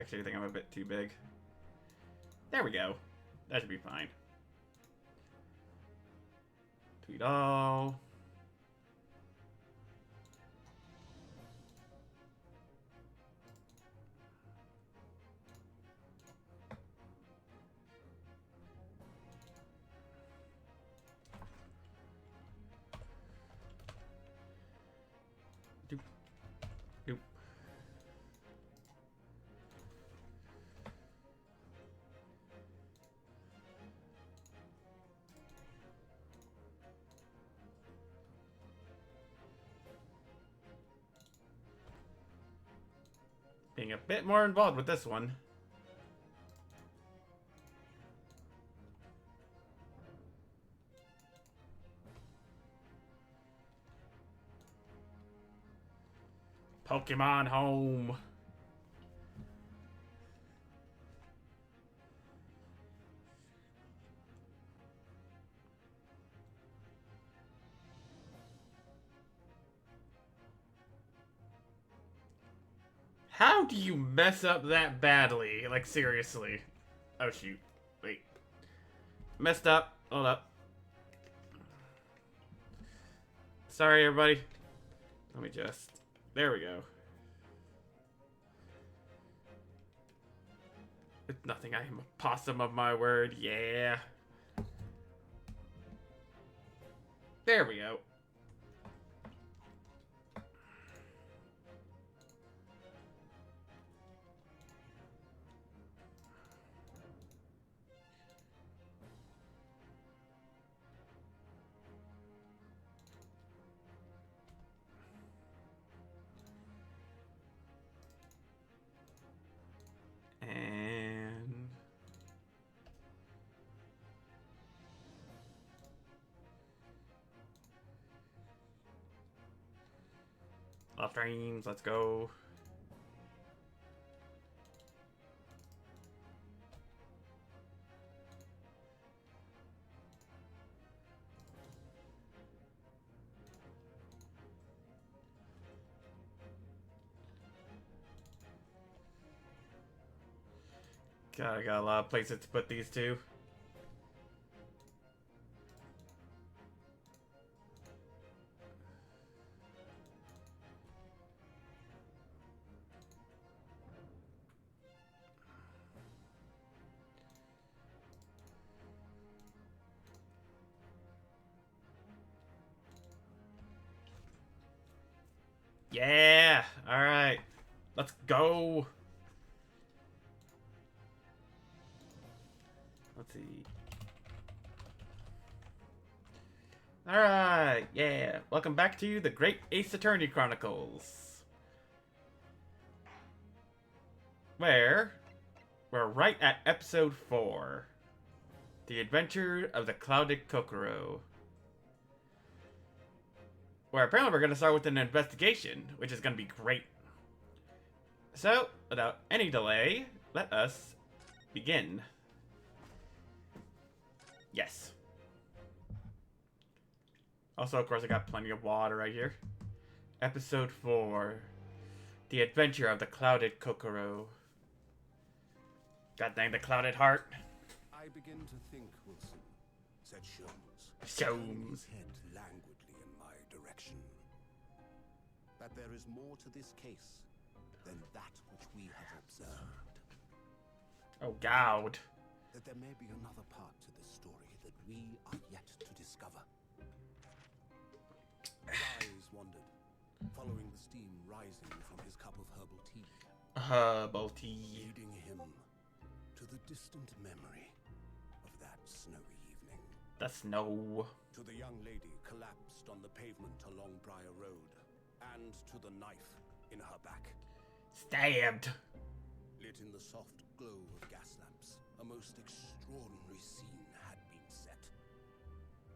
Actually, I think I'm a bit too big. There we go. That should be fine. Tweedle. Doop. Doop. Being a bit more involved with this one. Pokemon Home. How do you mess up that badly? Like, seriously. Oh, shoot. Wait. Messed up. Hold up. Sorry, everybody. Let me just... There we go. It's nothing. I am a possum of my word. Yeah. There we go. And... Left dreams, let's go. God, I got a lot of places to put these two. Yeah! Alright. Let's go! Let's see. Alright, yeah. Welcome back to the Great Ace Attorney Chronicles. Where we're right at episode 4. The Adventure of the Clouded Kokoro. Where apparently we're going to start with an investigation, which is going to be great. So, without any delay, let us begin. Yes. Also, of course, I got plenty of water right here. Episode 4. The Adventure of the Clouded Kokoro. God dang the Clouded Heart. I begin to think, Wilson, said Sholmes. Sholmes. His head languidly in my direction. That there is more to this case than that which we have observed. Oh, God. That there may be another part to this story that we are yet to discover. His eyes wandered, following the steam rising from his cup of herbal tea. Herbal tea. Leading him to the distant memory of that snowy evening. The snow. To the young lady collapsed on the pavement along Briar Road, and to the knife in her back. Stabbed. Lit in the soft glow of gas lamps, a most extraordinary scene had been set.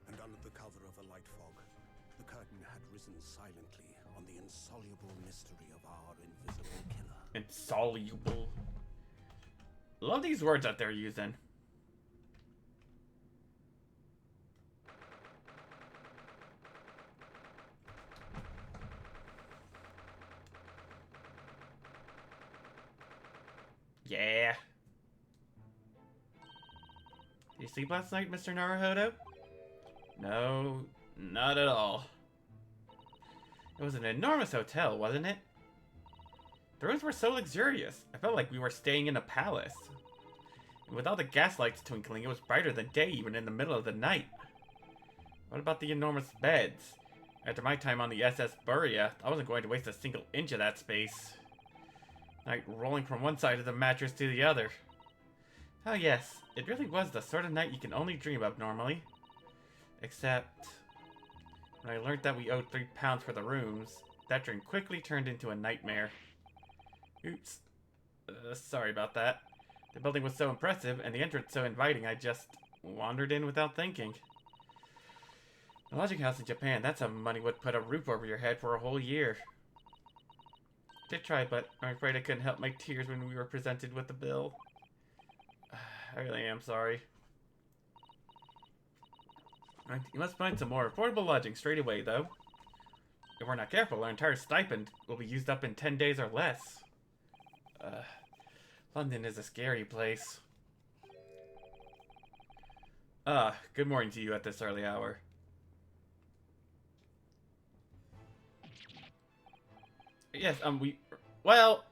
And under the cover of a light fog, the curtain had risen silently on the insoluble mystery of our invisible killer. Insoluble. Love these words that they're using. Yeah. Did you sleep last night, Mr. Naruhodo? No, not at all. It was an enormous hotel, wasn't it? The rooms were so luxurious. I felt like we were staying in a palace. And with all the gas lights twinkling, it was brighter than day even in the middle of the night. What about the enormous beds? After my time on the SS Buria, I wasn't going to waste a single inch of that space. Like rolling from one side of the mattress to the other. Oh yes, it really was the sort of night you can only dream of normally. Except, when I learned that we owed £3 for the rooms, that dream quickly turned into a nightmare. Oops. Sorry about that. The building was so impressive and the entrance so inviting, I just wandered in without thinking. A lodging house in Japan, that's some money would put a roof over your head for a whole year. Did try, but I'm afraid I couldn't help my tears when we were presented with the bill. I really am sorry. You must find some more affordable lodging straight away, though. If we're not careful, our entire stipend will be used up in 10 days or less. London is a scary place. Good morning to you at this early hour. Yes, well...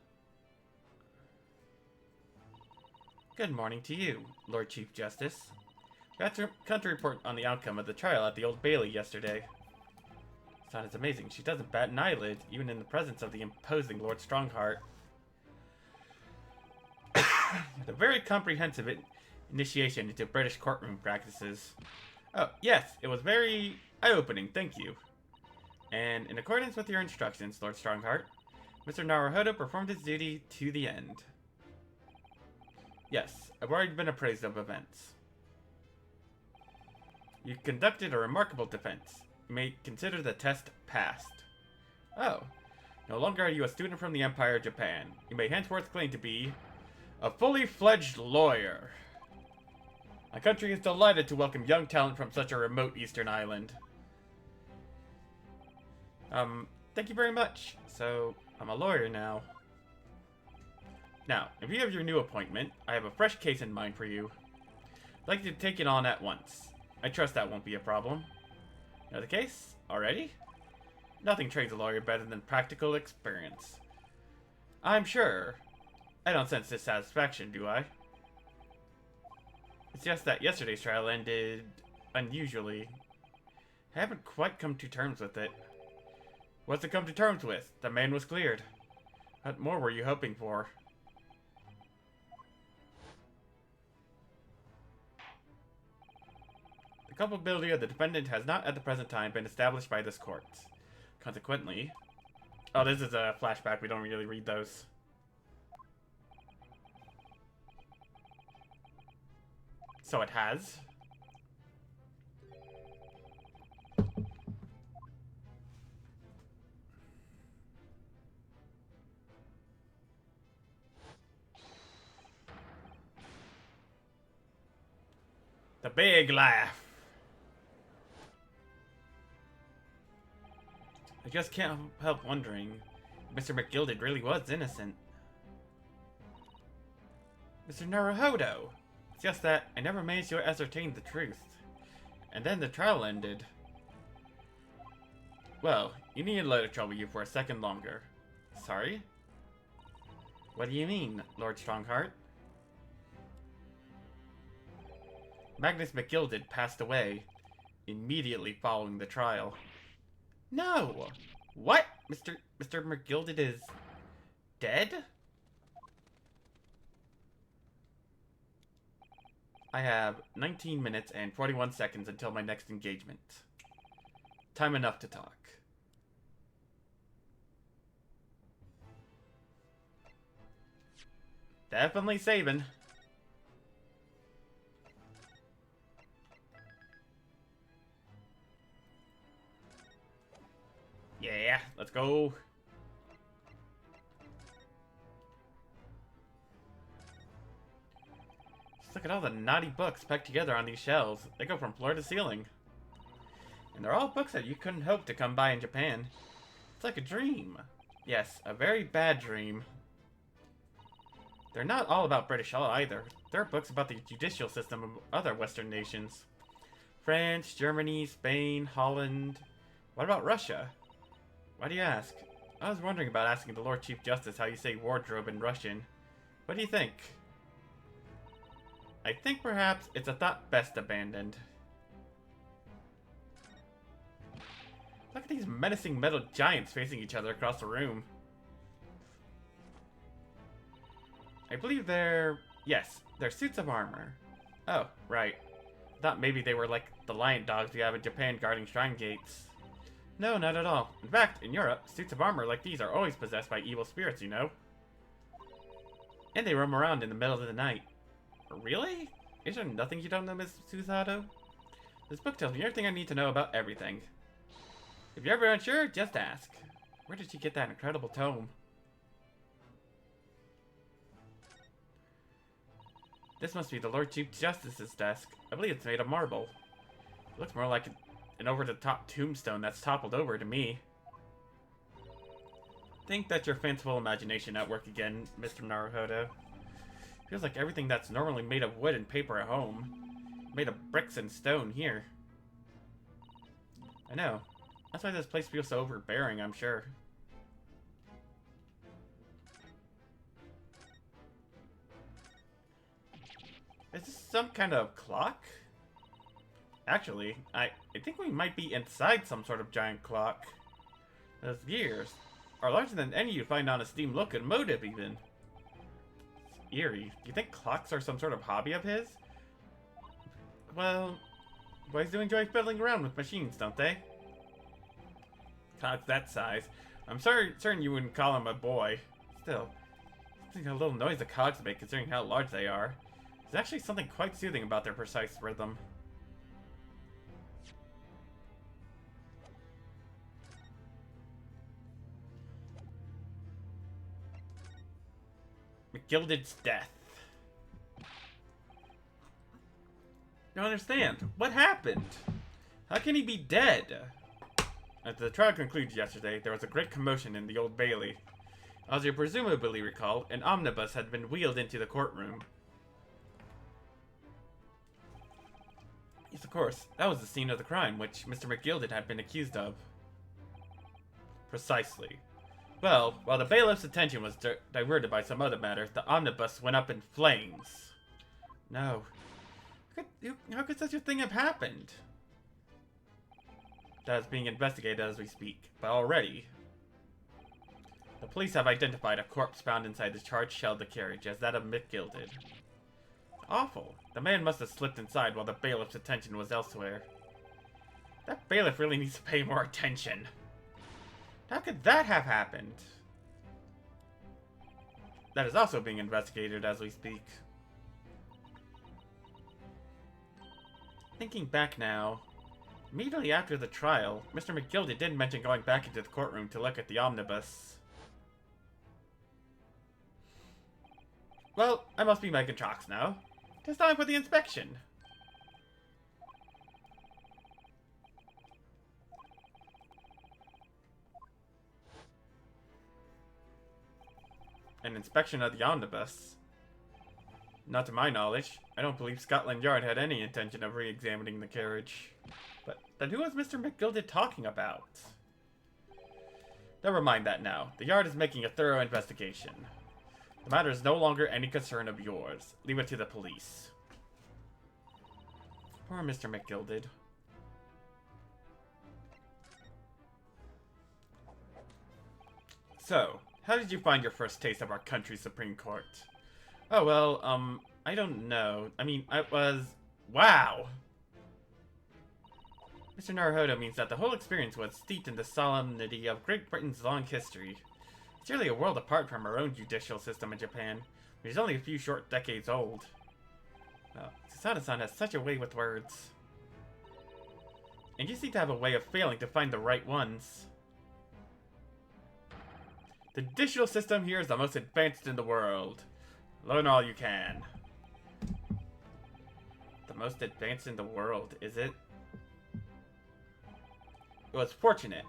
Good morning to you, Lord Chief Justice. Got to come to report on the outcome of the trial at the Old Bailey yesterday. Sounds amazing. She doesn't bat an eyelid, even in the presence of the imposing Lord Strongheart. A very comprehensive initiation into British courtroom practices. Oh, yes, it was very eye-opening, thank you. And in accordance with your instructions, Lord Strongheart, Mr. Naruhodo performed his duty to the end. Yes, I've already been appraised of events. You conducted a remarkable defense. You may consider the test passed. Oh, no longer are you a student from the Empire of Japan. You may henceforth claim to be a fully fledged lawyer. My country is delighted to welcome young talent from such a remote eastern island. Thank you very much. So, I'm a lawyer now. Now, in view of your new appointment, I have a fresh case in mind for you. I'd like to take it on at once. I trust that won't be a problem. Know the case? Already? Nothing trains a lawyer better than practical experience. I'm sure. I don't sense dissatisfaction, do I? It's just that yesterday's trial ended unusually. I haven't quite come to terms with it. What's to come to terms with? The man was cleared. What more were you hoping for? The culpability of the defendant has not at the present time been established by this court. Consequently... Oh, this is a flashback. We don't really read those. So it has. The big laugh. I just can't help wondering if Mr. McGilded really was innocent. Mr. Naruhodo! It's just that I never managed to ascertain the truth. And then the trial ended. Well, you needn't let it trouble you for a second longer. Sorry? What do you mean, Lord Strongheart? Magnus McGilded passed away immediately following the trial. No! What? Mr. McGilded is dead? I have 19 minutes and 41 seconds until my next engagement. Time enough to talk. Definitely saving. Yeah, let's go. Just look at all the naughty books packed together on these shelves. They go from floor to ceiling. And they're all books that you couldn't hope to come by in Japan. It's like a dream. Yes, a very bad dream. They're not all about British law either. There are books about the judicial system of other Western nations. France, Germany, Spain, Holland. What about Russia? Why do you ask? I was wondering about asking the Lord Chief Justice how you say wardrobe in Russian. What do you think? I think perhaps it's a thought best abandoned. Look at these menacing metal giants facing each other across the room. I believe they're... yes, they're suits of armor. Oh, right. I thought maybe they were like the lion dogs we have in Japan guarding shrine gates. No, not at all. In fact, in Europe, suits of armor like these are always possessed by evil spirits, you know? And they roam around in the middle of the night. Really? Is there nothing you don't know, Miss Susato? This book tells me everything I need to know about everything. If you're ever unsure, just ask. Where did she get that incredible tome? This must be the Lord Chief Justice's desk. I believe it's made of marble. It looks more like an over-the-top tombstone that's toppled over to me. Think that's your fanciful imagination at work again, Mr. Naruhodo. Feels like everything that's normally made of wood and paper at home. Made of bricks and stone here. I know. That's why this place feels so overbearing, I'm sure. Is this some kind of clock? Actually, I think we might be inside some sort of giant clock. Those gears are larger than any you'd find on a steam locomotive, even. It's eerie. Do you think clocks are some sort of hobby of his? Well, boys do enjoy fiddling around with machines, don't they? Clocks that size. I'm certain you wouldn't call him a boy. Still, think a little noise the cogs make considering how large they are. There's actually something quite soothing about their precise rhythm. McGilded's death. Don't understand. What happened? How can he be dead? As the trial concluded yesterday, there was a great commotion in the Old Bailey. As you presumably recall, an omnibus had been wheeled into the courtroom. Yes, of course. That was the scene of the crime, which Mr. McGilded had been accused of. Precisely. Well, while the bailiff's attention was diverted by some other matter, the omnibus went up in flames. No. How could such a thing have happened? That is being investigated as we speak, but already the police have identified a corpse found inside the charged shell of the carriage as that of McGilded. Awful. The man must have slipped inside while the bailiff's attention was elsewhere. That bailiff really needs to pay more attention. How could that have happened? That is also being investigated as we speak. Thinking back now, immediately after the trial, Mr. McGilded did mention going back into the courtroom to look at the omnibus. Well, I must be making tracks now. It's time for the inspection. An inspection of the omnibus? Not to my knowledge. I don't believe Scotland Yard had any intention of re-examining the carriage. But then who was Mr. McGilded talking about? Never mind that now. The Yard is making a thorough investigation. The matter is no longer any concern of yours. Leave it to the police. Poor Mr. McGilded. So, how did you find your first taste of our country's Supreme Court? Oh, well, I don't know. I mean, I was... Wow! Mr. Naruhodo means that the whole experience was steeped in the solemnity of Great Britain's long history. It's really a world apart from our own judicial system in Japan, which is only a few short decades old. Well, Susato-san has such a way with words. And you seem to have a way of failing to find the right ones. The judicial system here is the most advanced in the world. Learn all you can. The most advanced in the world, is it? It was fortunate.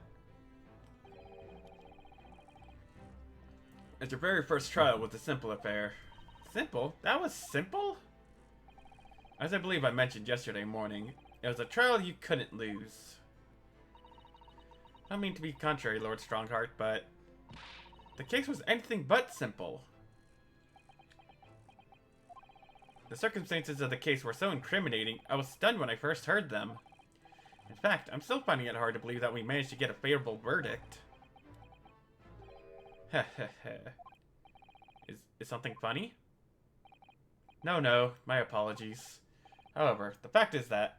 As your very first trial was a simple affair. Simple? That was simple? As I believe I mentioned yesterday morning, it was a trial you couldn't lose. I don't mean to be contrary, Lord Strongheart, but the case was anything but simple. The circumstances of the case were so incriminating, I was stunned when I first heard them. In fact, I'm still finding it hard to believe that we managed to get a favorable verdict. Heh heh heh. Is something funny? No, my apologies. However, the fact is that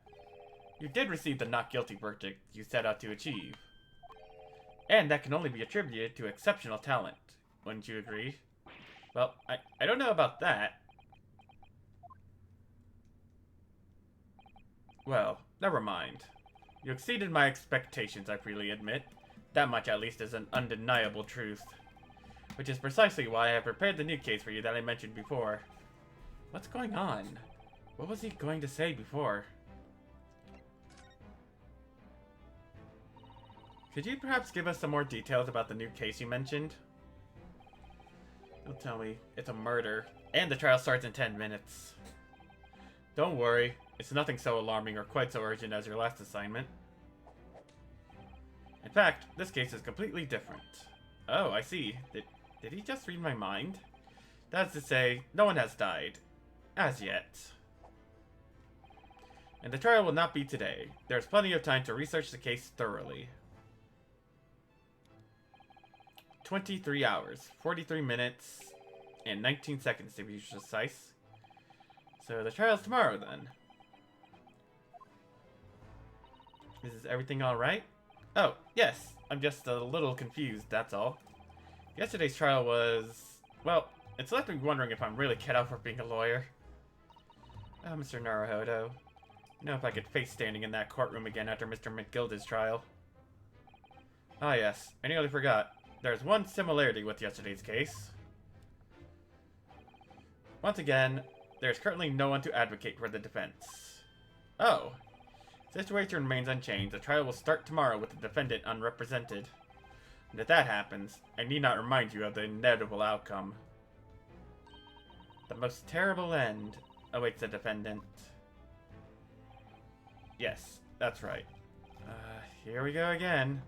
you did receive the not guilty verdict you set out to achieve. And that can only be attributed to exceptional talent. Wouldn't you agree? Well, I don't know about that. Well, never mind. You exceeded my expectations, I freely admit. That much, at least, is an undeniable truth. Which is precisely why I have prepared the new case for you that I mentioned before. What's going on? What was he going to say before? Could you perhaps give us some more details about the new case you mentioned? Don't tell me it's a murder, and the trial starts in 10 minutes. Don't worry, it's nothing so alarming or quite so urgent as your last assignment. In fact, this case is completely different. Oh, I see. Did he just read my mind? That's to say, no one has died. As yet. And the trial will not be today. There's plenty of time to research the case thoroughly. 23 hours, 43 minutes, and 19 seconds to be precise. So the trial's tomorrow then. Is everything alright? Oh, yes. I'm just a little confused, that's all. Yesterday's trial was... well, it's left me wondering if I'm really cut out for being a lawyer. Oh, Mr. Naruhodo. You know if I could face standing in that courtroom again after Mr. McGilda's trial. Ah yes, I nearly forgot. There's one similarity with yesterday's case. Once again, there's currently no one to advocate for the defense. Oh. Situation remains unchanged. The trial will start tomorrow with the defendant unrepresented. And if that happens, I need not remind you of the inevitable outcome. The most terrible end awaits the defendant. Yes, that's right. Here we go again.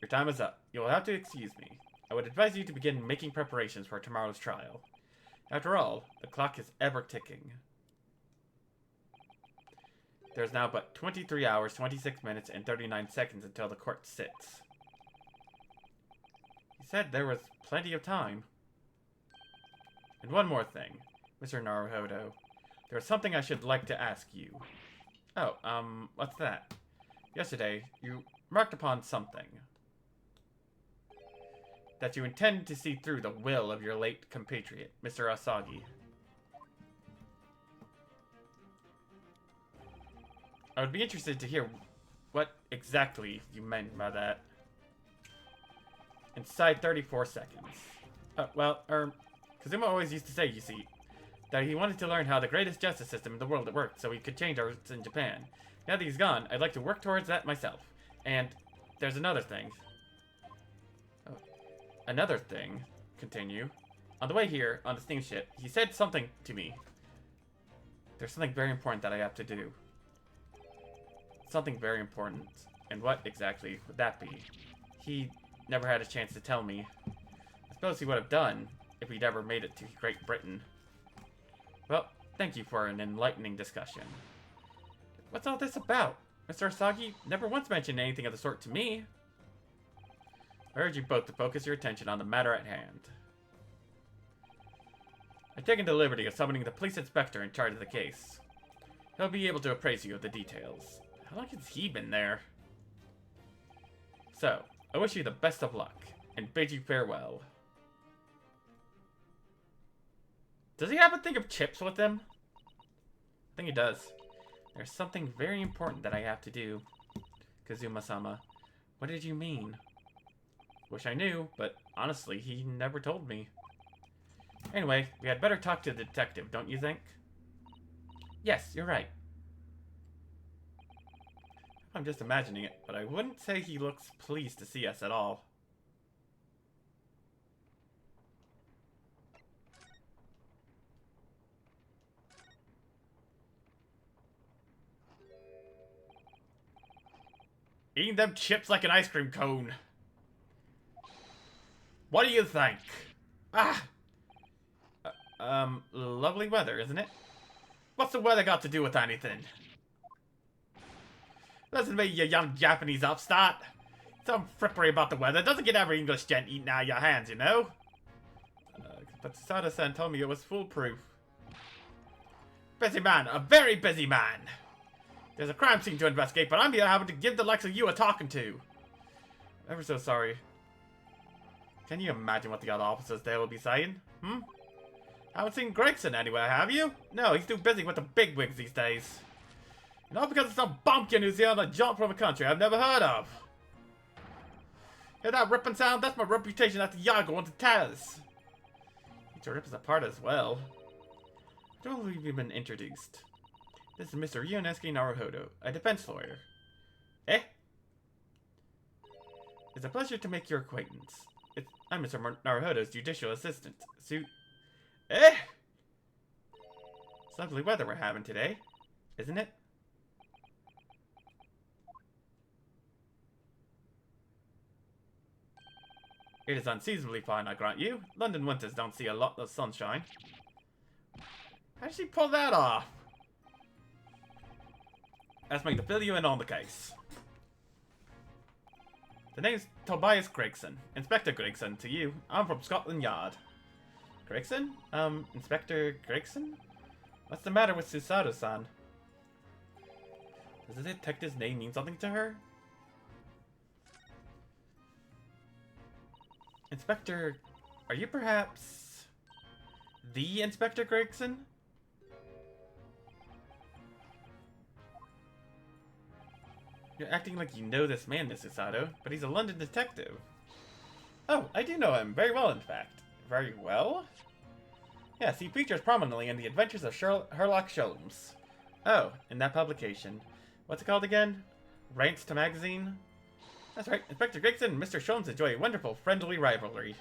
Your time is up. You will have to excuse me. I would advise you to begin making preparations for tomorrow's trial. After all, the clock is ever ticking. There's now but 23 hours, 26 minutes, and 39 seconds until the court sits. He said there was plenty of time. And one more thing, Mr. Naruhodo. There is something I should like to ask you. Oh, what's that? Yesterday, you remarked upon something. That you intend to see through the will of your late compatriot, Mr. Asagi. I would be interested to hear what exactly you meant by that. Inside 34 seconds. Well, Kazuma always used to say, you see, that he wanted to learn how the greatest justice system in the world worked so he could change ours in Japan. Now that he's gone, I'd like to work towards that myself. And there's another thing. Oh, another thing. Continue. On the way here, on the steamship, he said something to me. There's something very important that I have to do. Something very important. And what exactly would that be? He never had a chance to tell me. I suppose he would have done if he'd ever made it to Great Britain. Well, thank you for an enlightening discussion. What's all this about? Mr. Asagi never once mentioned anything of the sort to me. I urge you both to focus your attention on the matter at hand. I've taken the liberty of summoning the police inspector in charge of the case. He'll be able to appraise you of the details. How long has he been there? So, I wish you the best of luck, and bid you farewell. Does he have a thing of chips with him? I think he does. There's something very important that I have to do. Kazuma-sama, what did you mean? Wish I knew, but honestly, he never told me. Anyway, we had better talk to the detective, don't you think? Yes, you're right. I'm just imagining it, but I wouldn't say he looks pleased to see us at all. Eating them chips like an ice cream cone. What do you think? Ah! Lovely weather, isn't it? What's the weather got to do with anything? Listen to me, you young Japanese upstart. Some frippery about the weather doesn't get every English gent eating out of your hands, you know? But Sada-san told me it was foolproof. Busy man, a very busy man. There's a crime scene to investigate, but I'm here having to give the likes of you a talking to. Ever so sorry. Can you imagine what the other officers there will be saying? Haven't seen Gregson anywhere, have you? No, he's too busy with the bigwigs these days. Not because of some bumpkin who's here on a jump from a country I've never heard of. Hear that ripping sound? That's my reputation at the yard going to tatters. Need to rip us apart as well. I don't believe you've been introduced. This is Mr. Ryunosuke Naruhodo, a defense lawyer. Eh? It's a pleasure to make your acquaintance. I'm Mr. Naruhodo's judicial assistant. Eh? It's lovely weather we're having today, isn't it? It is unseasonably fine, I grant you. London winters don't see a lot of sunshine. How did she pull that off? Ask me to fill you in on the case. The name's Tobias Gregson. Inspector Gregson to you. I'm from Scotland Yard. Gregson? Inspector Gregson? What's the matter with Susato-san? Does the detective's name mean something to her? Inspector... Are you perhaps... the Inspector Gregson? You're acting like you know this man, Miss Susato, but he's a London detective. Oh, I do know him. Very well, in fact. Very well? Yes, he features prominently in The Adventures of Sherlock Sholmes. Oh, in that publication. What's it called again? Rants to Magazine? That's right, Inspector Gregson and Mr. Sholmes enjoy a wonderful, friendly rivalry.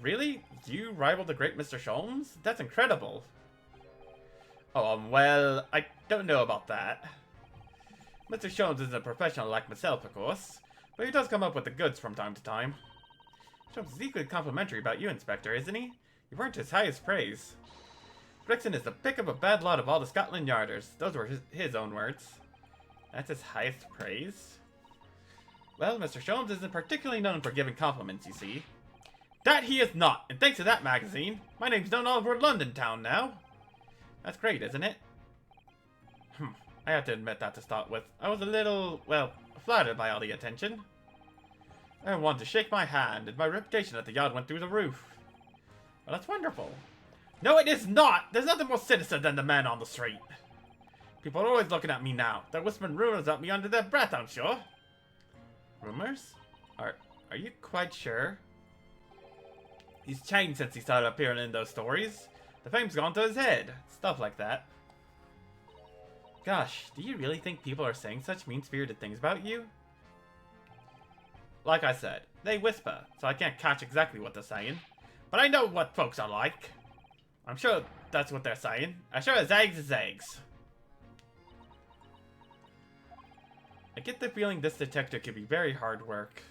Really? You rival the great Mr. Sholmes? That's incredible. Oh, well, I don't know about that. Mr. Sholmes isn't a professional like myself, of course, but he does come up with the goods from time to time. Sholmes is equally complimentary about you, Inspector, isn't he? You've earned his highest praise. Gregson is the pick of a bad lot of all the Scotland Yarders. Those were his own words. That's his highest praise? Well, Mr. Sholmes isn't particularly known for giving compliments, you see. That he is not, and thanks to that magazine, my name's known all over London town now. That's great, isn't it? I have to admit that to start with. I was a little, well, flattered by all the attention. I wanted to shake my hand, and my reputation at the yard went through the roof. Well, that's wonderful. No, it is not! There's nothing more sinister than the man on the street. People are always looking at me now. They're whispering rumors at me under their breath, I'm sure. Rumors? Are you quite sure? He's changed since he started appearing in those stories. The fame's gone to his head. Stuff like that. Gosh, do you really think people are saying such mean-spirited things about you? Like I said, they whisper, so I can't catch exactly what they're saying. But I know what folks are like. I'm sure that's what they're saying. As sure as eggs is eggs. I get the feeling this detective could be very hard work.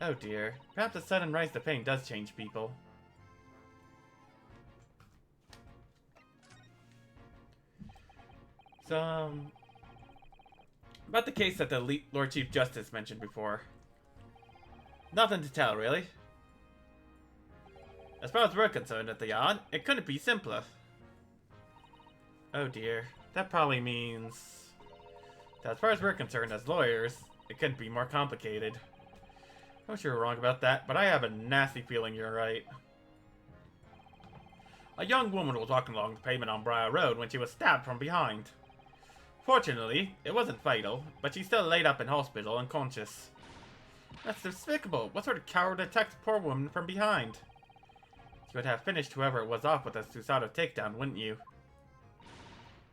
Oh dear. Perhaps the sudden rise to fame does change people. So, about the case that the Lord Chief Justice mentioned before. Nothing to tell, really. As far as we're concerned at the yard, it couldn't be simpler. Oh dear. That probably means that as far as we're concerned as lawyers, it couldn't be more complicated. I'm sure you're wrong about that, but I have a nasty feeling you're right. A young woman was walking along the pavement on Briar Road when she was stabbed from behind. Fortunately, it wasn't fatal, but she's still laid up in hospital unconscious. That's despicable. What sort of coward attacks a poor woman from behind? You would have finished whoever it was off with a Susato takedown, wouldn't you?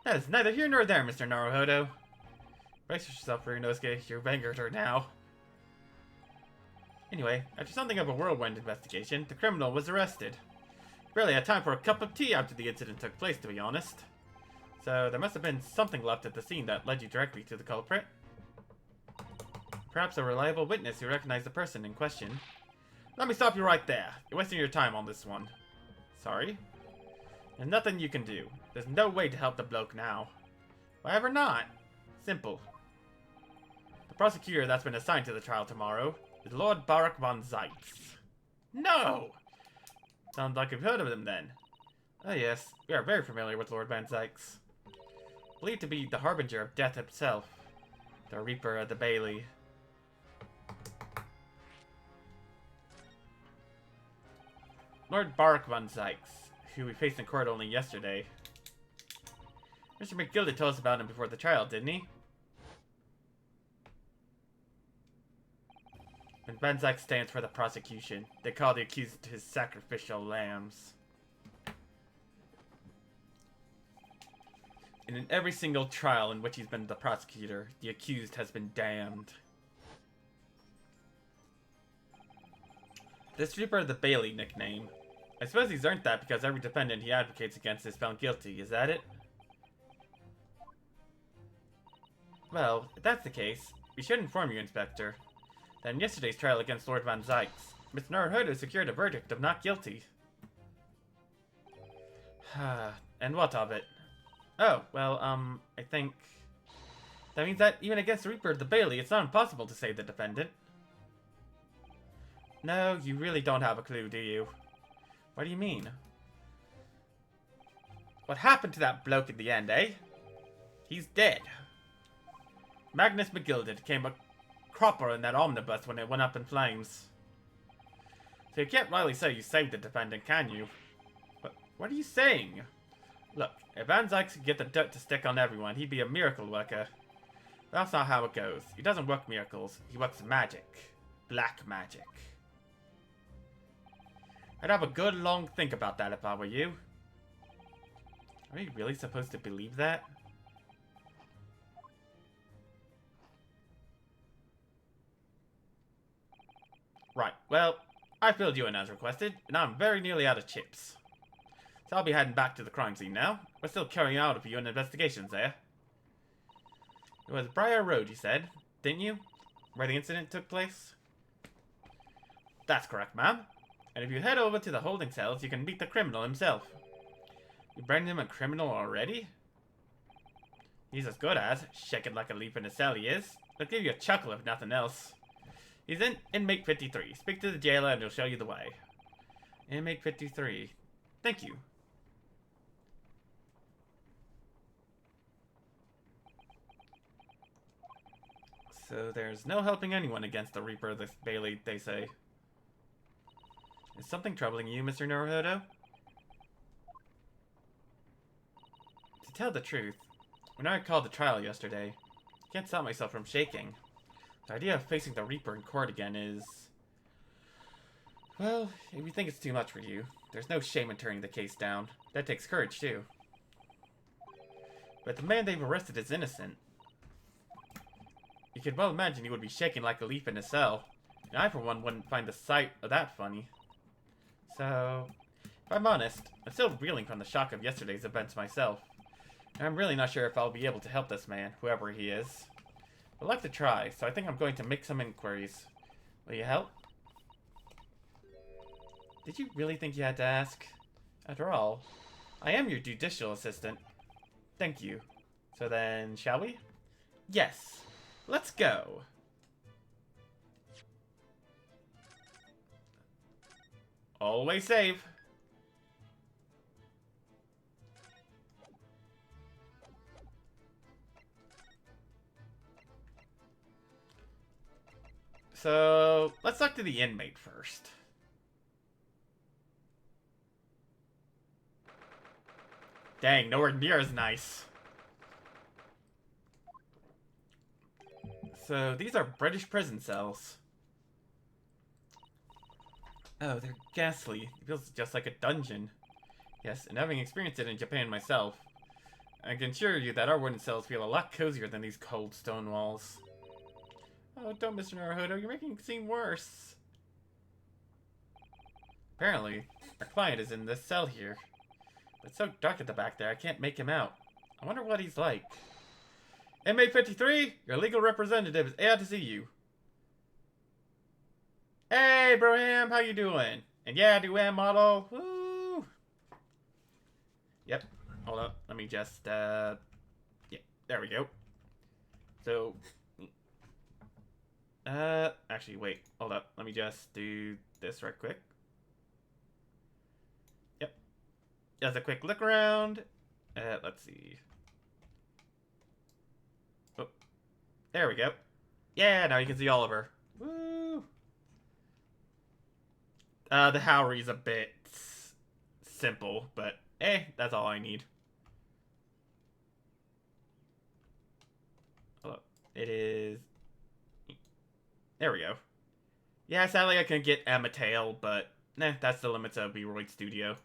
That is neither here nor there, Mr. Naruhodo. Brace yourself, Ryunosuke. You've angered her now. Anyway, after something of a whirlwind investigation, the criminal was arrested. Barely had time for a cup of tea after the incident took place, to be honest. So there must have been something left at the scene that led you directly to the culprit. Perhaps a reliable witness who recognized the person in question. Let me stop you right there. You're wasting your time on this one. Sorry? There's nothing you can do. There's no way to help the bloke now. Why ever not? Simple. The prosecutor that's been assigned to the trial tomorrow is Lord Barak von Zeitz. No! Sounds like you've heard of him then. Oh yes, we are very familiar with Lord Van Zeitz. Believed to be the harbinger of death himself. The Reaper of the Bailey. Lord Barak von Zeitz, who we faced in court only yesterday. Mr. McGilda told us about him before the trial, didn't he? When Van Zeitz stands for the prosecution, they call the accused his sacrificial lambs. And in every single trial in which he's been the prosecutor, the accused has been damned. This Reaper of the Bailey nickname. I suppose he's earned that because every defendant he advocates against is found guilty, is that it? Well, if that's the case, we should inform you, Inspector, that in yesterday's trial against Lord Van Zeitz, Mr. Naruhodo secured a verdict of not guilty. And what of it? Oh, well, I think... that means that even against the Reaper of the Bailey, it's not impossible to save the defendant. No, you really don't have a clue, do you? What do you mean? What happened to that bloke in the end, eh? He's dead. Magnus McGilda became a cropper in that omnibus when it went up in flames. So you can't really say you saved the defendant, can you? But what are you saying? Look, if Van Zeitz could get the dirt to stick on everyone, he'd be a miracle worker. That's not how it goes. He doesn't work miracles. He works magic. Black magic. I'd have a good long think about that if I were you. Are you really supposed to believe that? Right, well, I filled you in as requested, and I'm very nearly out of chips. So I'll be heading back to the crime scene now. We're still carrying out a few investigations there. It was Briar Road, you said, didn't you? Where the incident took place? That's correct, ma'am. And if you head over to the holding cells, you can meet the criminal himself. You branded him a criminal already? He's as good as, shaking like a leaf in a cell he is. He'll give you a chuckle if nothing else. He's in Inmate 53. Speak to the jailer and he'll show you the way. Inmate 53. Thank you. So there's no helping anyone against the Reaper of the Bailey, they say. Is something troubling you, Mr. Naruhodo? To tell the truth, when I recalled the trial yesterday, I can't stop myself from shaking. The idea of facing the Reaper in court again is... well, if you think it's too much for you, there's no shame in turning the case down. That takes courage, too. But the man they've arrested is innocent. You can well imagine he would be shaking like a leaf in a cell. And I, for one, wouldn't find the sight of that funny. So, if I'm honest, I'm still reeling from the shock of yesterday's events myself. And I'm really not sure if I'll be able to help this man, whoever he is. I'd like to try, so I think I'm going to make some inquiries. Will you help? Did you really think you had to ask? After all, I am your judicial assistant. Thank you. So then, shall we? Yes. Let's go. Always save. So, let's talk to the inmate first. Dang, nowhere near as nice. So, these are British prison cells. Oh, they're ghastly. It feels just like a dungeon. Yes, and having experienced it in Japan myself, I can assure you that our wooden cells feel a lot cozier than these cold stone walls. Oh, don't, Mr. Naruhodo, you're making it seem worse. Apparently, our client is in this cell here. But it's so dark at the back there, I can't make him out. I wonder what he's like. Inmate 53, your legal representative is out to see you. Hey, Broham, how you doing? And yeah, do model. Woo! Yep. Hold up. Let me just, yeah, there we go. So, actually, wait. Hold up. Let me just do this right quick. Yep. Just a quick look around. Let's see. Oh, there we go. Yeah, now you can see Oliver. Woo! The Howery's a bit simple, but that's all I need. Hold up. It is... There we go. Yeah, sadly I couldn't get Emma Tail, but that's the limits of Beroid Studio.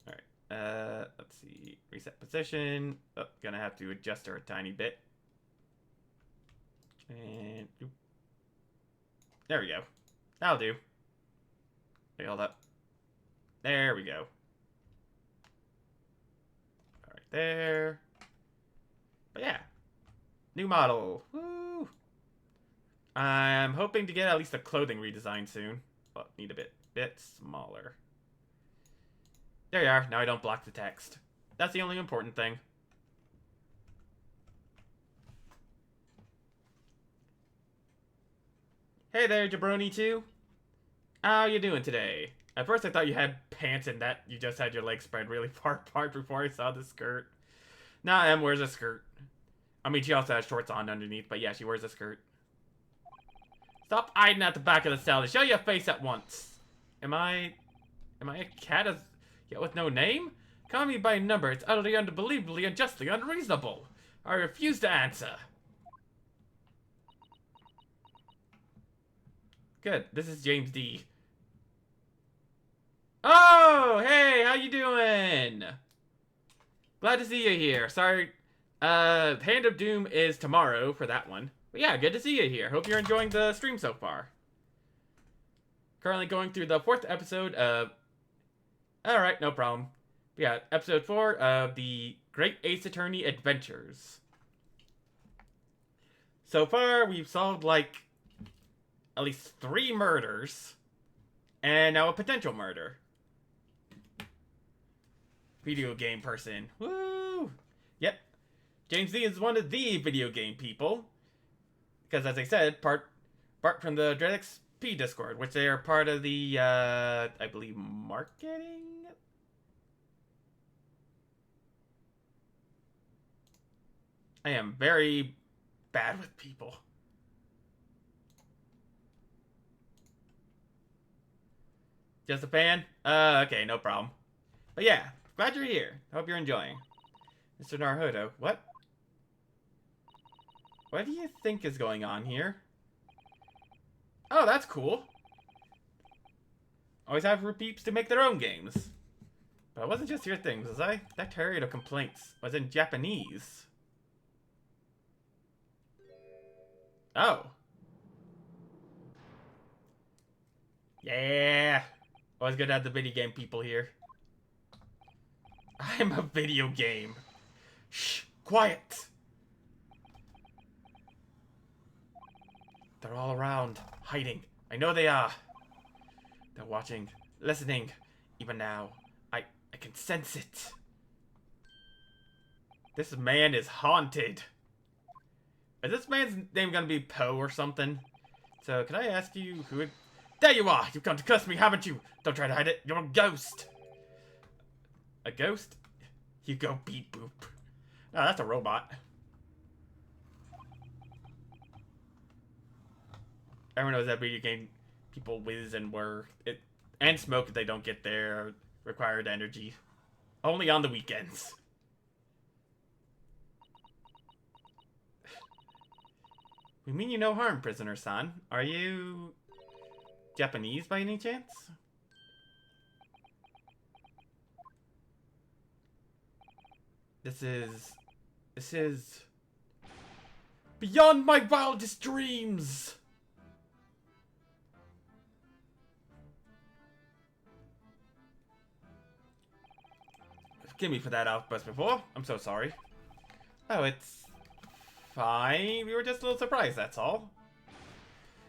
Alright, let's see. Reset position. Oh, gonna have to adjust her a tiny bit. And... there we go. That'll do. Wait, hold up. There we go. Alright, there. But yeah. New model. Woo! I'm hoping to get at least a clothing redesign soon. But need a bit smaller. There you are. Now I don't block the text. That's the only important thing. Hey there, Jabroni 2. How you doing today? At first I thought you had pants and that you just had your legs spread really far apart before I saw the skirt. Nah, Em wears a skirt. I mean, she also has shorts on underneath, but yeah, she wears a skirt. Stop hiding at the back of the cell and show your face at once. Am I a cat yet with no name? Call me by number. It's utterly unbelievably and justly unreasonable. I refuse to answer. Good. This is James D. Oh, hey, how you doing? Glad to see you here. Sorry, Hand of Doom is tomorrow for that one. But yeah, good to see you here. Hope you're enjoying the stream so far. Currently going through the 4th episode of... Alright, no problem. Yeah, episode 4 of the Great Ace Attorney Adventures. So far, we've solved, like, at least 3 murders. And now a potential murder. Video game person. Woo! Yep. James D is one of the video game people. Because, as I said, part from the DreadXP Discord, which they are part of the, I believe, marketing? I am very bad with people. Just a fan? Okay, no problem. But yeah, glad you're here. Hope you're enjoying. Mr. Naruhodo, what? What do you think is going on here? Oh, that's cool. Always have repeats to make their own games. But it wasn't just your things, was I? That tirade of complaints was in Japanese. Oh. Yeah. Always good to have the video game people here. I'm a video game. Shh, quiet. They're all around, hiding. I know they are. They're watching, listening. Even now, I can sense it. This man is haunted. Is this man's name gonna be Poe or something? So, can I ask you who it... There you are! You've come to curse me, haven't you? Don't try to hide it. You're a ghost. A ghost? You go beep boop. No, that's a robot. Everyone knows that video game people whiz and whir. And smoke if they don't get their required energy. Only on the weekends. We mean you no harm, prisoner-san. Are you... Japanese by any chance? This is beyond my wildest dreams. Forgive me for that outburst before. I'm so sorry. Oh, it's fine. We were just a little surprised, that's all.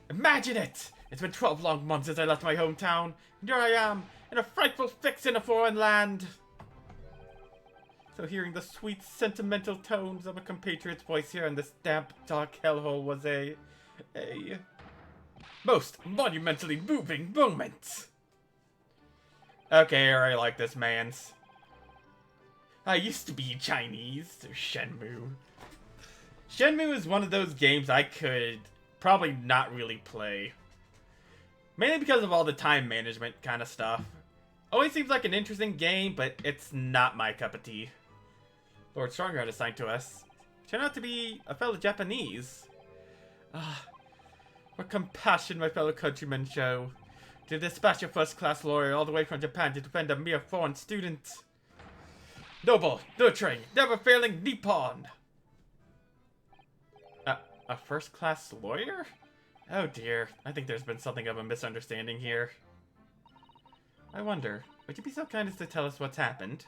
Imagine it! It's been 12 long months since I left my hometown, and here I am, in a frightful fix in a foreign land. So hearing the sweet, sentimental tones of a compatriot's voice here in this damp, dark hellhole was a most monumentally moving moment. Okay, I like this man's. I used to be Chinese, Shenmue. Shenmue is one of those games I could probably not really play. Mainly because of all the time management kind of stuff. Always seems like an interesting game, but it's not my cup of tea. Lord Strongardt assigned to us turned out to be a fellow Japanese. Ah, what compassion my fellow countrymen show. To dispatch a first-class lawyer all the way from Japan to defend a mere foreign student. Noble, nurturing, never-failing Nippon! A first-class lawyer? Oh dear, I think there's been something of a misunderstanding here. I wonder, would you be so kind as to tell us what's happened?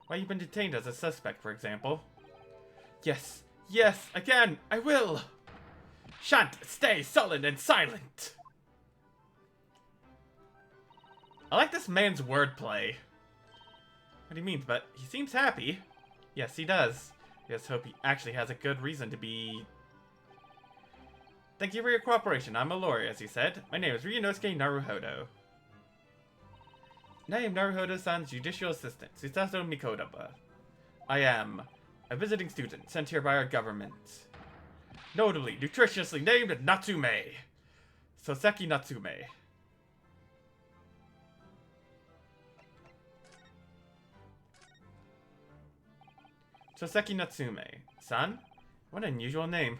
Why you've been detained as a suspect, for example? Yes, yes, again, I will! Shan't stay sullen and silent! I like this man's wordplay. What do you mean? But he seems happy. Yes, he does. I just hope he actually has a good reason to be... Thank you for your cooperation. I'm a lawyer, as you said. My name is Ryunosuke Naruhodo. And I am Naruhodo-san's judicial assistant, Susato Mikodaba. I am a visiting student sent here by our government. Notably, nutritiously named Natsume. Soseki Natsume. Soseki Natsume. Son? What an unusual name.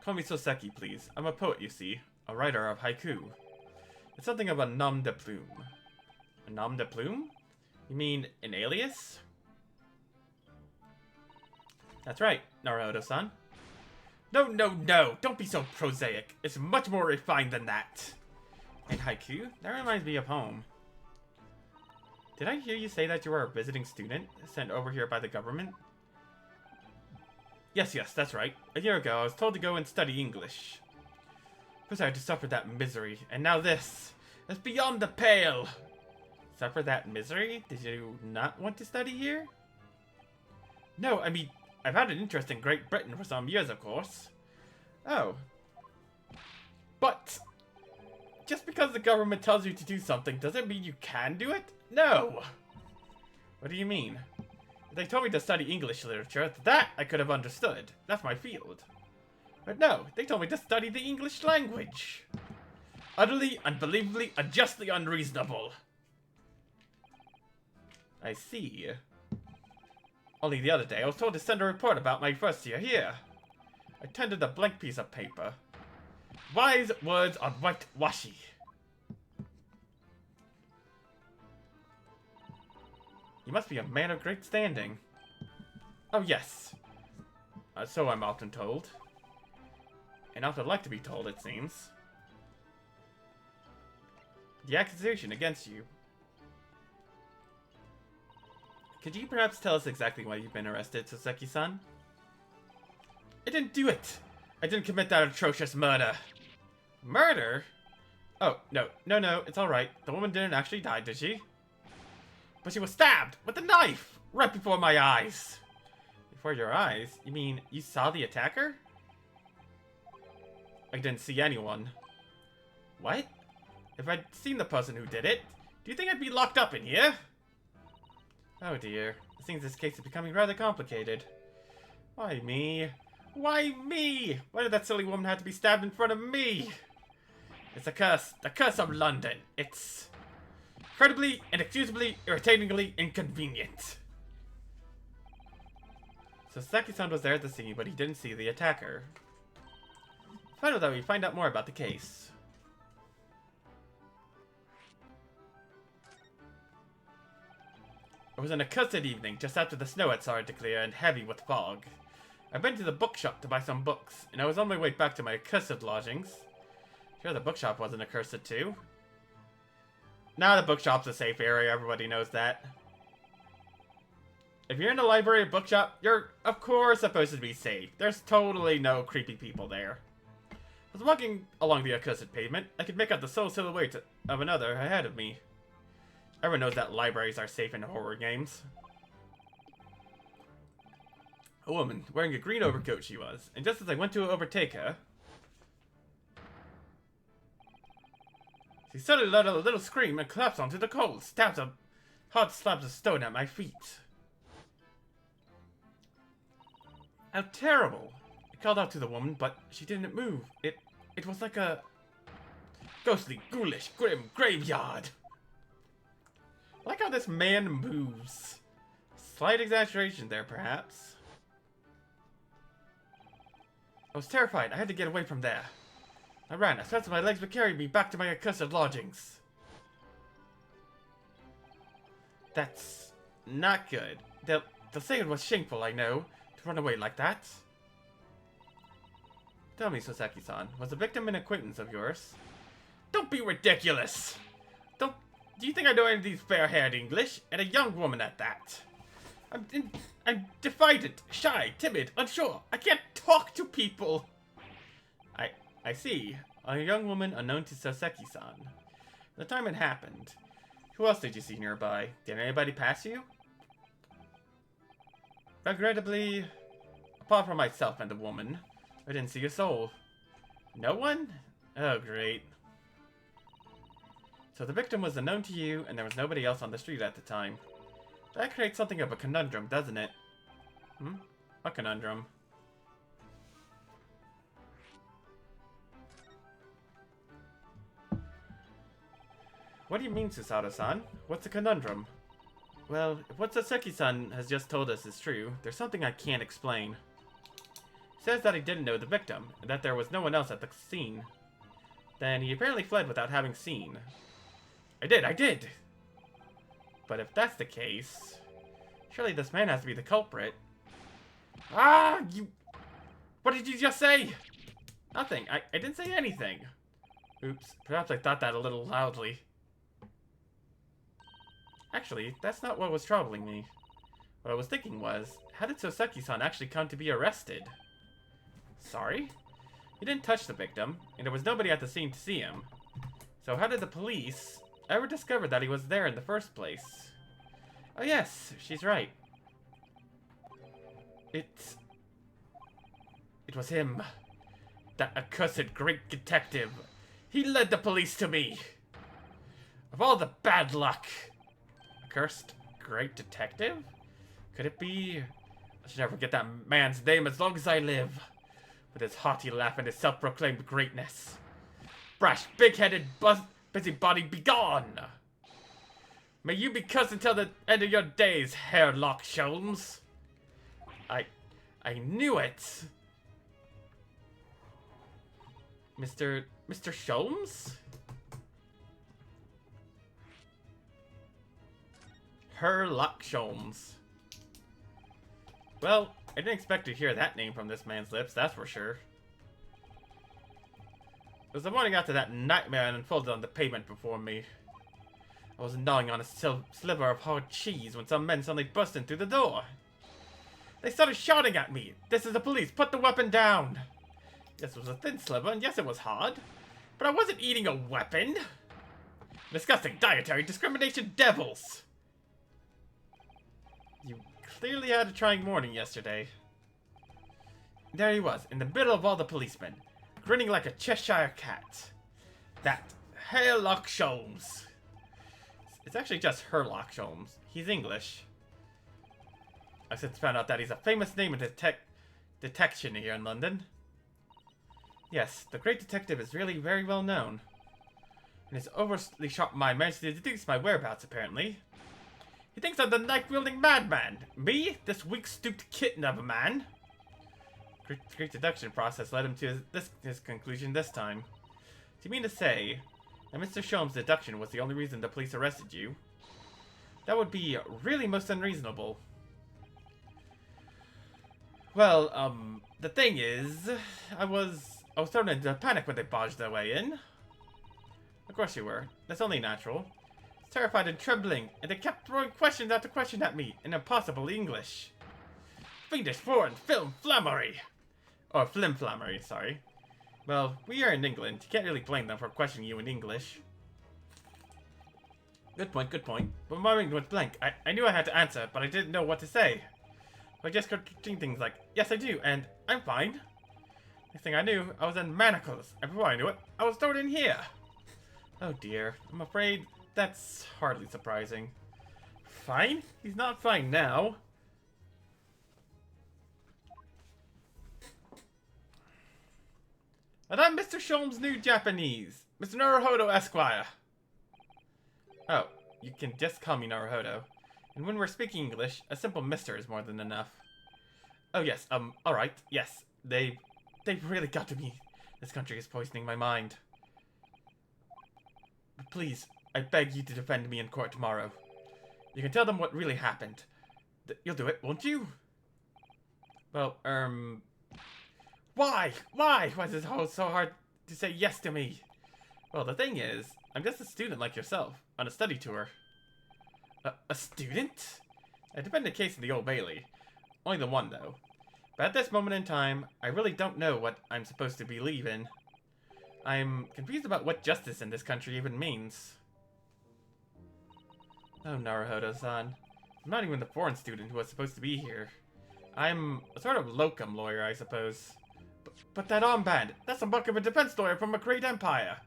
Call me Soseki, please. I'm a poet, you see. A writer of haiku. It's something of a nom de plume. A nom de plume? You mean an alias? That's right, Naruhodo-san. No, no, no! Don't be so prosaic. It's much more refined than that. And haiku? That reminds me of home. Did I hear you say that you were a visiting student sent over here by the government? Yes, yes, that's right. A year ago, I was told to go and study English. First I had to suffer that misery, and now this. It's beyond the pale! Suffer that misery? Did you not want to study here? No, I mean, I've had an interest in Great Britain for some years, of course. Oh. But, just because the government tells you to do something doesn't mean you can do it? No! What do you mean? If they told me to study English literature, that I could have understood. That's my field. But no, they told me to study the English language. Utterly, unbelievably, unjustly unreasonable. I see. Only the other day, I was told to send a report about my first year here. I tendered a blank piece of paper. Wise words on white washi. You must be a man of great standing. Oh yes. So I'm often told. And often like to be told, it seems. The accusation against you. Could you perhaps tell us exactly why you've been arrested, Soseki-san? I didn't do it! I didn't commit that atrocious murder. Murder? Oh, no, it's alright. The woman didn't actually die, did she? But she was stabbed with a knife right before my eyes. Before your eyes? You mean you saw the attacker? I didn't see anyone. What? If I'd seen the person who did it, do you think I'd be locked up in here? Oh dear. It seems this case is becoming rather complicated. Why me? Why me? Why did that silly woman have to be stabbed in front of me? It's a curse. The curse of London. It's incredibly, inexcusably, irritatingly inconvenient. So Saki-san was there at the scene, but he didn't see the attacker. Finally, though, we find out more about the case. It was an accursed evening, just after the snow had started to clear and heavy with fog. I went to the bookshop to buy some books, and I was on my way back to my accursed lodgings. Sure, the bookshop wasn't accursed too. Now the bookshop's a safe area, everybody knows that. If you're in a library or bookshop, you're, of course, supposed to be safe. There's totally no creepy people there. I was walking along the accursed pavement. I could make out the sole silhouette of another ahead of me. Everyone knows that libraries are safe in horror games. A woman, wearing a green overcoat she was, and just as I went to overtake her, she suddenly let out a little scream and collapsed onto the cold, hard slabs of stone at my feet. How terrible! I called out to the woman, but she didn't move. It was like a ghostly, ghoulish, grim graveyard. I like how this man moves. Slight exaggeration there, perhaps. I was terrified. I had to get away from there. I ran as fast as my legs would carry me back to my accursed lodgings. That's not good. They'll say it was shameful, I know, to run away like that. Tell me, Soseki-san, was the victim an acquaintance of yours? Don't be ridiculous! Do you think I know any of these fair-haired English? And a young woman at that. I'm defiant, shy, timid, unsure. I can't talk to people. I see. A young woman unknown to Soseki-san. The time it happened. Who else did you see nearby? Did anybody pass you? Regrettably, apart from myself and the woman, I didn't see a soul. No one? Oh, great. So the victim was unknown to you, and there was nobody else on the street at the time. That creates something of a conundrum, doesn't it? A conundrum. What do you mean, Susato-san? What's a conundrum? Well, if what Soseki-san has just told us is true, there's something I can't explain. He says that he didn't know the victim, and that there was no one else at the scene. Then he apparently fled without having seen. I did! But if that's the case, surely this man has to be the culprit. Ah, you... What did you just say? Nothing. I didn't say anything. Oops, perhaps I thought that a little loudly. Actually, that's not what was troubling me. What I was thinking was, how did Soseki-san actually come to be arrested? Sorry? He didn't touch the victim, and there was nobody at the scene to see him. So how did the police ever discover that he was there in the first place? Oh yes, she's right. It was him. That accursed great detective. He led the police to me. Of all the bad luck. Accursed great detective? Could it be? I should never forget that man's name as long as I live. With his haughty laugh and his self-proclaimed greatness. Brash, big-headed, busybody, begone! May you be cursed until the end of your days, Herlock Sholmes. I knew it. Mr. Sholmes? Herlock Sholmes. Well, I didn't expect to hear that name from this man's lips, that's for sure. It was the morning after that nightmare unfolded on the pavement before me. I was gnawing on a sliver of hard cheese when some men suddenly burst in through the door. They started shouting at me. This is the police. Put the weapon down. Yes, it was a thin sliver, and yes, it was hard. But I wasn't eating a weapon. Disgusting dietary discrimination devils. You clearly had a trying morning yesterday. There he was, in the middle of all the policemen, grinning like a Cheshire cat. That Herlock Sholmes. It's actually just Herlock Sholmes. He's English. I've since found out that he's a famous name in detection here in London. Yes, the great detective is really very well known. And his overly sharp mind managed to deduce my whereabouts, apparently. He thinks I'm the knife-wielding madman. Me? This weak-stooped kitten of a man? Great deduction process led him to his conclusion this time. Do you mean to say that Mr. Sholmes' deduction was the only reason the police arrested you? That would be really most unreasonable. Well, the thing is, I was starting to panic when they barged their way in. Of course you were. That's only natural. I was terrified and trembling, and they kept throwing question after question at me in impossible English. Fiendish foreign film flammery! Or flimflammery, sorry. Well, we are in England. You can't really blame them for questioning you in English. Good point, good point. But my mind went blank. I knew I had to answer, but I didn't know what to say. I just kept doing things like, yes I do, and I'm fine. Next thing I knew, I was in manacles, and before I knew it, I was thrown in here. Oh dear, I'm afraid that's hardly surprising. Fine? He's not fine now. And I'm Mr. Sholmes' new Japanese, Mr. Naruhodo Esquire. Oh, you can just call me Naruhodo. And when we're speaking English, a simple mister is more than enough. Oh yes, alright, yes. They've really got to me. This country is poisoning my mind. But please, I beg you to defend me in court tomorrow. You can tell them what really happened. You'll do it, won't you? Well, why? Why? Why is it so hard to say yes to me? Well, the thing is, I'm just a student like yourself, on a study tour. A student? I defend a case in the Old Bailey. Only the one, though. But at this moment in time, I really don't know what I'm supposed to believe in. I'm confused about what justice in this country even means. Oh, Naruhodo-san. I'm not even the foreign student who was supposed to be here. I'm a sort of locum lawyer, I suppose. But that armband, that's a buck of a defense lawyer from a great empire.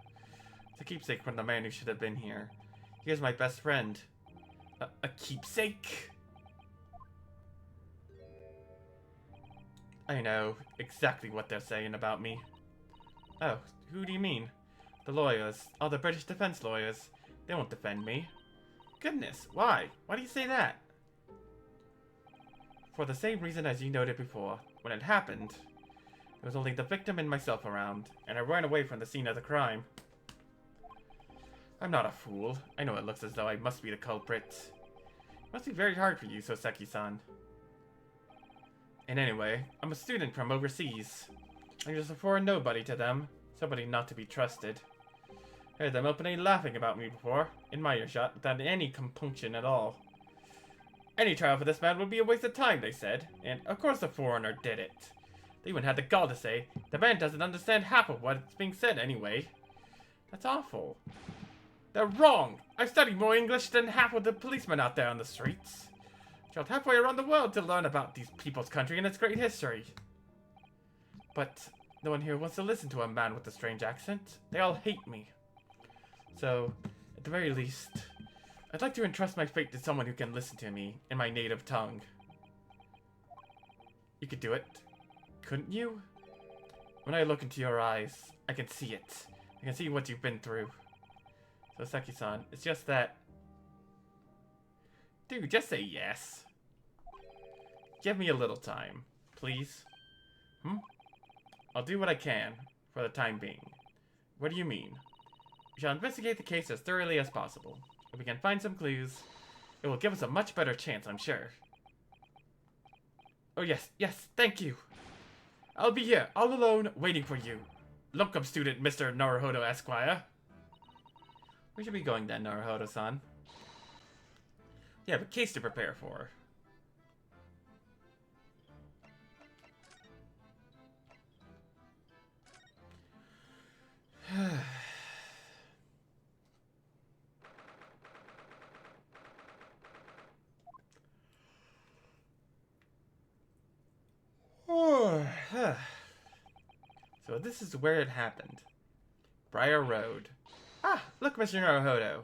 It's a keepsake from the man who should have been here. He is my best friend. A keepsake? I know exactly what they're saying about me. Oh, who do you mean? The lawyers. All the British defense lawyers. They won't defend me. Goodness, why? Why do you say that? For the same reason as you noted before. When it happened, there was only the victim and myself around, and I ran away from the scene of the crime. I'm not a fool. I know it looks as though I must be the culprit. It must be very hard for you, Soseki-san. And anyway, I'm a student from overseas. I'm just a foreign nobody to them. Somebody not to be trusted. I heard them openly laughing about me before, in my earshot, without any compunction at all. Any trial for this man would be a waste of time, they said. And of course the foreigner did it. They even had the gall to say, the man doesn't understand half of what's being said anyway. That's awful. They're wrong! I've studied more English than half of the policemen out there on the streets. I traveled halfway around the world to learn about these people's country and its great history. But no one here wants to listen to a man with a strange accent. They all hate me. So, at the very least, I'd like to entrust my fate to someone who can listen to me in my native tongue. You could do it, couldn't you? When I look into your eyes, I can see it. I can see what you've been through. So, Saki-san, it's just that... Dude, just say yes. Give me a little time, please. I'll do what I can, for the time being. What do you mean? We shall investigate the case as thoroughly as possible. If we can find some clues, it will give us a much better chance, I'm sure. Oh yes, thank you. I'll be here, all alone, waiting for you. Locum student, Mr. Naruhodo Esquire. We should be going then, Naruhodo-san. You have a case to prepare for. So this is where it happened. Briar Road. Ah, look, Mr. Naruhodo.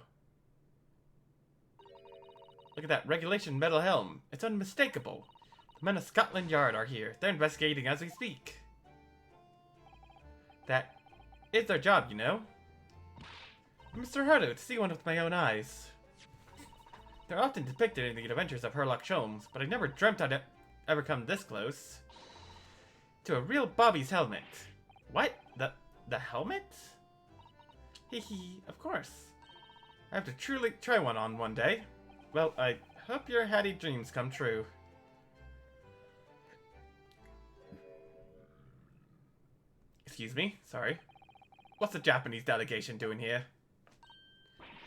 Look at that regulation metal helm. It's unmistakable. The men of Scotland Yard are here. They're investigating as we speak. That is their job, you know. Mr. Naruhodo, to see one with my own eyes. They're often depicted in the adventures of Sherlock Holmes, but I never dreamt I'd ever come this close. To a real Bobby's helmet. What? The helmet? Hee, of course. I have to truly try one on one day. Well, I hope your hatty dreams come true. Excuse me, sorry. What's the Japanese delegation doing here?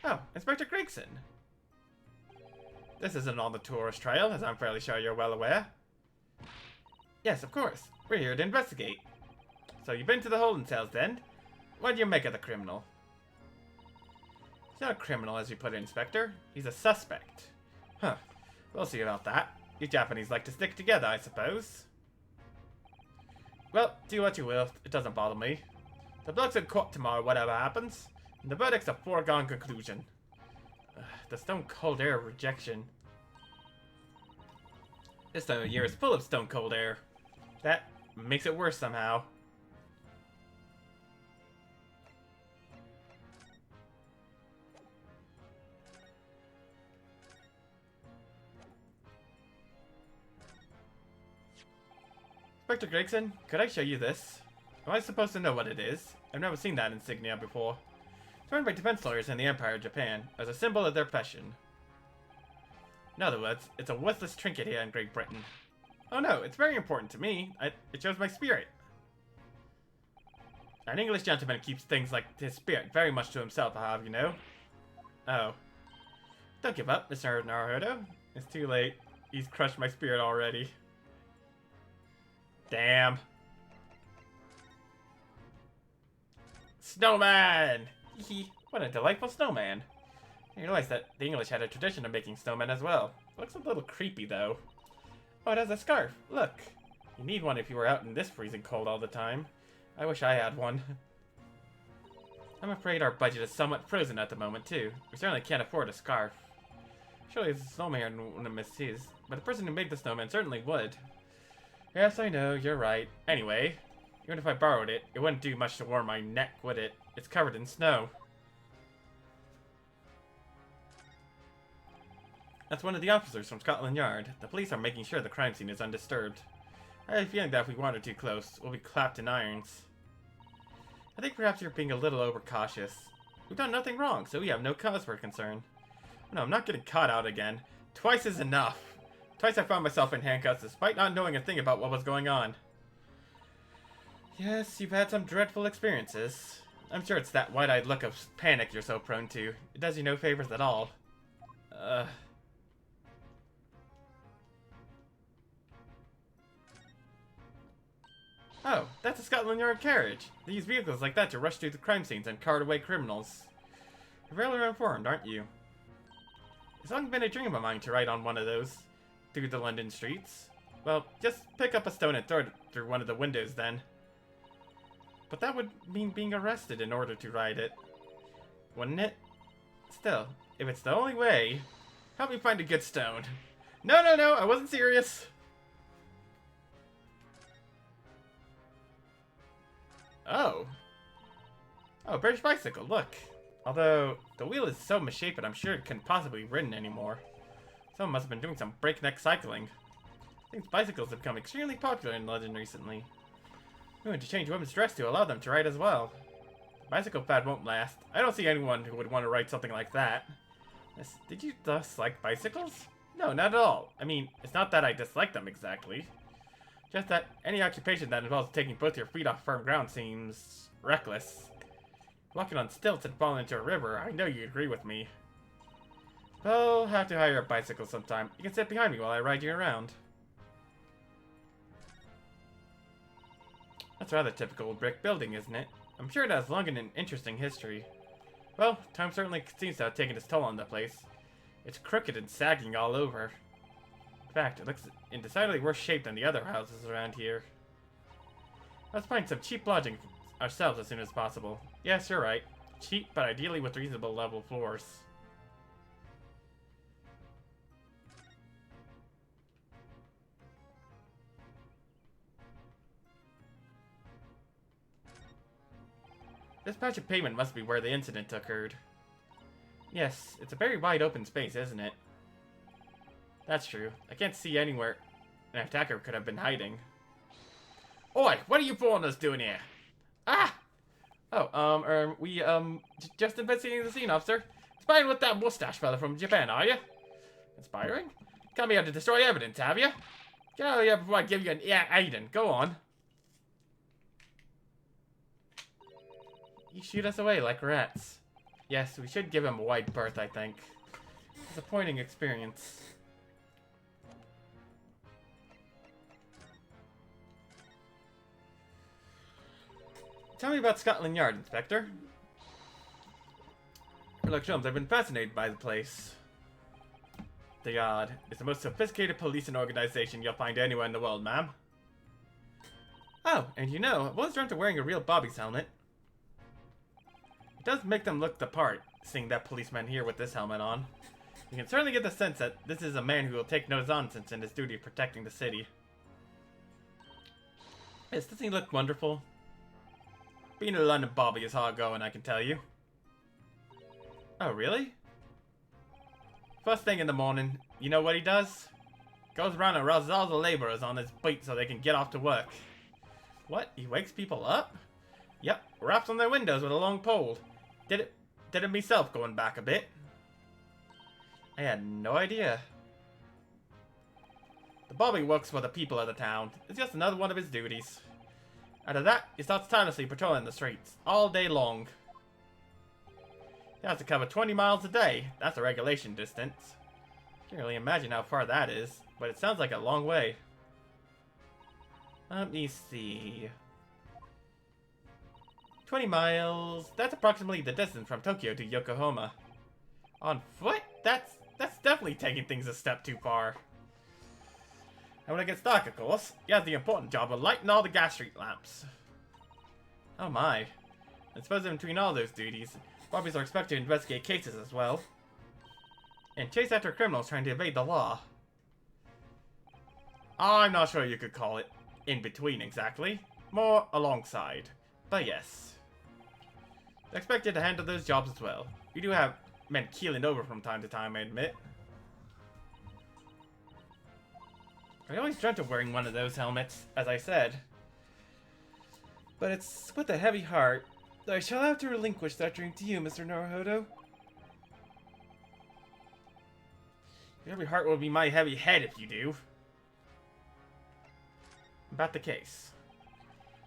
Oh, Inspector Gregson. This isn't on the tourist trail, as I'm fairly sure you're well aware. Yes, of course. We're here to investigate. So you've been to the holding cells then? What do you make of the criminal? He's not a criminal, as you put it, Inspector. He's a suspect. Huh. We'll see about that. You Japanese like to stick together, I suppose. Well, do what you will. It doesn't bother me. The bloke's in court tomorrow, whatever happens. And the verdict's a foregone conclusion. The stone cold air rejection. This time of year is full of stone cold air. That makes it worse somehow. Inspector Gregson, could I show you this? Am I supposed to know what it is? I've never seen that insignia before. It's worn by defense lawyers in the Empire of Japan as a symbol of their profession. In other words, it's a worthless trinket here in Great Britain. Oh no, it's very important to me. It shows my spirit. An English gentleman keeps things like his spirit very much to himself, I'll have you know. Oh. Don't give up, Mr. Naruhodo. It's too late. He's crushed my spirit already. Damn. Snowman! What a delightful snowman. I realized that the English had a tradition of making snowmen as well. It looks a little creepy though. Oh, it has a scarf. Look. You need one if you were out in this freezing cold all the time. I wish I had one. I'm afraid our budget is somewhat frozen at the moment too. We certainly can't afford a scarf. Surely the snowman wouldn't miss his, but the person who made the snowman certainly would. Yes, I know, you're right. Anyway, even if I borrowed it, it wouldn't do much to warm my neck, would it? It's covered in snow. That's one of the officers from Scotland Yard. The police are making sure the crime scene is undisturbed. I have a feeling that if we wander too close, we'll be clapped in irons. I think perhaps you're being a little overcautious. We've done nothing wrong, so we have no cause for concern. No, I'm not getting caught out again. Twice is enough. Twice I found myself in handcuffs despite not knowing a thing about what was going on. Yes, you've had some dreadful experiences. I'm sure it's that wide-eyed look of panic you're so prone to. It does you no favors at all. Oh, that's a Scotland Yard carriage. They use vehicles like that to rush through the crime scenes and cart away criminals. You're rather informed, aren't you? It's long been a dream of mine to ride on one of those through the London streets. Well, just pick up a stone and throw it through one of the windows then. But that would mean being arrested in order to ride it. Wouldn't it? Still, if it's the only way, help me find a good stone. No, I wasn't serious. Oh. Oh, British bicycle, look. Although, the wheel is so misshapen, I'm sure it couldn't possibly be ridden anymore. Someone must have been doing some breakneck cycling. I think bicycles have become extremely popular in London recently. We want to change women's dress to allow them to ride as well. The bicycle fad won't last. I don't see anyone who would want to ride something like that. Did you dislike bicycles? No, not at all. I mean, it's not that I dislike them exactly. Just that any occupation that involves taking both your feet off firm ground seems reckless. Walking on stilts and falling into a river, I know you agree with me. I'll have to hire a bicycle sometime. You can sit behind me while I ride you around. That's a rather typical brick building, isn't it? I'm sure it has long and an interesting history. Well, time certainly seems to have taken its toll on the place. It's crooked and sagging all over. In fact, it looks in decidedly worse shape than the other houses around here. Let's find some cheap lodging ourselves as soon as possible. Yes, you're right. Cheap, but ideally with reasonable level floors. This patch of pavement must be where the incident occurred. Yes, it's a very wide open space, isn't it? That's true. I can't see anywhere an attacker could have been hiding. Oi, what are you foreigners doing here? Ah! Oh, we, just investigating the scene, officer. Spying with that mustache fella from Japan, are you? Inspiring? Come here to destroy evidence, have you? Get out of here before I give you an Aiden. Go on. You shoot us away like rats. Yes, we should give him a wide berth, I think. Disappointing experience. Tell me about Scotland Yard, Inspector. Sherlock Holmes, I've been fascinated by the place. The Yard is the most sophisticated policing organization you'll find anywhere in the world, ma'am. Oh, and you know, I've always dreamt of wearing a real Bobby's helmet. It does make them look the part, seeing that policeman here with this helmet on. You can certainly get the sense that this is a man who will take no nonsense in his duty of protecting the city. Yes, doesn't he look wonderful? Being a London Bobby is hard going, I can tell you. Oh, really? First thing in the morning, you know what he does? Goes around and rouses all the laborers on his beat so they can get off to work. What? He wakes people up? Yep, raps on their windows with a long pole. Did it myself going back a bit. I had no idea. The Bobby works for the people of the town. It's just another one of his duties. After that, he starts tirelessly patrolling the streets, all day long. He has to cover 20 miles a day. That's a regulation distance. Can't really imagine how far that is, but it sounds like a long way. Let me see. 20 miles. That's approximately the distance from Tokyo to Yokohama. On foot? That's definitely taking things a step too far. And when it gets dark, of course, he has the important job of lighting all the gas street lamps. Oh my. I suppose in between all those duties, Bobbies are expected to investigate cases as well. And chase after criminals trying to evade the law. I'm not sure you could call it in between exactly. More alongside. But yes. They're expected to handle those jobs as well. We do have men keeling over from time to time, I admit. I always dreamt of wearing one of those helmets, as I said. But it's with a heavy heart that I shall have to relinquish that dream to you, Mr. Naruhodo. Your heavy heart will be my heavy head if you do. About the case.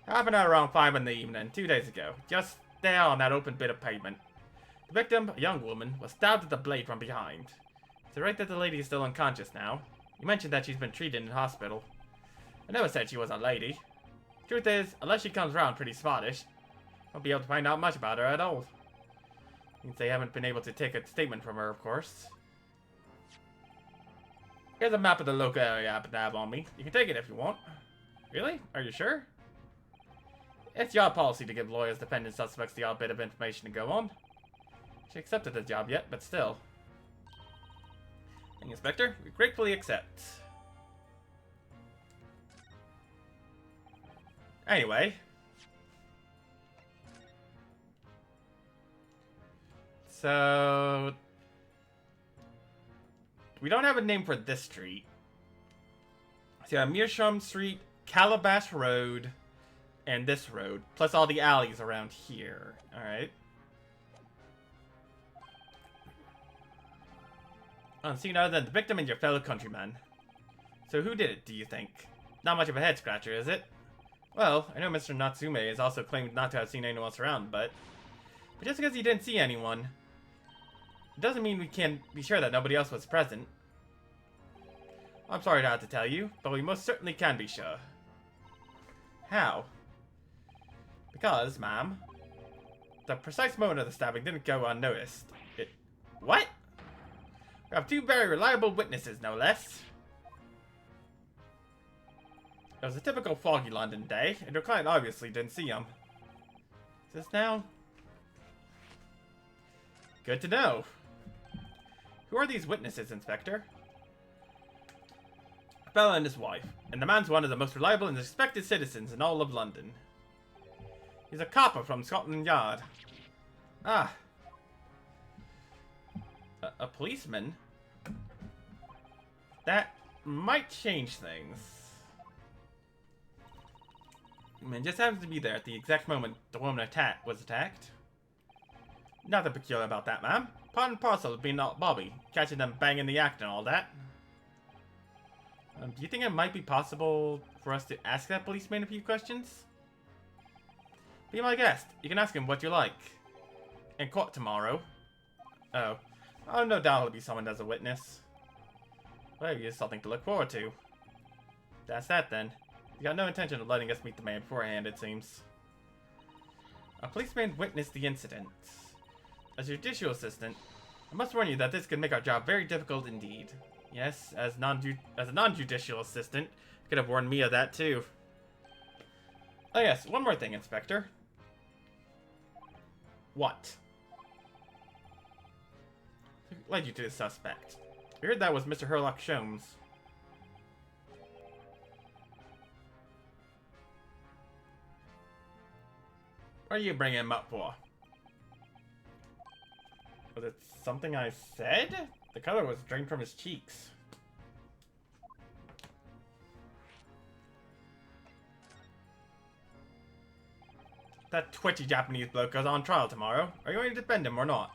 Happened at around 5 in the evening, 2 days ago, just there on that open bit of pavement. The victim, a young woman, was stabbed with a blade from behind. Is it right that the lady is still unconscious now? You mentioned that she's been treated in hospital. I never said she was a lady. Truth is, unless she comes around pretty smartish, won't be able to find out much about her at all. Means they haven't been able to take a statement from her, of course. Here's a map of the local area I happen to have on me. You can take it if you want. Really? Are you sure? It's your policy to give lawyers defendant suspects the odd bit of information to go on. She accepted the job yet, but still. Thank you, Inspector. We gratefully accept. Anyway. So... we don't have a name for this street. So yeah, Meerschaum Street, Calabash Road, and this road. Plus all the alleys around here. Alright. Unseen other than the victim and your fellow countrymen. So who did it, do you think? Not much of a head scratcher, is it? Well, I know Mr. Natsume has also claimed not to have seen anyone else around, but just because he didn't see anyone, it doesn't mean we can be sure that nobody else was present. I'm sorry to have to tell you, but we most certainly can be sure. How? Because, ma'am, the precise moment of the stabbing didn't go unnoticed. What? We have 2 very reliable witnesses, no less. It was a typical foggy London day, and your client obviously didn't see him. Is this now? Good to know. Who are these witnesses, Inspector? A fella and his wife, and the man's one of the most reliable and respected citizens in all of London. He's a copper from Scotland Yard. Ah. A policeman? That might change things. I mean, just happens to be there at the exact moment the woman was attacked. Nothing peculiar about that, ma'am. part and parcel of being not Bobby, catching them banging the act and all that. Do you think it might be possible for us to ask that policeman a few questions? Be my guest. You can ask him what you like. In court tomorrow. Oh, no doubt he'll be summoned as a witness. Well, here's something to look forward to. That's that then. You got no intention of letting us meet the man beforehand, it seems. A policeman witnessed the incident. As your judicial assistant, I must warn you that this could make our job very difficult indeed. Yes, as a non-judicial assistant, you could have warned me of that too. Oh yes, one more thing, Inspector. What? What led you to the suspect? I heard that was Mr. Sherlock Sholmes. What are you bringing him up for? Was it something I said? The color was drained from his cheeks. That twitchy Japanese bloke goes on trial tomorrow. Are you going to defend him or not?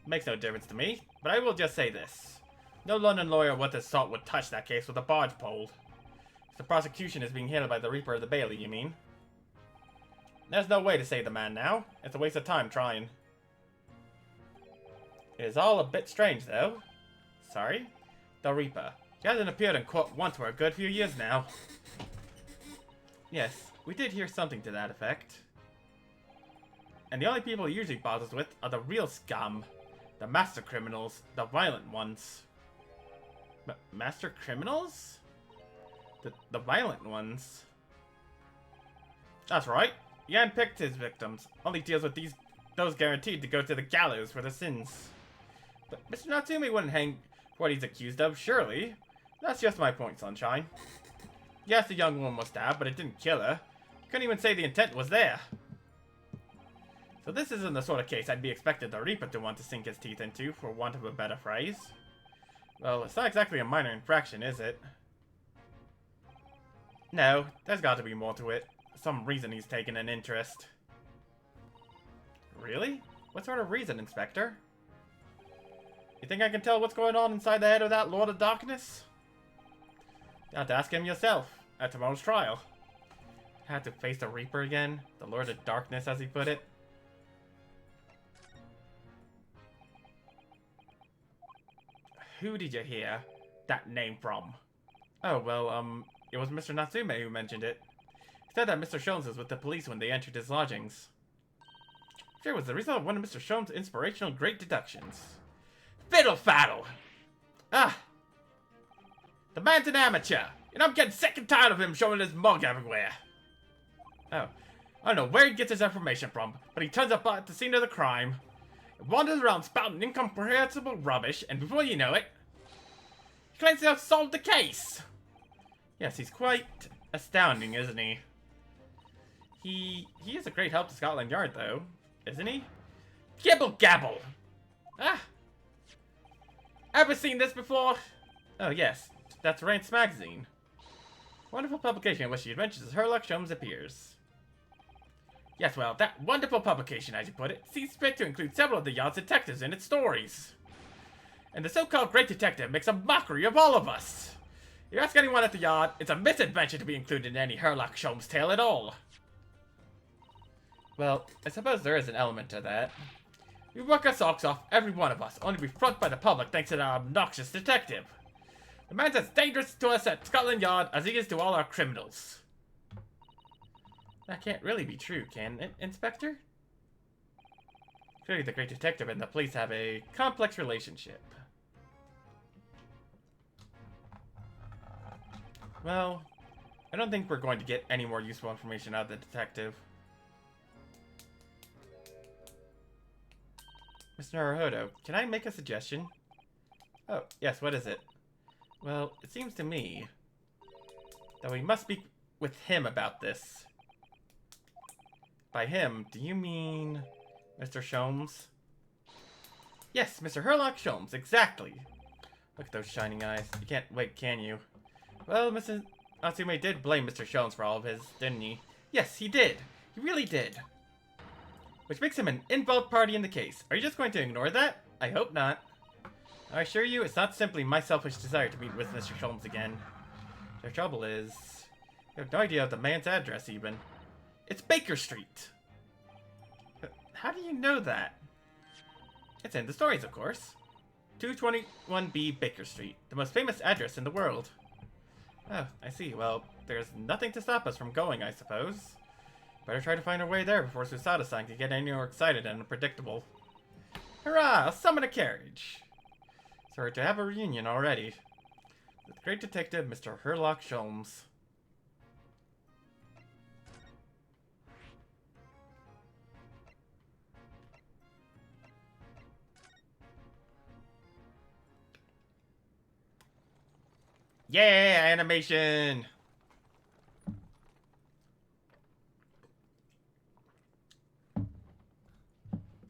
Makes no difference to me, but I will just say this. No London lawyer worth his salt would touch that case with a barge pole. The prosecution is being handled by the Reaper of the Bailey, you mean? There's no way to save the man now. It's a waste of time trying. It is all a bit strange, though. Sorry? The Reaper. He hasn't appeared in court once for a good few years now. Yes, we did hear something to that effect. And the only people he usually bothers with are the real scum. The master criminals. The violent ones. Master criminals? The violent ones? That's right. He handpicked his victims. Only deals with those guaranteed to go to the gallows for their sins. But Mr. Natsume wouldn't hang for what he's accused of, surely. That's just my point, Sunshine. Yes, the young woman was stabbed, but it didn't kill her. You couldn't even say the intent was there. So this isn't the sort of case I'd be expected the Reaper to want to sink his teeth into, for want of a better phrase. Well, it's not exactly a minor infraction, is it? No, there's got to be more to it. Some reason he's taken an interest. Really? What sort of reason, Inspector? You think I can tell what's going on inside the head of that Lord of Darkness? You have to ask him yourself at tomorrow's trial. Had to face the Reaper again? The Lord of Darkness, as he put it. Who did you hear that name from? Oh, well, it was Mr. Natsume who mentioned it. He said that Mr. Sholmes was with the police when they entered his lodgings. Sure, it was the result of one of Mr. Sholmes' inspirational great deductions. Fiddle faddle! Ah! The man's an amateur, and I'm getting sick and tired of him showing his mug everywhere. Oh, I don't know where he gets his information from, but he turns up at the scene of the crime, wanders around spouting incomprehensible rubbish, and before you know it, he claims to have solved the case. Yes, he's quite astounding, isn't he? He is a great help to Scotland Yard, though, isn't he? Gibble gabble! Ah! Ever seen this before? Oh, yes. That's Rance Magazine. Wonderful publication in which the adventures of Sherlock Sholmes appears. Yes, well, that wonderful publication, as you put it, sees fit to include several of the Yard's detectives in its stories. And the so-called great detective makes a mockery of all of us. If you ask anyone at the Yard, it's a misadventure to be included in any Sherlock Sholmes tale at all. Well, I suppose there is an element to that. We work our socks off, every one of us, only to be fronted by the public thanks to our obnoxious detective. The man's as dangerous to us at Scotland Yard as he is to all our criminals. That can't really be true, can it, Inspector? Clearly the great detective and the police have a complex relationship. Well, I don't think we're going to get any more useful information out of the detective. Mr. Naruhodo, can I make a suggestion? Oh, yes, what is it? Well, it seems to me that we must speak with him about this. By him, do you mean Mr. Sholmes? Yes, Mr. Sherlock Sholmes, exactly. Look at those shining eyes. You can't wait, can you? Well, Mr. Natsume did blame Mr. Sholmes for all of his, didn't he? Yes, he did. He really did. which makes him an involved party in the case. Are you just going to ignore that? I hope not. I assure you, it's not simply my selfish desire to meet with Mr. Sholmes again. The trouble is, I have no idea of the man's address, even. It's Baker Street! How do you know that? It's in the stories, of course. 221B Baker Street, the most famous address in the world. Oh, I see. Well, there's nothing to stop us from going, I suppose. Better try to find our way there before Susada-san can get any more excited and unpredictable. Hurrah! I'll summon a carriage! So we're to have a reunion already. With the great detective, Mr. Herlock Sholmes. Yeah, animation!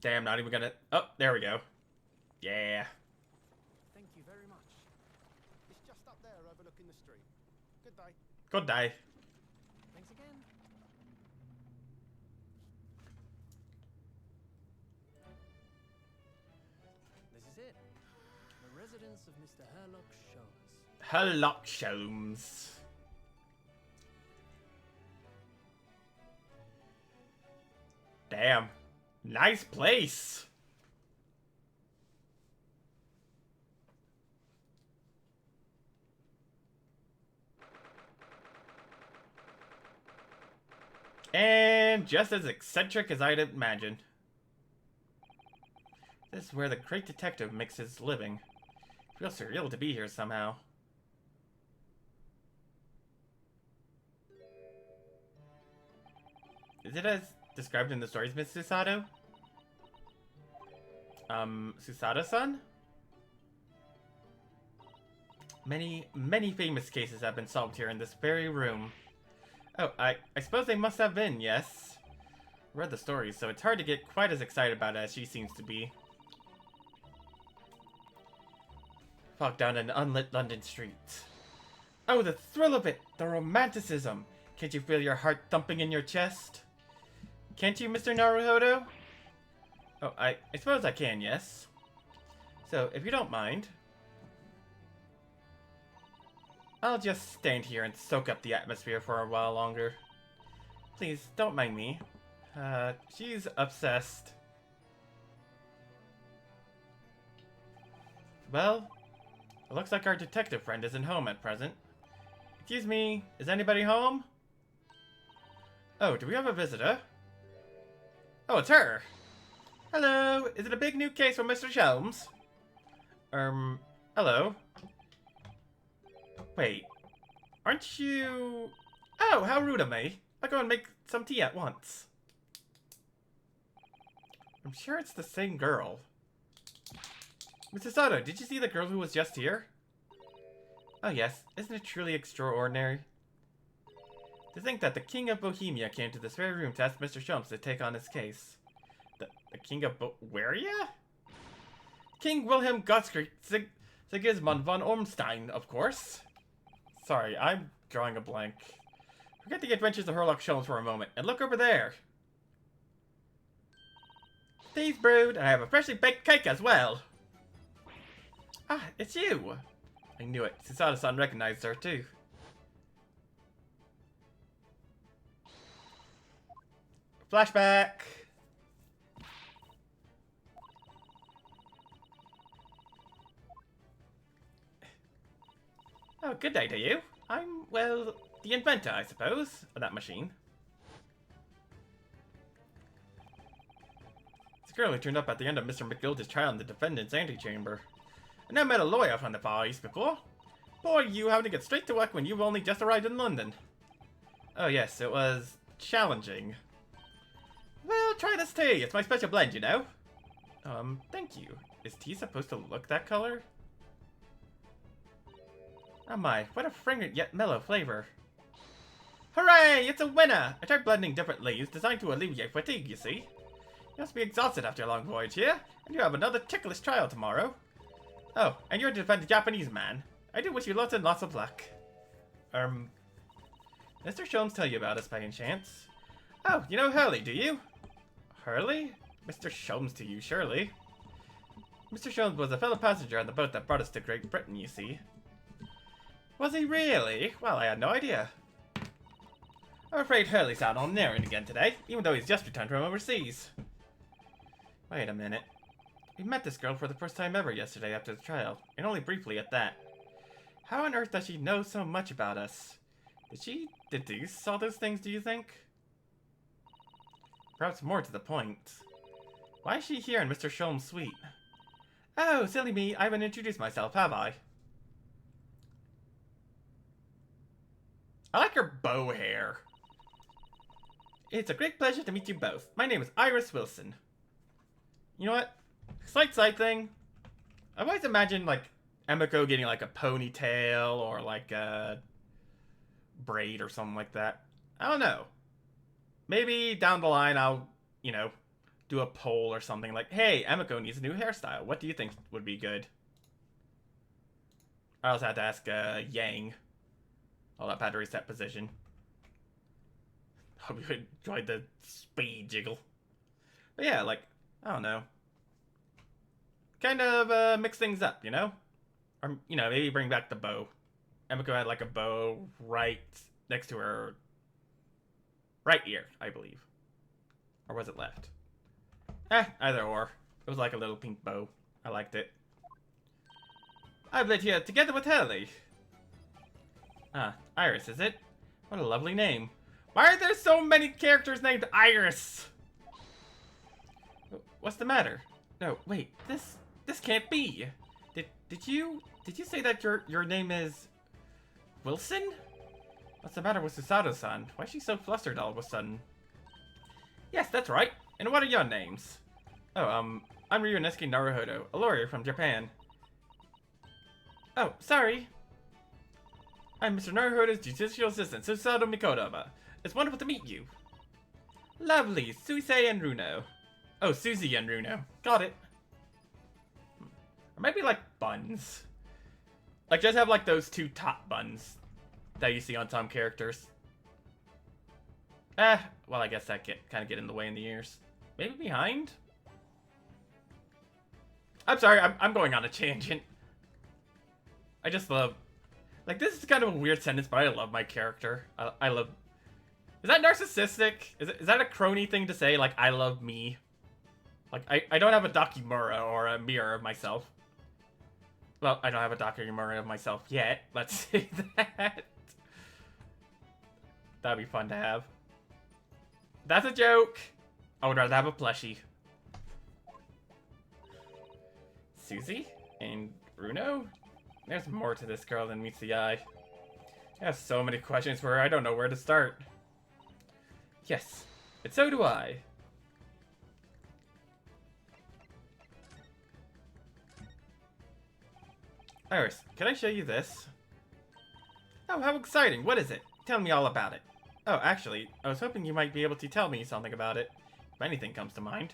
Damn, not even gonna... Oh, there we go. Yeah. Thank you very much. It's just up there overlooking the street. Good day. Good day. Thanks again. This is it. The residence of Mr. Herlock Sholmes. Herlock Sholmes. Damn. Nice place. And just as eccentric as I'd imagined. This is where the great detective makes his living. It feels surreal to be here somehow. Is it as described in the stories, Miss Susato? Susada-san? Many famous cases have been solved here in this very room. Oh, I suppose they must have been, yes. Read the stories, so it's hard to get quite as excited about it as she seems to be. Walk down an unlit London street. Oh, the thrill of it! The romanticism! Can't you feel your heart thumping in your chest? Can't you, Mr. Naruhodo? Oh, I suppose I can, yes. So, if you don't mind, I'll just stand here and soak up the atmosphere for a while longer. Please, don't mind me. She's obsessed. Well, it looks like our detective friend isn't home at present. Excuse me, is anybody home? Oh, do we have a visitor? Oh, it's her! Hello, is it a big new case for Mr. Sholmes? Hello? Wait, aren't you... Oh, how rude of me. I'll go and make some tea at once. I'm sure it's the same girl. Mrs. Sato, did you see the girl who was just here? Oh yes, isn't it truly extraordinary? To think that the King of Bohemia came to this very room to ask Mr. Sholmes to take on his case. The King of Bohemia? King Wilhelm Gottfried Sigismund von Ormstein, of course. Sorry, I'm drawing a blank. Forget the adventures of Herlock Sholmes for a moment, and look over there. Tea's brewed, and I have a freshly baked cake as well. Ah, it's you. I knew it. Susada-san recognized her, too. Flashback. Oh, good day to you. I'm, well, the inventor, I suppose, of that machine. This girl who turned up at the end of Mr. McGilda's trial in the defendant's antechamber. I never met a lawyer from the Far East before. Boy, you having to get straight to work when you've only just arrived in London. Oh yes, it was challenging. Well, try this tea. It's my special blend, you know. Thank you. Is tea supposed to look that color? Oh my, what a fragrant yet mellow flavor. Hooray! It's a winner! I tried blending different leaves designed to alleviate fatigue, you see. You must be exhausted after a long voyage here, and you have another ticklish trial tomorrow. Oh, and you're to defend a Japanese man. I do wish you lots and lots of luck. Mr. Sholmes tell you about us by any chance? Oh, you know Hurley, do you? Hurley? Mr. Sholmes to you, surely. Mr. Sholmes was a fellow passenger on the boat that brought us to Great Britain, you see. Was he really? Well, I had no idea. I'm afraid Hurley's out on an errand again today, even though he's just returned from overseas. Wait a minute. We met this girl for the first time ever yesterday after the trial, and only briefly at that. How on earth does she know so much about us? Did she deduce all those things, do you think? Perhaps more to the point. Why is she here in Mr. Sholmes' suite? Oh, silly me, I haven't introduced myself, have I? I like her bow hair. It's a great pleasure to meet you both. My name is Iris Wilson. You know what? Slight side thing. I've always imagined, like, Emiko getting, like, a ponytail or, like, a braid or something like that. I don't know. Maybe down the line I'll, you know, do a poll or something like, hey, Emiko needs a new hairstyle. What do you think would be good? I also had to ask, Yang. Hold up, I had to reset position. Hope you enjoyed the speed jiggle. But yeah, like, I don't know. Kind of mix things up, you know? Or, you know, maybe bring back the bow. Emiko had like a bow right next to her right ear, I believe. Or was it left? Either or. It was like a little pink bow. I liked it. I've lived here together with Hurley. Ah, Iris, is it? What a lovely name. Why are there so many characters named Iris? What's the matter? No, wait, this can't be. Did you say that your name is Wilson? What's the matter with Susato-san? Why is she so flustered all of a sudden? Yes, that's right. And what are your names? Oh, I'm Ryunosuke Naruhodo, a lawyer from Japan. Oh, sorry. I'm Mr. Naruhodo's judicial assistant, Susato Mikotoba. It's wonderful to meet you. Lovely, Suisei and Runo. Oh, Susie and Runo. Got it. Or maybe like buns. Like just have like those two top buns that you see on some characters. Well, I guess that kind of get in the way in the ears. Maybe behind? I'm sorry, I'm going on a tangent. I just love... Like, this is kind of a weird sentence, but I love my character. I love... Is that narcissistic? Is that a crony thing to say? Like, I love me? Like, I don't have a Dakimura or a mirror of myself. Well, I don't have a Dakimura of myself yet. Let's say that. That'd be fun to have. That's a joke. I would rather have a plushie. Susie? And Runo? There's more to this girl than meets the eye. I have so many questions for her, I don't know where to start. Yes, and so do I. Iris, can I show you this? Oh, how exciting. What is it? Tell me all about it. Oh, actually, I was hoping you might be able to tell me something about it, if anything comes to mind.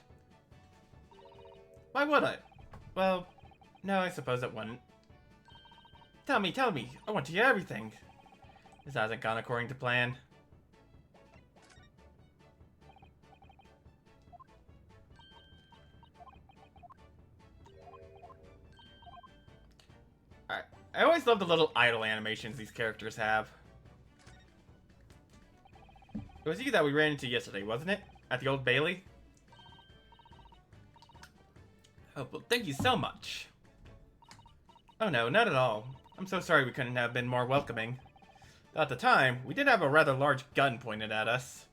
Why would I? Well, no, I suppose it wouldn't. Tell me, I want to hear everything. This hasn't gone according to plan. I always love the little idle animations these characters have. It was you that we ran into yesterday, wasn't it? At the Old Bailey? Oh, well, thank you so much. Oh no, not at all. I'm so sorry we couldn't have been more welcoming. Though at the time, we did have a rather large gun pointed at us.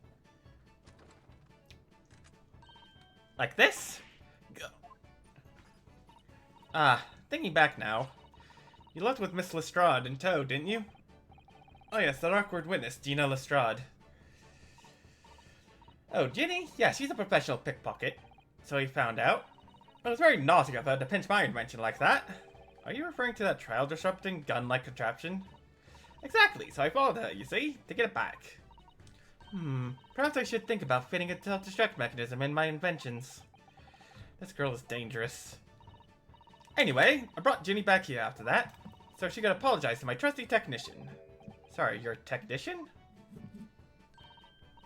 Like this? Go. Ah, thinking back now. You left with Miss Lestrade in tow, didn't you? Oh yes, that awkward witness, Gina Lestrade. Oh, Ginny? Yeah, she's a professional pickpocket. So he found out. It was very naughty of her to pinch my invention like that. Are you referring to that trial-disrupting, gun-like contraption? Exactly, so I followed her, you see, to get it back. Perhaps I should think about fitting a self-destruct mechanism in my inventions. This girl is dangerous. Anyway, I brought Ginny back here after that, so she could apologize to my trusty technician. Sorry, your technician?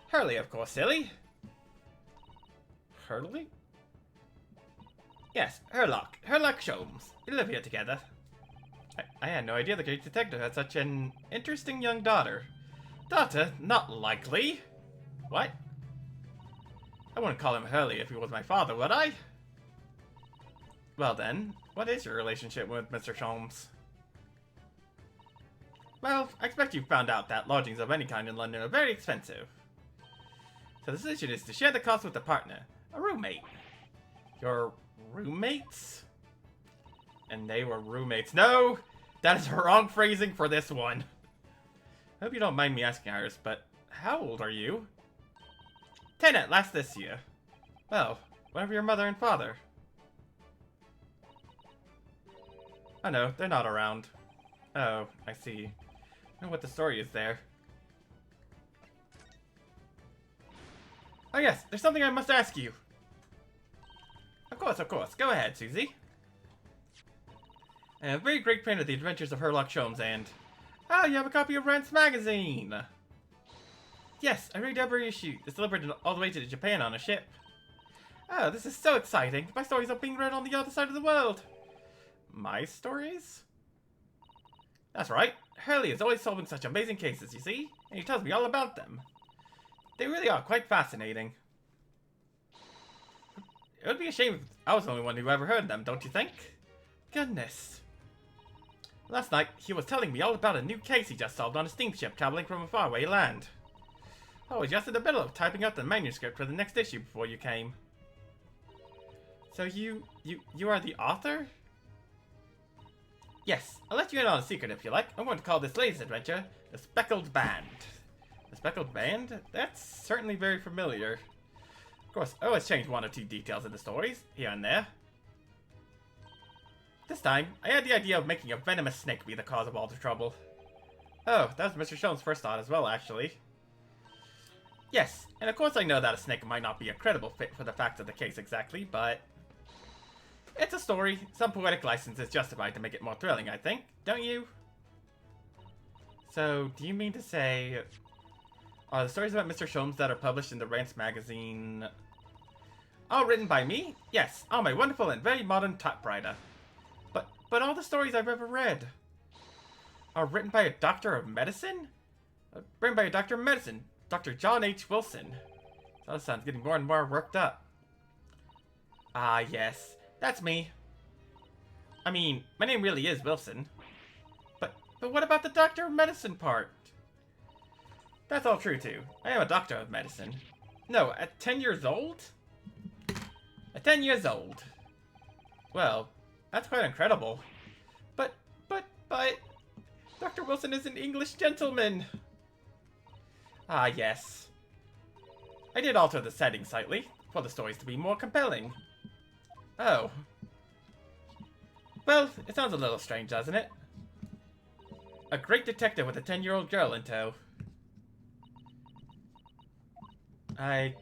Hurley, of course, silly. Hurley? Yes, Herlock. Herlock Sholmes. We live here together. I had no idea the great detective had such an interesting young daughter. Daughter? Not likely. What? I wouldn't call him Hurley if he was my father, would I? Well then, what is your relationship with Mr. Sholmes? Well, I expect you've found out that lodgings of any kind in London are very expensive. So the decision is to share the cost with a partner, a roommate. Your roommates? And they were roommates. No! That is wrong phrasing for this one. I hope you don't mind me asking, Iris, but how old are you? 10 at last this year. Well, what of your mother and father? Oh no, they're not around. Oh, I see. I know what the story is there. Oh yes, there's something I must ask you. Of course. Go ahead, Susie. I'm a very great fan of the adventures of Herlock Sholmes and... Oh, you have a copy of Rance magazine! Yes, I read every issue. It's delivered all the way to Japan on a ship. Oh, this is so exciting. My stories are being read on the other side of the world. My stories? That's right. Hurley is always solving such amazing cases, you see? And he tells me all about them. They really are quite fascinating. It would be a shame if I was the only one who ever heard them, don't you think? Goodness. Last night, he was telling me all about a new case he just solved on a steamship traveling from a faraway land. I was just in the middle of typing out the manuscript for the next issue before you came. So you are the author? Yes, I'll let you in on a secret if you like. I'm going to call this latest adventure The Speckled Band. The Speckled Band? That's certainly very familiar. Of course, I always change one or two details in the stories, here and there. This time, I had the idea of making a venomous snake be the cause of all the trouble. Oh, that was Mr. Sholmes' first thought as well, actually. Yes, and of course I know that a snake might not be a credible fit for the facts of the case exactly, but... It's a story. Some poetic license is justified to make it more thrilling, I think. Don't you? So, do you mean to say... Are the stories about Mr. Sholmes that are published in the Rance magazine... all written by me? Yes, on my wonderful and very modern typewriter. But all the stories I've ever read are written by a doctor of medicine? Written by a doctor of medicine, Dr. John H. Wilson. That sounds getting more and more worked up. Ah, yes. That's me. I mean, my name really is Wilson. But what about the doctor of medicine part? That's all true, too. I am a doctor of medicine. No, at 10 years old? At 10 years old. Well, that's quite incredible. But... Dr. Wilson is an English gentleman. Ah, yes. I did alter the setting slightly, for the stories to be more compelling. Oh. Well, it sounds a little strange, doesn't it? A great detective with a 10-year-old girl in tow. I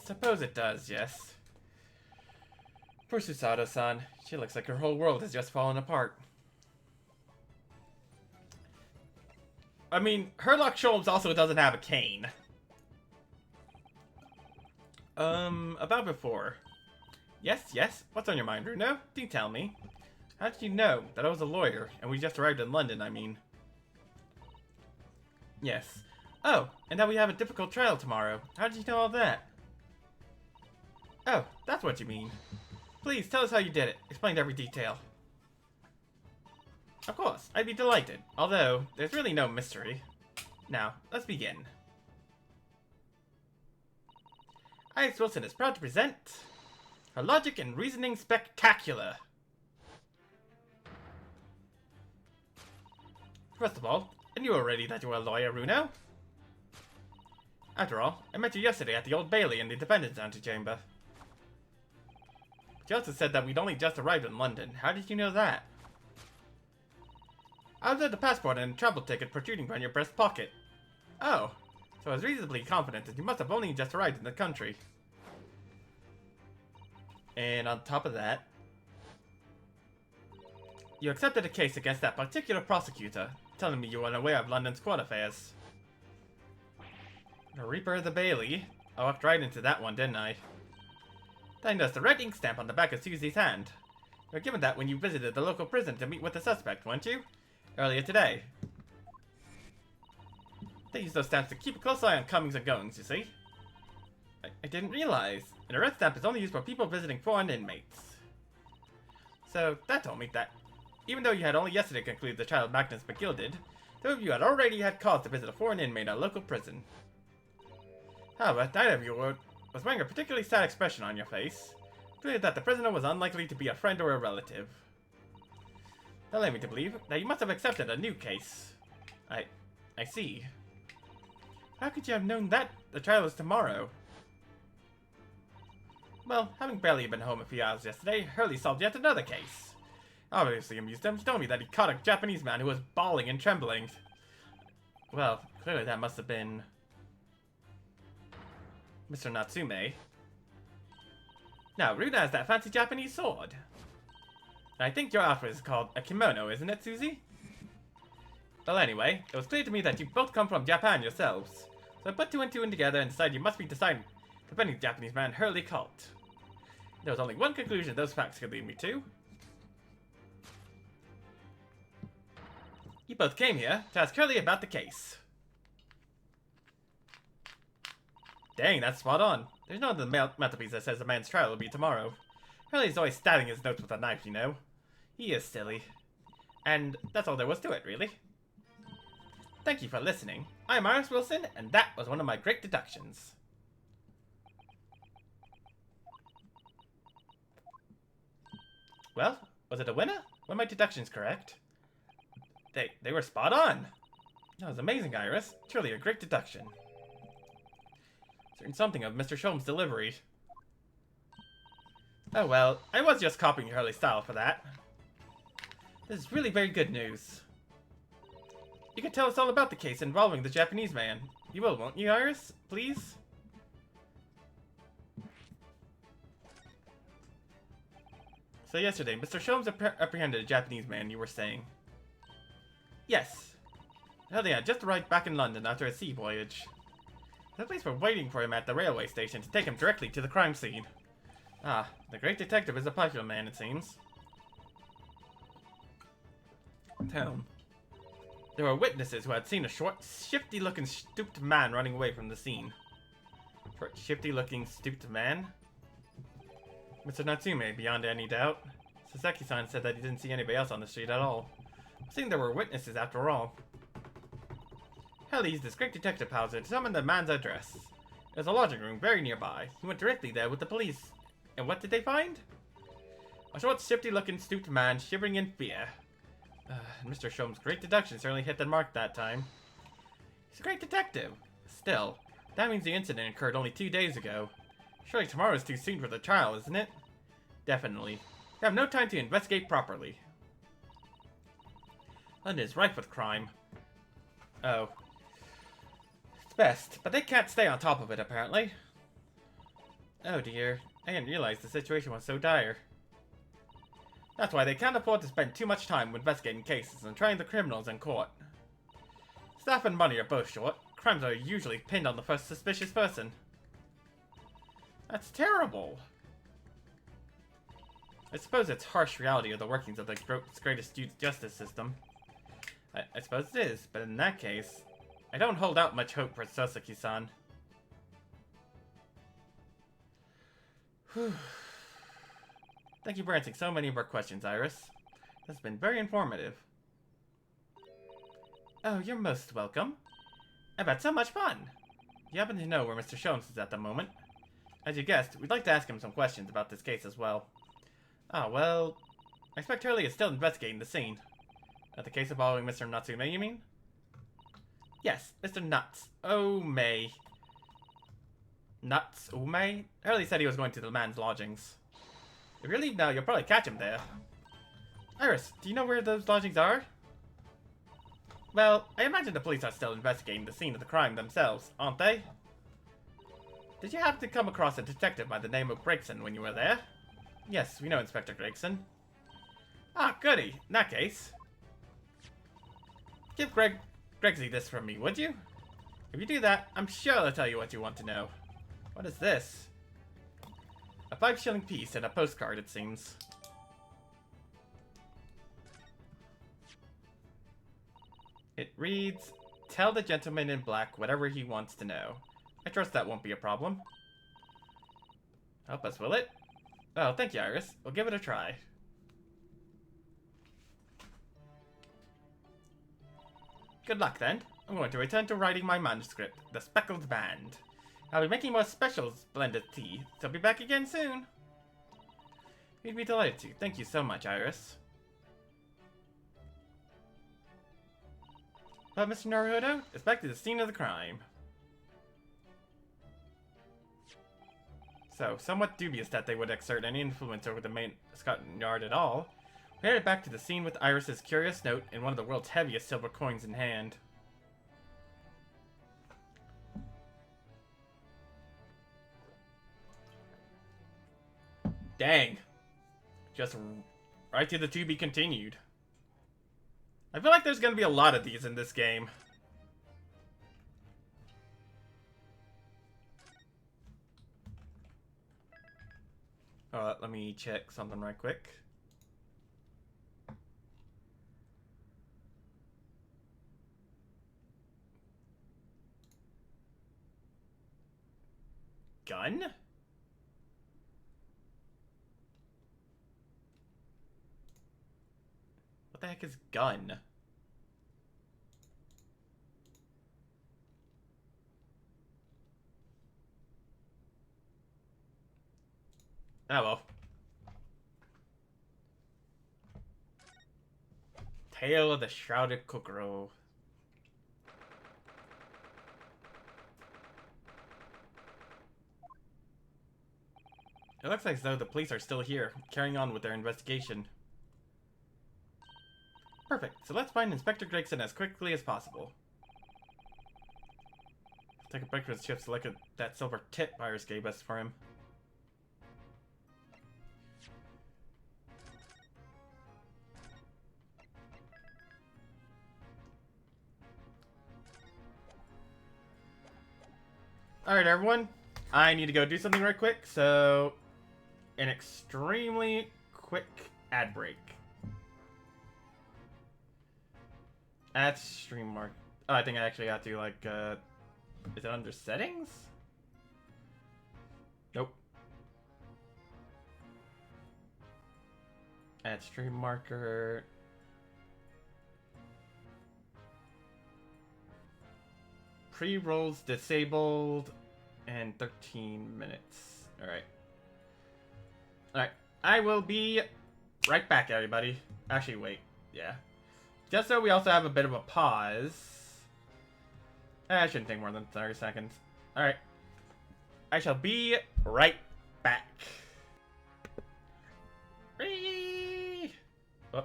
suppose it does, yes. Poor Susato-san. She looks like her whole world has just fallen apart. I mean, Herlock Sholmes also doesn't have a cane. About before. Yes? What's on your mind, Bruno? Do tell me. How did you know that I was a lawyer, and we just arrived in London, I mean? Yes. Oh, and that we have a difficult trial tomorrow. How did you know all that? Oh, that's what you mean. Please, tell us how you did it. Explain every detail. Of course, I'd be delighted. Although, there's really no mystery. Now, let's begin. Iris Wilson is proud to present... Her Logic and Reasoning Spectacular. First of all, I knew already that you were a lawyer, Runo. After all, I met you yesterday at the Old Bailey in the Independence Antechamber. She also said that we'd only just arrived in London. How did you know that? I observed the passport and travel ticket protruding from your breast pocket. Oh, so I was reasonably confident that you must have only just arrived in the country. And on top of that, you accepted a case against that particular prosecutor, telling me you were unaware of London's court affairs. The Reaper of the Bailey. I walked right into that one, didn't I? Then I noticed the red ink stamp on the back of Susie's hand. You were given that when you visited the local prison to meet with the suspect, weren't you? Earlier today. They use those stamps to keep a close eye on comings and goings, you see. I didn't realize. And a red stamp is only used for people visiting foreign inmates. So, that told me that, even though you had only yesterday concluded the trial of Magnus McGilded, two of you had already had cause to visit a foreign inmate at a local prison. However, neither of you was wearing a particularly sad expression on your face, clear that the prisoner was unlikely to be a friend or a relative. That led me to believe that you must have accepted a new case. I see. How could you have known that the trial is tomorrow? Well, having barely been home a few hours yesterday, Hurley solved yet another case. Obviously amused him, he told me that he caught a Japanese man who was bawling and trembling. Well, clearly that must have been Mr. Natsume. Now, Runa has that fancy Japanese sword. I think your outfit is called a kimono, isn't it, Susie? Well, anyway, it was clear to me that you both come from Japan yourselves. So I put two and two in together and decided you must be the defending Japanese man Hurley caught. There was only one conclusion those facts could lead me to. You both came here to ask Hurley about the case. Dang, that's spot on. There's no other mantelpiece that says the man's trial will be tomorrow. Hurley's always stabbing his notes with a knife, you know. He is silly. And that's all there was to it, really. Thank you for listening. I'm Iris Wilson, and that was one of my great deductions. Well, was it a winner? Were my deductions correct? They were spot on. That was amazing, Iris. Truly a great deduction. Certain something of Mr. Sholmes' delivery. Oh well, I was just copying Hurley's style for that. This is really very good news. You can tell us all about the case involving the Japanese man. You will, won't you, Iris? Please? So yesterday, Mr. Sholmes apprehended a Japanese man, you were saying. Yes. Hurley had just arrived back in London after a sea voyage. The police were waiting for him at the railway station to take him directly to the crime scene. Ah, the great detective is a popular man, it seems. Town. There were witnesses who had seen a short, shifty-looking, stooped man running away from the scene. Short, shifty-looking, stooped man? Mr. Natsume, beyond any doubt. Sasaki-san said that he didn't see anybody else on the street at all. Seeing there were witnesses after all. Hurley used his great detective powers to summon the man's address. There's a lodging room very nearby. He went directly there with the police. And what did they find? A short, shifty-looking, stooped man shivering in fear. Mr. Sholmes' great deduction certainly hit the mark that time. He's a great detective. Still, that means the incident occurred only 2 days ago. Surely tomorrow is too soon for the trial, isn't it? Definitely. We have no time to investigate properly. London is rife with crime. Oh. It's best, but they can't stay on top of it, apparently. Oh dear. I didn't realize the situation was so dire. That's why they can't afford to spend too much time investigating cases and trying the criminals in court. Staff and money are both short. Crimes are usually pinned on the first suspicious person. That's terrible. I suppose it's harsh reality of the workings of the greatest justice system. I suppose it is, but in that case, I don't hold out much hope for Sasaki-san. Thank you for answering so many of our questions, Iris. That's been very informative. Oh, you're most welcome. I've had so much fun. You happen to know where Mr. Sholmes is at the moment? As you guessed, we'd like to ask him some questions about this case as well. Ah, well, I expect Hurley is still investigating the scene. The case involving Mr. Natsume, you mean? Yes, Mr. Natsume. Natsume? Hurley said he was going to the man's lodgings. If you leave now, you'll probably catch him there. Iris, do you know where those lodgings are? Well, I imagine the police are still investigating the scene of the crime themselves, aren't they? Did you happen to come across a detective by the name of Gregson when you were there? Yes, we know Inspector Gregson. Ah, goody. In that case, give Gregsy this from me, would you? If you do that, I'm sure he'll tell you what you want to know. What is this? A 5-shilling piece and a postcard, it seems. It reads, "Tell the gentleman in black whatever he wants to know." I trust that won't be a problem. Help us, will it? Oh, thank you, Iris. We'll give it a try. Good luck, then. I'm going to return to writing my manuscript, The Speckled Band. I'll be making more special splendid tea, so I'll be back again soon. We'd be delighted to. Thank you so much, Iris. But Mr. Naruhodo, it's back to the scene of the crime. So, somewhat dubious that they would exert any influence over the main Scotland Yard at all, we headed back to the scene with Iris's curious note and one of the world's heaviest silver coins in hand. Dang. Just right to the to be continued. I feel like there's gonna be a lot of these in this game. Let me check something right quick. Gun? What the heck is gun? Oh well. Tale of the Shrouded Kokoro. It looks like as though the police are still here, carrying on with their investigation. Perfect, so let's find Inspector Gregson as quickly as possible. Take a breakfast shift to look at that silver tip Iris gave us for him. Alright, everyone. I need to go do something right quick, so an extremely quick ad break. Add stream mark. Oh, I think I actually have to, like, is it under settings? Nope. Add stream marker. Pre-rolls disabled and 13 minutes. Alright. Alright. I will be right back, everybody. Actually, wait. Yeah. Just so we also have a bit of a pause. I shouldn't take more than 30 seconds. Alright. I shall be right back. Whee! Oh.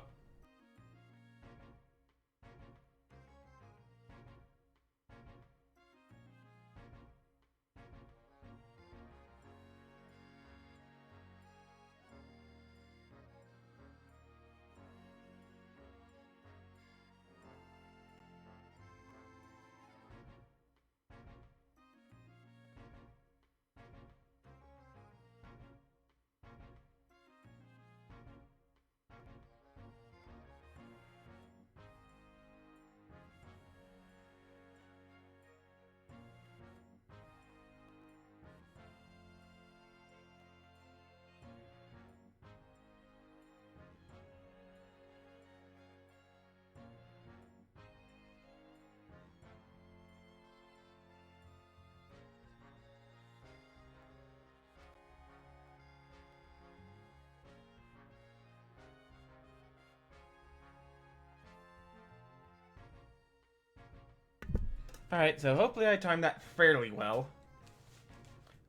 Alright, so hopefully I timed that fairly well.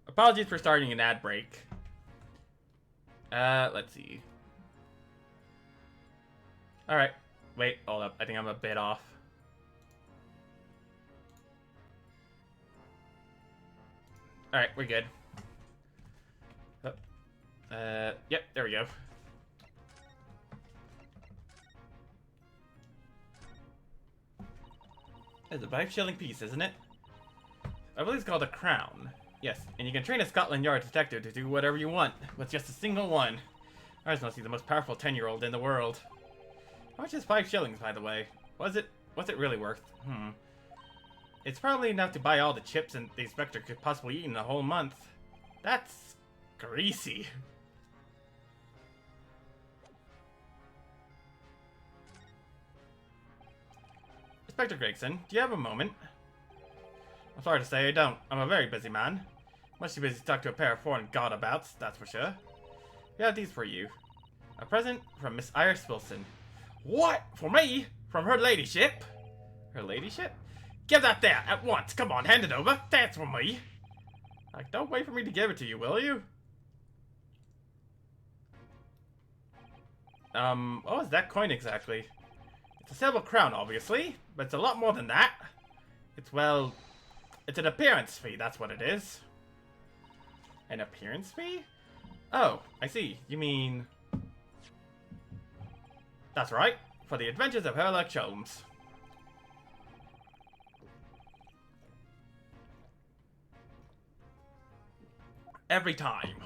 Apologies for starting an ad break. Let's see. Alright. Wait, hold up. I think I'm a bit off. Alright, we're good. Yep, there we go. It's a 5-shilling piece, isn't it? I believe it's called a crown. Yes, and you can train a Scotland Yard detective to do whatever you want, with just a single one. Ours must be the most powerful 10-year-old in the world. How much is 5 shillings, by the way? What's it really worth? It's probably enough to buy all the chips and the inspector could possibly eat in a whole month. That's greasy. Inspector Gregson, do you have a moment? I'm sorry to say I don't. I'm a very busy man. Much too busy to talk to a pair of foreign godabouts, that's for sure. We have these for you. A present from Miss Iris Wilson. What? For me? From her ladyship? Her ladyship? Give that there, at once. Come on, hand it over. That's for me. Like, don't wait for me to give it to you, will you? What was that coin exactly? It's a silver crown, obviously, but it's a lot more than that. It's, well, it's an appearance fee, that's what it is. An appearance fee? Oh, I see. You mean... That's right. For the adventures of Sherlock Holmes. Every time.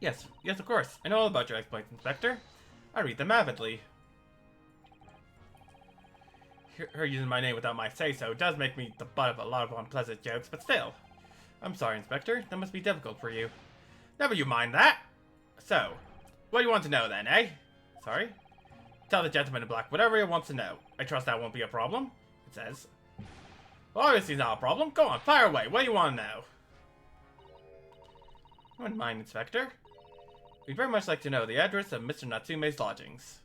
Yes, of course. I know all about your exploits, Inspector. I read them avidly. Her using my name without my say-so does make me the butt of a lot of unpleasant jokes, but still. I'm sorry, Inspector. That must be difficult for you. Never you mind that. So, what do you want to know then, eh? Sorry? Tell the gentleman in black whatever he wants to know. I trust that won't be a problem, it says. Well, obviously it's not a problem. Go on, fire away. What do you want to know? I wouldn't mind, Inspector. We'd very much like to know the address of Mr. Natsume's lodgings.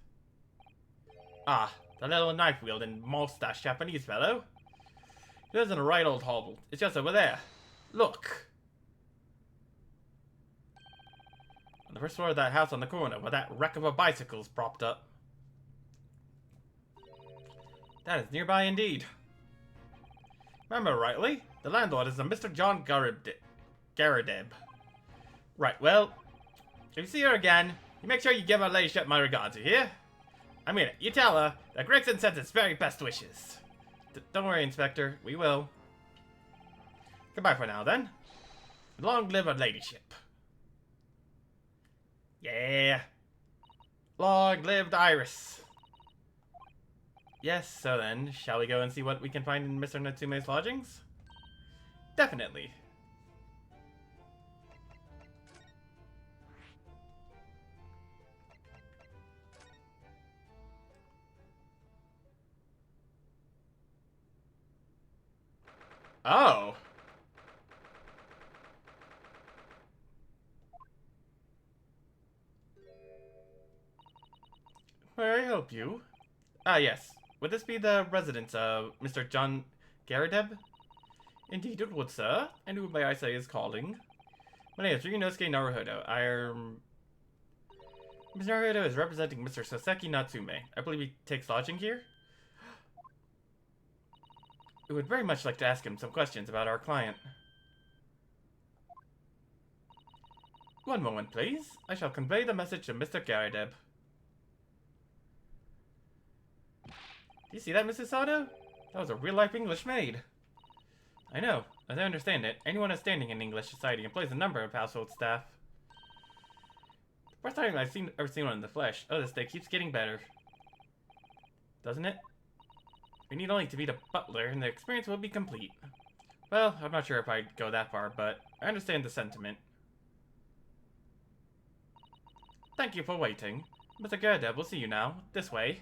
Ah, the little knife-wielding, mustache Japanese fellow. He lives in a right old hovel. It's just over there. Look. On the first floor of that house on the corner, where that wreck of a bicycle's propped up. That is nearby indeed. Remember rightly, the landlord is a Mr. John Garadeb. Right, well, if you see her again, you make sure you give her ladyship my regards, you hear? I mean it. You tell her that Gregson sends his very best wishes. Don't worry, Inspector. We will. Goodbye for now, then. Long live her ladyship. Yeah. Long live Iris. Yes, so then, shall we go and see what we can find in Mr. Natsume's lodgings? Definitely. Oh. May I help you? Ah, yes. Would this be the residence of Mr. John Garadeb? Indeed it would, sir. And who may I say is calling? My name is Ryunosuke Naruhodo. Mr. Naruhodo is representing Mr. Soseki Natsume. I believe he takes lodging here? We would very much like to ask him some questions about our client. One moment, please. I shall convey the message to Mr. Garadeb. Do you see that, Mrs. Sato? That was a real-life English maid. I know. As I understand it, anyone outstanding in English society employs a number of household staff. The first time I've ever seen one in the flesh. Oh, this day keeps getting better. Doesn't it? We need only to meet a butler, and the experience will be complete. Well, I'm not sure if I'd go that far, but I understand the sentiment. Thank you for waiting. Mr. Garadeb will see you now. This way.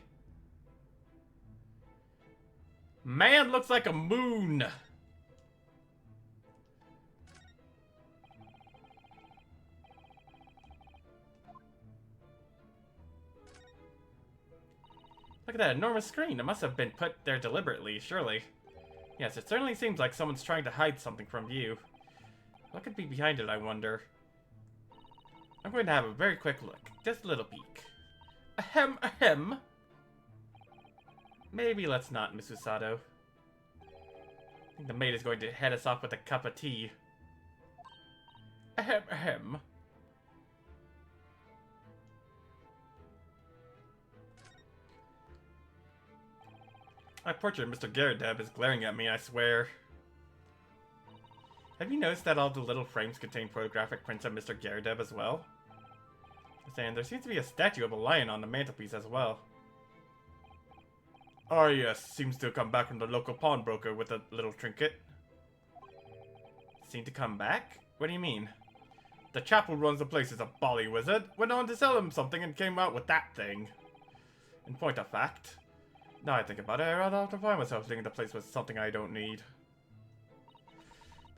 Man looks like a moon! Look at that enormous screen. It must have been put there deliberately, surely. Yes, it certainly seems like someone's trying to hide something from view. What could be behind it, I wonder? I'm going to have a very quick look. Just a little peek. Ahem, ahem. Maybe let's not, Mrs. Sato. I think the maid is going to head us off with a cup of tea. Ahem, ahem. My portrait of Mr. Garadeb is glaring at me, I swear. Have you noticed that all the little frames contain photographic prints of Mr. Garrideb as well? And there seems to be a statue of a lion on the mantelpiece as well. Oh yes, seems to have come back from the local pawnbroker with a little trinket. Seem to come back? What do you mean? The chap who runs the place is a bally wizard. Went on to sell him something and came out with that thing. In point of fact, now I think about it, I rather often find myself thinking the place was something I don't need.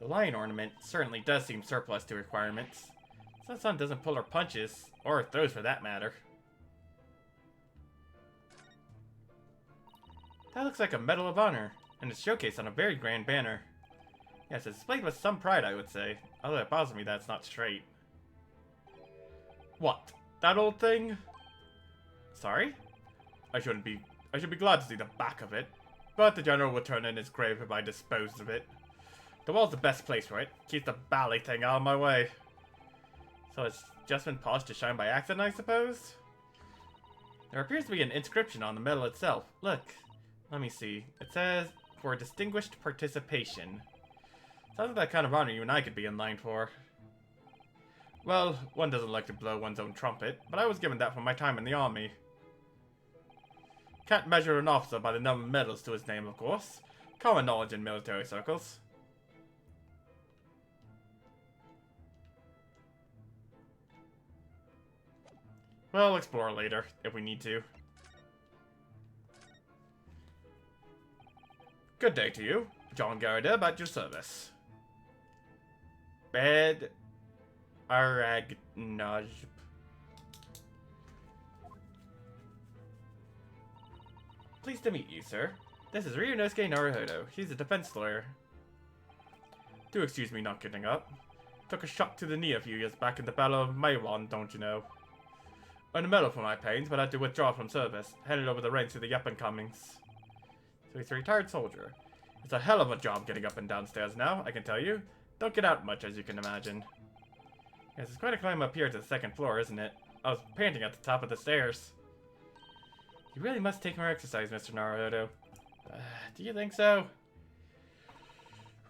The lion ornament certainly does seem surplus to requirements. Sun doesn't pull her punches, or her throws for that matter. That looks like a Medal of Honor, and it's showcased on a very grand banner. Yes, it's displayed with some pride, I would say, although it bothers me that it's not straight. What? That old thing? Sorry? I should be glad to see the back of it, but the general would turn in his grave if I disposed of it. The wall's the best place for it. Keep the bally thing out of my way. So it's just been polished to shine by accident, I suppose? There appears to be an inscription on the medal itself. Look. Let me see. It says, for distinguished participation. Sounds like that kind of honor you and I could be in line for. Well, one doesn't like to blow one's own trumpet, but I was given that for my time in the army. Can't measure an officer by the number of medals to his name, of course. Common knowledge in military circles. We'll explore later, if we need to. Good day to you. John Garrideb at your service. Bed Aragnaj. Pleased to meet you, sir. This is Ryunosuke Naruhodo. He's a defense lawyer. Do excuse me not getting up. Took a shot to the knee a few years back in the Battle of Maiwon, don't you know? Earned a medal for my pains, but had to withdraw from service. Headed over the ranks to the up-and-comings. So he's a retired soldier. It's a hell of a job getting up and downstairs now, I can tell you. Don't get out much, as you can imagine. Yes, it's quite a climb up here to the second floor, isn't it? I was panting at the top of the stairs. You really must take more exercise, Mr. Naruhodo. Do you think so?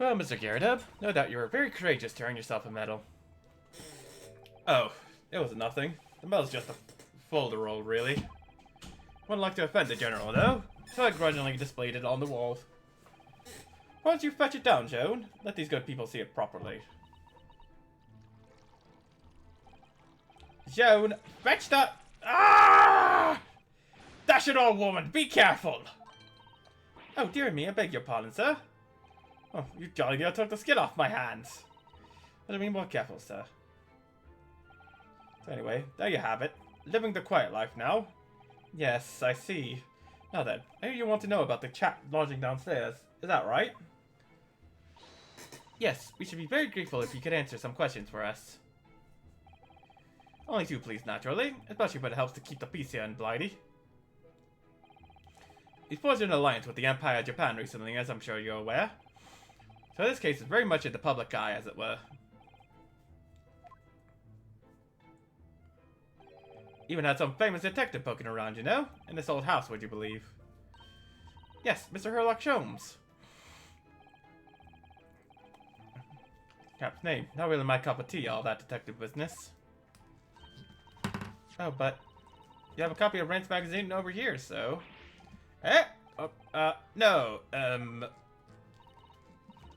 Well, Mr. Garrideb, no doubt you were very courageous to earn yourself a medal. Oh, it was nothing. The medal's just a folderol, really. Wouldn't like to offend the general, though, so I grudgingly displayed it on the wall. Why don't you fetch it down, Joan? Let these good people see it properly. Joan, fetch that! Ah! Dash it all, woman! Be careful! Oh, dear me, I beg your pardon, sir. Oh, you jolly near took the skin off my hands. Let me be more careful, sir. So anyway, there you have it. Living the quiet life now. Yes, I see. Now then, I hear you want to know about the chap lodging downstairs. Is that right? Yes, we should be very grateful if you could answer some questions for us. Only two, please, naturally. Especially if it helps to keep the peace here in Blighty. We forged an alliance with the Empire of Japan recently, as I'm sure you're aware. So this case is very much in the public eye, as it were. Even had some famous detective poking around, you know? In this old house, would you believe? Yes, Mr. Herlock Sholmes. Cap's name. Not really my cup of tea, all that detective business. Oh, but you have a copy of Rance magazine over here, so... Eh? Oh, no,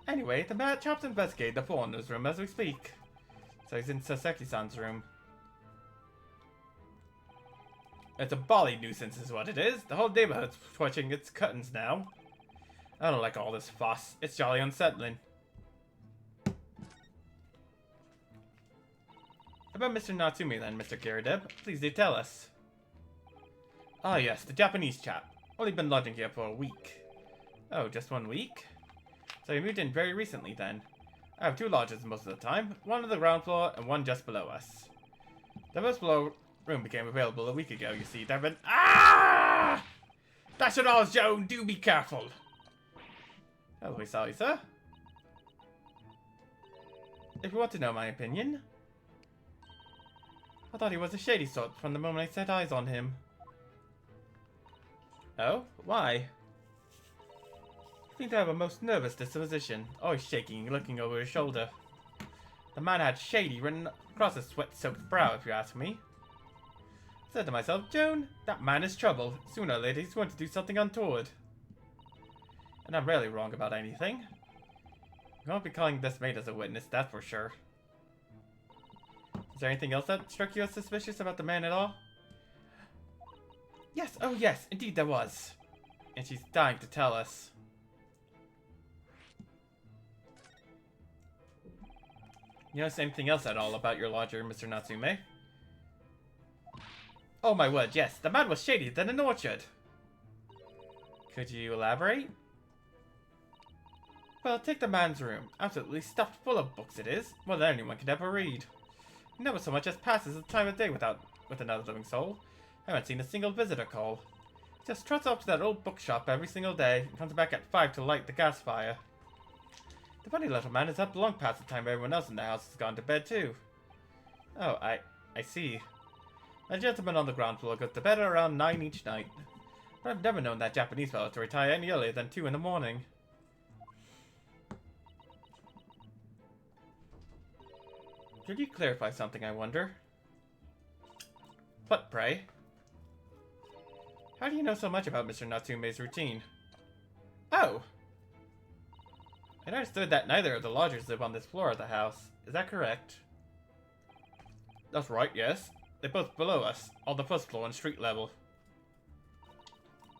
Anyway, the chap's investigating the foreigner's room as we speak. So he's in Saseki-san's room. It's a bally nuisance is what it is. The whole neighborhood's twitching its curtains now. I don't like all this fuss. It's jolly unsettling. About Mr. Natsumi then, Mr. Garrideb. Please do tell us. Ah yes, the Japanese chap. Only been lodging here for a week. Oh, just 1 week? So you moved in very recently then. I have two lodges most of the time. One on the ground floor and one just below us. The first floor room became available a week ago, you see, Devin. Ah! Dash it all, Joan! Do be careful! Oh, we're sorry, sir. If you want to know my opinion, I thought he was a shady sort from the moment I set eyes on him. Oh? Why? seemed to have a most nervous disposition, always shaking and looking over his shoulder. The man had shady written across his sweat-soaked brow, if you ask me. I said to myself, Joan, that man is trouble. Sooner or later he's going to do something untoward. And I'm rarely wrong about anything. I won't be calling this maid as a witness, that's for sure. Is there anything else that struck you as suspicious about the man at all? Yes, oh yes, indeed there was. And she's dying to tell us. You notice anything else at all about your lodger, Mr. Natsume? Oh my word, yes, the man was shadier than an orchard. Could you elaborate? Well, take the man's room. Absolutely stuffed full of books it is. More than anyone could ever read. He never so much as passes a time of day with another living soul. I haven't seen a single visitor call. He just trots off to that old bookshop every single day and comes back at 5 to light the gas fire. The funny little man is up long past the time everyone else in the house has gone to bed too. Oh, I see. A gentleman on the ground floor goes to bed at around 9 each night. But I've never known that Japanese fellow to retire any earlier than 2 in the morning. Could you clarify something, I wonder? What, pray? How do you know so much about Mr. Natsume's routine? Oh! I understood that neither of the lodgers live on this floor of the house. Is that correct? That's right, yes. They're both below us, on the first floor and street level.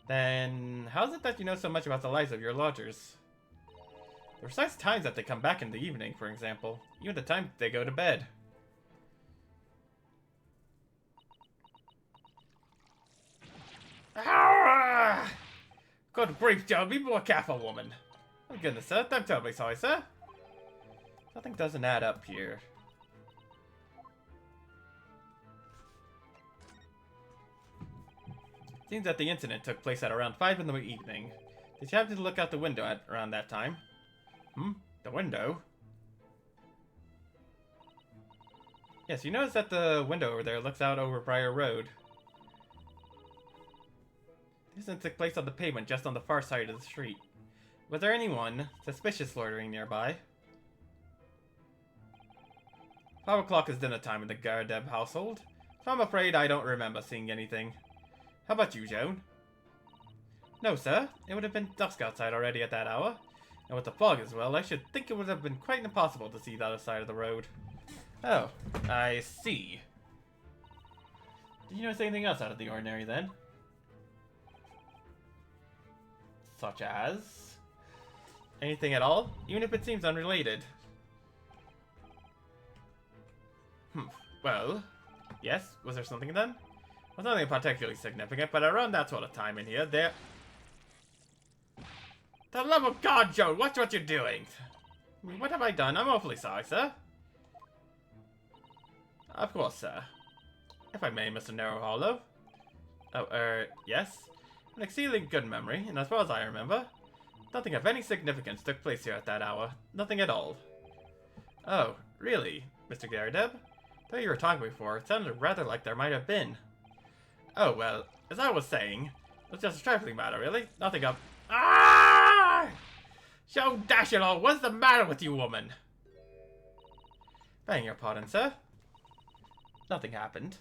Then, how is it that you know so much about the lives of your lodgers? The precise times that they come back in the evening, for example. Even the time they go to bed. Ah! Good grief, Joe, be more careful, woman. Oh goodness, sir, I'm terribly sorry, sir. Something doesn't add up here. Seems that the incident took place at around 5 in the evening. Did you happen to look out the window at around that time? The window? Yes, you notice that the window over there looks out over Briar Road. This incident took place on the pavement just on the far side of the street. Was there anyone suspicious loitering nearby? 5 o'clock is dinner time in the Garadeb household, so I'm afraid I don't remember seeing anything. How about you, Joan? No, sir. It would have been dusk outside already at that hour. And with the fog as well, I should think it would have been quite impossible to see the other side of the road. Oh, I see. Did you notice anything else out of the ordinary then? Such as? Anything at all? Even if it seems unrelated. Well, yes, was there something then? Well, nothing particularly significant, but around that sort of time in here, there... The love of God, Joe, watch what you're doing! What have I done? I'm awfully sorry, sir. Of course, sir. If I may, Mr. Narrow Hollow. Oh, yes? An exceedingly good memory, and as far as I remember, nothing of any significance took place here at that hour. Nothing at all. Oh, really, Mr. Garadeb? Though you were talking before, it sounded rather like there might have been. Oh, well, as I was saying, it was just a trifling matter, really. Nothing of... Ah! Joe dash it all, what's the matter with you, woman? Begging your pardon, sir. Nothing happened.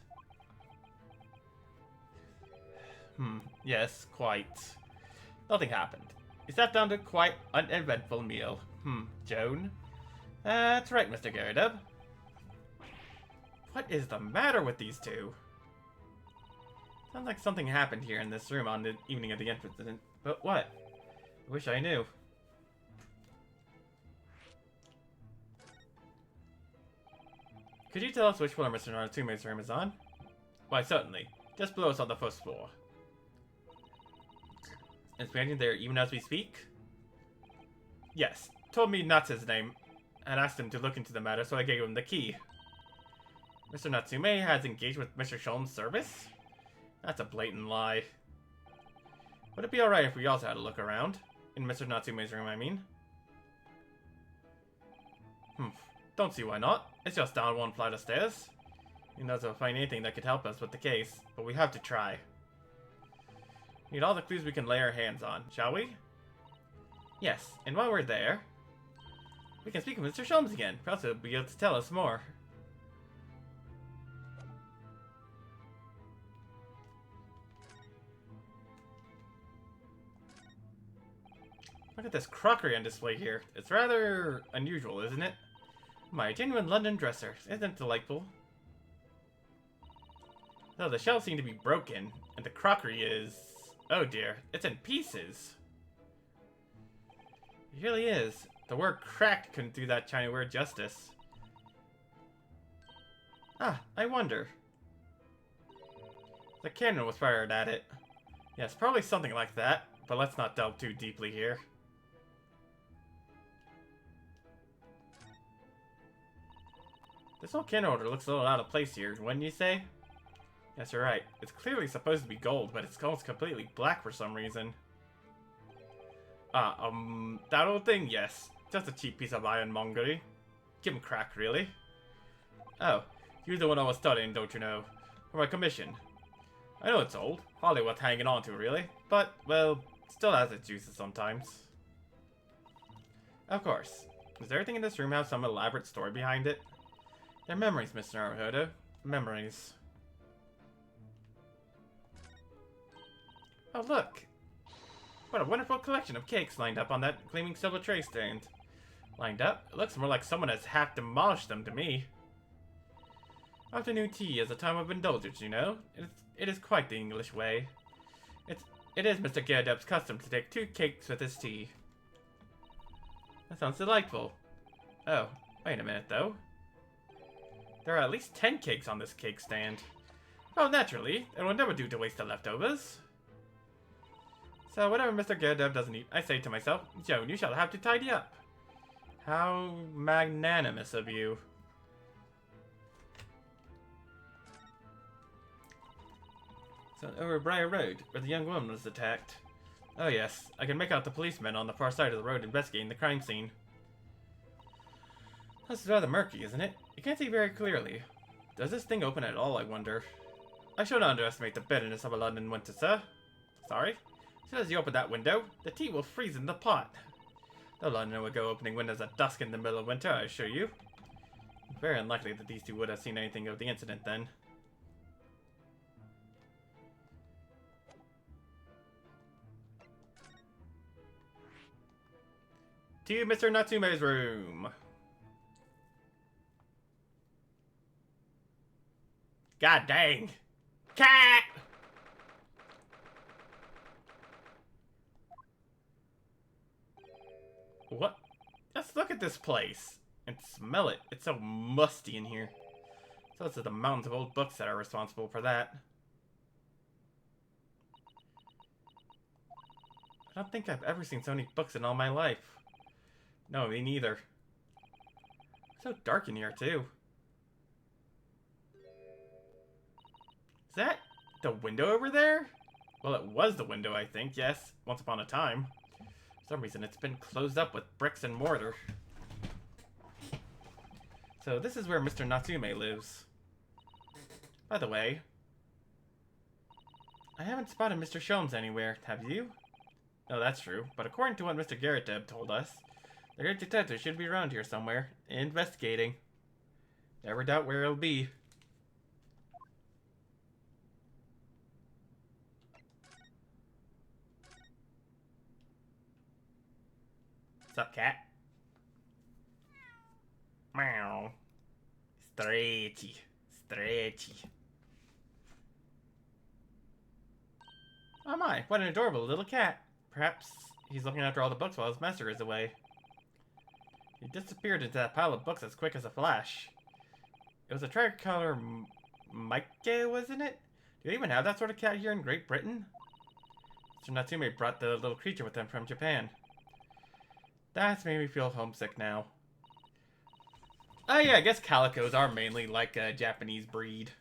Yes, quite. Nothing happened. You sat down to quite an uneventful meal. Joan? That's right, Mr. Garadeb. What is the matter with these two? Sounds like something happened here in this room on the evening of the incident. But what? I wish I knew. Could you tell us which floor Mr. Natsume's room is on? Why, certainly. Just below us on the first floor. Is Brandon there even as we speak? Yes. Told me Natsu's name, and asked him to look into the matter, so I gave him the key. Mr. Natsume has engaged with Mr. Sholm's service? That's a blatant lie. Would it be alright if we also had a look around? In Mr. Natsume's room, I mean. Don't see why not. It's just down one flight of stairs. Who knows if we'll find anything that could help us with the case, but we have to try. Need all the clues we can lay our hands on, shall we? Yes, and while we're there, we can speak with Mr. Sholmes again. Perhaps he'll be able to tell us more. Look at this crockery on display here. It's rather unusual, isn't it? My genuine London dresser. Isn't it delightful? Though the shelves seem to be broken, and the crockery is... oh dear, it's in pieces. It really is. The word cracked couldn't do that Chinaware justice. Ah, I wonder. The cannon was fired at it. Yes, probably something like that, but let's not delve too deeply here. This whole cannon order looks a little out of place here, wouldn't you say? Yes, you're right. It's clearly supposed to be gold, but it's almost completely black for some reason. That old thing, yes. Just a cheap piece of ironmongery. Give him crack, really. Oh, you're the one I was studying, don't you know? For my commission. I know it's old. Hardly worth hanging on to, really. But, well, still has its uses sometimes. Of course. Does everything in this room have some elaborate story behind it? They're memories, Mr. Naruhodo. Memories. Oh, look! What a wonderful collection of cakes lined up on that gleaming silver tray stand. Lined up? It looks more like someone has half demolished them to me. Afternoon tea is a time of indulgence, you know. It is quite the English way. It is Mr. Garredub's custom to take 2 cakes with his tea. That sounds delightful. Oh, wait a minute, though. There are at least 10 cakes on this cake stand. Well, naturally, it will never do to waste the leftovers. So whatever Mr. Garredub doesn't eat, I say to myself, Joan, you shall have to tidy up. How magnanimous of you. So over Briar Road, where the young woman was attacked. Oh yes, I can make out the policemen on the far side of the road investigating the crime scene. This is rather murky, isn't it? You can't see very clearly. Does this thing open at all, I wonder? I shouldn't underestimate the bitterness of a London winter, sir. Sorry? As soon as you open that window, the tea will freeze in the pot. No Londoner would go opening windows at dusk in the middle of winter, I assure you. Very unlikely that these two would have seen anything of the incident then. To Mr. Natsume's room. God dang! Cat! What? Just look at this place. And smell it. It's so musty in here. So it's the mountains of old books that are responsible for that. I don't think I've ever seen so many books in all my life. No, me neither. It's so dark in here, too. Is that the window over there? Well, it was the window, I think, yes. Once upon a time. For some reason, it's been closed up with bricks and mortar. So this is where Mr. Natsume lives. By the way, I haven't spotted Mr. Sholmes anywhere, have you? No, that's true, but according to what Mr. Garredub told us, the great detective should be around here somewhere, investigating. Never doubt where he'll be. What's up, cat? Meow. Stretchy. Stretchy. Oh my, what an adorable little cat. Perhaps he's looking after all the books while his master is away. He disappeared into that pile of books as quick as a flash. It was a tricolor Mike, wasn't it? Do you even have that sort of cat here in Great Britain? Mr. Natsume brought the little creature with him from Japan. That's made me feel homesick now. Oh yeah, I guess calicos are mainly like a Japanese breed.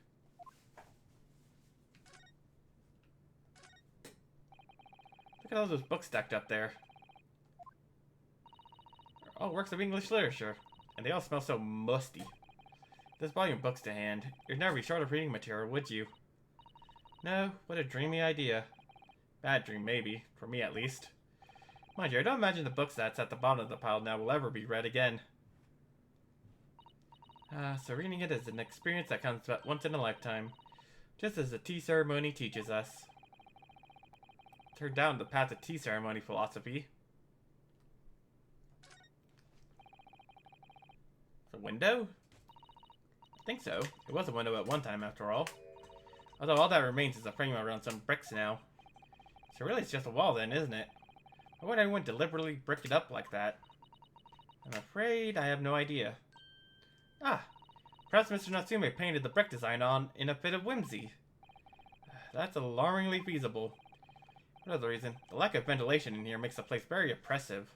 Look at all those books stacked up there. They're all works of English literature, and they all smell so musty. This volume of books to hand, you'd never be short of reading material, would you? No, what a dreamy idea. Bad dream, maybe, for me at least. Mind you, I don't imagine the books that's at the bottom of the pile now will ever be read again. So reading it is an experience that comes but once in a lifetime. Just as the tea ceremony teaches us. Turn down the path of tea ceremony philosophy. The window? I think so. It was a window at one time, after all. Although all that remains is a frame around some bricks now. So really it's just a wall then, isn't it? Why would anyone deliberately brick it up like that? I'm afraid I have no idea. Ah! Perhaps Mr. Natsume painted the brick design on in a fit of whimsy. That's alarmingly feasible. Another reason, the lack of ventilation in here makes the place very oppressive.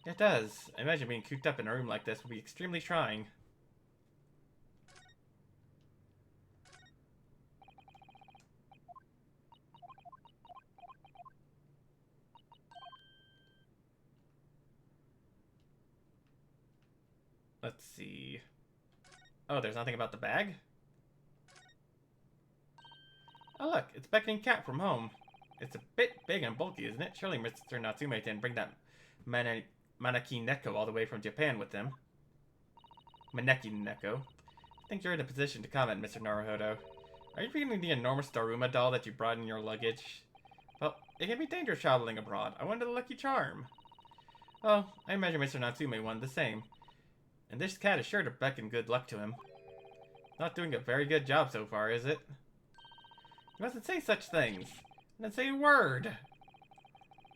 It does. I imagine being cooped up in a room like this would be extremely trying. Let's see. Oh, there's nothing about the bag? Oh look, it's Beckoning Cat from home. It's a bit big and bulky, isn't it? Surely Mr. Natsume didn't bring that Maneki Neko all the way from Japan with him. Maneki Neko. I think you're in a position to comment, Mr. Naruhodo. Are you feeling the enormous Daruma doll that you brought in your luggage? Well, it can be dangerous traveling abroad. I wanted a lucky charm. Well, I imagine Mr. Natsume wanted the same. And this cat is sure to beckon good luck to him. Not doing a very good job so far, is it? You mustn't say such things. And then say a word.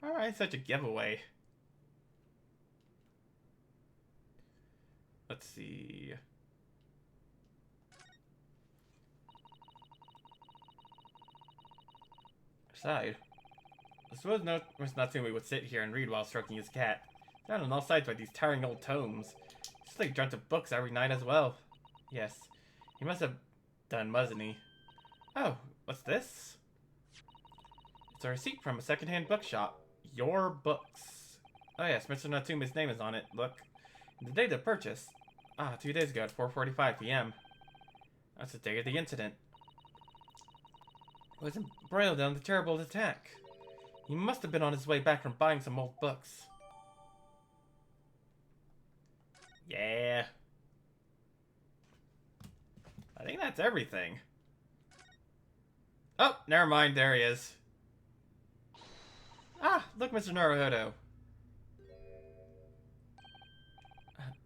Alright, such a giveaway. Let's see. Aside. I suppose Mr. Natsume would sit here and read while stroking his cat. Down on all sides by these tiring old tomes. Just like dreamt of books every night as well. Yes, he must have done, mustn't he? Oh, what's this? It's a receipt from a secondhand bookshop. Your Books. Oh yes, Mr. Natsume's name is on it. Look. The date of purchase. 2 days ago at 4:45 p.m. That's the day of the incident. He was embroiled in the terrible attack. He must have been on his way back from buying some old books. Yeah. I think that's everything. Oh, never mind. There he is. Look, Mr. Naruhodo.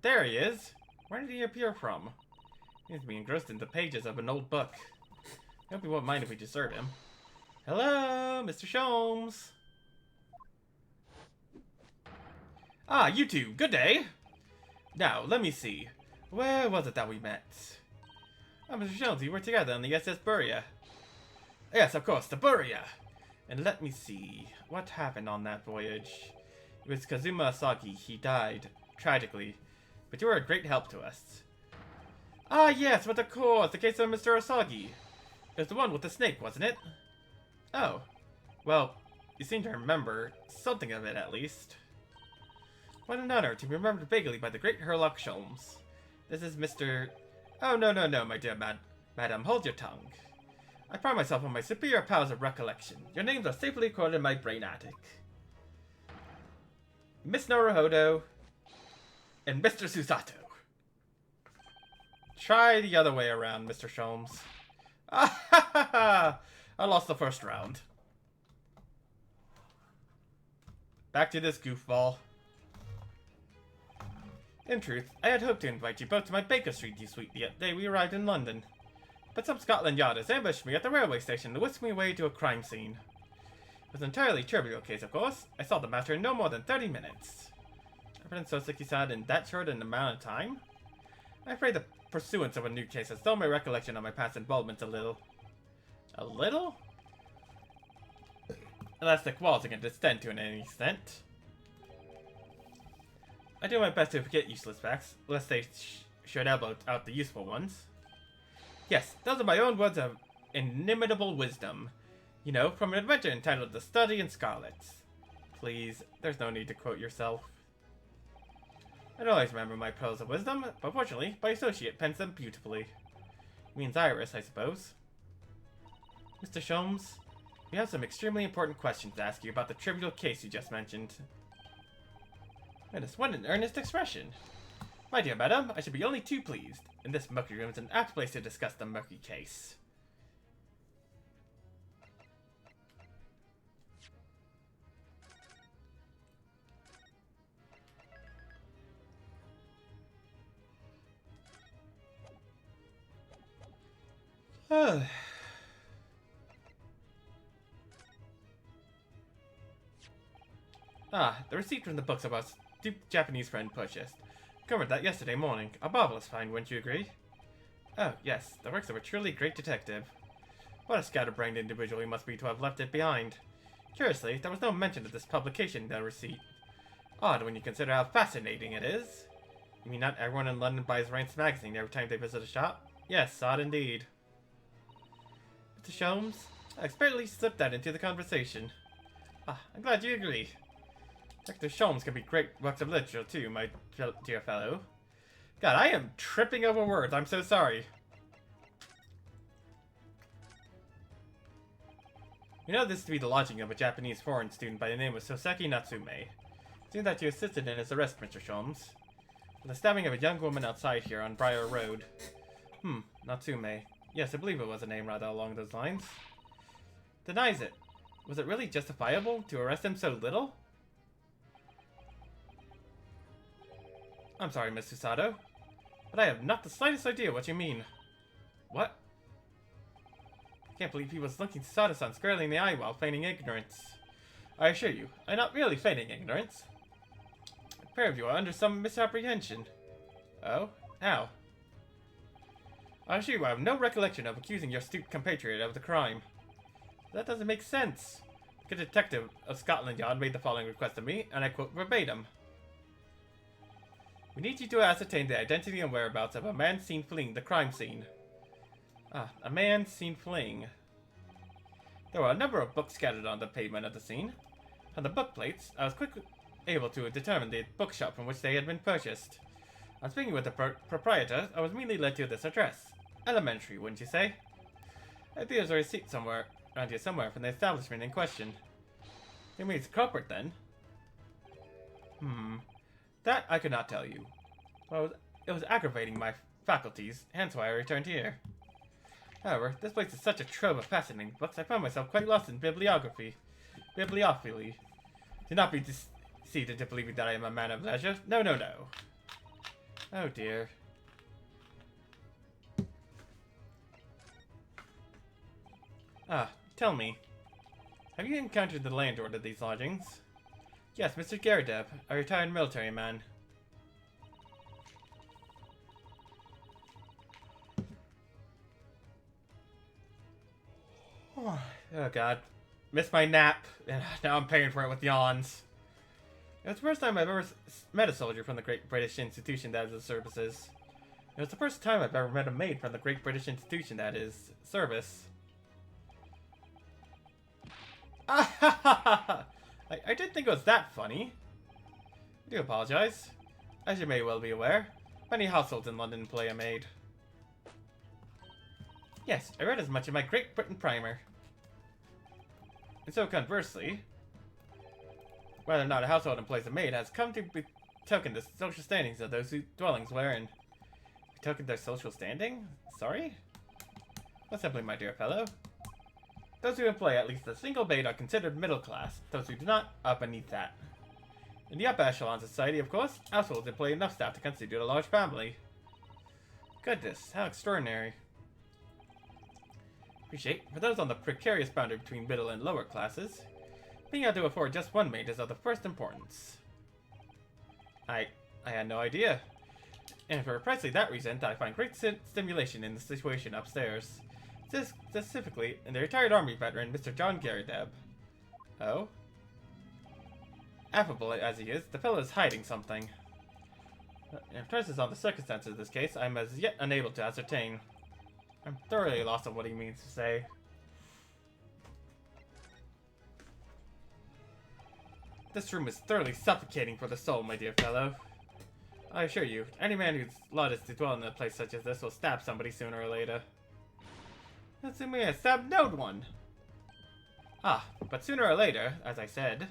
There he is. Where did he appear from? He seems to be engrossed in the pages of an old book. I hope he won't mind if we disturb him. Hello, Mr. Sholmes. You two. Good day. Now, let me see. Where was it that we met? Mr. Sholmes, we were together on the SS Buria. Yes, of course, the Buria. And let me see. What happened on that voyage? It was Kazuma Asagi. He died. Tragically. But you were a great help to us. Yes, but of course, the case of Mr. Asagi. It was the one with the snake, wasn't it? Oh. Well, you seem to remember something of it, at least. What an honor to be remembered vaguely by the great Herlock Sholmes. This is Mr. Oh, no, my dear madam, hold your tongue. I pride myself on my superior powers of recollection. Your names are safely recorded in my brain attic. Miss Naruhodo and Mr. Susato. Try the other way around, Mr. Sholmes. I lost the first round. Back to this goofball. In truth, I had hoped to invite you both to my Baker Street suite the day we arrived in London. But some Scotland Yarders ambushed me at the railway station and whisked me away to a crime scene. It was an entirely trivial case, of course. I solved the matter in no more than 30 minutes. Prince Soseki-san in that short an amount of time? I'm afraid the pursuance of a new case has dulled my recollection of my past involvements a little. A little? Elastic walls can extend to any extent. I do my best to forget useless facts, lest they should elbow out the useful ones. Yes, those are my own words of inimitable wisdom. You know, from an adventure entitled The Study in Scarlet. Please, there's no need to quote yourself. I don't always remember my pearls of wisdom, but fortunately, my associate pens them beautifully. Means Iris, I suppose. Mr. Sholmes, We have some extremely important questions to ask you about the trivial case you just mentioned. Goodness, what an earnest expression. My dear madam, I should be only too pleased. And this murky room is an apt place to discuss the murky case. The receipt from the books about stupid Japanese friend purchased. Covered that yesterday morning. A marvelous find, wouldn't you agree? Oh, yes, the works of a truly great detective. What a scatterbrained individual he must be to have left it behind. Curiously, there was no mention of this publication in the receipt. Odd when you consider how fascinating it is. You mean not everyone in London buys Rance magazine every time they visit a shop? Yes, odd indeed. Mr. Sholmes, I expertly slipped that into the conversation. I'm glad you agree. Dr. Sholmes can be great works of literature too, my dear fellow. God, I am tripping over words. I'm so sorry. You know this to be the lodging of a Japanese foreign student by the name of Soseki Natsume. It seems that you assisted in his arrest, Mr. Sholmes. For the stabbing of a young woman outside here on Briar Road. Natsume. Yes, I believe it was a name rather along those lines. Denies it. Was it really justifiable to arrest him so little? I'm sorry, Miss Susato, but I have not the slightest idea what you mean. What? I can't believe he was looking Susato-san squarely in the eye while feigning ignorance. I assure you, I'm not really feigning ignorance. A pair of you are under some misapprehension. Oh? How? I assure you I have no recollection of accusing your astute compatriot of the crime. That doesn't make sense. The detective of Scotland Yard made the following request of me, and I quote verbatim. We need you to ascertain the identity and whereabouts of a man seen fleeing the crime scene. A man seen fleeing. There were a number of books scattered on the pavement of the scene. From the book plates, I was quickly able to determine the bookshop from which they had been purchased. On speaking with the proprietor, I was immediately led to this address. Elementary, wouldn't you say? I think there's a receipt somewhere around here somewhere from the establishment in question. You mean it's a culprit then? That I could not tell you. Well, it was aggravating my faculties, hence why I returned here. However, this place is such a trove of fascinating books, I found myself quite lost in bibliophily. Do not be deceived into believing that I am a man of leisure. No, no, no. Oh dear. Tell me. Have you encountered the landlord of these lodgings? Yes, Mr. Garadeb, a retired military man. Oh god. Missed my nap, and now I'm paying for it with yawns. It was the first time I've ever met a soldier from the Great British Institution that is services. It was the first time I've ever met a maid from the Great British Institution that is service. I didn't think it was that funny. I do apologize. As you may well be aware, many households in London employ a maid. Yes, I read as much in my Great Britain primer. And so conversely, whether or not a household employs a maid has come to betoken the social standings of those whose dwellings wherein. Betoken their social standing? Sorry? Well, simply, my dear fellow. Those who employ at least a single maid are considered middle class. Those who do not are beneath that. In the upper echelon society, of course, households employ enough staff to constitute a large family. Goodness, how extraordinary. Appreciate, for those on the precarious boundary between middle and lower classes, being able to afford just one maid is of the first importance. I had no idea. And for precisely that reason, I find great stimulation in the situation upstairs. Specifically, in the retired army veteran, Mr. John Garadeb. Oh? Affable as he is, the fellow is hiding something. In terms on the circumstances of this case, I am as yet unable to ascertain. I'm thoroughly lost on what he means to say. This room is thoroughly suffocating for the soul, my dear fellow. I assure you, any man whose lot is to dwell in a place such as this will stab somebody sooner or later. Assuming I stabbed no one. Ah, but sooner or later, as I said.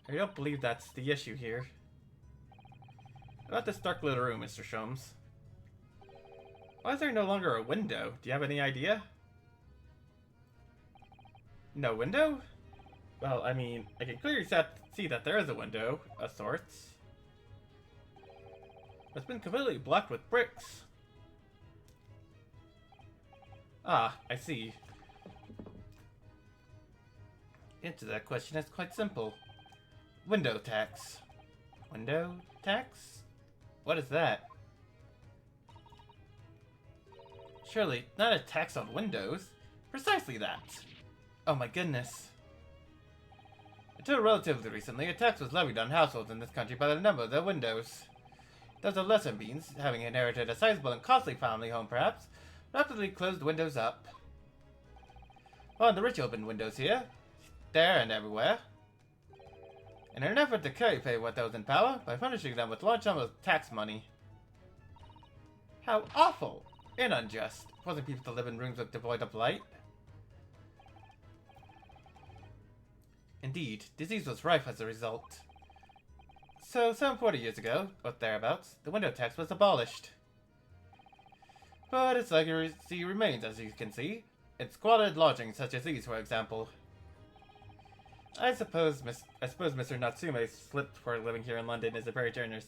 I don't believe that's the issue here. About this dark little room, Mr. Sholmes. Why is there no longer a window? Do you have any idea? No window? Well, I mean, I can clearly see that there is a window, of sorts. It's been completely blocked with bricks. Ah, I see. Answer that question is quite simple. Window tax. Window tax? What is that? Surely, not a tax on windows. Precisely that. Oh my goodness. Until relatively recently, a tax was levied on households in this country by the number of their windows. Those of lesser means, having inherited a sizable and costly family home perhaps, rapidly closed windows up. On the rich opened windows here, there and everywhere. In an effort to curry favor with those in power, by punishing them with large sums of tax money. How awful and unjust, forcing people to live in rooms devoid of light. Indeed, disease was rife as a result. So, some 40 years ago, or thereabouts, the window tax was abolished. But its legacy remains, as you can see, in squalid lodgings such as these, for example. I suppose Mr. Natsume slipped for living here in London is a very generous.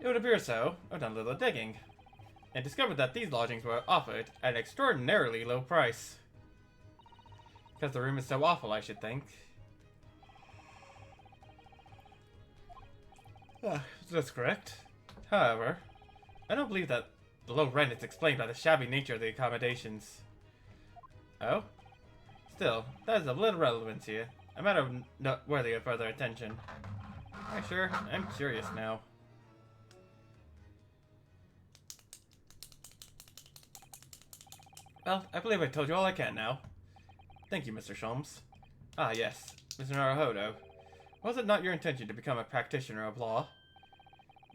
It would appear so. I've done a little digging, and discovered that these lodgings were offered at an extraordinarily low price. Because the room is so awful, I should think. That's correct. However, I don't believe that the low rent is explained by the shabby nature of the accommodations. Oh? Still, that is of little relevance here. A matter not worthy of further attention. Sure, I'm curious now. Well, I believe I told you all I can now. Thank you, Mr. Sholmes. Ah, yes, Mr. Naruhodo. Was it not your intention to become a practitioner of law?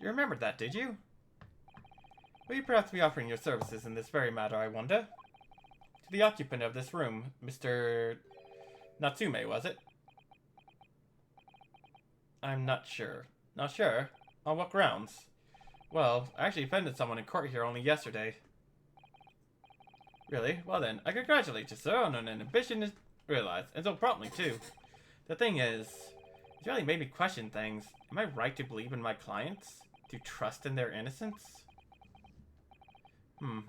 You remembered that, did you? Will you perhaps be offering your services in this very matter, I wonder? To the occupant of this room, Mr. Natsume, was it? I'm not sure. Not sure? On what grounds? Well, I actually offended someone in court here only yesterday. Really? Well then, I congratulate you, sir, on an ambition realized, and so promptly, too. The thing is, it's really made me question things. Am I right to believe in my clients? To trust in their innocence?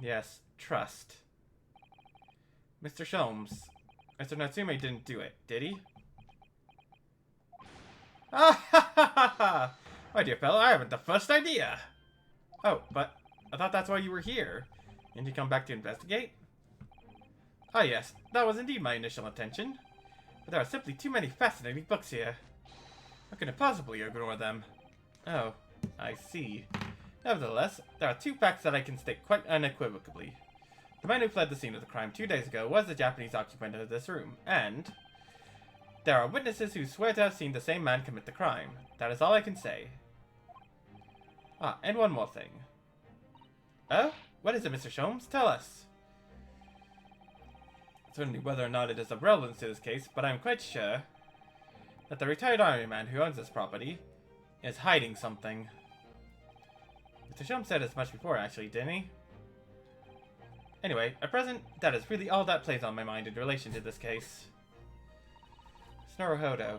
Yes, trust. Mr. Sholmes, Mr. Natsume didn't do it, did he? Ah ha ha ha ha! My dear fellow, I haven't the first idea! Oh, but I thought that's why you were here. Didn't you come back to investigate? Ah yes, that was indeed my initial intention. But there are simply too many fascinating books here. How can I possibly ignore them? Oh, I see. Nevertheless, there are two facts that I can state quite unequivocally. The man who fled the scene of the crime 2 days ago was the Japanese occupant of this room, and there are witnesses who swear to have seen the same man commit the crime. That is all I can say. Ah, and one more thing. Oh? What is it, Mr. Sholmes? Tell us. Certainly whether or not it is of relevance to this case, but I am quite sure that the retired army man who owns this property is hiding something. Mr. Sholmes said as much before, actually, didn't he? Anyway, at present, that is really all that plays on my mind in relation to this case. Naruhodo.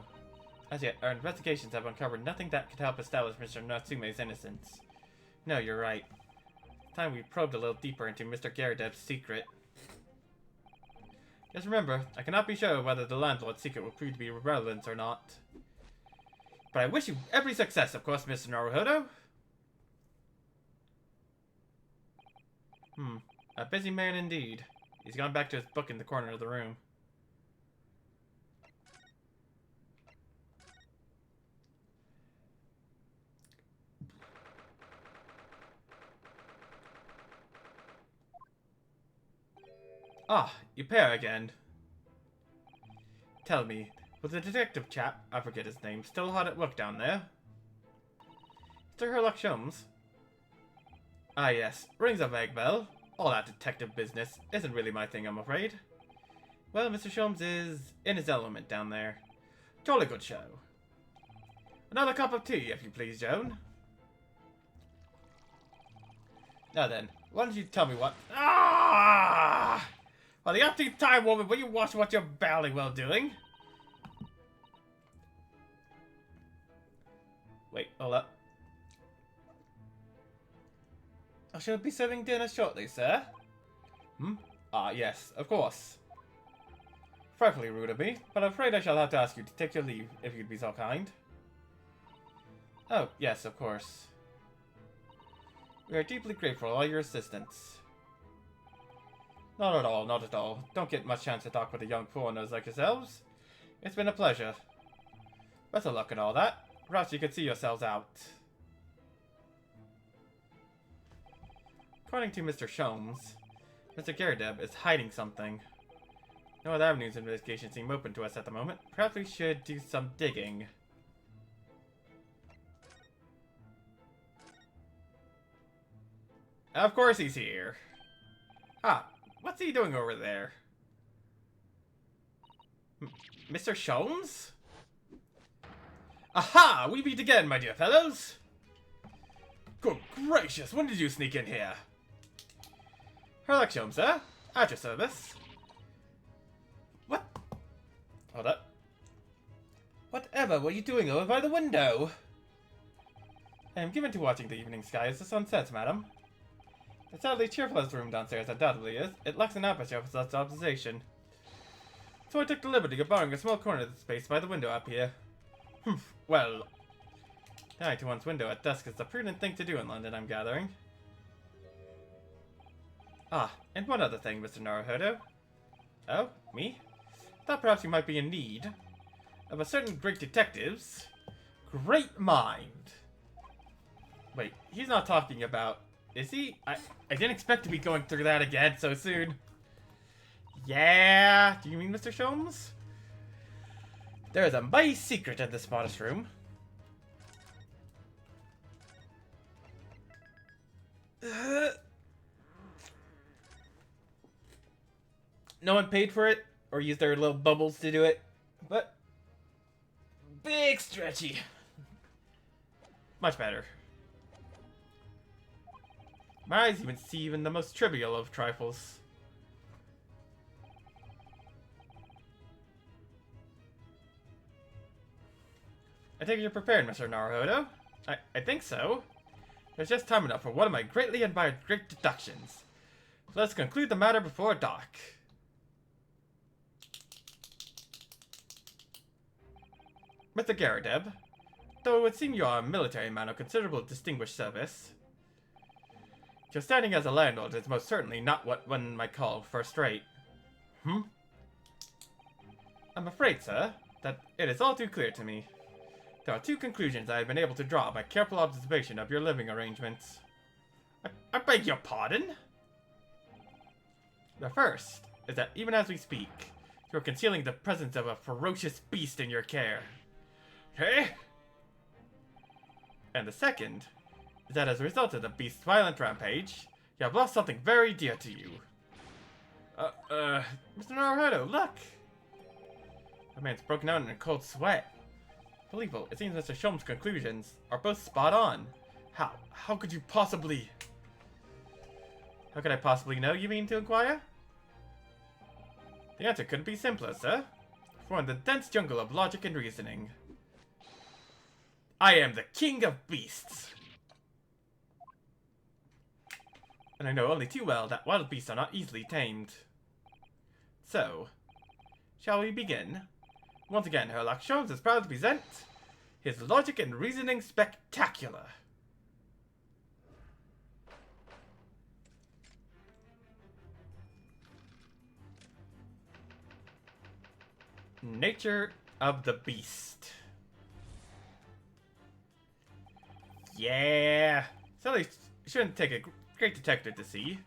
As yet, our investigations have uncovered nothing that could help establish Mr. Natsume's innocence. No, you're right. It's time we probed a little deeper into Mr. Garrideb's secret. Just remember, I cannot be sure whether the landlord's secret will prove to be relevant or not. But I wish you every success, of course, Mr. Naruhodo. A busy man indeed. He's gone back to his book in the corner of the room. Ah, you pair again. Tell me, was the detective chap, I forget his name, still hard at work down there? Mr. Herlock Sholmes? Ah yes, rings a vague bell. All that detective business isn't really my thing, I'm afraid. Well, Mr. Sholmes is in his element down there. Jolly good show. Another cup of tea, if you please, Joan. Now then, why don't you tell me what... Ah! Well, the update time, woman, will you watch what you're barely well doing? Wait, hold up. I shall be serving dinner shortly, sir. Hmm? Ah, yes, of course. Frightfully rude of me, but I'm afraid I shall have to ask you to take your leave, if you'd be so kind. Oh, yes, of course. We are deeply grateful for all your assistance. Not at all, not at all. Don't get much chance to talk with a young foreigners like yourselves. It's been a pleasure. Best of luck and all that. Perhaps you could see yourselves out. According to Mr. Sholmes, Mr. Garrideb is hiding something. No other avenues of investigation seem open to us at the moment. Perhaps we should do some digging. Of course he's here. Ah, what's he doing over there? Mr. Sholmes? Aha! We meet again, my dear fellows! Good gracious, when did you sneak in here? Herlock Sholmes, sir. At your service. What? Hold up. Whatever were you doing over by the window? I am given to watching the evening sky as the sun sets, madam. It's sadly cheerful as the room downstairs undoubtedly is. It lacks an aperture for such observation. So I took the liberty of borrowing a small corner of the space by the window up here. Humph, well... Dying to one's window at dusk is the prudent thing to do in London, I'm gathering. Ah, and one other thing, Mr. Naruhodo. Oh, me? Thought perhaps you might be in need of a certain great detective's great mind. Wait, he's not talking about... Is he? I didn't expect to be going through that again so soon. Yeah, do you mean Mr. Sholmes? There is a mighty secret in this modest room. No one paid for it, or used their little bubbles to do it, but big stretchy. Much better. My eyes even see even the most trivial of trifles. I take it you're prepared, Mr. Naruhodo. I think so. There's just time enough for one of my greatly admired great deductions. So let's conclude the matter before dark. Mr. Garrideb, though it would seem you are a military man of considerable distinguished service, your standing as a landlord is most certainly not what one might call first-rate. I'm afraid, sir, that it is all too clear to me. There are two conclusions I have been able to draw by careful observation of your living arrangements. I beg your pardon? The first is that even as we speak, you are concealing the presence of a ferocious beast in your care. Hey? And the second is that as a result of the beast's violent rampage, you have lost something very dear to you. Mr. Naruhodo, look! The man's broken out in a cold sweat. Believable, it seems Mr. Sholmes' conclusions are both spot on. How could you possibly... How could I possibly know, you mean to inquire? The answer couldn't be simpler, sir. For in the dense jungle of logic and reasoning, I am the king of beasts. And I know only too well that wild beasts are not easily tamed. So, shall we begin? Once again, Herlock Sholmes is proud to present his Logic and Reasoning Spectacular. Nature of the Beast. Yeah! So they shouldn't take a great detective to see.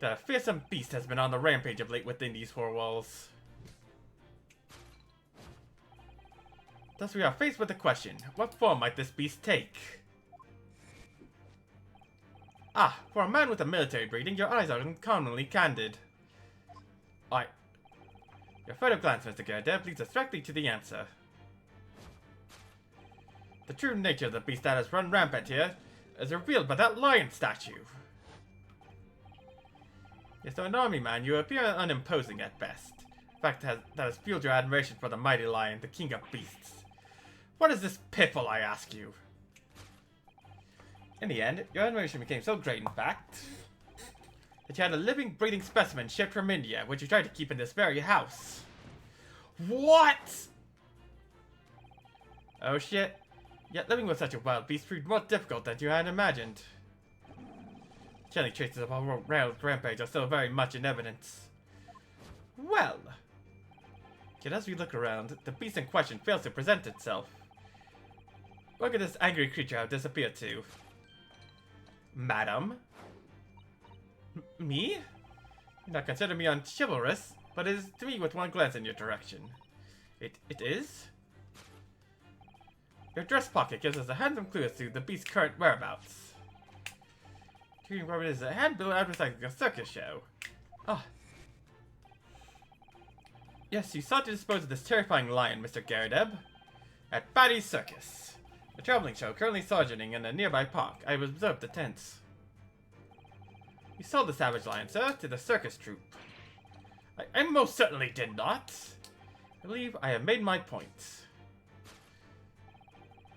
The fearsome beast has been on the rampage of late within these four walls. Thus we are faced with the question, what form might this beast take? Ah, for a man with a military breeding, your eyes are uncommonly candid. Your further glance, Mr. Garrett, leads us directly to the answer. The true nature of the beast that has run rampant here is revealed by that lion statue. Yes, though an army man, you appear unimposing at best. In fact, that has fueled your admiration for the mighty lion, the king of beasts. What is this piffle, I ask you? In the end, your admiration became so great, in fact, that you had a living, breathing specimen shipped from India, which you tried to keep in this very house. What? Oh shit. Yet living with such a wild beast proved more difficult than you had imagined. Chilling traces of a wild rampage are still very much in evidence. Well, yet as we look around, the beast in question fails to present itself. Look at this angry creature how it disappeared to. Madam? Me? You not consider me unchivalrous, but it is to me with one glance in your direction. It is? Your dress pocket gives us a handsome clue as to the beast's current whereabouts. Treating what it is a handbill advertising a circus show. Ah. Yes, you sought to dispose of this terrifying lion, Mr. Garrideb, at Batty's Circus, a traveling show currently sojourning in a nearby park. I have observed the tents. You sold the savage lion, sir, to the circus troupe. I most certainly did not. I believe I have made my point.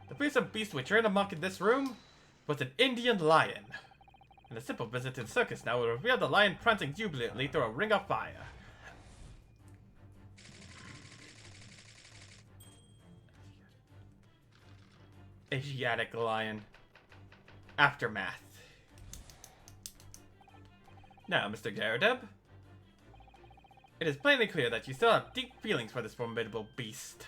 The fearsome beast which ran amok in this room was an Indian lion. And a simple visit to the circus now will reveal the lion prancing jubilantly through a ring of fire. Asiatic lion. Aftermath. Now, Mr. Garrideb, it is plainly clear that you still have deep feelings for this formidable beast.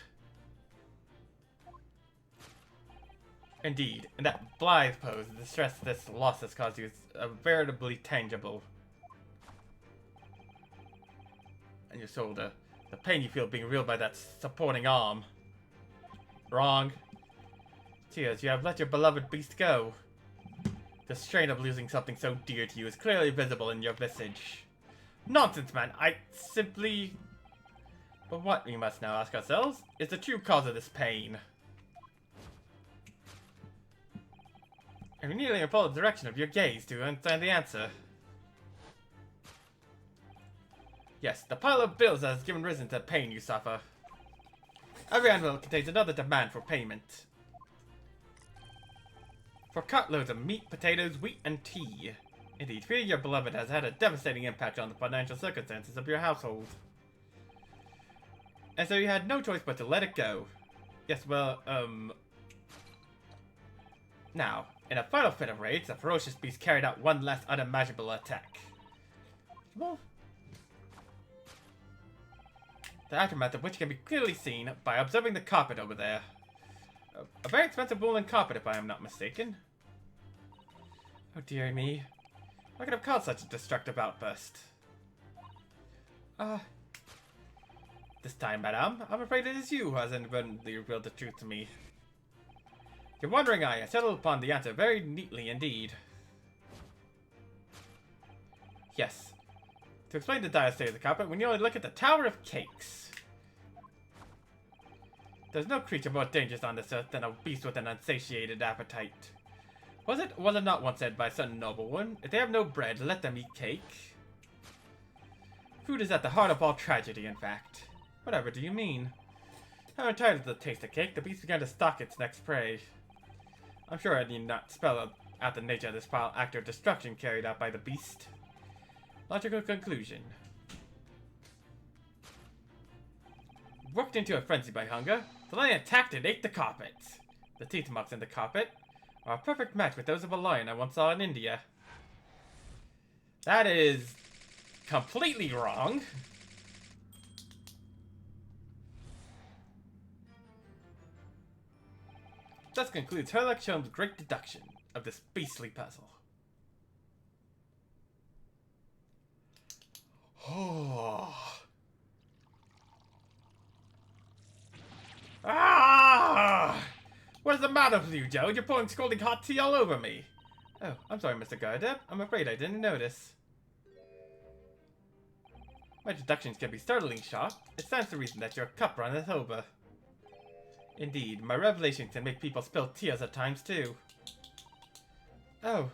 Indeed, in that blithe pose, the stress this loss has caused you is veritably tangible. And your shoulder, the pain you feel being reeled by that supporting arm. Wrong. Tears, you have let your beloved beast go. The strain of losing something so dear to you is clearly visible in your visage. Nonsense, man, I simply... But what, we must now ask ourselves, is the true cause of this pain? And we nearly follow the direction of your gaze to understand the answer. Yes, the pile of bills that has given reason to the pain you suffer. Every envelope contains another demand for payment. For cartloads of meat, potatoes, wheat, and tea. Indeed, feeding your beloved has had a devastating impact on the financial circumstances of your household. And so you had no choice but to let it go. Yes, well, Now, in a final fit of rage, the ferocious beast carried out one last unimaginable attack. Well, the aftermath of which can be clearly seen by observing the carpet over there. A very expensive woolen carpet, if I am not mistaken. Oh dear me. What could have caused such a destructive outburst? This time, madame, I'm afraid it is you who has inadvertently revealed the truth to me. Your wandering eye has settled upon the answer very neatly indeed. Yes. To explain the dire state of the carpet, we need only look at the Tower of Cakes. There's no creature more dangerous on this earth than a beast with an unsatiated appetite. Was it not once said by a certain nobleman, if they have no bread, let them eat cake? Food is at the heart of all tragedy, in fact. Whatever do you mean? Having tired of the taste of cake, the beast began to stalk its next prey. I'm sure I need not spell out the nature of this foul act of destruction carried out by the beast. Logical conclusion. Worked into a frenzy by hunger, the lion attacked and ate the carpet. The teeth marks in the carpet are a perfect match with those of a lion I once saw in India. That is completely wrong. Thus concludes Herlock Sholmes' great deduction of this beastly puzzle. Oh. Ah! What is the matter with you, Joe? You're pouring scalding hot tea all over me. Oh, I'm sorry, Mr. Garrideb. I'm afraid I didn't notice. My deductions can be startling, Shaw. It stands to reason that you're a cupper on the Thoba. Indeed, my revelations can make people spill tears at times, too. Oh.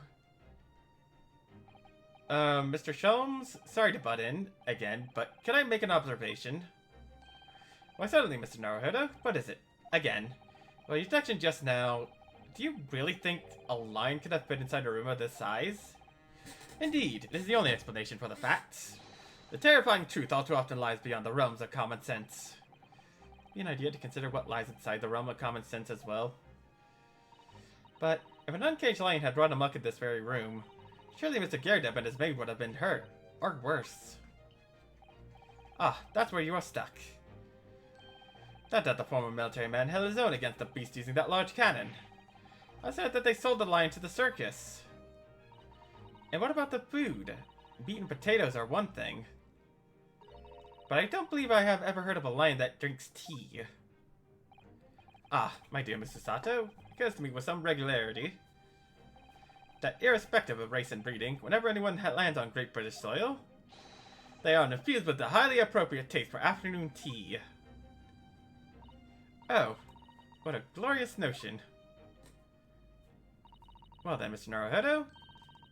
Mr. Sholmes? Sorry to butt in, again, but can I make an observation? Why, certainly, Mr. Naruhodo. What is it? Again. Well, your deduction just now... Do you really think a lion could have fit inside a room of this size? Indeed, it is the only explanation for the facts. The terrifying truth all too often lies beyond the realms of common sense. Be an idea to consider what lies inside the realm of common sense as well. But if an uncaged lion had run amok in this very room, surely Mr. Garrett and his maid would have been hurt, or worse. Ah, that's where you are stuck. That the former military man held his own against the beast using that large cannon. I said that they sold the lion to the circus. And what about the food? Beaten potatoes are one thing. But I don't believe I have ever heard of a lion that drinks tea. Ah, my dear Mr. Sato, it occurs to me with some regularity that irrespective of race and breeding, whenever anyone lands on Great British soil, they are infused with the highly appropriate taste for afternoon tea. Oh, what a glorious notion. Well then, Mr. Naruhodo,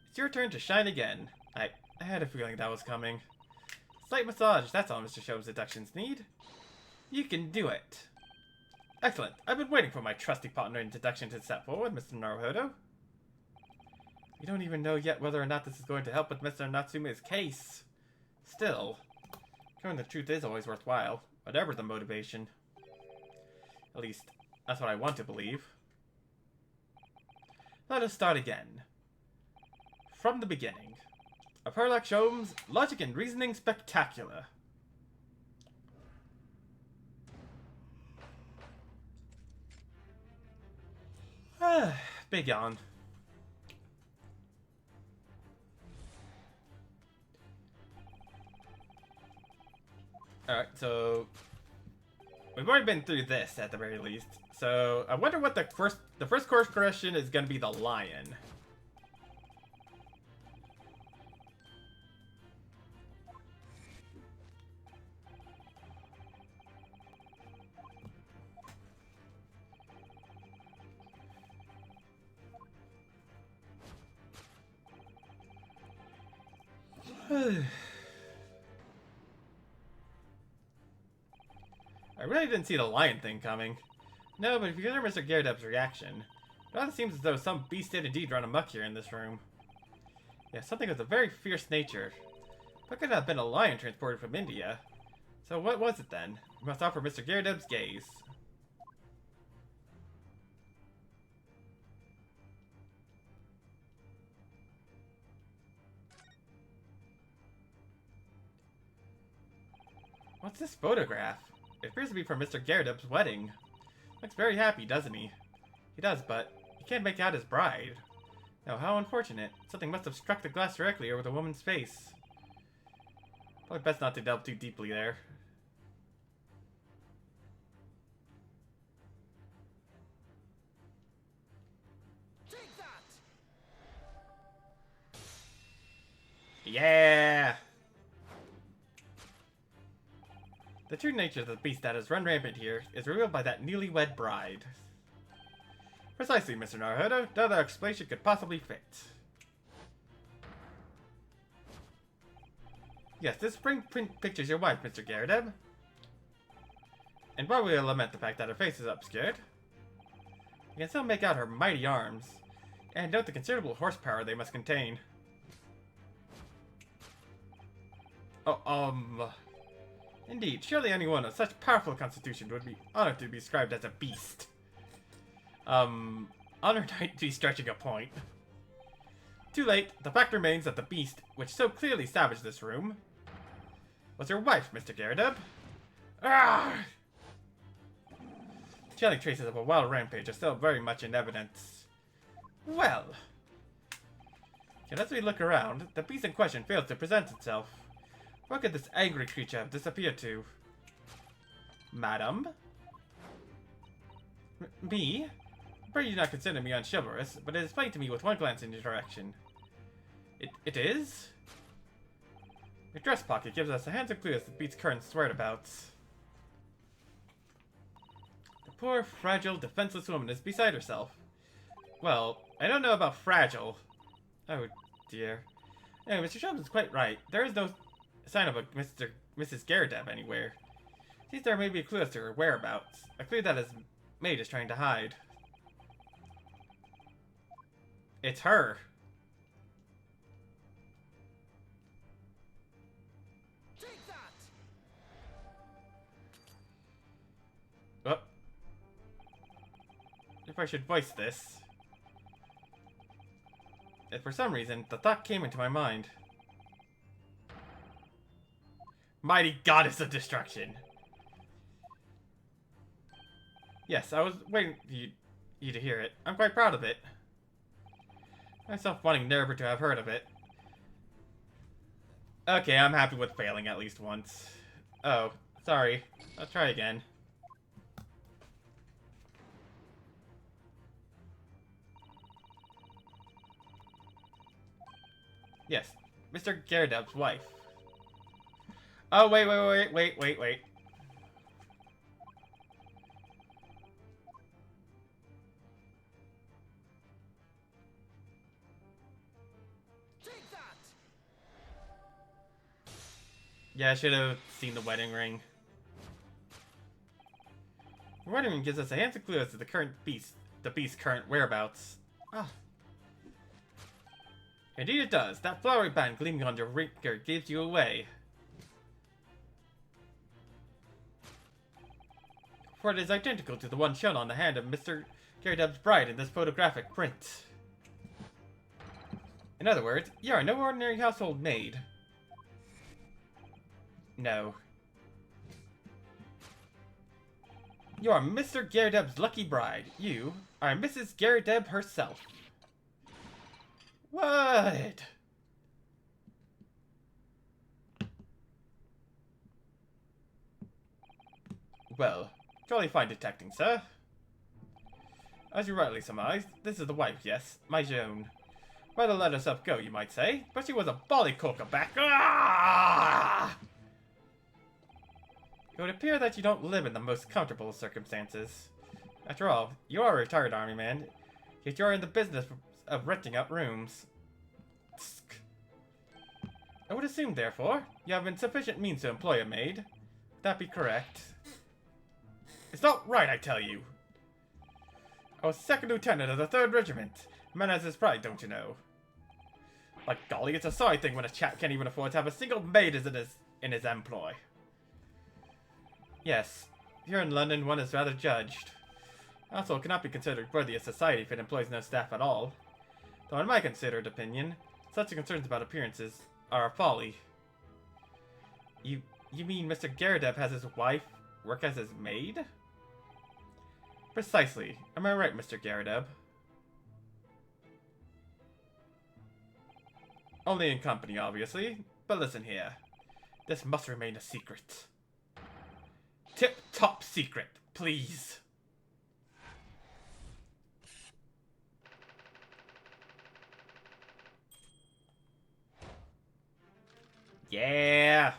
it's your turn to shine again. I had a feeling that was coming. Slight massage, that's all Mr. Sholmes' deductions need. You can do it. Excellent. I've been waiting for my trusty partner in deduction to step forward, Mr. Naruhodo. We don't even know yet whether or not this is going to help with Mr. Natsume's case. Still, knowing the truth is always worthwhile, whatever the motivation. At least, that's what I want to believe. Let us start again. From the beginning. Of Herlock Sholmes, logic and reasoning spectacular. Big yawn. Alright, so we've already been through this at the very least. So I wonder what the first course correction is going to be the lion. I really didn't see the lion thing coming. No, but if you consider Mr. Garrett's reaction, it rather seems as though some beast did indeed run amok here in this room. Yeah, something of a very fierce nature. That could have been a lion transported from India. So what was it then? We must offer Mr. Garrett's gaze. What's this photograph? It appears to be from Mr. Garrett's wedding. Looks very happy, doesn't he? He does, but he can't make out his bride. No, how unfortunate. Something must have struck the glass directly over the woman's face. Probably best not to delve too deeply there. Take that! Yeah! The true nature of the beast that has run rampant here is revealed by that newlywed bride. Precisely, Mr. Naruhodo. No other explanation could possibly fit. Yes, this spring print pictures your wife, Mr. Garrett. And while we lament the fact that her face is obscured, you can still make out her mighty arms, and note the considerable horsepower they must contain. Indeed, surely anyone of such powerful constitution would be honored to be described as a beast. Honored might be stretching a point. Too late, the fact remains that the beast, which so clearly savaged this room, was your wife, Mr. Garrett. Ah! Chilling traces of a wild rampage are still very much in evidence. Well, and as we look around, the beast in question fails to present itself. Where could this angry creature have disappeared to? Madam? Me? I pray you do not consider me unchivalrous, but it is plain to me with one glance in your direction. It is? Your dress pocket gives us a handsome clue as to Beast's current whereabouts. The poor, fragile, defenseless woman is beside herself. Well, I don't know about fragile. Oh, dear. Anyway, Mr. Jones is quite right. There is no sign of a Mrs. Garrideb anywhere. Seems there may be a clue as to her whereabouts. A clue that his maid is trying to hide. It's her. Take that! Oh. If I should voice this. If for some reason, the thought came into my mind. Mighty goddess of destruction. Yes, I was waiting for you to hear it. I'm quite proud of it. Myself wanting never to have heard of it. Okay, I'm happy with failing at least once. Oh, sorry. I'll try again. Yes, Mr. Garrideb's wife. Oh, wait. Take that! Yeah, I should have seen the wedding ring. The wedding ring gives us a handsome clue as to the beast's current whereabouts. Ah. Indeed it does. That flowery band gleaming on your finger gives you away. For it is identical to the one shown on the hand of Mr. Garrideb's bride in this photographic print. In other words, you are no ordinary household maid. No. You are Mr. Garrideb's lucky bride. You are Mrs. Garrideb herself. What? Well, jolly fine detecting, sir. As you rightly surmised, this is the wife, yes, my Joan. Rather let herself go, you might say, but she was a bally corker-back. Ah! It would appear that you don't live in the most comfortable of circumstances. After all, you are a retired army man, yet you are in the business of renting out rooms. Tsk. I would assume, therefore, you have insufficient means to employ a maid. Would that be correct? It's not right, I tell you. I was second lieutenant of the 3rd Regiment. Man has his pride, don't you know? By golly, it's a sorry thing when a chap can't even afford to have a single maid in his employ. Yes, here in London one is rather judged. Also, it cannot be considered worthy of society if it employs no staff at all. Though in my considered opinion, such concerns about appearances are a folly. You mean Mr. Garrideb has his wife work as his maid? Precisely. Am I right, Mr. Garrideb? Only in company, obviously. But listen here. This must remain a secret. Tip-top secret, please. Yeah.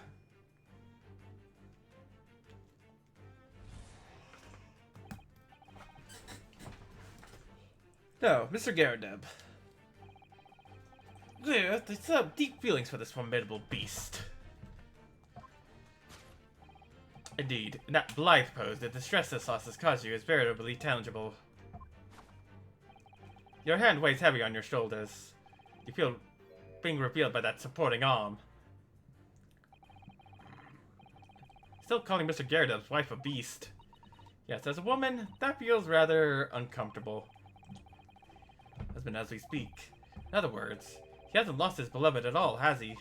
No, Mr. Garrideb. I still have deep feelings for this formidable beast. Indeed, in that blithe pose, the distress this loss has caused you is veritably tangible. Your hand weighs heavy on your shoulders. You feel being revealed by that supporting arm. Still calling Mr. Garrideb's wife a beast. Yes, as a woman, that feels rather uncomfortable. Husband as we speak. In other words, he hasn't lost his beloved at all, has he?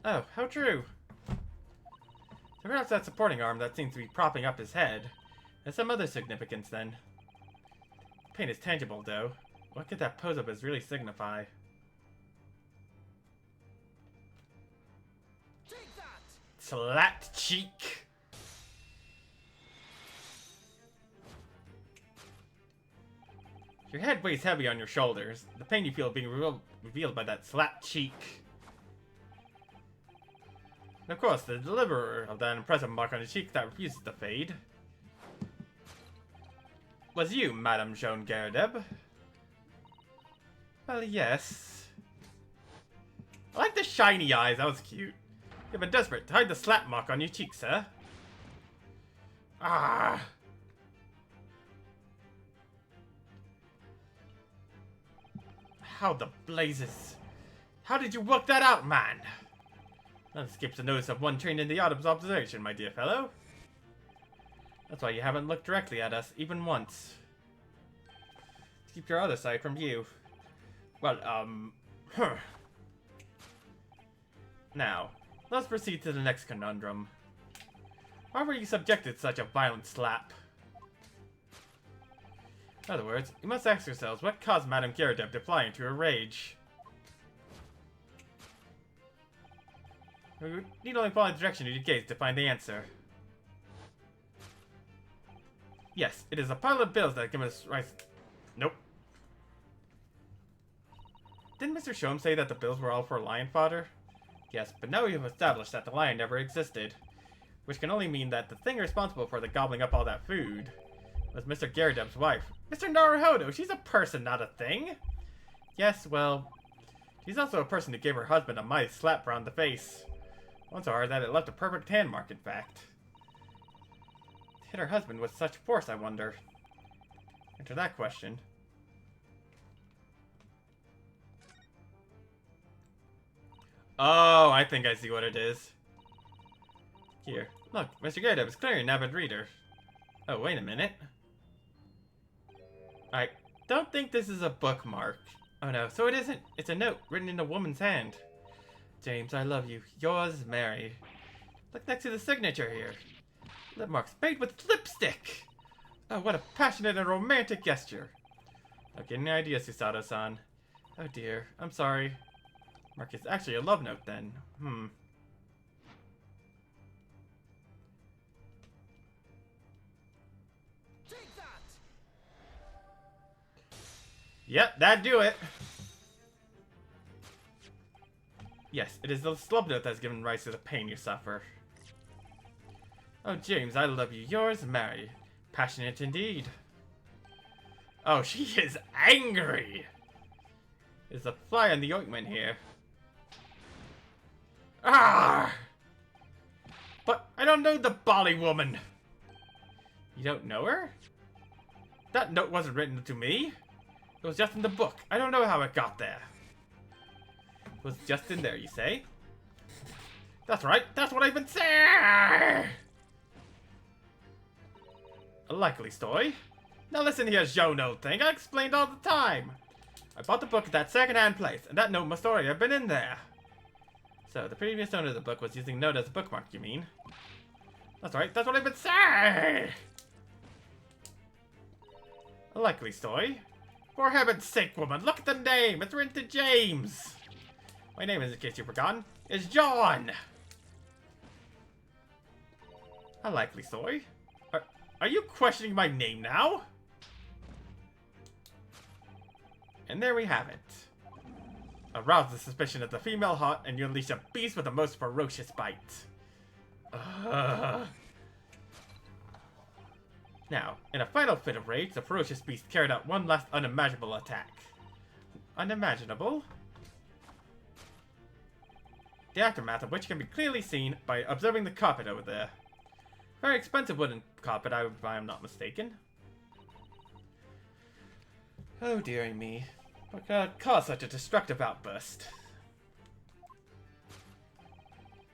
Oh, how true. So perhaps that supporting arm that seems to be propping up his head has some other significance then. Pain is tangible, though. What could that pose of his really signify? Take that! Slat cheek! Your head weighs heavy on your shoulders. The pain you feel being revealed by that slat cheek. And of course, the deliverer of that impressive mark on his cheek that refuses to fade was you, Madame Joan Garrideb. Well, yes. I like the shiny eyes, that was cute. You've been desperate to hide the slap mark on your cheek, sir. Ah! How the blazes? How did you work that out, man? That escapes the notice of one trained in the art of observation, my dear fellow. That's why you haven't looked directly at us, even once. Keep your other side from view. Well, Now, let's proceed to the next conundrum. Why were you subjected to such a violent slap? In other words, you must ask yourselves what caused Madame Garrideb to fly into a rage. We need only follow the direction of your gaze to find the answer. Yes, it is a pile of bills that give us rise. Nope. Didn't Mr. Sholmes say that the bills were all for lion fodder? Yes, but now we have established that the lion never existed. Which can only mean that the thing responsible for the gobbling up all that food was Mr. Garrideb's wife. Mr. Naruhodo, she's a person, not a thing. Yes, well, she's also a person who gave her husband a mighty slap around the face. One so hard that it left a perfect hand mark, in fact. Hit her husband with such force, I wonder. Answer that question. Oh, I think I see what it is. Here, look, Mr. Garrideb is clearly an avid reader. Oh, wait a minute. I don't think this is a bookmark. Oh no, so it isn't. It's a note written in a woman's hand. James, I love you. Yours, Mary. Look next to the signature here. Lip marks made with lipstick! Oh, what a passionate and romantic gesture. Not getting any ideas, Susato-san. Oh dear, I'm sorry. Mark is actually a love note then. Take that! Yep, that'd do it. Yes, it is the love note that has given rise to the pain you suffer. Oh, James, I love you. Yours, Mary. Passionate indeed. Oh, she is angry. There's a fly in the ointment here. Ah! But I don't know the Bali woman. You don't know her? That note wasn't written to me. It was just in the book. I don't know how it got there. It was just in there, you say? That's right. That's what I've been saying! A likely story. Now listen here, Joan, old thing. I explained all the time. I bought the book at that second-hand place, and that note must already have been in there. So, the previous owner of the book was using note as a bookmark, you mean? That's right, that's what I've been saying! A likely story. For heaven's sake, woman, look at the name! It's written to James! My name, in case you've forgotten, is John! A likely story. Are you questioning my name now? And there we have it. Arouse the suspicion of the female heart, and you unleash a beast with the most ferocious bite. Now, in a final fit of rage, the ferocious beast carried out one last unimaginable attack. Unimaginable? The aftermath of which can be clearly seen by observing the carpet over there. Very expensive wooden carpet, if I am not mistaken. Oh dearie me. What could cause such a destructive outburst?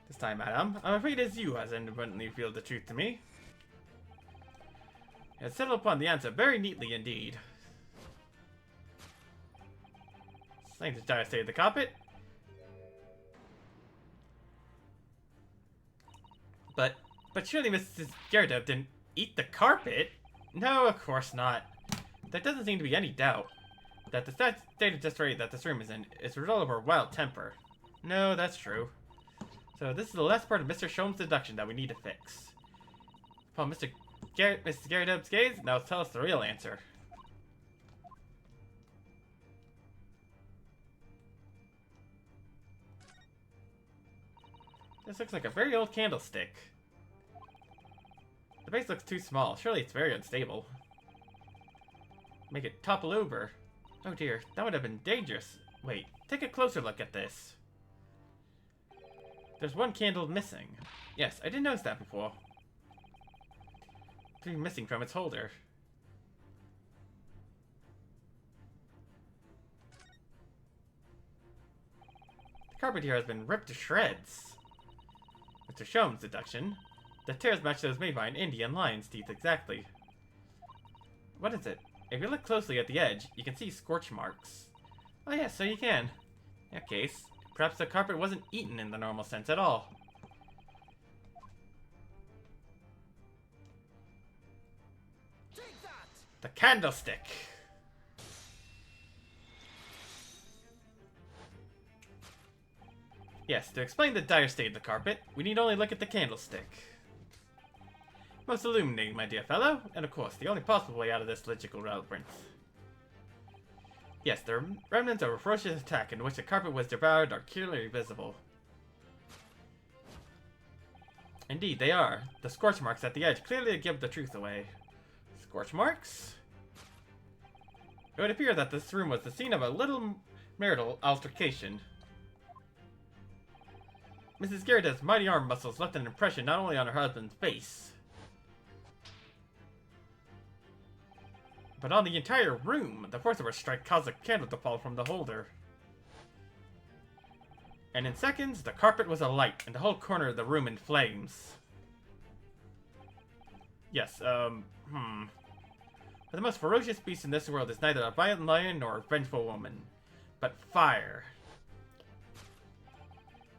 This time, madam, I'm afraid it is you who has inadvertently revealed the truth to me. You have settled upon the answer very neatly indeed. Thanks to dire state of the carpet. But surely Mrs. Garrideb didn't eat the carpet? No, of course not. There doesn't seem to be any doubt that the state of disarray that this room is in is a result of her wild temper. No, that's true. So this is the last part of Mr. Sholmes' deduction that we need to fix. Upon Mrs. Garrideb's gaze, now tell us the real answer. This looks like a very old candlestick. The base looks too small. Surely it's very unstable. Make it topple over. Oh dear, that would have been dangerous. Wait, take a closer look at this. There's one candle missing. Yes, I didn't notice that before. It's missing from its holder. The carpet here has been ripped to shreds. Mr. Shome's deduction. The tears match those made by an Indian lion's teeth exactly. What is it? If you look closely at the edge, you can see scorch marks. Oh yes, so you can. In that case, perhaps the carpet wasn't eaten in the normal sense at all. Take that! The candlestick! Yes, to explain the dire state of the carpet, we need only look at the candlestick. Most illuminating, my dear fellow, and of course, the only possible way out of this logical labyrinth. Yes, the remnants of a ferocious attack in which the carpet was devoured are clearly visible. Indeed, they are. The scorch marks at the edge clearly give the truth away. Scorch marks? It would appear that this room was the scene of a little marital altercation. Mrs. Garrett's mighty arm muscles left an impression not only on her husband's face, but on the entire room. The force of her strike caused the candle to fall from the holder. And in seconds, the carpet was alight, and the whole corner of the room in flames. Yes, But the most ferocious beast in this world is neither a violent lion nor a vengeful woman, but fire.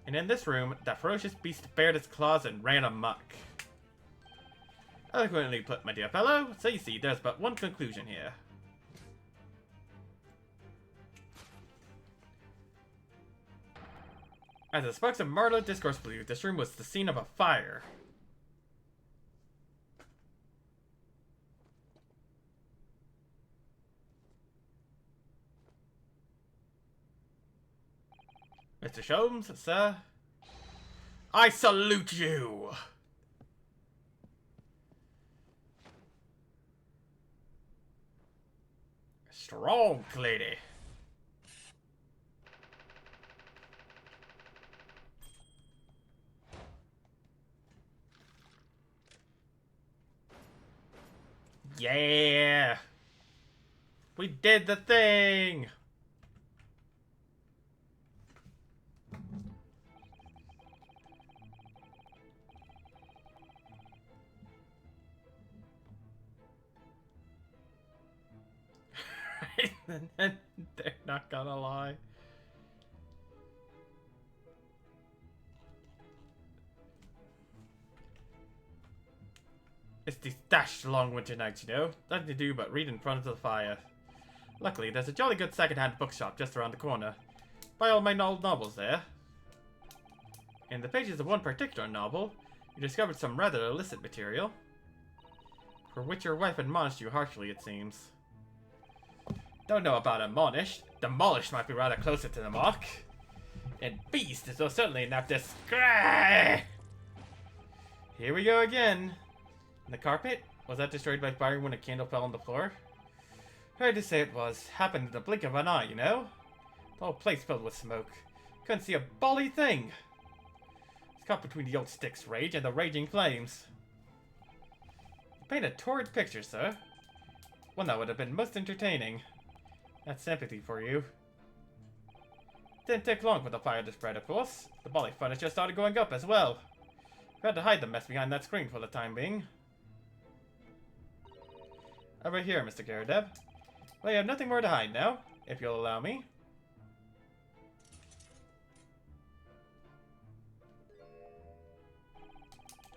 And in this room, that ferocious beast bared its claws and ran amok. Eloquently put, my dear fellow. So you see, there's but one conclusion here. As the sparks of Marlowe discourse flew, this room was the scene of a fire. Mr. Sholmes, sir, I salute you! Strong, lady. Yeah! We did the thing! They're not gonna lie. It's these dashed long winter nights, you know. Nothing to do but read in front of the fire. Luckily, there's a jolly good second-hand bookshop just around the corner. Buy all my old novels there. In the pages of one particular novel, you discovered some rather illicit material, for which your wife admonished you harshly, it seems. Don't know about admonished. Demolished might be rather closer to the mark. And beast is most certainly not described. Here we go again. The carpet? Was that destroyed by fire when a candle fell on the floor? Hard to say it was. Happened in the blink of an eye, you know? The whole place filled with smoke. Couldn't see a bally thing. It's caught between the old stick's rage and the raging flames. You paint a torrid picture, sir. One that would have been most entertaining. That's sympathy for you. Didn't take long for the fire to spread, of course. The bally furniture started going up as well. We had to hide the mess behind that screen for the time being. Over here, Mr. Garredev. Well, you have nothing more to hide now, if you'll allow me.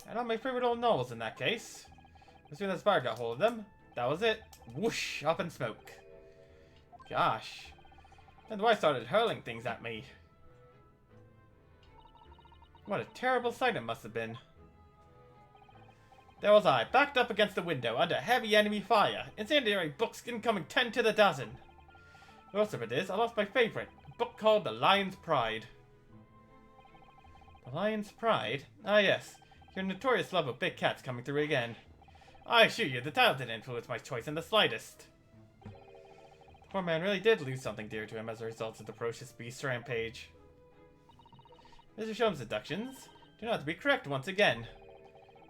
And all my favorite old novels in that case. As soon as fire got hold of them, that was it. Whoosh, up in smoke. Gosh. And the wife started hurling things at me. What a terrible sight it must have been. There was I, backed up against the window, under heavy enemy fire. Incendiary books incoming 10 to the dozen. The worst of it is, I lost my favorite, a book called The Lion's Pride. Lion's Pride? Ah, yes. Your notorious love of big cats coming through again. I assure you, the title didn't influence my choice in the slightest. The poor man really did lose something dear to him as a result of the ferocious beast rampage. Mr. Sholmes' deductions do not have to be correct once again.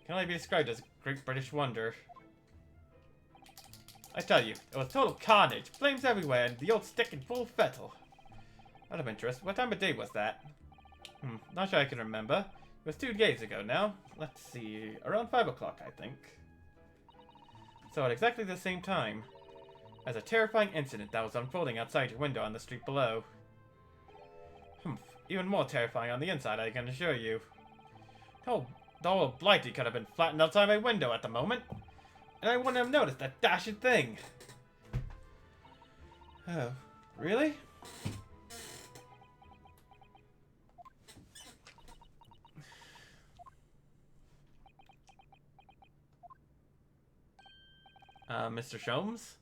Can only be described as a great British wonder. I tell you, it was total carnage, flames everywhere, and the old stick in full fettle. Out of interest, what time of day was that? Not sure I can remember. It was 2 days ago now. Let's see, around 5 o'clock, I think. So at exactly the same time as a terrifying incident that was unfolding outside your window on the street below. Even more terrifying on the inside, I can assure you. The whole Blighty could have been flattened outside my window at the moment, and I wouldn't have noticed that dashing thing. Oh, really? Mr. Sholmes?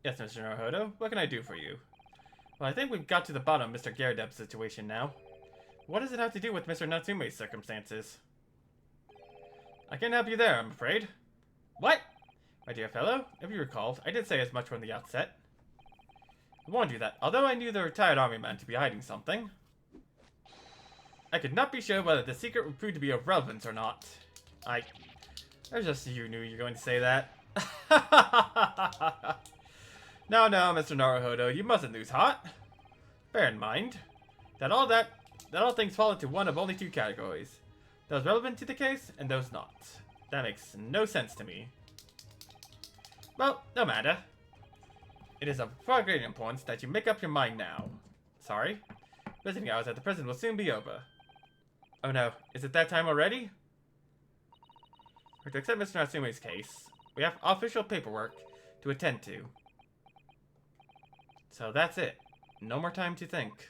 Yes, Mr. Naruhodo, what can I do for you? Well, I think we've got to the bottom of Mr. Garredeb's situation now. What does it have to do with Mr. Natsume's circumstances? I can't help you there, I'm afraid. What? My dear fellow, if you recalled, I did say as much from the outset. I warned you that, although I knew the retired army man to be hiding something, I could not be sure whether the secret would prove to be of relevance or not. There's just you knew you were going to say that. No, Mr. Naruhodo, you mustn't lose heart. Bear in mind that all things fall into one of only 2 categories. Those relevant to the case, and those not. That makes no sense to me. Well, no matter. It is of far greater importance that you make up your mind now. Sorry. Visiting hours at the prison will soon be over. Oh no, is it that time already? To accept Mr. Natsume's case, we have official paperwork to attend to. So that's it. No more time to think.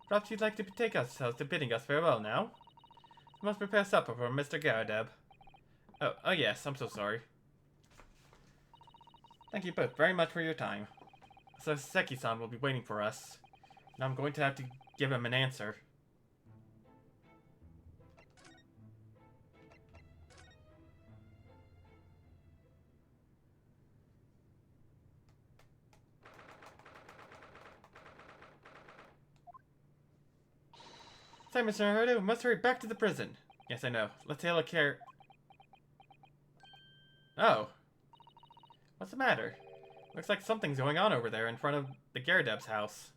Perhaps you'd like to betake ourselves to bidding us farewell now? We must prepare supper for Mr. Garredeb. Oh yes, I'm so sorry. Thank you both very much for your time. So Seki-san will be waiting for us, and I'm going to have to give him an answer. Sorry, Mr. Naruhodo, we must hurry back to the prison. Yes, I know. Let's hail a car. Oh. What's the matter? Looks like something's going on over there in front of the Garredeb's house.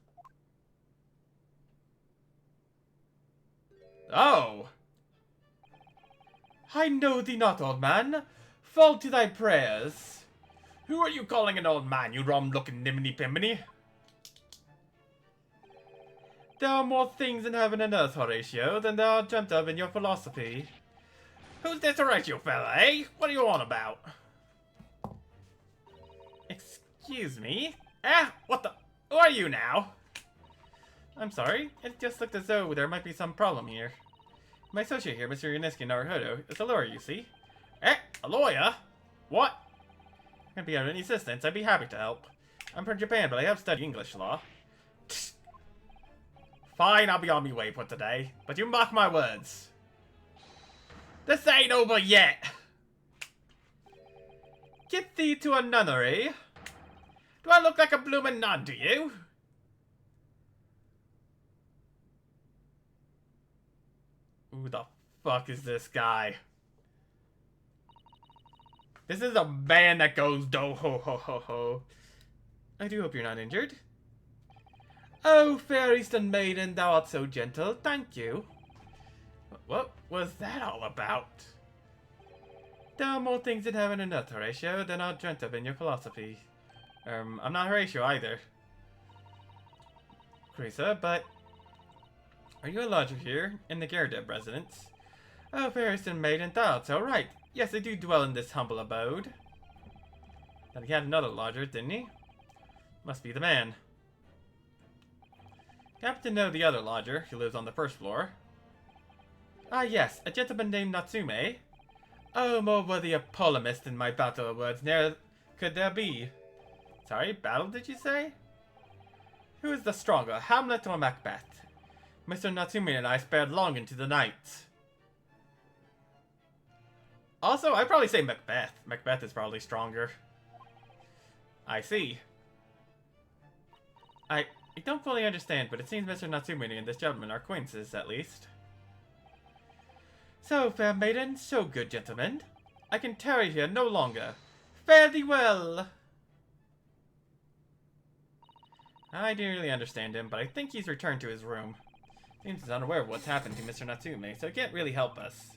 Oh! I know thee not, old man. Fall to thy prayers. Who are you calling an old man, you rum-looking niminy-piminy? There are more things in heaven and earth, Horatio, than there are dreamt of in your philosophy. Who's this Horatio fella, eh? What are you on about? Excuse me? What the? Who are you now? I'm sorry, it just looked as though there might be some problem here. My associate here, Mr. Yunisuke Naruhodo, is a lawyer, you see. A lawyer? What? If I be of any assistance, I'd be happy to help. I'm from Japan, but I have studied English law. Fine, I'll be on my way for today, but you mark my words. This ain't over yet! Get thee to a nunnery? Do I look like a bloomin' nun to you? Who the fuck is this guy? This is a man that goes do ho ho ho ho. I do hope you're not injured. Oh, fair Eastern maiden, thou art so gentle. Thank you. What was that all about? There are more things in heaven and earth, Horatio, than are dreamt of in your philosophy. I'm not Horatio either. Carissa, but... Are you a lodger here, in the Garredeb residence? Oh, fair Eastern maiden, thou art so right. Yes, I do dwell in this humble abode. Then he had another lodger, didn't he? Must be the man. You happen to know the other lodger who lives on the first floor? Ah, yes, a gentleman named Natsume. Oh, more worthy a polemist than my battle of words ne'er could there be. Sorry, battle did you say? Who is the stronger, Hamlet or Macbeth? Mr. Natsume and I spared long into the night. Also, I'd probably say Macbeth. Macbeth is probably stronger. I see. I don't fully understand, but it seems Mr. Natsume and this gentleman are acquaintances, at least. So, fair maiden, so good gentlemen. I can tarry here no longer. Fare thee well! I didn't really understand him, but I think he's returned to his room. Seems he's unaware of what's happened to Mr. Natsume, so he can't really help us.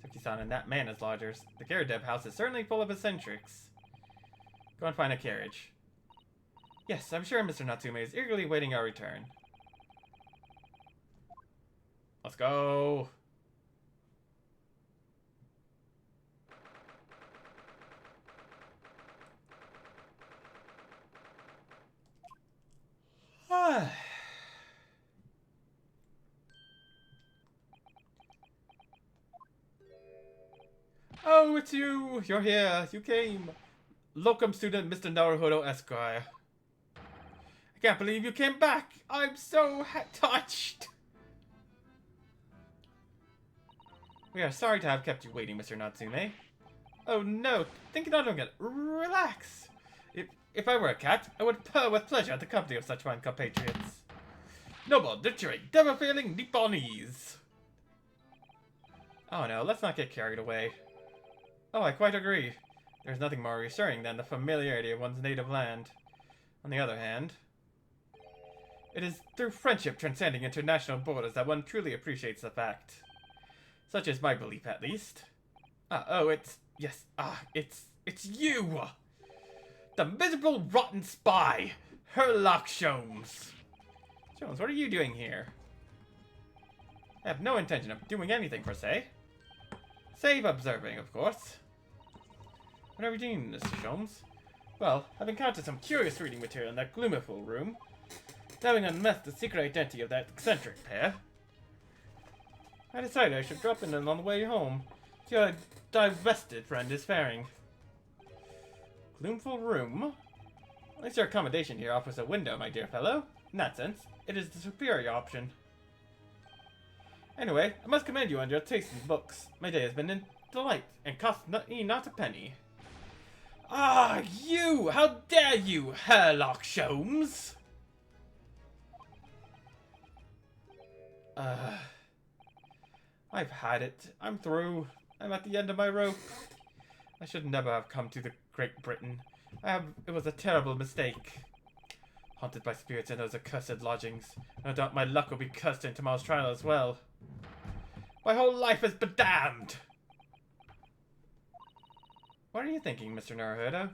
Toki-san and that man as lodgers. The Garudeb house is certainly full of eccentrics. Go and find a carriage. Yes, I'm sure Mr. Natsume is eagerly waiting our return. Let's go! Oh, it's you! You're here! You came! Locum student Mr. Naruhodo Esquire. I can't believe you came back! I'm so touched! We are sorry to have kept you waiting, Mr. Natsume. Oh no, think not of it. Relax! If I were a cat, I would purr with pleasure at the company of such fine compatriots. Noble, nurturing, never-failing Nipponese! Oh no, let's not get carried away. Oh, I quite agree. There's nothing more reassuring than the familiarity of one's native land. On the other hand, it is through friendship transcending international borders that one truly appreciates the fact. Such is my belief, at least. It's you! The miserable, rotten spy, Herlock Sholmes. Sholmes, what are you doing here? I have no intention of doing anything, per se. Save observing, of course. What are we doing, Mr. Sholmes? Well, I've encountered some curious reading material in that Gloomiful room. Having unmasked the secret identity of that eccentric pair, I decided I should drop in on the way home. See how a divested friend is faring. Gloomful room? At least your accommodation here offers a window, my dear fellow. In that sense, it is the superior option. Anyway, I must commend you on your taste in books. My day has been a delight, and cost not a penny. Ah, you! How dare you, Herlock Sholmes! I've had it. I'm through. I'm at the end of my rope. I should never have come to the Great Britain. It was a terrible mistake. Haunted by spirits in those accursed lodgings. No doubt my luck will be cursed in tomorrow's trial as well. My whole life is bedamned! What are you thinking, Mr. Naruhodo?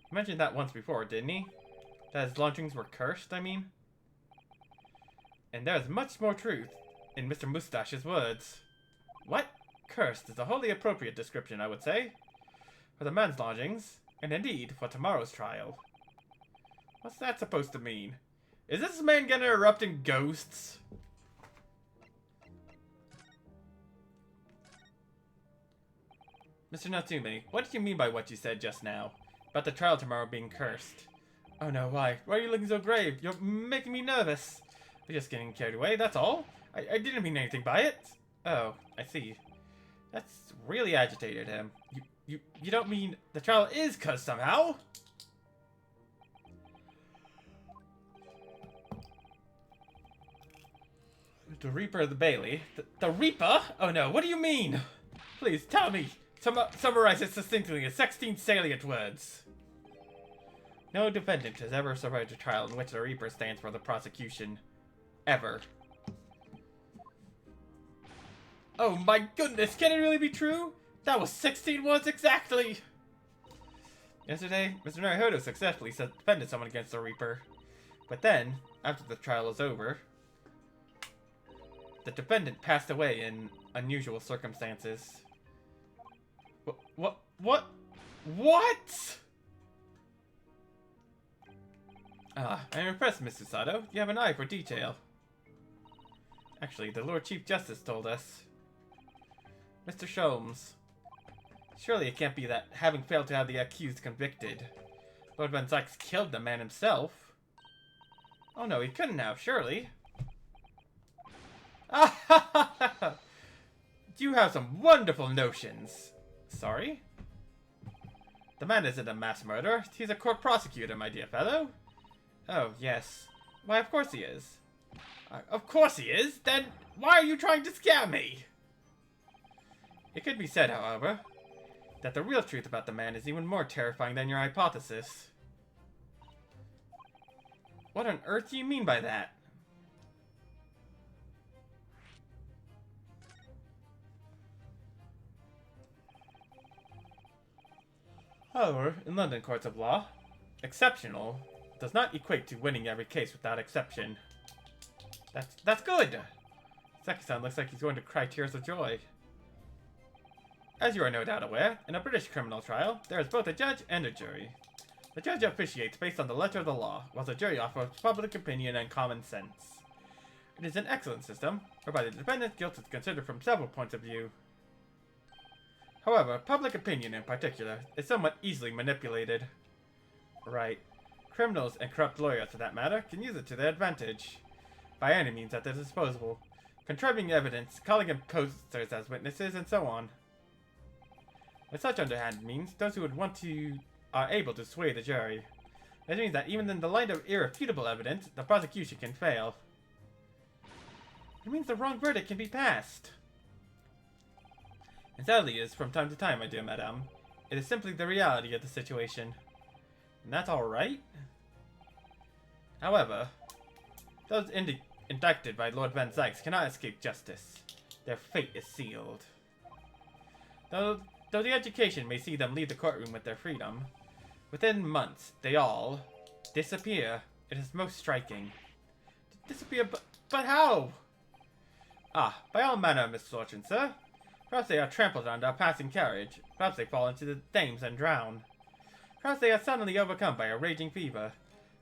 He mentioned that once before, didn't he? That his lodgings were cursed, I mean? And there is much more truth in Mr. Mustache's words. What? Cursed is a wholly appropriate description, I would say. For the man's lodgings, and indeed, for tomorrow's trial. What's that supposed to mean? Is this man gonna erupt in ghosts? Mr. Natsume, what did you mean by what you said just now? About the trial tomorrow being cursed? Oh no, why? Why are you looking so grave? You're making me nervous. You're just getting carried away, that's all. I didn't mean anything by it. Oh, I see. That's really agitated him. You don't mean the trial is cursed somehow? The Reaper of the Bailey? The Reaper? Oh no, what do you mean? Please, tell me. Summarize it succinctly in 16 salient words. No defendant has ever survived a trial in which the Reaper stands for the prosecution. Ever. Oh my goodness, can it really be true? That was 16 words exactly! Yesterday, Mr. Naruhodo successfully defended someone against the Reaper. But then, after the trial was over, the defendant passed away in unusual circumstances. What? I'm impressed, Mr. Sato. You have an eye for detail. Actually, the Lord Chief Justice told us. Mr. Sholmes. Surely it can't be that, having failed to have the accused convicted, Lord Van Zykes killed the man himself. Oh no, he couldn't have, surely. You have some wonderful notions. Sorry? The man isn't a mass murderer. He's a court prosecutor, my dear fellow. Oh, yes. Why, of course he is. Of course he is? Then why are you trying to scare me? It could be said, however, that the real truth about the man is even more terrifying than your hypothesis. What on earth do you mean by that? However, in London courts of law, exceptional does not equate to winning every case without exception. That's good! Seki-san looks like he's going to cry tears of joy. As you are no doubt aware, in a British criminal trial, there is both a judge and a jury. The judge officiates based on the letter of the law, while the jury offers public opinion and common sense. It is an excellent system, whereby the defendant's guilt is considered from several points of view. However, public opinion in particular is somewhat easily manipulated. Right. Criminals and corrupt lawyers, for that matter, can use it to their advantage. By any means at their disposal. Contriving evidence, calling imposters as witnesses, and so on. With such underhand means, those who would want to are able to sway the jury. This means that even in the light of irrefutable evidence, the prosecution can fail. It means the wrong verdict can be passed. And sadly is, from time to time, my dear madame, it is simply the reality of the situation. And that's alright. However, those indicted by Lord Van Zykes cannot escape justice. Their fate is sealed. Though the education may see them leave the courtroom with their freedom, within months, they all disappear. It is most striking. Disappear, but how? Ah, by all manner of misfortune, sir. Perhaps they are trampled under a passing carriage. Perhaps they fall into the Thames and drown. Perhaps they are suddenly overcome by a raging fever.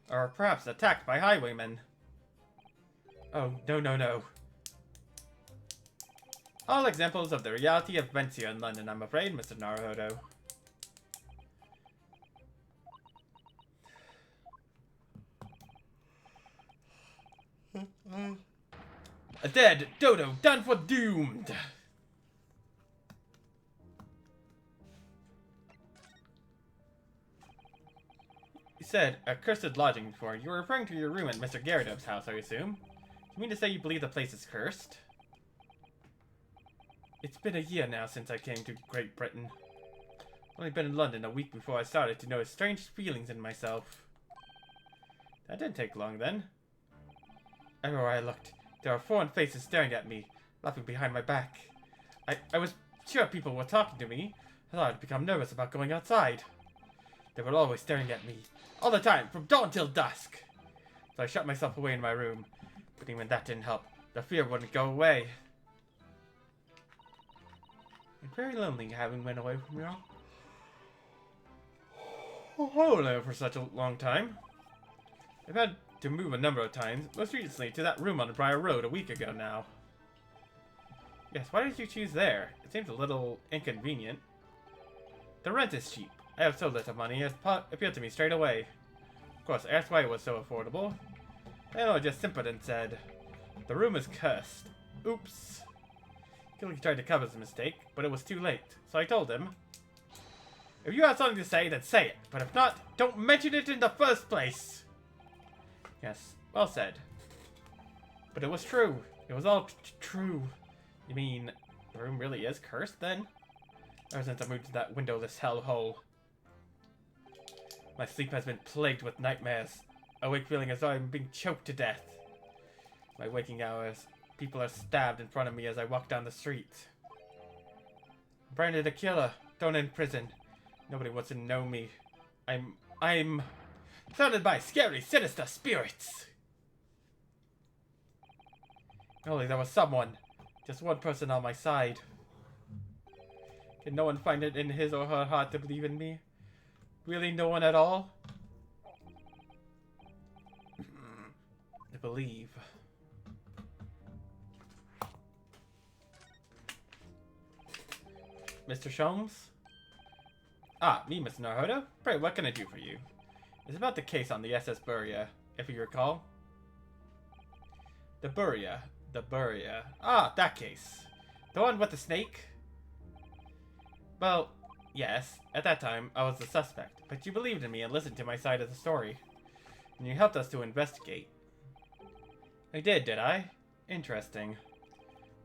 Or perhaps attacked by highwaymen. Oh, no, no, no. All examples of the reality of events here in London, I'm afraid, Mr. Naruhodo. A dead dodo done for doomed. You said accursed lodging before. You were referring to your room at Mr. Gyarados' house, I assume. You mean to say you believe the place is cursed? It's been a year now since I came to Great Britain. I've only been in London a week before I started to notice strange feelings in myself. That didn't take long then. Everywhere I looked, there were foreign faces staring at me, laughing behind my back. I was sure people were talking to me. I thought I'd become nervous about going outside. They were always staring at me, all the time, from dawn till dusk. So I shut myself away in my room, but even that didn't help. The fear wouldn't go away. It's very lonely having been away from you all. Hello for such a long time. I've had to move a number of times, most recently to that room on the Briar Road a week ago now. Yes, why did you choose there? It seems a little inconvenient. The rent is cheap. I have so little money, it appealed to me straight away. Of course, I asked why it was so affordable. I just simpered and said, the room is cursed. Oops. He tried to cover his mistake, but it was too late. So I told him, if you have something to say, then say it. But if not, don't mention it in the first place. Yes, well said. But it was true. It was all true. You mean, the room really is cursed, then? Ever since I moved to that windowless hellhole. My sleep has been plagued with nightmares. Awake feeling as though I'm being choked to death. My waking hours, people are stabbed in front of me as I walk down the street. Branded a killer, thrown in prison. Nobody wants to know me. I'm surrounded by scary, sinister spirits. Only there was someone, just one person on my side. Can no one find it in his or her heart to believe in me? Really no one at all? To believe. Mr. Sholmes? Ah, me, Mr. Naruhodo? Pray, what can I do for you? It's about the case on the SS Buria, if you recall. The Buria. The Buria. Ah, that case. The one with the snake? Well, yes. At that time, I was the suspect. But you believed in me and listened to my side of the story. And you helped us to investigate. I did I? Interesting.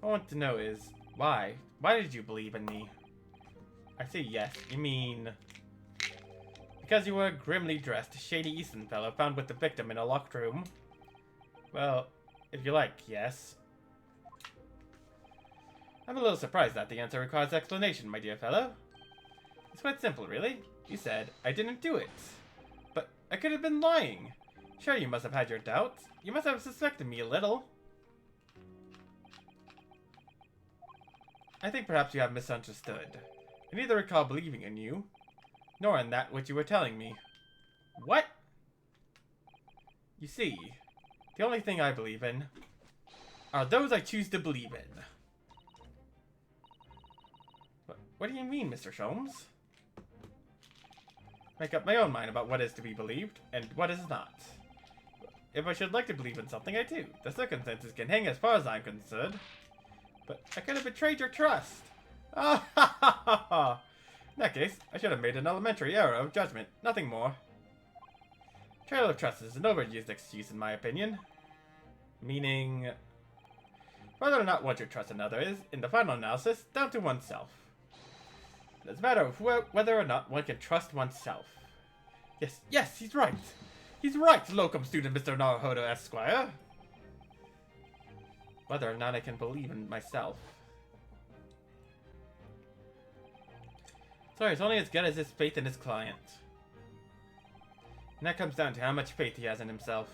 What I want to know is, why? Why did you believe in me? I say yes. You mean... because you were a grimly dressed, shady Eastern fellow found with the victim in a locked room? Well, if you like, yes. I'm a little surprised that the answer requires explanation, my dear fellow. It's quite simple, really. You said, I didn't do it. But I could have been lying. Sure, you must have had your doubts. You must have suspected me a little. I think perhaps you have misunderstood. I neither recall believing in you, nor in that which you were telling me. What? You see, the only thing I believe in are those I choose to believe in. What do you mean, Mr. Sholmes? Make up my own mind about what is to be believed and what is not. If I should like to believe in something, I do. The circumstances can hang as far as I'm concerned. But I could have betrayed your trust. Ah, ha, ha, ha, ha. In that case, I should have made an elementary error of judgment, nothing more. Betrayal of trust is an overused excuse, in my opinion. Meaning, whether or not one should trust another is, in the final analysis, down to oneself. It's a matter of whether or not one can trust oneself. Yes, he's right. He's right, locum student Mr. Naruhodo Esquire. Whether or not I can believe in myself. Sorry, it's only as good as his faith in his client. And that comes down to how much faith he has in himself.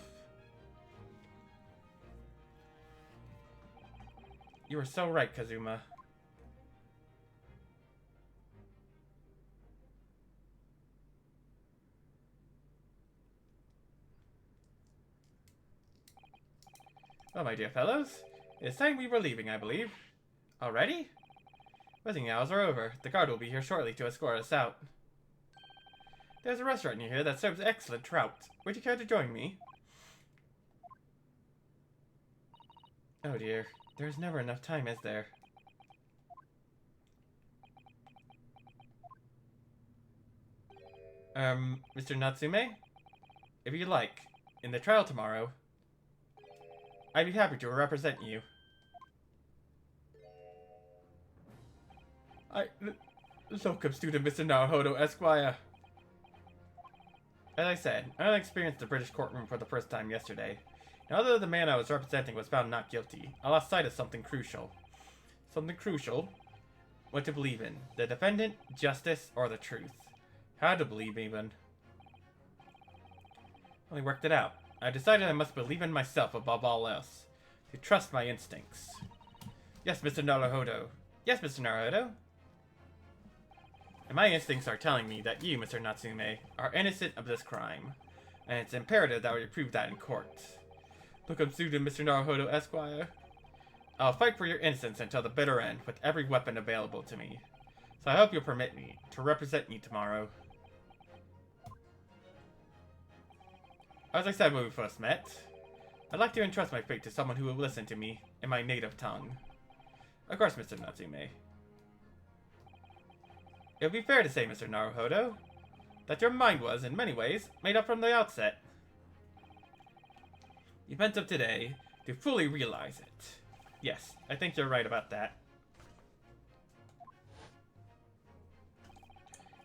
You were so right, Kazuma. Well, my dear fellows, it's time we were leaving, I believe. Already? Visiting hours are over. The guard will be here shortly to escort us out. There's a restaurant near here that serves excellent trout. Would you care to join me? Oh dear, there's never enough time, is there? Mr. Natsume? If you like, in the trial tomorrow, I'd be happy to represent you. Locum student Mr. Naruhodo Esquire. As I said, I only experienced the British courtroom for the first time yesterday. Now, although the man I was representing was found not guilty, I lost sight of something crucial. Something crucial? What to believe in. The defendant, justice, or the truth. How to believe, even. Only worked it out. I decided I must believe in myself above all else. To trust my instincts. Yes, Mr. Naruhodo. Yes, Mr. Naruhodo. And my instincts are telling me that you, Mr. Natsume, are innocent of this crime. And it's imperative that we prove that in court. Locum student Mr. Naruhodo Esquire. I'll fight for your innocence until the bitter end with every weapon available to me. So I hope you'll permit me to represent you tomorrow. As I said when we first met, I'd like to entrust my fate to someone who will listen to me in my native tongue. Of course, Mr. Natsume. It would be fair to say, Mr. Naruhodo, that your mind was, in many ways, made up from the outset. The events of today to fully realize it. Yes, I think you're right about that.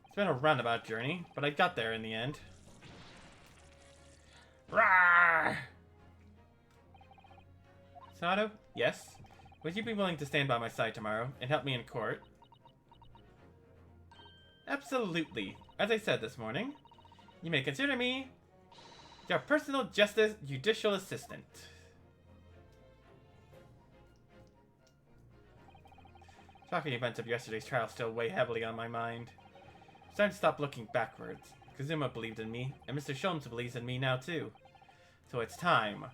It's been a roundabout journey, but I got there in the end. Rawr! Sato? Yes? Would you be willing to stand by my side tomorrow and help me in court? Absolutely. As I said this morning, you may consider me your personal judicial assistant. Shocking events of yesterday's trial still weigh heavily on my mind. It's time to stop looking backwards. Kazuma believed in me, and Mr. Sholmes believes in me now too. So it's time.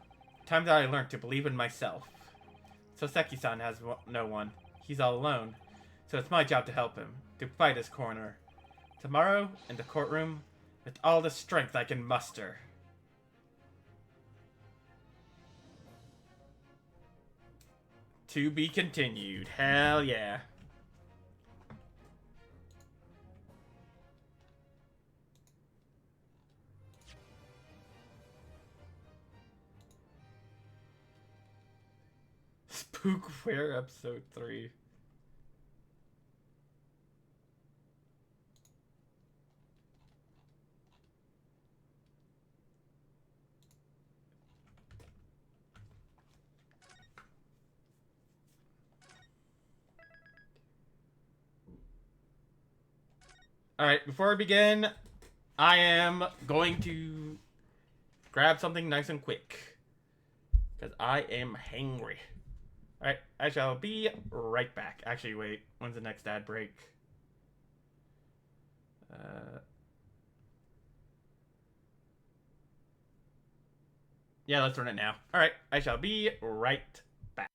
Time that I learned to believe in myself. Soseki-san has no one. He's all alone. So it's my job to help him, to fight his corner. Tomorrow, in the courtroom, with all the strength I can muster. To be continued. Hell yeah. Spookware episode 3. Alright, before I begin, I am going to grab something nice and quick. Because I am hangry. Alright, I shall be right back. Actually, wait. When's the next ad break? Yeah, let's run it now. Alright, I shall be right back.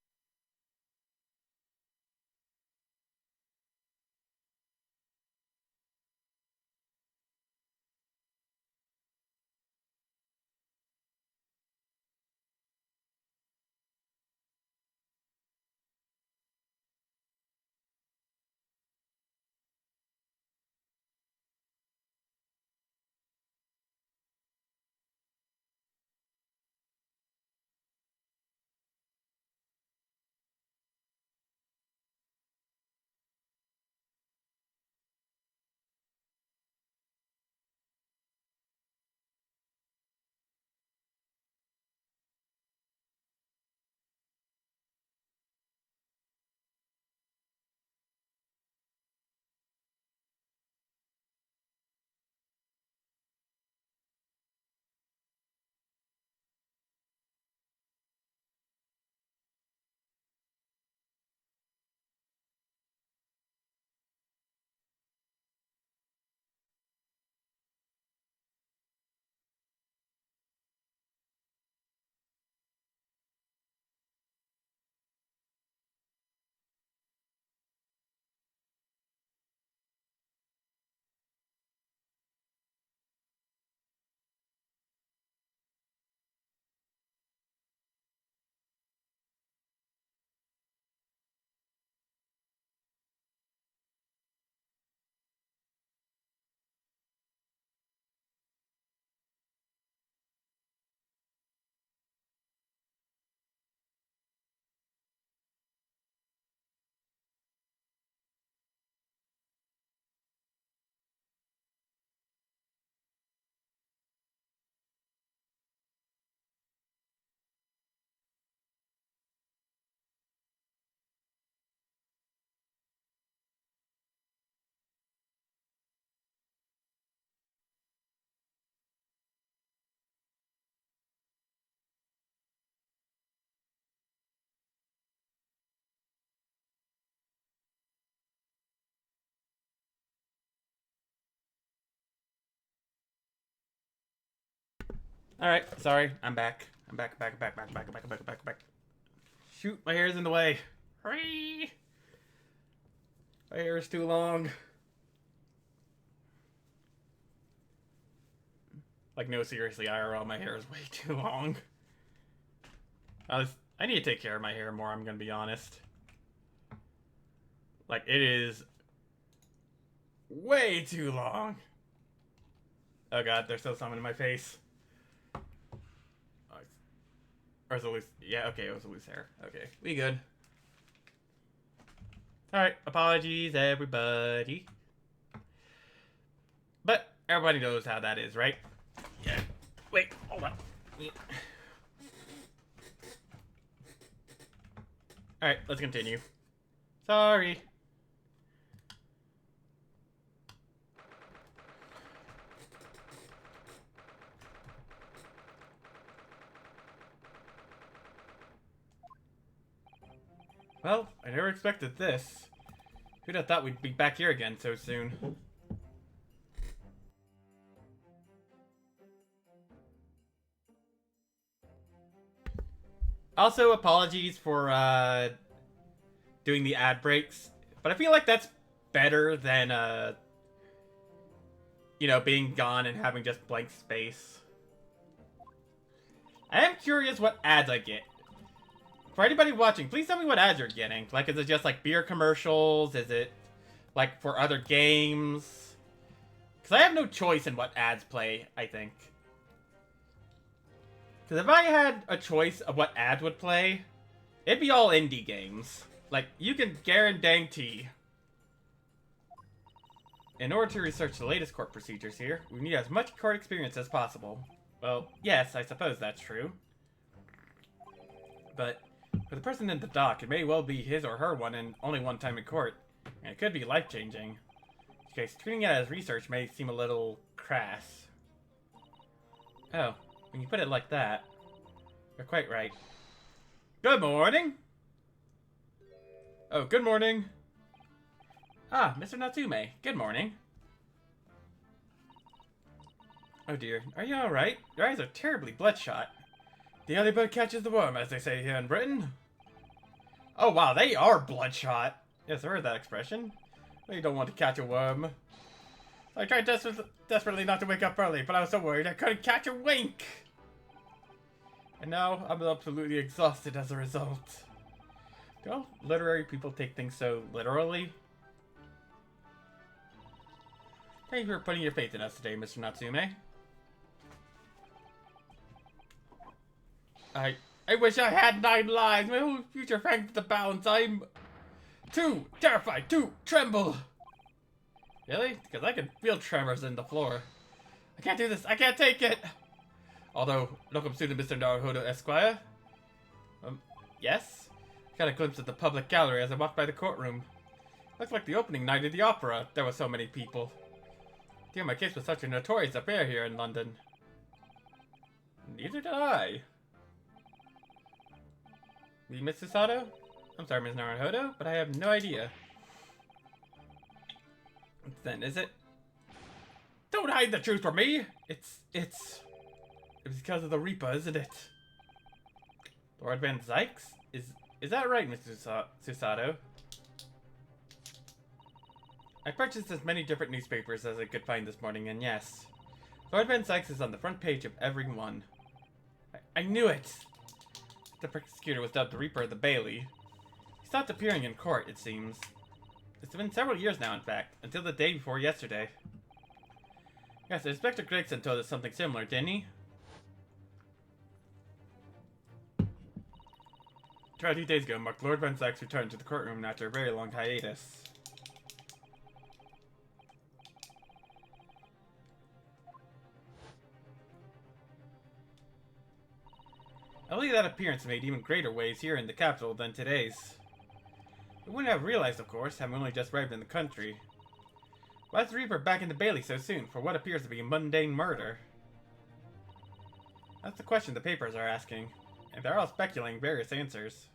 Alright, sorry. I'm back. I'm back. Shoot, my hair's in the way. Hurry! My hair is too long. Like, no, seriously, IRL, my hair is way too long. I need to take care of my hair more, I'm gonna be honest. Like, it is way too long. Oh god, there's still some in my face. Or is it loose? Yeah, okay, it was a loose hair. Okay, we good. Alright, apologies, everybody. But everybody knows how that is, right? Yeah. Wait, hold on. Yeah. Alright, let's continue. Sorry. Well, I never expected this. Who'd have thought we'd be back here again so soon? Also, apologies for doing the ad breaks, but I feel like that's better than you know, being gone and having just blank space. I am curious what ads I get. For anybody watching, please tell me what ads you're getting. Like, is it just like beer commercials? Is it like for other games? Because I have no choice in what ads play, I think. Because if I had a choice of what ads would play, it'd be all indie games. Like, you can guarantee. In order to research the latest court procedures here, we need as much court experience as possible. Well, yes, I suppose that's true. But for the person in the dock, it may well be his or her one and only one time in court. And it could be life-changing. In case treating it as research may seem a little crass. Oh, when you put it like that, you're quite right. Good morning! Oh, good morning. Ah, Mr. Natsume, good morning. Oh dear, are you alright? Your eyes are terribly bloodshot. The early bird catches the worm, as they say here in Britain. Oh wow, they are bloodshot. Yes, I heard that expression. Well, you don't want to catch a worm. I tried desperately not to wake up early, but I was so worried I couldn't catch a wink. And now I'm absolutely exhausted as a result. Do all literary people take things so literally? Thank you for putting your faith in us today, Mr. Natsume. I wish I had 9 lives. My whole future hangs to the balance. I'm too terrified to tremble. Really? Because I can feel tremors in the floor. I can't do this. I can't take it. Although, welcome student Mr. Naruhodo Esquire. Yes? Got a glimpse of the public gallery as I walked by the courtroom. Looks like the opening night of the opera. There were so many people. Dear, my case was such a notorious affair here in London. Neither did I. Me, Miss Susato? I'm sorry, Ms. Naruhodo, but I have no idea. Then, is it? Don't hide the truth from me! It's because of the Reaper, isn't it? Lord Van Zykes? Is that right, Mr. Susato? I purchased as many different newspapers as I could find this morning, and yes, Lord Van Zykes is on the front page of every one. I knew it! The prosecutor was dubbed the Reaper of the Bailey. He stopped appearing in court, it seems. It's been several years now, in fact, until the day before yesterday. Yes, Inspector Gregson told us something similar, didn't he? 2 days ago marked Lord Van Zykes' return to the courtroom after a very long hiatus. I believe that appearance made even greater waves here in the capital than today's. We wouldn't have realized, of course, having only just arrived in the country. Why is the Reaper back in the Bailey so soon for what appears to be a mundane murder? That's the question the papers are asking, and they're all speculating various answers.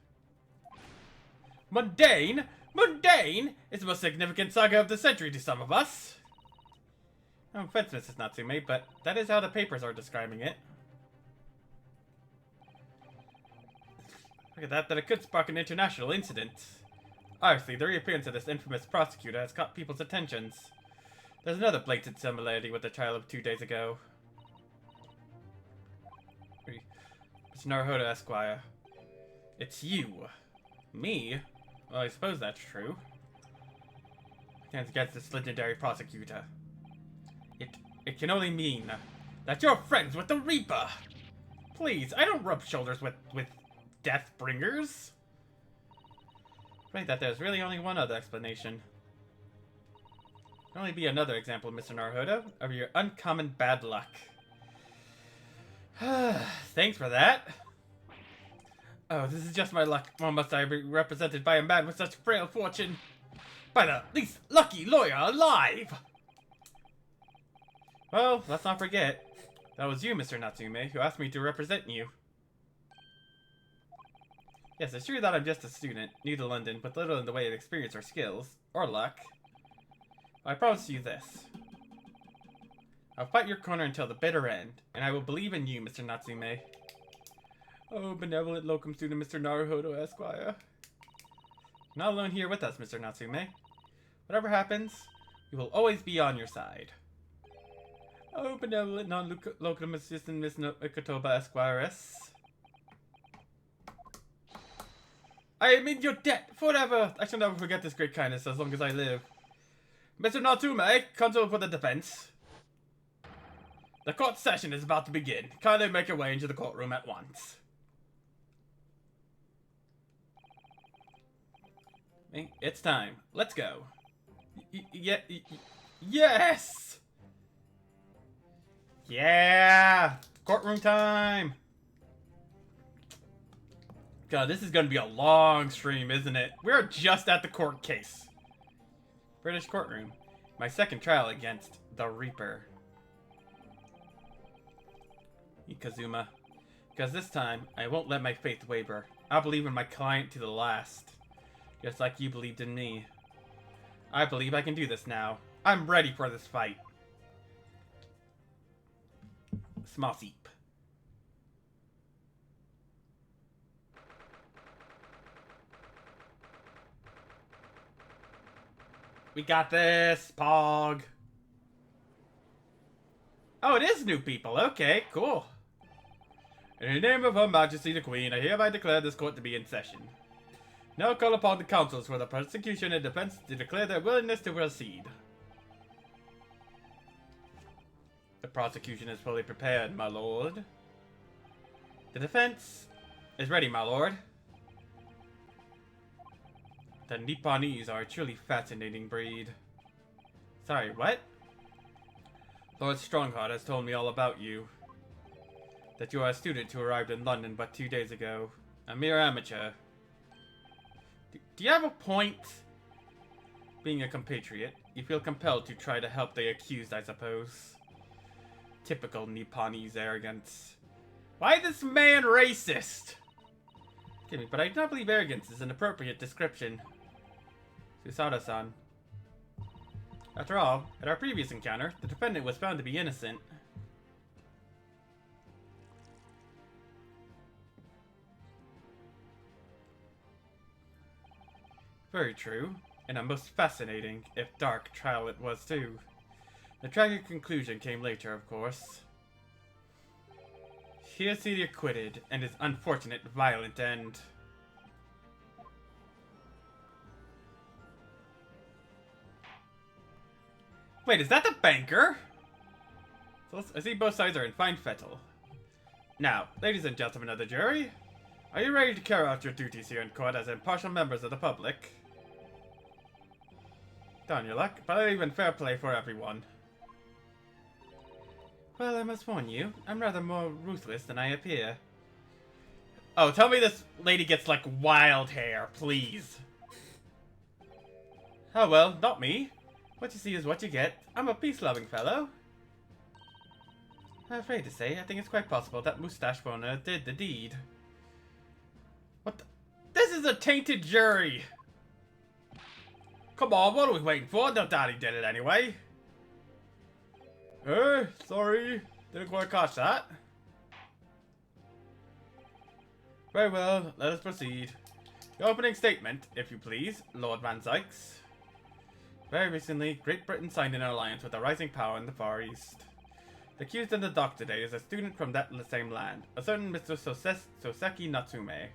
Mundane? Mundane? It's the most significant saga of the century to some of us. No offense, Mrs. Natsume, but that is how the papers are describing it. Look at that it could spark an international incident. Obviously, the reappearance of this infamous prosecutor has caught people's attentions. There's another blatant similarity with the trial of 2 days ago. Mr. Naruhodo Esquire. It's you. Me? Well, I suppose that's true. Stands against this legendary prosecutor. It can only mean that you're friends with the Reaper! Please, I don't rub shoulders with Deathbringers. Right, that there's really only one other explanation. Can only be another example, Mr. Naruhodo, of your uncommon bad luck. Thanks for that. Oh, this is just my luck. Or must I be represented by a man with such frail fortune? By the least lucky lawyer alive! Well, let's not forget. That was you, Mr. Natsume, who asked me to represent you. Yes, it's true that I'm just a student, new to London, with little in the way of experience or skills, or luck. But I promise you this. I'll fight your corner until the bitter end, and I will believe in you, Mr. Natsume. Oh, benevolent locum student Mr. Naruhodo Esquire. You're not alone here with us, Mr. Natsume. Whatever happens, we will always be on your side. Oh, benevolent non-locum assistant Miss Kotoba Esquires. I am in your debt forever. I shall never forget this great kindness as long as I live. Mr. Natsume, counsel for the defense. The court session is about to begin. Kindly make your way into the courtroom at once. It's time. Let's go. Yes! Yeah! Courtroom time! God, this is gonna be a long stream, isn't it? We're just at the court case. British courtroom. My second trial against the Reaper. Kazuma. Because this time, I won't let my faith waver. I'll believe in my client to the last. Just like you believed in me. I believe I can do this now. I'm ready for this fight. Small seep. We got this, Pog. Oh, it is new people. Okay, cool. In the name of Her Majesty the Queen, I hereby declare this court to be in session. Now call upon the counsels for the prosecution and defense to declare their willingness to proceed. The prosecution is fully prepared, my lord. The defense is ready, my lord. The Nipponese are a truly fascinating breed. Sorry, what? Lord Strongheart has told me all about you. That you are a student who arrived in London but 2 days ago. A mere amateur. Do you have a point? Being a compatriot, you feel compelled to try to help the accused, I suppose. Typical Nipponese arrogance. Why is this man racist? Forgive me, but I do not believe arrogance is an appropriate description. Susada-san. After all, at our previous encounter, the defendant was found to be innocent. Very true, and a most fascinating, if dark, trial it was too. The tragic conclusion came later, of course. Here's the acquitted, and his unfortunate, violent end. Wait, is that the banker? So I see both sides are in fine fettle. Now, ladies and gentlemen of the jury, are you ready to carry out your duties here in court as impartial members of the public? Darn your luck, but I believe in fair play for everyone. Well, I must warn you, I'm rather more ruthless than I appear. Oh, tell me this lady gets, like, wild hair, please. Oh well, not me. What you see is what you get. I'm a peace-loving fellow. I'm afraid to say, I think it's quite possible that Mustache Boner did the deed. What the? This is a tainted jury! Come on, what are we waiting for? No doubt he did it anyway. Sorry. Didn't quite catch that. Very well, let us proceed. The opening statement, if you please, Lord Van Zykes. Very recently, Great Britain signed an alliance with a rising power in the Far East. The accused in the dock today is a student from that same land, a certain Mr. Soseki Natsume.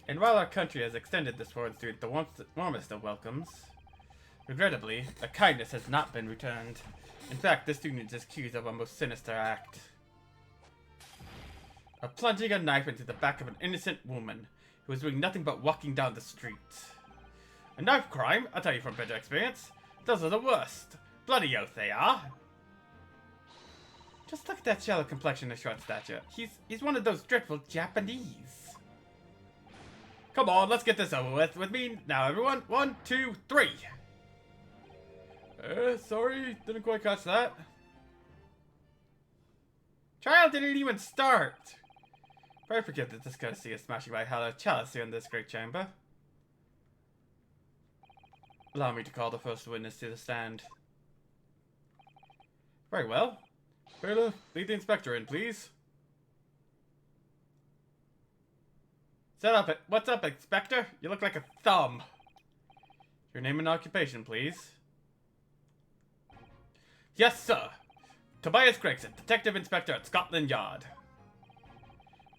And while our country has extended this foreign student the warmest of welcomes, regrettably, a kindness has not been returned. In fact, this student is accused of a most sinister act. Of plunging a knife into the back of an innocent woman who was doing nothing but walking down the street. A knife crime, I'll tell you from bitter experience. Those are the worst. Bloody oath they are. Just look at that shallow complexion and short stature. He's one of those dreadful Japanese. Come on, let's get this over with me. Now everyone, 1, 2, 3. Sorry, didn't quite catch that. Trial didn't even start. But I forget that this courtesy is smashing my hollow chalice here in this great chamber. Allow me to call the first witness to the stand. Very well. Bailiff, lead the inspector in, please. What's up, Inspector? You look like a thumb. Your name and occupation, please. Yes, sir. Tobias Gregson, Detective Inspector at Scotland Yard.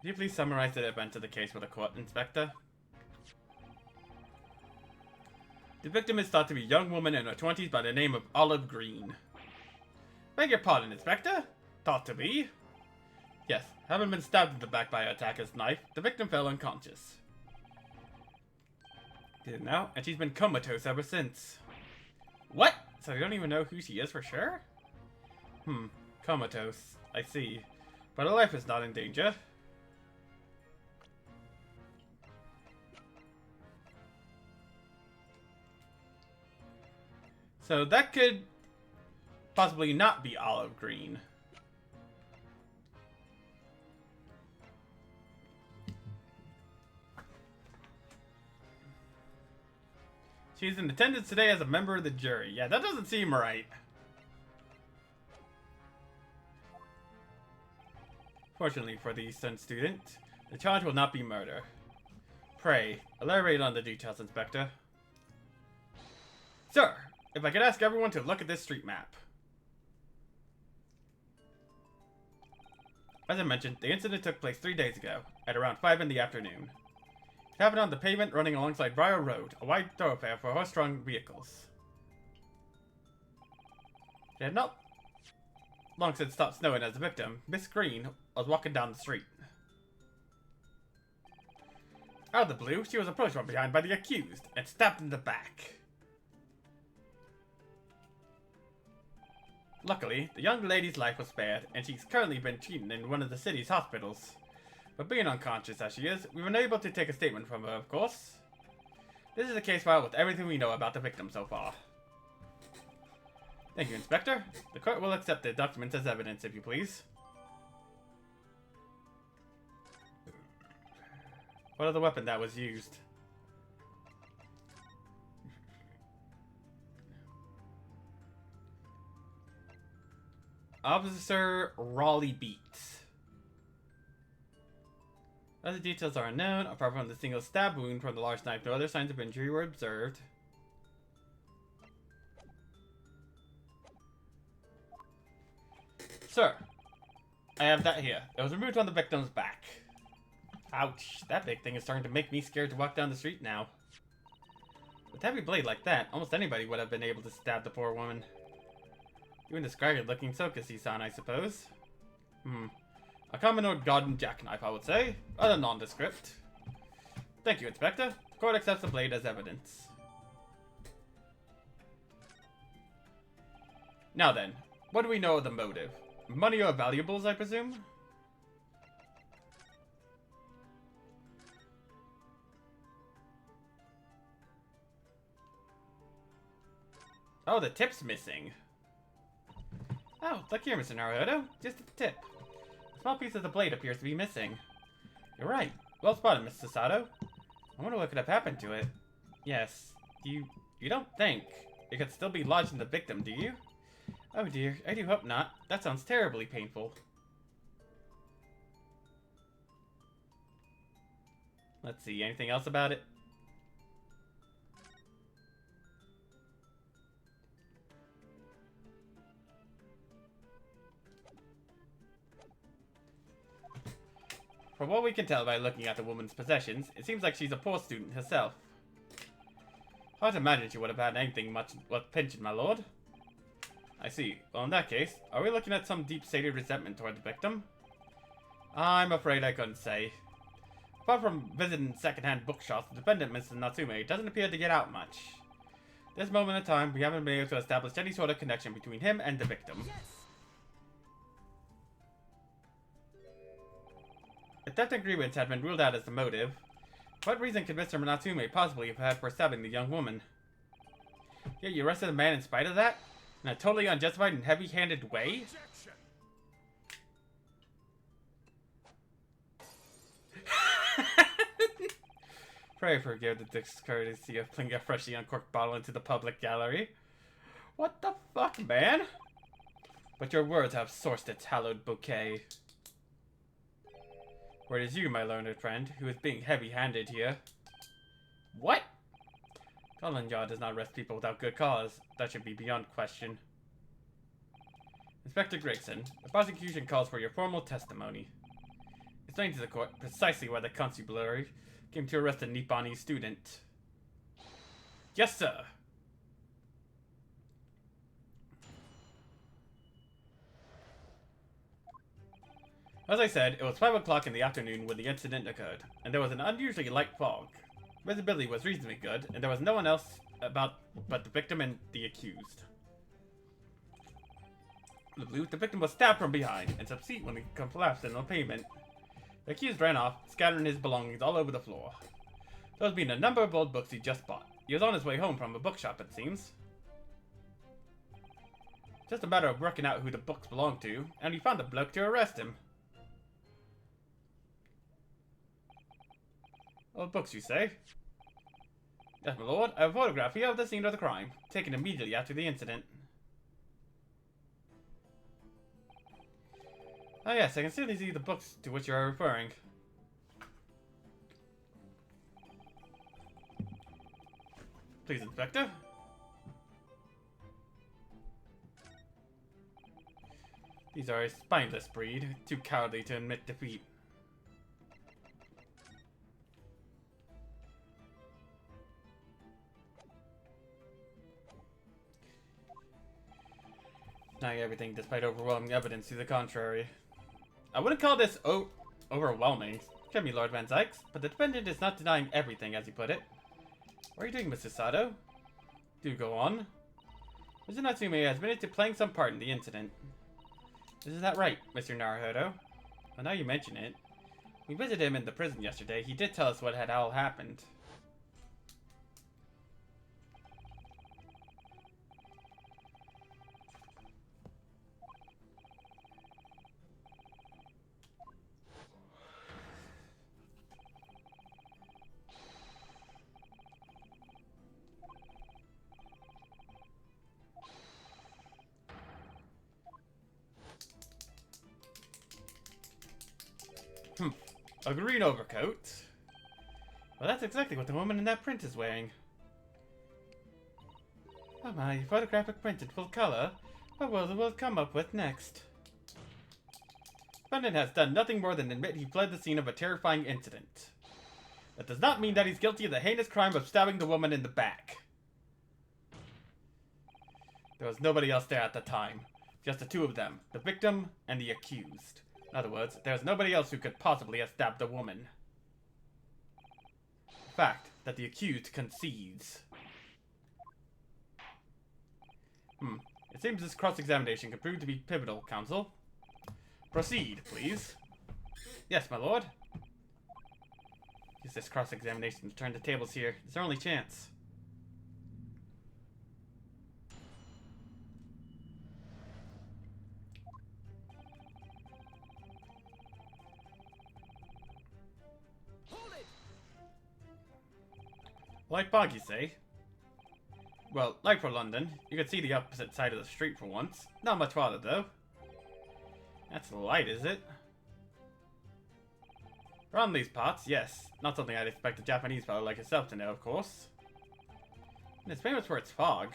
Could you please summarize the events of the case for the court, Inspector? The victim is thought to be a young woman in her 20s by the name of Olive Green. Beg your pardon, Inspector? Thought to be? Yes, having been stabbed in the back by her attacker's knife, the victim fell unconscious. Did now, and she's been comatose ever since. What? So you don't even know who she is for sure? Comatose. I see. But her life is not in danger. So that could possibly not be Olive Green. She's in attendance today as a member of the jury. Yeah, that doesn't seem right. Fortunately for the stunt student, the charge will not be murder. Pray, elaborate on the details, Inspector. Sir, if I could ask everyone to look at this street map. As I mentioned, the incident took place 3 days ago, at around 5 in the afternoon. It happened on the pavement running alongside Briar Road, a wide thoroughfare for horse-drawn vehicles. It had not long since stopped snowing as the victim, Miss Green, was walking down the street. Out of the blue, she was approached from behind by the accused and stabbed in the back. Luckily, the young lady's life was spared, and she's currently been treated in one of the city's hospitals. But being unconscious as she is, we were unable to take a statement from her, of course. This is a case file with everything we know about the victim so far. Thank you, Inspector. The court will accept the documents as evidence, if you please. What of the weapon that was used? Officer Raleigh Beats. Other details are unknown, apart from the single stab wound from the large knife. No other signs of injury were observed. Sir, I have that here. It was removed on the victim's back. Ouch, that big thing is starting to make me scared to walk down the street now. With a heavy blade like that, almost anybody would have been able to stab the poor woman. Even the scraggly looking Soka-san, I suppose. A common old garden jackknife, I would say. Rather nondescript. Thank you, Inspector. The court accepts the blade as evidence. Now then, what do we know of the motive? Money or valuables, I presume? Oh, the tip's missing. Oh, look here, Mr. Naruhodo. Just at the tip. A small piece of the blade appears to be missing. You're right. Well spotted, Mr. Sato. I wonder what could have happened to it. Yes. You don't think it could still be lodged in the victim, do you? Oh dear, I do hope not. That sounds terribly painful. Let's see, anything else about it? From what we can tell by looking at the woman's possessions, it seems like she's a poor student herself. Hard to imagine she would have had anything much worth pinching, my lord. I see. Well, in that case, are we looking at some deep-seated resentment toward the victim? I'm afraid I couldn't say. Apart from visiting second-hand bookshops, the defendant, Mr. Natsume, doesn't appear to get out much. This moment in time, we haven't been able to establish any sort of connection between him and the victim. Yes. If theft agreements had been ruled out as the motive, what reason could Mr. Natsume possibly have had for stabbing the young woman? Yet you arrested the man in spite of that? In a totally unjustified and heavy-handed way? Pray forgive the discourtesy of flinging a freshly uncorked bottle into the public gallery. What the fuck, man? But your words have sourced its hallowed bouquet. For it is you, my learned friend, who is being heavy-handed here. What? Scotland Yard does not arrest people without good cause. That should be beyond question. Inspector Gregson, the prosecution calls for your formal testimony. explained to the court precisely why the constabulary came to arrest a Nippani student. Yes, sir. As I said, it was 5 o'clock in the afternoon when the incident occurred, and there was an unusually light fog. Visibility was reasonably good, and there was no one else about but the victim and the accused. The victim was stabbed from behind and subsequently collapsed on the pavement. The accused ran off, scattering his belongings all over the floor. Those being a number of old books he just bought. He was on his way home from a bookshop, it seems. Just a matter of working out who the books belonged to, and he found a bloke to arrest him. Old books, you say? Yes, my lord. I have a photograph here of the scene of the crime, taken immediately after the incident. Oh yes, I can certainly see the books to which you are referring. Please, Inspector. These are a spineless breed, too cowardly to admit defeat. Denying everything despite overwhelming evidence to the contrary. I wouldn't call this overwhelming, excuse me, Lord Van Zykes, but the defendant is not denying everything, as you put it. What are you doing, Mr. Sato? Do go on. Mr. Natsume has admitted to playing some part in the incident. Isn't that right, Mr. Naruhodo? Well, now you mention it. We visited him in the prison yesterday. He did tell us what had all happened. A green overcoat? Well, that's exactly what the woman in that print is wearing. Oh my, photographic print in full color? What will the world come up with next? Defendant has done nothing more than admit he fled the scene of a terrifying incident. That does not mean that he's guilty of the heinous crime of stabbing the woman in the back. There was nobody else there at the time. Just the two of them, the victim and the accused. In other words, there's nobody else who could possibly have stabbed the woman. Fact that the accused concedes. It seems this cross-examination could prove to be pivotal, counsel. Proceed, please. Yes, my lord. Use this cross-examination to turn the tables here. It's our only chance. Light fog, you say? Well, like for London, you could see the opposite side of the street for once. Not much farther, though. That's light, is it? Around these parts, yes. Not something I'd expect a Japanese fellow like yourself to know, of course. And it's famous for its fog.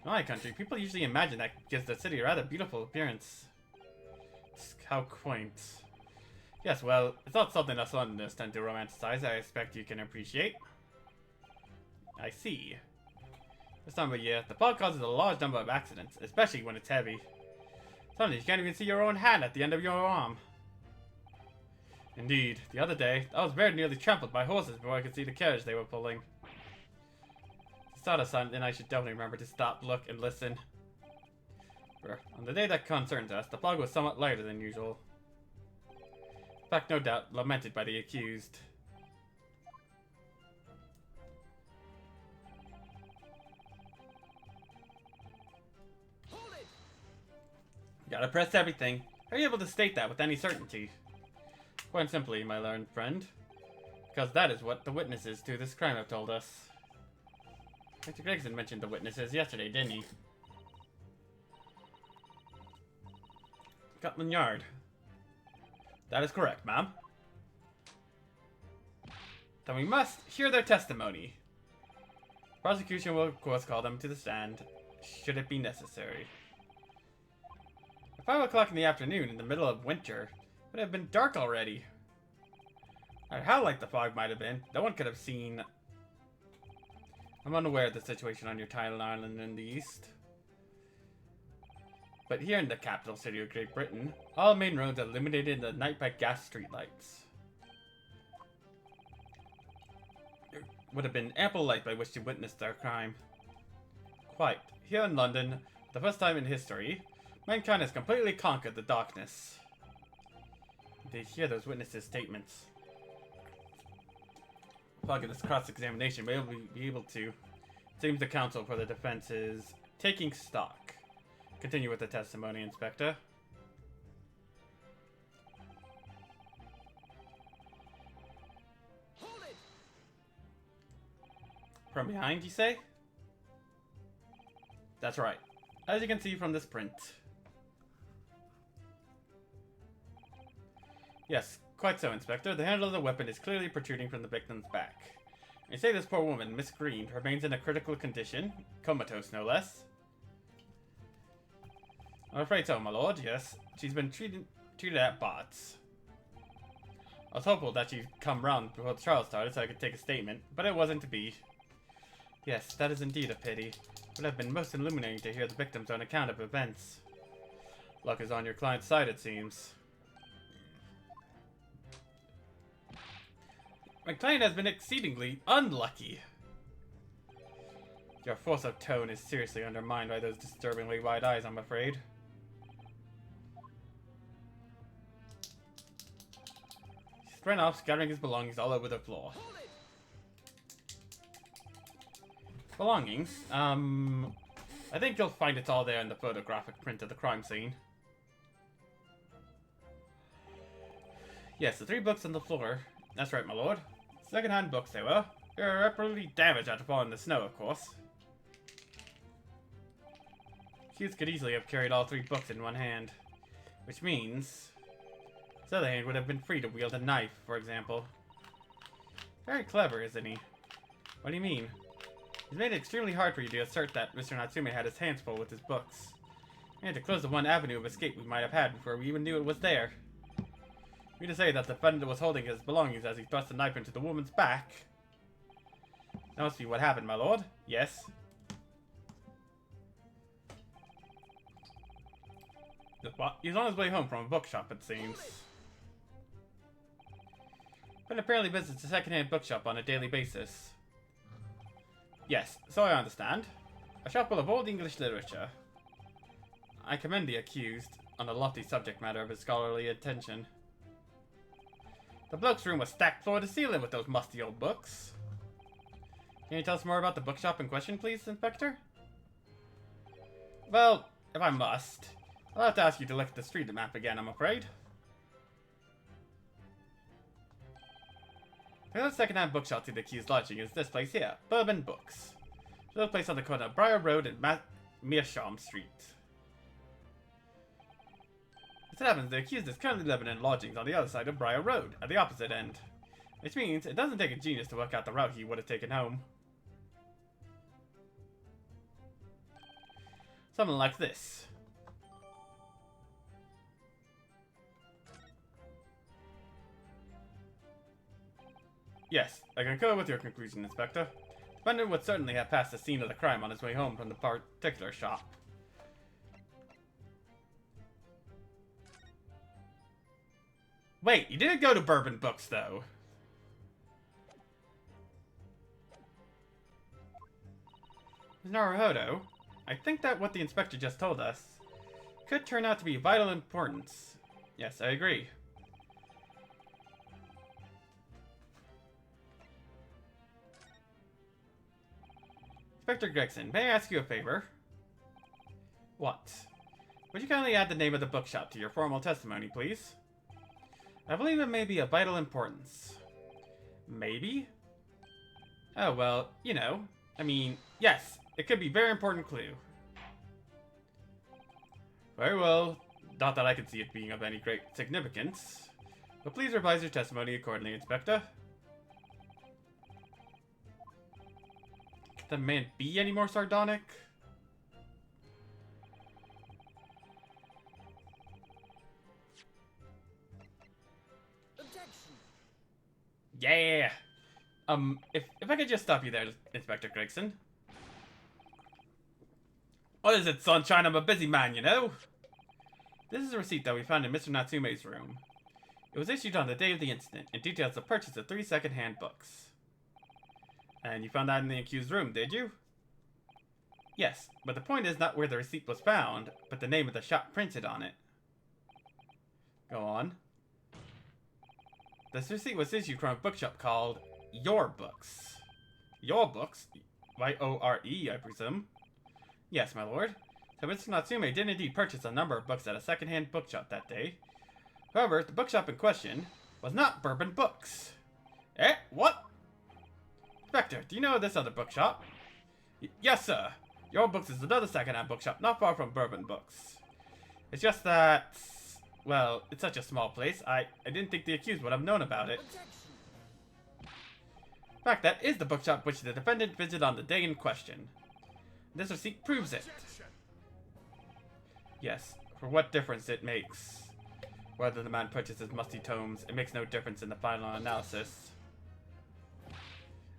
In my country, people usually imagine that gives the city a rather beautiful appearance. How quaint. Yes, well, it's not something us Londoners tend to romanticize, I expect you can appreciate. I see. This time of year, the fog causes a large number of accidents, especially when it's heavy. Sometimes you can't even see your own hand at the end of your arm. Indeed, the other day, I was very nearly trampled by horses before I could see the carriage they were pulling. To start a sign, then I should definitely remember to stop, look, and listen. For on the day that concerns us, the fog was somewhat lighter than usual. In fact, no doubt, lamented by the accused. Gotta press everything. Are you able to state that with any certainty? Quite simply, my learned friend. Because that is what the witnesses to this crime have told us. Mr. Gregson mentioned the witnesses yesterday, didn't he? Scotland Yard. That is correct, ma'am. Then we must hear their testimony. Prosecution will, of course, call them to the stand, should it be necessary. At 5 o'clock in the afternoon, in the middle of winter, it would have been dark already. How light the fog might have been, no one could have seen. I'm unaware of the situation on your tiny island in the east. But here in the capital city of Great Britain, all main roads are illuminated at night by gas streetlights. There would have been ample light by which to witness their crime. Quite. Here in London, the first time in history, mankind has completely conquered the darkness. They hear those witnesses' statements. Following this cross-examination, we'll be able to. It seems the counsel for the defense is taking stock. Continue with the testimony, Inspector. Hold it! From behind, you say? That's right. As you can see from this print. Yes, quite so, Inspector. The handle of the weapon is clearly protruding from the victim's back. You say this poor woman, Miss Green, remains in a critical condition, comatose no less. I'm afraid so, my lord, yes. She's been treated at Bart's. I was hopeful that she'd come round before the trial started so I could take a statement, but it wasn't to be. Yes, that is indeed a pity. It would have been most illuminating to hear the victim's own account of events. Luck is on your client's side, it seems. My client has been exceedingly unlucky. Your force of tone is seriously undermined by those disturbingly wide eyes, I'm afraid. He ran off, scattering his belongings all over the floor. Belongings? I think you'll find it's all there in the photographic print of the crime scene. Yes, the 3 books on the floor. That's right, my lord. Second-hand books they were. Irreparably damaged after falling in the snow, of course. Hughes could easily have carried all 3 books in one hand. Which means his other hand would have been free to wield a knife, for example. Very clever, isn't he? What do you mean? He's made it extremely hard for you to assert that Mr. Natsume had his hands full with his books. We had to close the one avenue of escape we might have had before we even knew it was there. You to say that the defendant was holding his belongings as he thrust the knife into the woman's back. That must be what happened, my lord. Yes. He's on his way home from a bookshop, it seems. But apparently visits a second-hand bookshop on a daily basis. Yes, so I understand. A shop full of old English literature. I commend the accused on the lofty subject matter of his scholarly attention. The bloke's room was stacked floor to ceiling with those musty old books. Can you tell us more about the bookshop in question, please, Inspector? Well, if I must, I'll have to ask you to look at the street map again, I'm afraid. The other second-hand bookshop to the accused lodging is this place here, Bourbon Books. It's a place on the corner of Briar Road and Meerschaum Street. As it happens, the accused is currently living in lodgings on the other side of Briar Road, at the opposite end. Which means it doesn't take a genius to work out the route he would have taken home. Something like this. Yes, I concur with your conclusion, Inspector. The defendant would certainly have passed the scene of the crime on his way home from the particular shop. Wait, you didn't go to Bourbon Books, though. Ms. Naruhodo, I think that what the inspector just told us could turn out to be of vital importance. Yes, I agree. Inspector Gregson, may I ask you a favor? What? Would you kindly add the name of the bookshop to your formal testimony, please? I believe it may be of vital importance. Maybe? Oh, well, you know. I mean, yes, it could be a very important clue. Very well. Not that I can see it being of any great significance. But please revise your testimony accordingly, Inspector. Can the man be any more sardonic? Objection! If I could just stop you there, Inspector Gregson. What is it, sunshine? I'm a busy man, you know. This is a receipt that we found in Mr. Natsume's room. It was issued on the day of the incident and details the purchase of 3 second-hand books. And you found that in the accused's room, did you? Yes, but the point is not where the receipt was found, but the name of the shop printed on it. Go on. This receipt was issued from a bookshop called Your Books. Your Books? Y-O-R-E, I presume. Yes, my lord. So Mr. Natsume did indeed purchase a number of books at a second-hand bookshop that day. However, the bookshop in question was not Bourbon Books. Eh? What? Inspector, do you know this other bookshop? Yes, sir. Your Books is another second-hand bookshop not far from Bourbon Books. It's just that, well, it's such a small place, I didn't think the accused would have known about it. In fact, that is the bookshop which the defendant visited on the day in question. This receipt proves it. Yes, for what difference it makes. Whether the man purchases musty tomes, it makes no difference in the final analysis.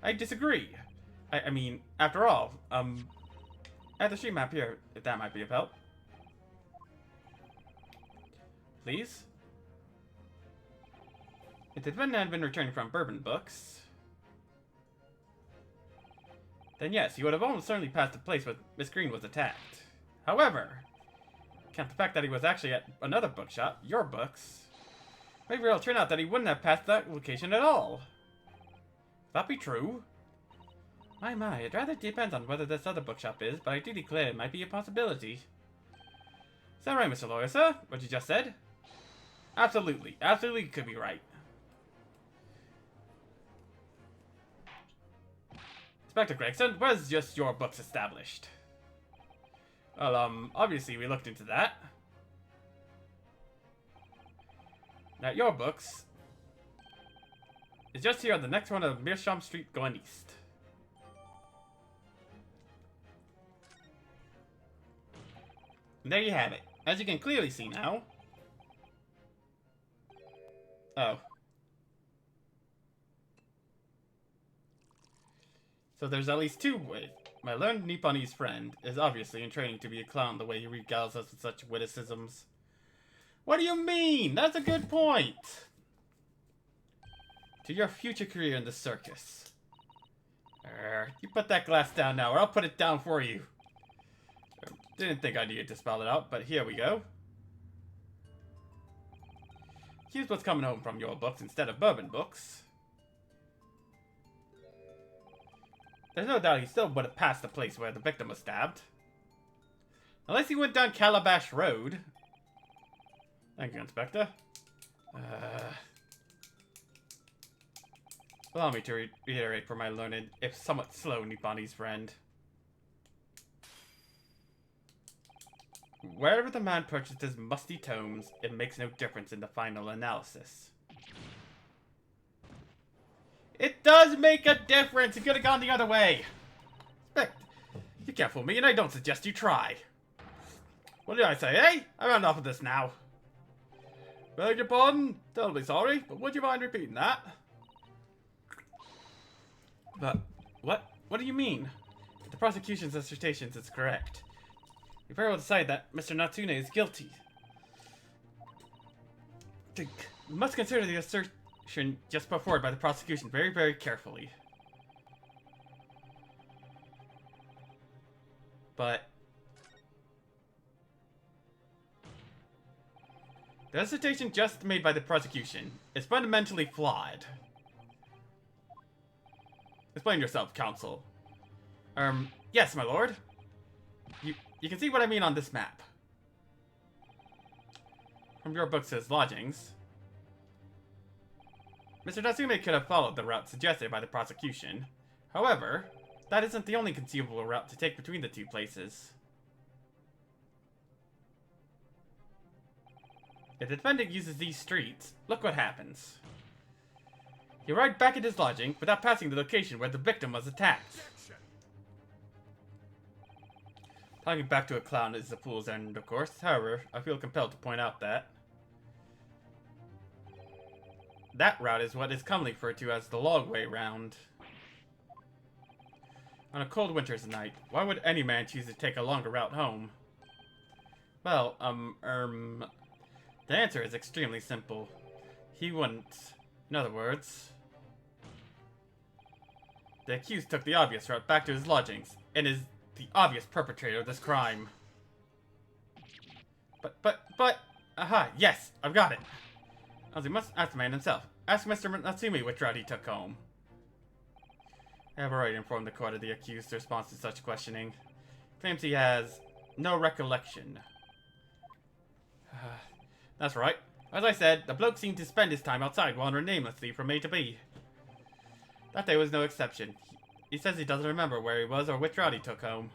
I disagree. I mean, after all, I have the street map here, if that might be of help. Please? If the defendant had been returning from Bourbon Books, then yes, he would have almost certainly passed the place where Miss Green was attacked. However, count the fact that he was actually at another bookshop, Your Books, maybe it'll turn out that he wouldn't have passed that location at all. Would that be true? My, it rather depends on whether this other bookshop is, but I do declare it might be a possibility. Is that right, Mr. Lawyer, sir? What you just said? Absolutely. Absolutely could be right. Inspector Gregson, where's just Your Books established? Well, obviously we looked into that. Now, Your Books is just here on the next one of Meerschaum Street going east. And there you have it. As you can clearly see now. Oh. So there's at least 2 ways. My learned Nipponese friend is obviously in training to be a clown the way he regales us with such witticisms. What do you mean? That's a good point. To your future career in the circus. You put that glass down now, or I'll put it down for you. Didn't think I needed to spell it out, but here we go. Here's what's coming home from Your Books instead of Bourbon Books. There's no doubt he still would have passed the place where the victim was stabbed. Unless he went down Calabash Road. Thank you, Inspector. Allow me to reiterate for my learned, if somewhat slow, Nipponese friend. Wherever the man purchased his musty tomes, it makes no difference in the final analysis. It does make a difference! He could have gone the other way! You can't fool me, and I don't suggest you try. What did I say, eh? I'm enough of this now. Beg your pardon? Terribly sorry, but would you mind repeating that? But, what? What do you mean? If the prosecution's assertions is correct, you very well decide that Mr. Natsume is guilty. You must consider the assertion just put forward by the prosecution very, very carefully. But the assertion just made by the prosecution is fundamentally flawed. Explain yourself, counsel. Yes, my lord. You can see what I mean on this map. From Your Books' lodgings, Mr. Natsume could have followed the route suggested by the prosecution. However, that isn't the only conceivable route to take between the 2 places. If the defendant uses these streets, look what happens. He arrived back at his lodging without passing the location where the victim was attacked. Talking back to a clown is a fool's errand, of course. However, I feel compelled to point out that that route is what is commonly referred to as the long way round. On a cold winter's night, why would any man choose to take a longer route home? Well, the answer is extremely simple. He wouldn't. In other words, the accused took the obvious route back to his lodgings, and is the obvious perpetrator of this crime. But, aha, yes, I've got it. As he must ask the man himself. Ask Mr. Natsumi which route he took home. I have already informed the court of the accused's response to such questioning. Claims he has no recollection. That's right. As I said, the bloke seemed to spend his time outside wandering aimlessly from A to B. That day was no exception. He says he doesn't remember where he was or which route he took home.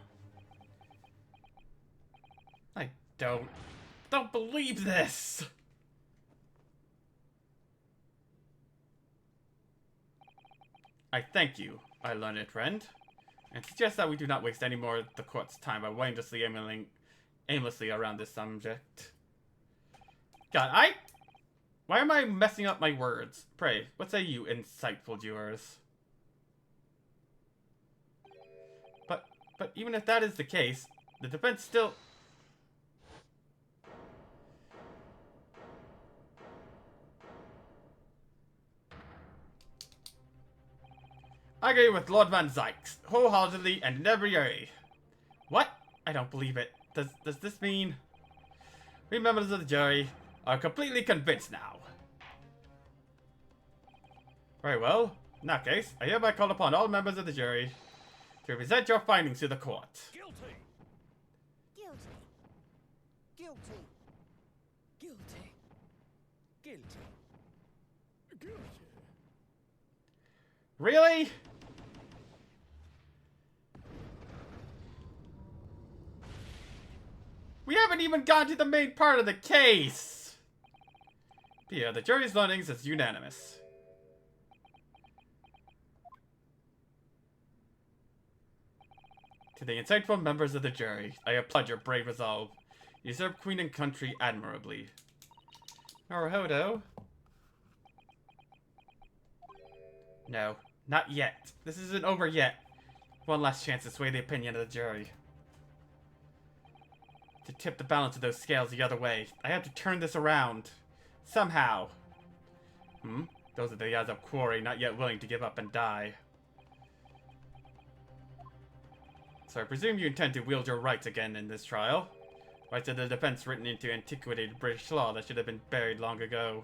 I don't believe this! I thank you, my learned friend, and suggest that we do not waste any more of the court's time by aimlessly around this subject. God, why am I messing up my words? Pray, what say you, insightful jurors? But even if that is the case, the defense still... I agree with Lord Van Zykes, wholeheartedly and in every way. What? I don't believe it. Does this mean... We members of the jury are completely convinced now. Very well. In that case, I hereby call upon all members of the jury to present your findings to the court. Guilty. Guilty. Guilty. Guilty. Guilty. Guilty. Really? We haven't even gotten to the main part of the case! Yeah, the jury's findings is unanimous. To the insightful members of the jury, I applaud your brave resolve. You serve Queen and country admirably. Naruhodo? No, not yet. This isn't over yet. One last chance to sway the opinion of the jury. To tip the balance of those scales the other way, I have to turn this around. Somehow. Those are the eyes of Quarry, not yet willing to give up and die. So I presume you intend to wield your rights again in this trial. Rights of the defense written into antiquated British law that should have been buried long ago.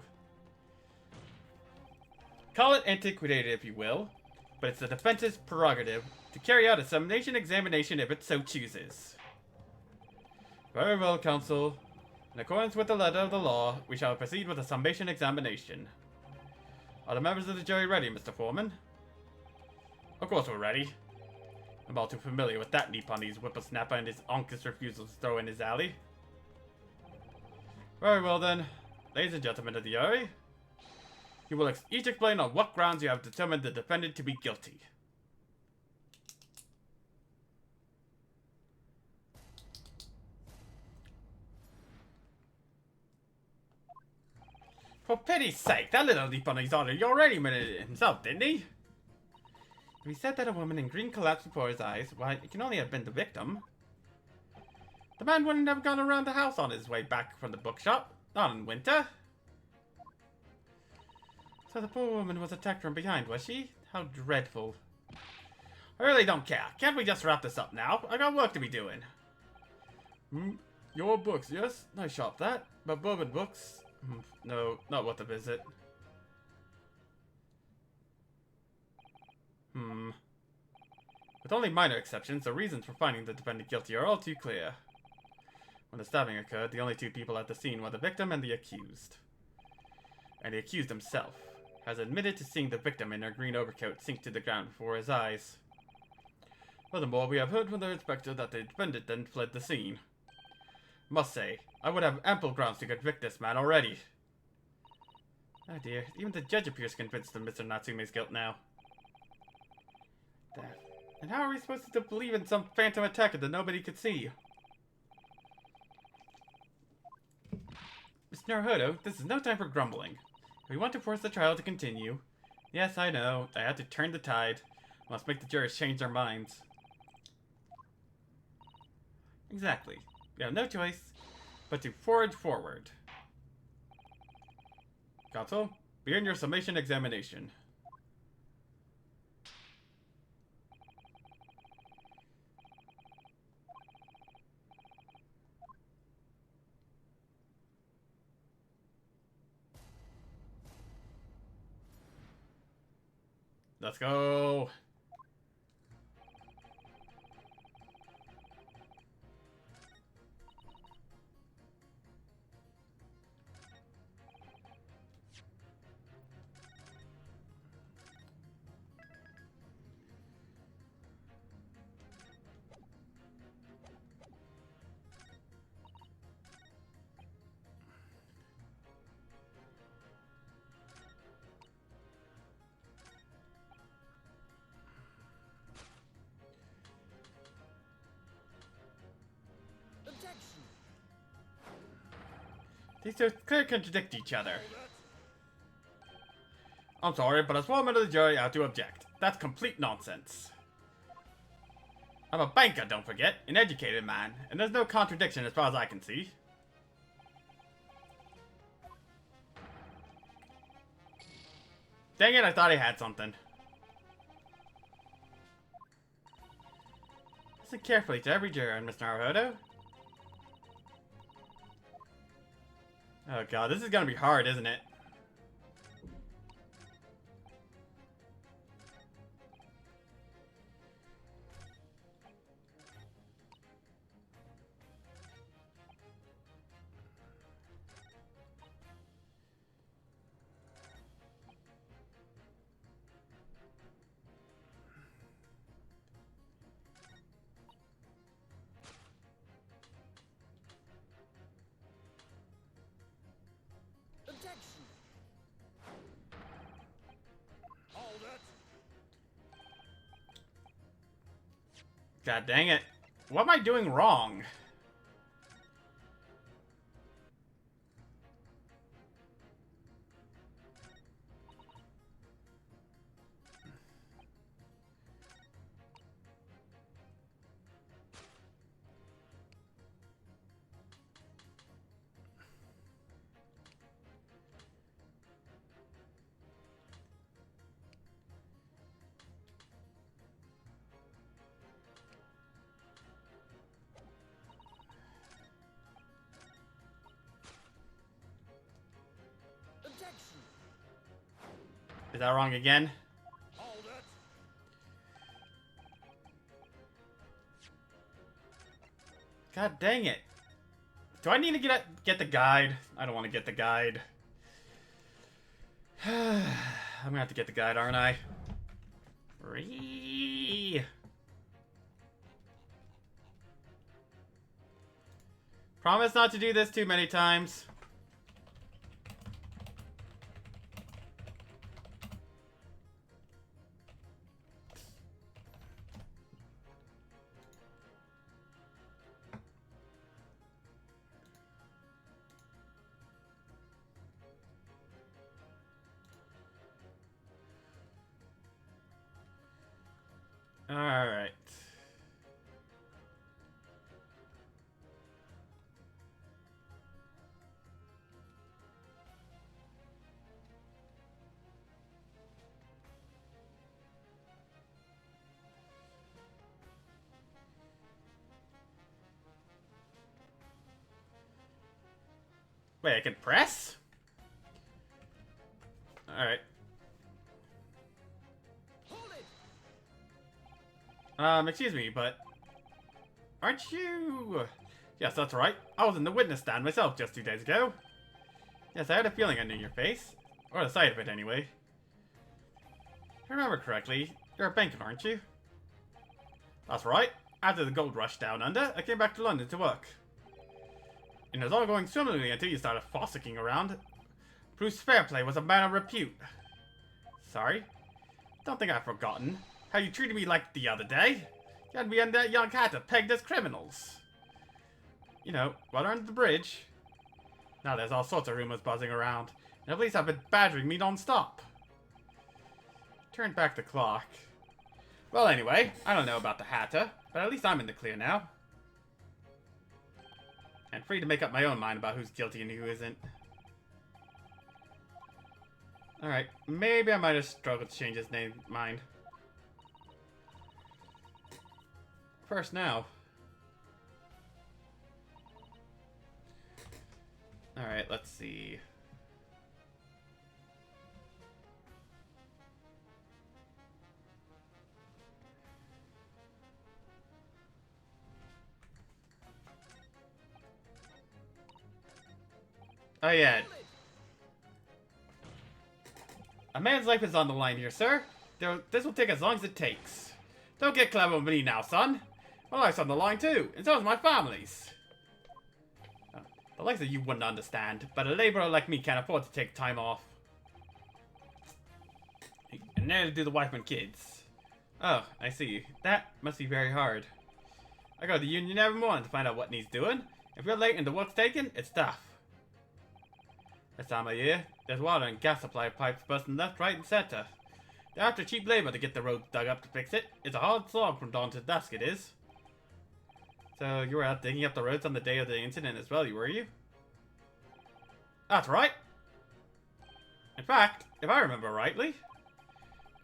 Call it antiquated if you will, but it's the defense's prerogative to carry out a summation examination if it so chooses. Very well, counsel. In accordance with the letter of the law, we shall proceed with a summation examination. Are the members of the jury ready, Mr. Foreman? Of course we're ready. I'm all too familiar with that Nipponese whippersnapper and his uncle's refusal to throw in his alley. Very well then, ladies and gentlemen of the jury. You will each explain on what grounds you have determined the defendant to be guilty. For pity's sake, that little Nipponese already admitted it himself, didn't he? If he said that a woman in green collapsed before his eyes, why, it can only have been the victim. The man wouldn't have gone around the house on his way back from the bookshop, not in winter. So the poor woman was attacked from behind, was she? How dreadful. I really don't care. Can't we just wrap this up now? I got work to be doing. Your books, yes? Nice shop, that. But bourbon books? No, not worth a visit. With only minor exceptions, the reasons for finding the defendant guilty are all too clear. When the stabbing occurred, the only two people at the scene were the victim and the accused. And the accused himself has admitted to seeing the victim in her green overcoat sink to the ground before his eyes. Furthermore, we have heard from the inspector that the defendant then fled the scene. Must say, I would have ample grounds to convict this man already. Oh dear, even the judge appears convinced of Mr. Natsume's guilt now. And how are we supposed to believe in some phantom attacker that nobody could see? Mr. Naruhodo, this is no time for grumbling. If we want to force the trial to continue... Yes, I know. I had to turn the tide. Must make the jurors change their minds. Exactly. We have no choice but to forge forward. Council, begin your summation examination. Let's go. Objection. These two clearly contradict each other. I'm sorry, but as woman of the jury, I have to object. That's complete nonsense. I'm a banker, don't forget. An educated man. And there's no contradiction as far as I can see. Dang it, I thought I had something. Listen carefully to every juror, Mr. Naruhodo. Oh god, this is gonna be hard, isn't it? Objection. Hold it! God dang it. What am I doing wrong? Objection. Is that wrong again? Hold it! God dang it. Do I need to get the guide? I don't want to get the guide. I'm gonna have to get the guide, aren't I? Free. Promise not to do this too many times. Alright. Wait, I can press? Alright. Hold it. Excuse me, but... Aren't you... Yes, that's right. I was in the witness stand myself just 2 days ago. Yes, I had a feeling I knew your face. Or the sight of it, anyway. If I remember correctly, you're a banker, aren't you? That's right. After the gold rush down under, I came back to London to work. And it was all going swimmingly until you started fossicking around. Bruce Fairplay was a man of repute. Sorry? Don't think I've forgotten how you treated me like the other day. You had me and that young hatter pegged as criminals. You know, water under the bridge. Now there's all sorts of rumors buzzing around. And the police have been badgering me non-stop. Turn back the clock. Well, anyway, I don't know about the hatter, but at least I'm in the clear now. And free to make up my own mind about who's guilty and who isn't. Alright, maybe I might have struggled to change his mind. First now. Alright, let's see. Oh yeah. A man's life is on the line here, sir. This will take as long as it takes. Don't get clever with me now, son. My life's on the line too, and so is my family's. The likes of you wouldn't understand, but a laborer like me can't afford to take time off. And neither do the wife and kids. Oh, I see. That must be very hard. I go to the union every morning to find out what needs doing. If you're late and the work's taken, it's tough. This time of year, there's water and gas supply pipes busting left, right, and center. They're after cheap labor to get the roads dug up to fix it. It's a hard slog from dawn to dusk, it is. So, you were out digging up the roads on the day of the incident as well, were you? That's right. In fact, if I remember rightly,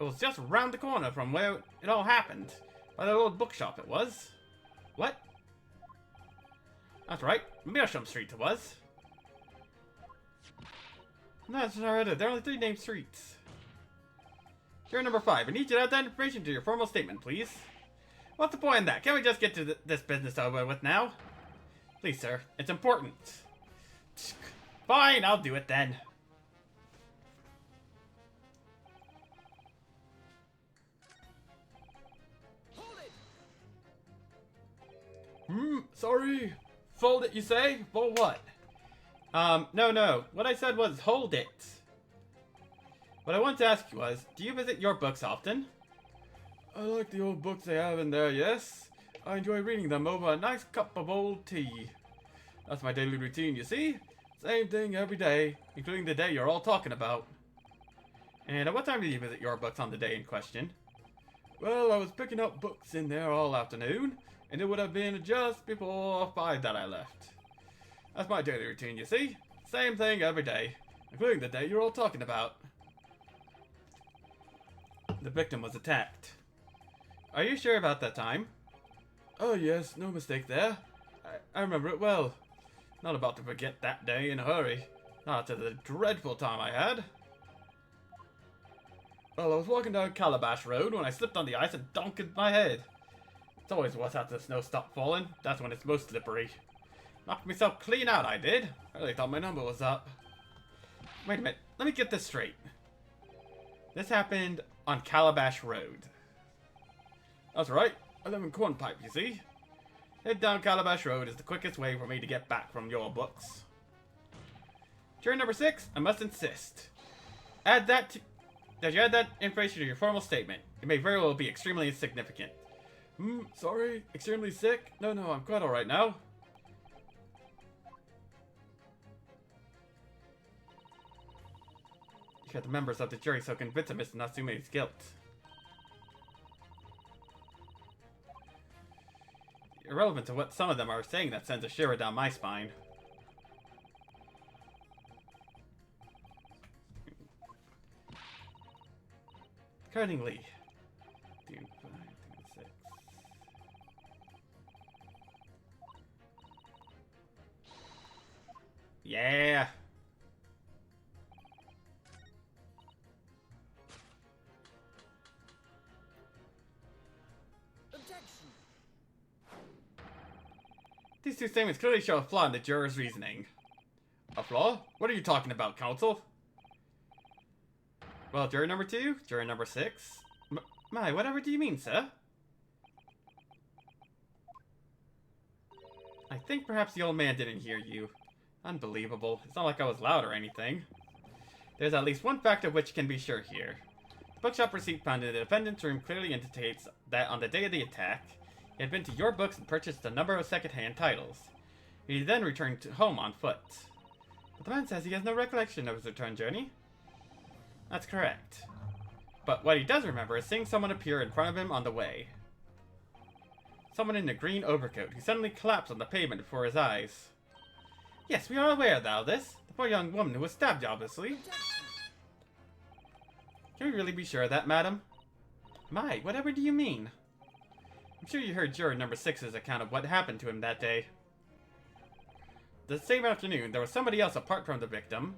it was just round the corner from where it all happened. By the old bookshop it was. What? That's right, Meerschaum Street it was. That's alright, there are only 3 named streets. Juror number 5, I need you to add that information to your formal statement, please. What's the point in that? Can't we just get to this business over with now? Please, sir. It's important. Fine, I'll do it then. Hold it! Sorry. Fold it, you say? For what? No. What I said was hold it. What I want to ask you was, do you visit your books often? I like the old books they have in there, yes. I enjoy reading them over a nice cup of old tea. That's my daily routine, you see? Same thing every day, including the day you're all talking about. And at what time do you visit your books on the day in question? Well, I was picking up books in there all afternoon, and it would have been just before 5 that I left. That's my daily routine, you see? Same thing every day, including the day you're all talking about. The victim was attacked. Are you sure about that time? Oh yes, no mistake there. I remember it well. Not about to forget that day in a hurry. Not after the dreadful time I had. Well, I was walking down Calabash Road when I slipped on the ice and donked my head. It's always worse after the snow stopped falling. That's when it's most slippery. Knocked myself clean out, I did. I really thought my number was up. Wait a minute, let me get this straight. This happened on Calabash Road. That's right, I live in Cornpipe, you see. Head down Calabash Road is the quickest way for me to get back from your books. Juror number 6, I must insist. That you add that information to your formal statement. It may very well be extremely insignificant. Sorry, extremely sick? No, I'm quite alright now. You got the members of the jury so convinced of Mr. Natsume's guilt. Irrelevant to what some of them are saying, that sends a shiver down my spine. Accordingly, 2, 5, 6. Yeah. Objection! These 2 statements clearly show a flaw in the juror's reasoning. A flaw? What are you talking about, counsel? Well, juror number 2, juror number 6. My, whatever do you mean, sir? I think perhaps the old man didn't hear you. Unbelievable. It's not like I was loud or anything. There's at least one fact of which can be sure here. The bookshop receipt found in the defendant's room clearly indicates that on the day of the attack, he had been to your books and purchased a number of second-hand titles. He then returned to home on foot. But the man says he has no recollection of his return journey. That's correct. But what he does remember is seeing someone appear in front of him on the way. Someone in a green overcoat who suddenly collapsed on the pavement before his eyes. Yes, we are aware of all this. The poor young woman who was stabbed, obviously. Objection. Can we really be sure of that, madam? My, whatever do you mean? I'm sure you heard juror number 6's account of what happened to him that day. The same afternoon, there was somebody else apart from the victim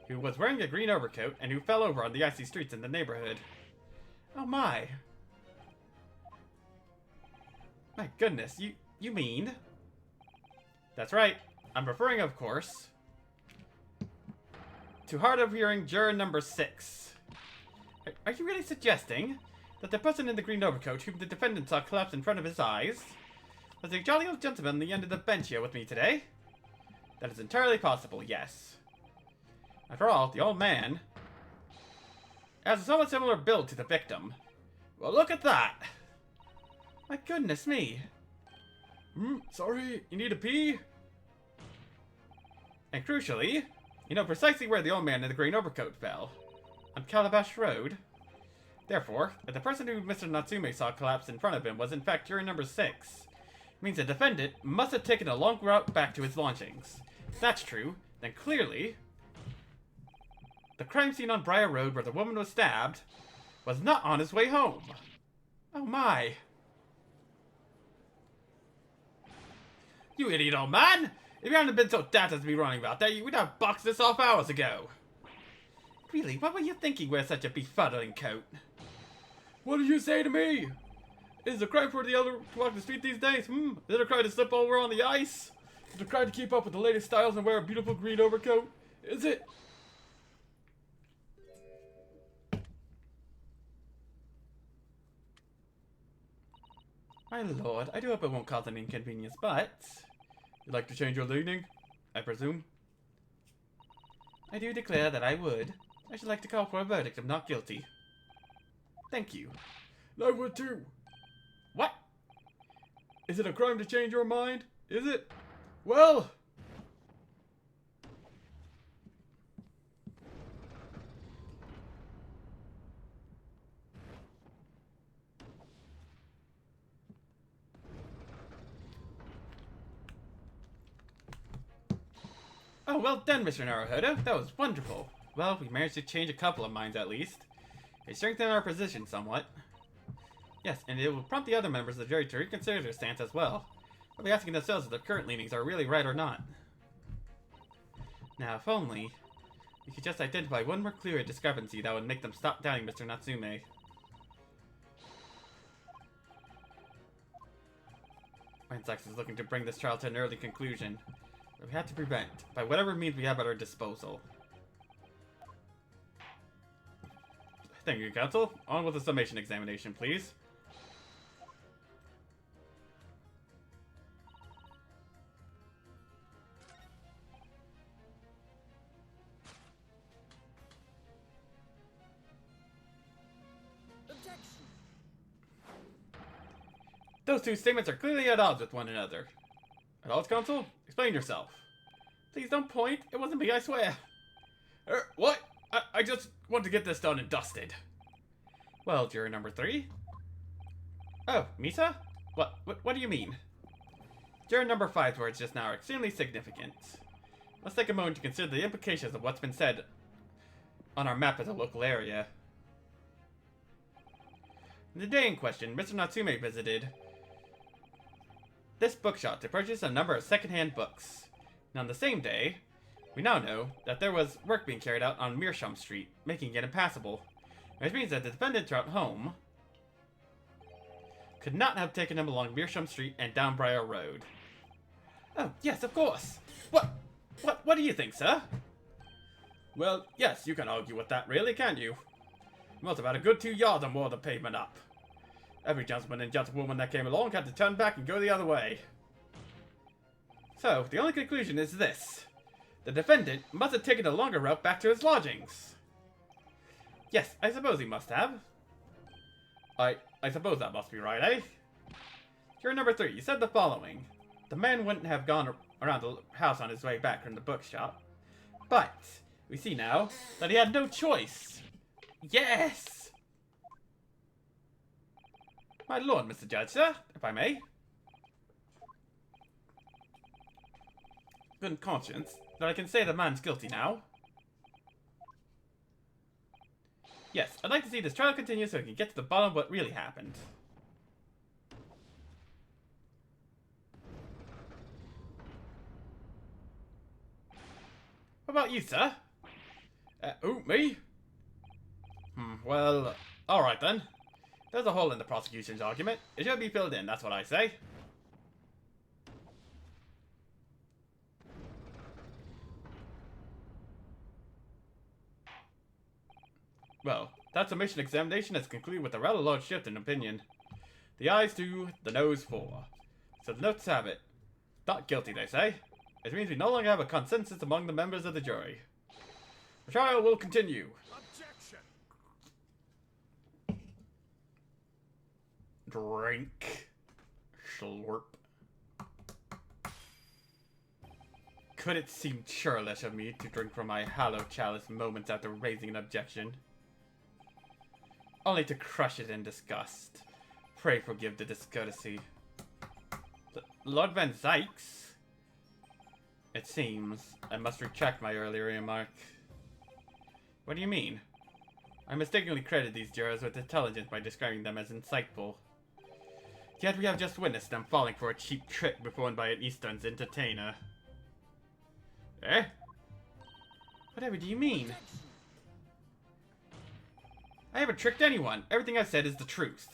who was wearing a green overcoat and who fell over on the icy streets in the neighborhood. Oh my. My goodness, you mean? That's right. I'm referring, of course, to hard of hearing juror number 6. Are you really suggesting that the person in the green overcoat whom the defendant saw collapse in front of his eyes was the jolly old gentleman on the end of the bench here with me today? That is entirely possible, yes. After all, the old man has a somewhat similar build to the victim. Well, look at that! My goodness me. Sorry, you need a pee? And crucially, you know precisely where the old man in the green overcoat fell. On Calabash Road. Therefore, if the person who Mr. Natsume saw collapse in front of him was in fact juror number 6, it means the defendant must have taken a long route back to his lodgings. If that's true, then clearly the crime scene on Briar Road where the woman was stabbed was not on his way home. Oh my. You idiot old man! If you hadn't been so daft as to be running about that, we'd have boxed this off hours ago. Really, what were you thinking with such a befuddling coat? What did you say to me? Is it a crime for the elder to walk the street these days? Is it a crime to slip over on the ice? Is it a crime to keep up with the latest styles and wear a beautiful green overcoat? Is it? My lord, I do hope it won't cause an inconvenience, but... You'd like to change your leaning, I presume? I do declare that I would. I should like to call for a verdict of not guilty. Thank you. I would too. What? Is it a crime to change your mind? Is it? Well... Oh, well done, Mr. Naruhodo. That was wonderful. Well, we managed to change a couple of minds at least. It strengthened our position somewhat. Yes, and it will prompt the other members of the jury to reconsider their stance as well. They'll be asking themselves if their current leanings are really right or not. Now, if only we could just identify one more clear discrepancy that would make them stop doubting Mr. Natsume. Mindsax is looking to bring this trial to an early conclusion that we have to prevent by whatever means we have at our disposal. Thank you, Counsel. On with the summation examination, please. Objection. Those two statements are clearly at odds with one another. At odds, Counsel? Explain yourself. Please don't point. It wasn't me, I swear. What? I just want to get this done and dusted. Well, juror number 3? Oh, Misa? What do you mean? Juror number 5's words just now are extremely significant. Let's take a moment to consider the implications of what's been said on our map of the local area. In the day in question, Mr. Natsume visited this bookshop to purchase a number of second-hand books. And on the same day, we now know that there was work being carried out on Meerschaum Street, making it impassable. Which means that the defendant's route home could not have taken him along Meerschaum Street and down Briar Road. Oh, yes, of course. What do you think, sir? Well, yes, you can argue with that, really, can't you? You must have had a good 2 yards or more of the pavement up. Every gentleman and gentlewoman that came along had to turn back and go the other way. So, the only conclusion is this. The defendant must have taken a longer route back to his lodgings. Yes, I suppose he must have. I suppose that must be right, eh? Juror number 3, you said the following. The man wouldn't have gone around the house on his way back from the bookshop. But, we see now that he had no choice. Yes! My lord, Mr. Judge, sir, if I may. good conscience that I can say the man's guilty now. Yes, I'd like to see this trial continue so we can get to the bottom of what really happened. What about you, sir? Me? Well, alright then. There's a hole in the prosecution's argument. It should be filled in, that's what I say. Well, that submission examination has concluded with a rather large shift in opinion. The ayes 2, the noes 4. So the notes have it. Not guilty, they say. It means we no longer have a consensus among the members of the jury. The trial will continue. Objection! Drink. Slurp. Could it seem churlish of me to drink from my hallowed chalice moments after raising an objection? Only to crush it in disgust. Pray forgive the discourtesy. Lord Van Zykes? It seems I must retract my earlier remark. What do you mean? I mistakenly credited these jurors with intelligence by describing them as insightful. Yet we have just witnessed them falling for a cheap trick performed by an Eastern's entertainer. Eh? Whatever do you mean? I haven't tricked anyone. Everything I've said is the truth.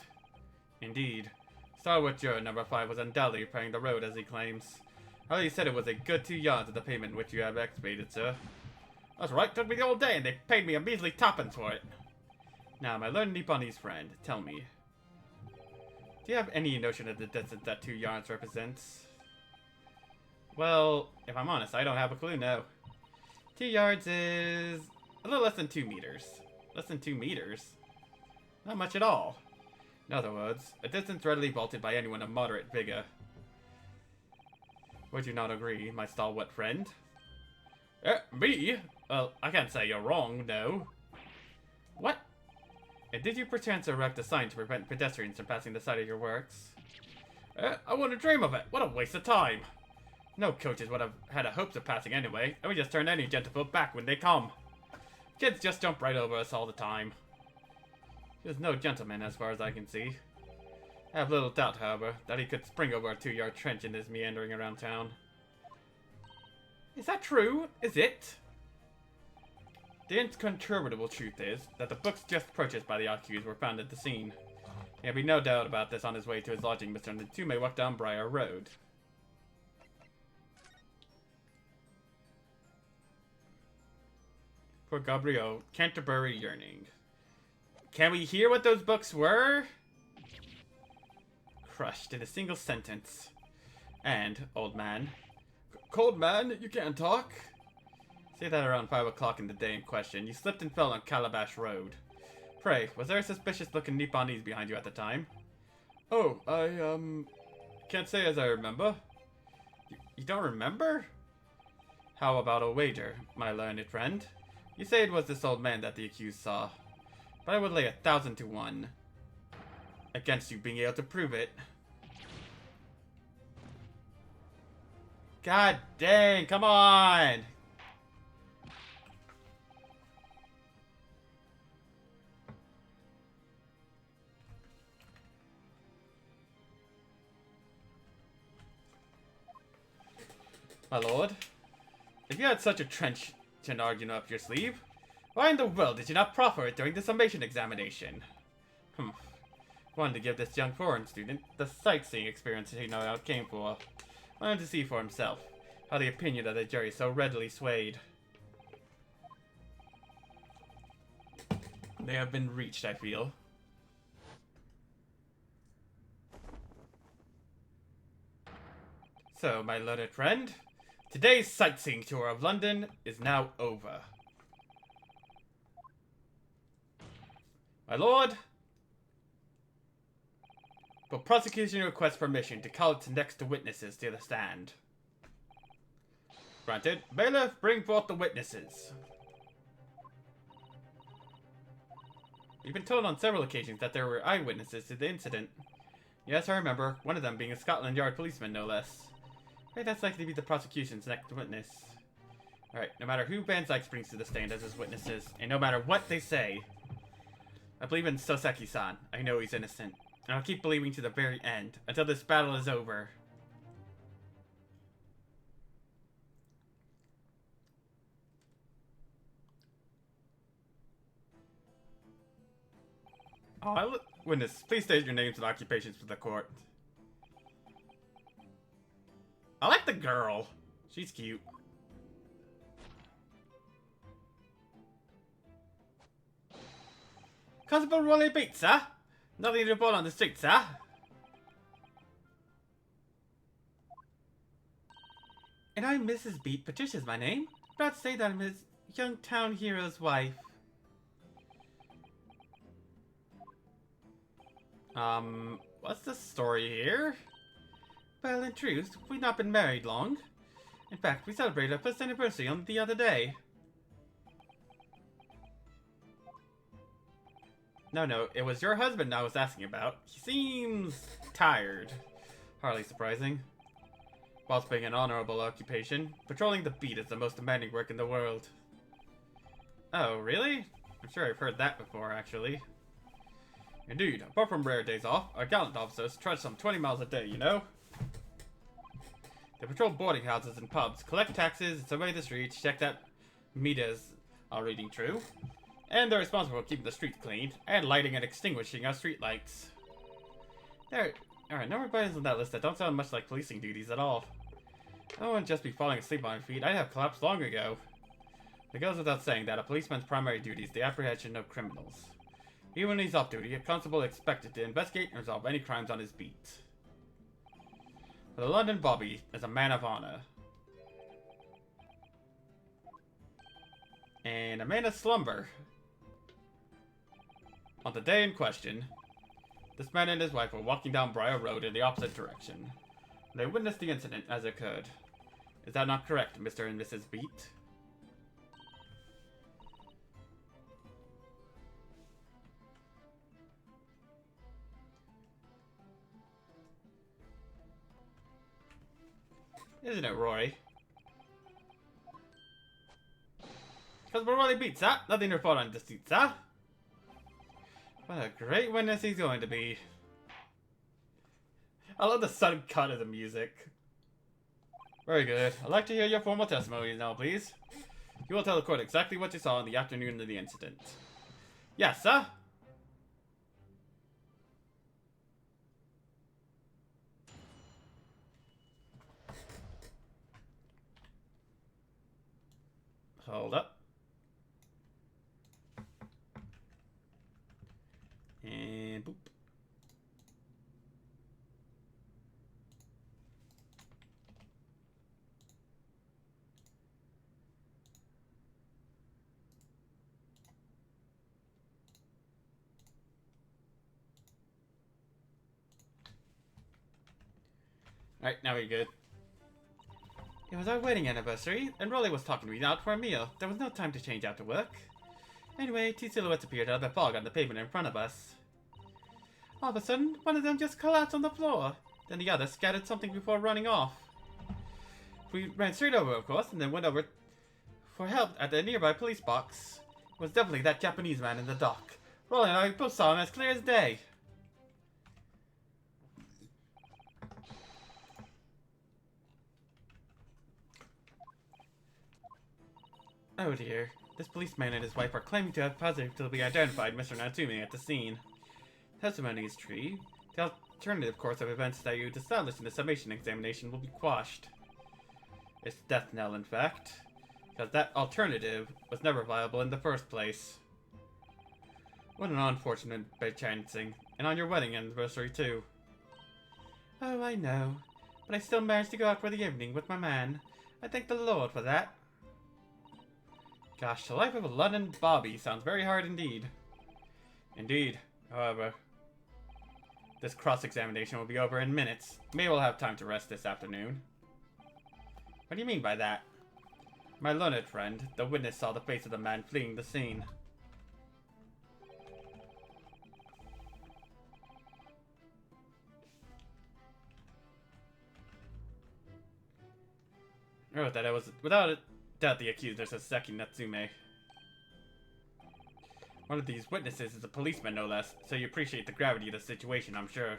Indeed. Starwood juror number 5 was undoubtedly preparing the road, as he claims. However, he said it was a good 2 yards of the payment which you have excavated, sir. That's right, took me the whole day, and they paid me a measly tuppence for it. Now, my learned Nipponese friend, tell me. Do you have any notion of the distance that 2 yards represents? Well, if I'm honest, I don't have a clue, no. 2 yards is a little less than 2 meters. Less than 2 meters? Not much at all. In other words, a distance readily vaulted by anyone of moderate vigor. Would you not agree, my stalwart friend? Me? Well, I can't say you're wrong, no. What? And did you perchance erect a sign to prevent pedestrians from passing the site of your works? I wouldn't dream of it. What a waste of time. No coaches would have had a hopes of passing anyway, and we just turn any gentlefolk back when they come. Kids just jump right over us all the time. There's no gentleman as far as I can see. I have little doubt, however, that he could spring over a 2-yard trench in his meandering around town. Is that true? Is it? The incontrovertible truth is that the books just purchased by the accused were found at the scene. There can be no doubt about this. On his way to his lodging, Mr. Natsume walked down Briar Road. Poor Gabriel, Canterbury yearning. Can we hear what those books were? Crushed in a single sentence. And, old man. Cold man, you can't talk. Say that around 5 o'clock in the day in question. You slipped and fell on Calabash Road. Pray, was there a suspicious-looking Nipponese behind you at the time? Oh, I, can't say as I remember. You don't remember? How about a wager, my learned friend? You say it was this old man that the accused saw. But I would lay 1,000 to 1 against you being able to prove it. God dang, come on! My lord, if you had such a trenchant argument up your sleeve, why in the world did you not proffer it during the summation examination? Wanted to give this young foreign student the sightseeing experience he no doubt came for. Wanted to see for himself how the opinion of the jury so readily swayed. They have been reached, I feel. So, my learned friend, today's sightseeing tour of London is now over. My lord, the prosecution requests permission to call its next witnesses to the stand. Granted. Bailiff, bring forth the witnesses. We've been told on several occasions that there were eyewitnesses to the incident. Yes, I remember, one of them being a Scotland Yard policeman, no less. Right, that's likely to be the prosecution's next witness. Alright, no matter who Van Zyke brings to the stand as his witnesses, and no matter what they say, I believe in Soseki-san. I know he's innocent. And I'll keep believing to the very end, until this battle is over. Witness, please state your names and occupations for the court. I like the girl. She's cute. Constable Rolly Beat, sir. Nothing to report on the street, sir. And I'm Mrs. Beat. Patricia's my name. Proud to say that I'm his young town hero's wife. What's the story here? Well, in truth, we've not been married long. In fact, we celebrated our first anniversary on the other day. No, it was your husband I was asking about. He seems tired. Hardly surprising. Whilst being an honorable occupation, patrolling the beat is the most demanding work in the world. Oh, really? I'm sure I've heard that before, actually. Indeed, apart from rare days off, our gallant officers trudge some 20 miles a day, you know? They patrol boarding houses and pubs, collect taxes, survey the streets, check that meters are reading true, and they're responsible for keeping the streets clean, and lighting and extinguishing our street lights. There are a number of items on that list that don't sound much like policing duties at all. I wouldn't just be falling asleep on my feet, I'd have collapsed long ago. It goes without saying that a policeman's primary duty is the apprehension of criminals. Even when he's off duty, a constable is expected to investigate and resolve any crimes on his beat. The London Bobby is a man of honor. And Amanda Slumber. On the day in question, this man and his wife were walking down Briar Road in the opposite direction. They witnessed the incident as it occurred. Is that not correct, Mr. and Mrs. Beat? Isn't it, Rory? Because we're Rolly Beat, sir. Nothing to report on deceit, sir. What a great witness he's going to be. I love the sudden cut of the music. Very good. I'd like to hear your formal testimony now, please. You will tell the court exactly what you saw in the afternoon of the incident. Yes, sir. Hold up. And boop. Alright, now we're good. It was our wedding anniversary, and Rolly was talking me out for a meal. There was no time to change after work. Anyway, two silhouettes appeared out of the fog on the pavement in front of us. All of a sudden, one of them just collapsed on the floor. Then the other scattered something before running off. We ran straight over, of course, and then went over for help at the nearby police box. It was definitely that Japanese man in the dock. Rolly and I both saw him as clear as day. Oh dear. This policeman and his wife are claiming to have positively identified Mr. Natsumi at the scene. Testimony is true. The alternative course of events that you established in the summation examination will be quashed. It's death knell, in fact. Because that alternative was never viable in the first place. What an unfortunate bad chancing. And on your wedding anniversary, too. Oh, I know. But I still managed to go out for the evening with my man. I thank the Lord for that. Gosh, the life of a London Bobby sounds very hard indeed. Indeed, however. This cross-examination will be over in minutes. Maybe we'll have time to rest this afternoon. What do you mean by that? My learned friend, the witness, saw the face of the man fleeing the scene. I wrote that I was, without a doubt, the accuser, Sasaki Natsume. One of these witnesses is a policeman, no less, so you appreciate the gravity of the situation, I'm sure.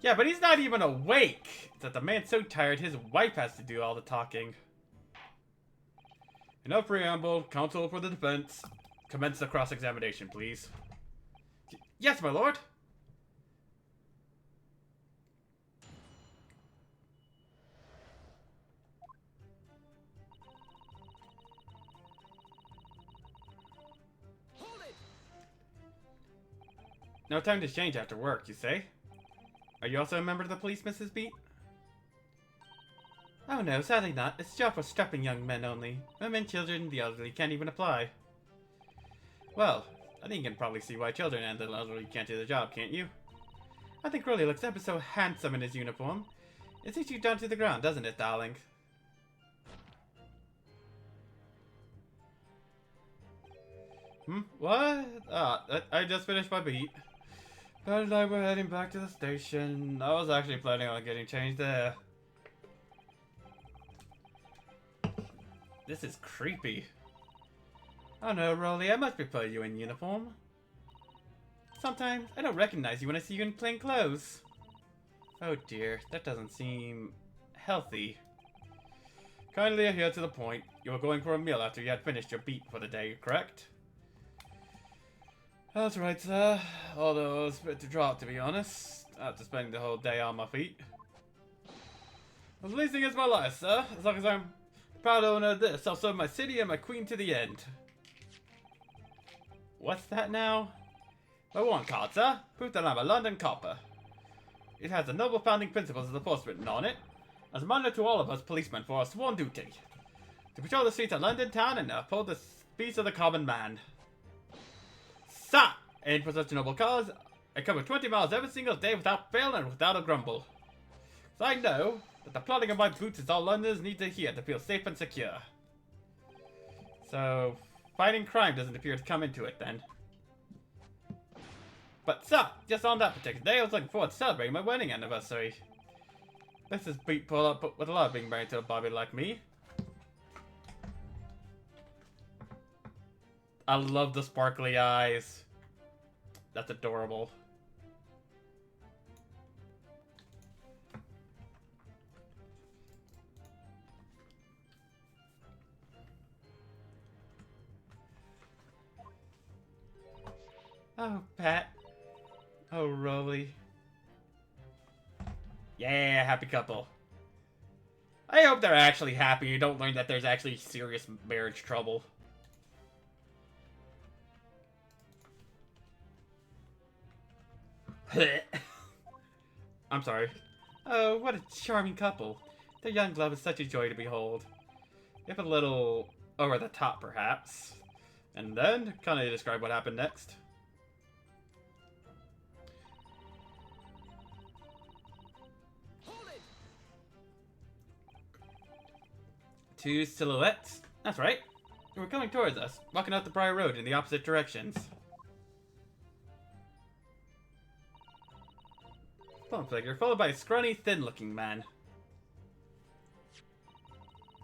Yeah, but he's not even awake! It's that the man's so tired, his wife has to do all the talking. Enough preamble, counsel for the defense. Commence the cross-examination, please. Yes, my lord! Hold it! No time to change after work, you say? Are you also a member of the police, Mrs. Beat? Oh no, sadly not. It's a job for strapping young men only. Women, children, the elderly can't even apply. Well, I think you can probably see why children and the elderly can't do the job, can't you? I think Rolly looks ever so handsome in his uniform. It takes you down to the ground, doesn't it, darling? What? I just finished my beat. Dad and I were heading back to the station. I was actually planning on getting changed there. This is creepy. Oh no, Rolly, I much prefer you in uniform. Sometimes I don't recognize you when I see you in plain clothes. Oh dear, that doesn't seem healthy. Kindly adhere to the point. You were going for a meal after you had finished your beat for the day, correct? That's right, sir. Although I was a bit to drop, to be honest, after spending the whole day on my feet. I was leasing is my life, sir. As long as I'm proud owner of this, I'll serve my city and my queen to the end. What's that now? My warrant card, sir. Proof that I'm a London copper. It has the noble founding principles of the force written on it. As a reminder to all of us policemen for our sworn duty. To patrol the streets of London town and uphold the peace of the common man. Sir! And for such a noble cause, I cover 20 miles every single day without fail and without a grumble. So I know that the plodding of my boots is all Londoners need to hear to feel safe and secure. So, fighting crime doesn't appear to come into it then. But sir, just on that particular day, I was looking forward to celebrating my wedding anniversary. This is beat pull up with a lot of being married to a Bobby like me. I love the sparkly eyes. That's adorable. Oh, Pat. Oh, Rolly. Yeah, happy couple. I hope they're actually happy. You don't learn that there's actually serious marriage trouble. I'm sorry. Oh, what a charming couple. Their young love is such a joy to behold. If a little over the top, perhaps. And then, kind of describe what happened next. Hold it! Two silhouettes. That's right. They were coming towards us, walking up the Briar Road in the opposite directions. Plump figure, followed by a scrawny, thin-looking man.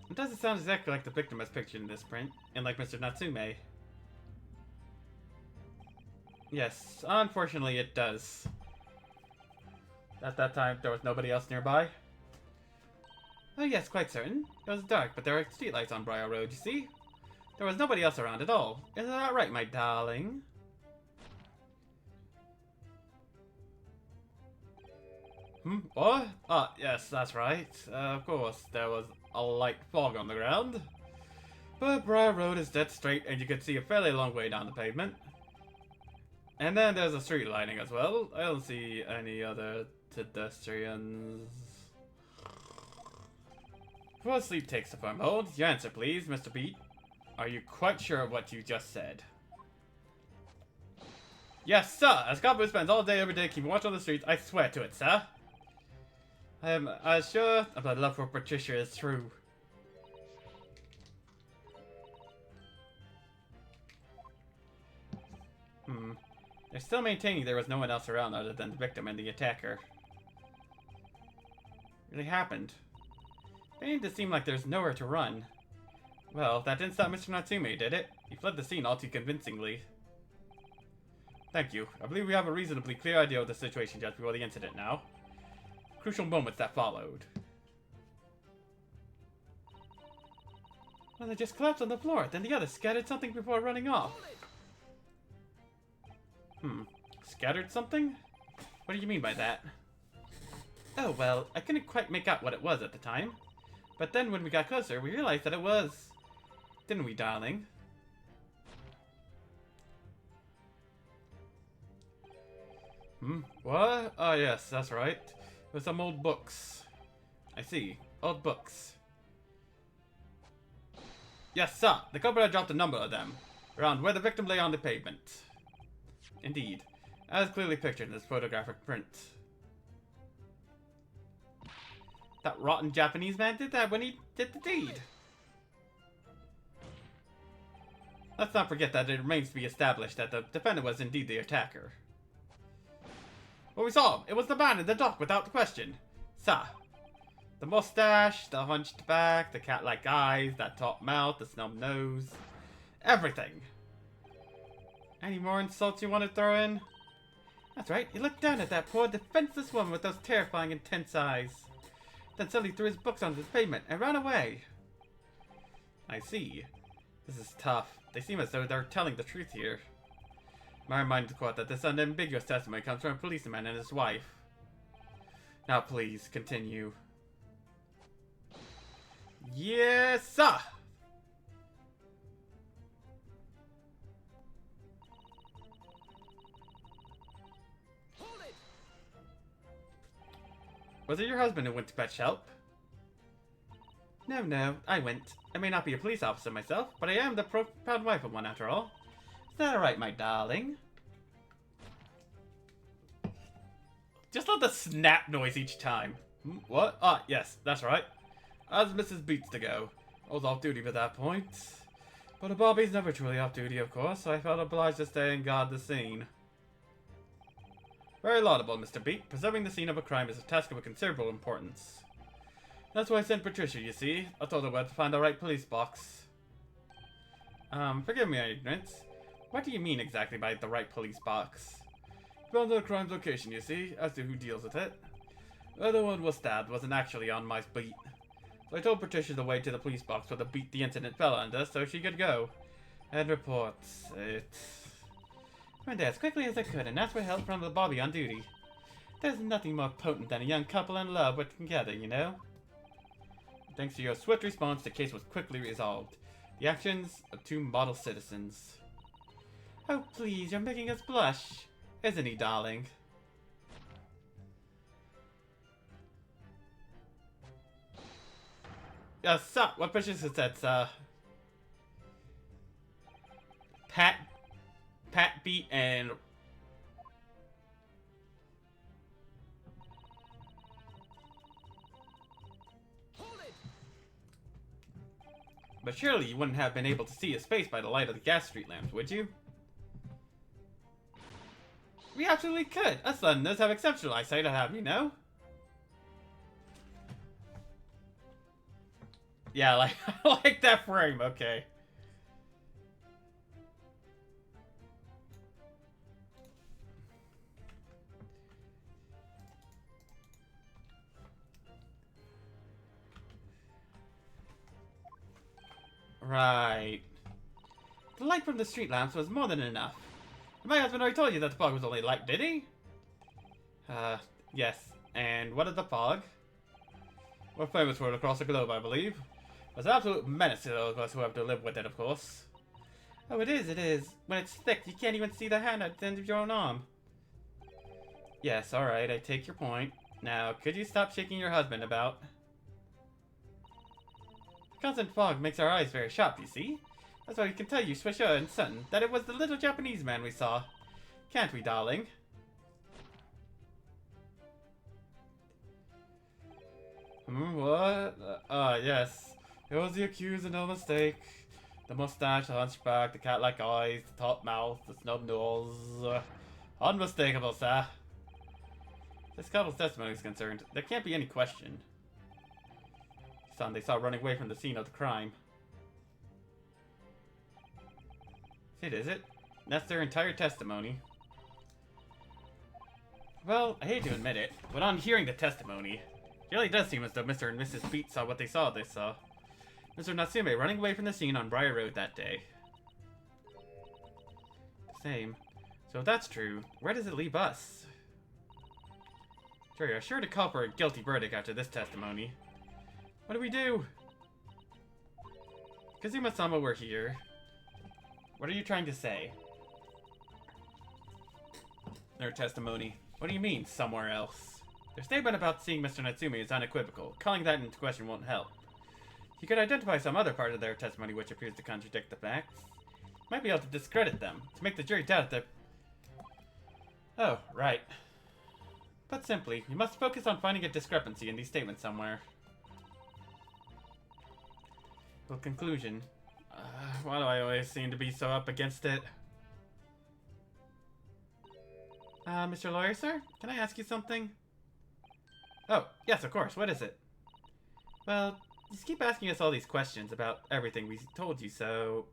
It doesn't sound exactly like the victim as pictured in this print, and like Mr. Natsume. Yes, unfortunately it does. At that time, there was nobody else nearby. Oh yes, quite certain. It was dark, but there were streetlights on Briar Road, you see? There was nobody else around at all. Isn't that right, my darling? What? Ah, yes, that's right. Of course, there was a light fog on the ground. But Briar Road is dead straight, and you can see a fairly long way down the pavement. And then there's a street lighting as well. I don't see any other pedestrians. Before sleep takes a firm hold, your answer please, Mr. Beat. Are you quite sure of what you just said? Yes, sir! As cop who spends all day every day keeping watch on the streets, I swear to it, sir. I am as sure of my love for Patricia is true. They're still maintaining there was no one else around other than the victim and the attacker. It really happened. It made it seem like there's nowhere to run. Well, that didn't stop Mr. Natsume, did it? He fled the scene all too convincingly. Thank you. I believe we have a reasonably clear idea of the situation just before the incident now. Crucial moments that followed. Well, they just collapsed on the floor, then the others scattered something before running off. Scattered something? What do you mean by that? Oh, well, I couldn't quite make out what it was at the time. But then when we got closer, we realized that it was... Didn't we, darling? What? Oh, yes, that's right. It was some old books. I see. Old books. Yes, sir. The culprit had dropped a number of them around where the victim lay on the pavement. Indeed. As clearly pictured in this photographic print. That rotten Japanese man did that when he did the deed. Let's not forget that it remains to be established that the defendant was indeed the attacker. Well, we saw him. It was the man in the dock without question. Sir. The mustache, the hunched back, the cat-like eyes, that top mouth, the snub nose. Everything. Any more insults you want to throw in? That's right. He looked down at that poor defenseless woman with those terrifying intense eyes. Then suddenly threw his books onto the pavement and ran away. I see. This is tough. They seem as though they're telling the truth here. My remind the court that this unambiguous testimony comes from a policeman and his wife. Now please, continue. Yes, sir! Hold it! Was it your husband who went to fetch help? No, I went. I may not be a police officer myself, but I am the proud wife of one after all. Is that alright, my darling? Just let the snap noise each time. What? Ah, yes, that's right. As Mrs. Beats to go. I was off duty at that point. But a Bobby's never truly off duty, of course, so I felt obliged to stay and guard the scene. Very laudable, Mr. Beat. Preserving the scene of a crime is a task of considerable importance. That's why I sent Patricia, you see. I told her where to find the right police box. Forgive me my ignorance. What do you mean exactly by the right police box? Depends on the crime's location, you see, as to who deals with it. The other one was stabbed wasn't actually on my beat. So I told Patricia the way to the police box where the beat the incident fell under so she could go and report it. I went there as quickly as I could and asked for help from the Bobby on duty. There's nothing more potent than a young couple in love working together, you know? Thanks to your swift response, the case was quickly resolved. The actions of two model citizens. Oh, please, you're making us blush. Isn't he, darling? Yes, sir. What Patricia said, sir. Pat Beat and... But surely you wouldn't have been able to see his face by the light of the gas street lamps, would you? We absolutely could. Us Londoners have exceptional eyesight, I have, you know? Yeah, like, I like that frame, okay. Right. The light from the street lamps was more than enough. My husband already told you that the fog was only light, did he? Yes. And what is the fog? We're famous for it across the globe, I believe. It's an absolute menace to those of us who have to live with it, of course. Oh, it is. When it's thick, you can't even see the hand at the end of your own arm. Yes, alright, I take your point. Now, could you stop shaking your husband about? The constant fog makes our eyes very sharp, you see? That's why we can tell you, Swisher and Sutton, that it was the little Japanese man we saw. Can't we, darling? What? Yes. It was the accused and no mistake. The mustache, the hunchback, the cat-like eyes, the top mouth, the snub nose. Unmistakable, sir. This couple's testimony is concerned, there can't be any question. son they saw running away from the scene of the crime. Is it? That's their entire testimony. Well, I hate to admit it, but on hearing the testimony, it really does seem as though Mr. and Mrs. Beat saw what they saw. Mr. Natsume running away from the scene on Briar Road that day. Same. So if that's true, where does it leave us? Sure, you're sure to call for a guilty verdict after this testimony. What do we do? Kazuma-sama were here. What are you trying to say? Their testimony. What do you mean, somewhere else? Their statement about seeing Mr. Natsume is unequivocal. Calling that into question won't help. You could identify some other part of their testimony which appears to contradict the facts. You might be able to discredit them, to make the jury doubt that... Oh, right. Put simply, you must focus on finding a discrepancy in these statements somewhere. Well, conclusion. Why do I always seem to be so up against it? Mr. Lawyer, sir? Can I ask you something? Oh, yes, of course. What is it? Well, you just keep asking us all these questions about everything we told you, so...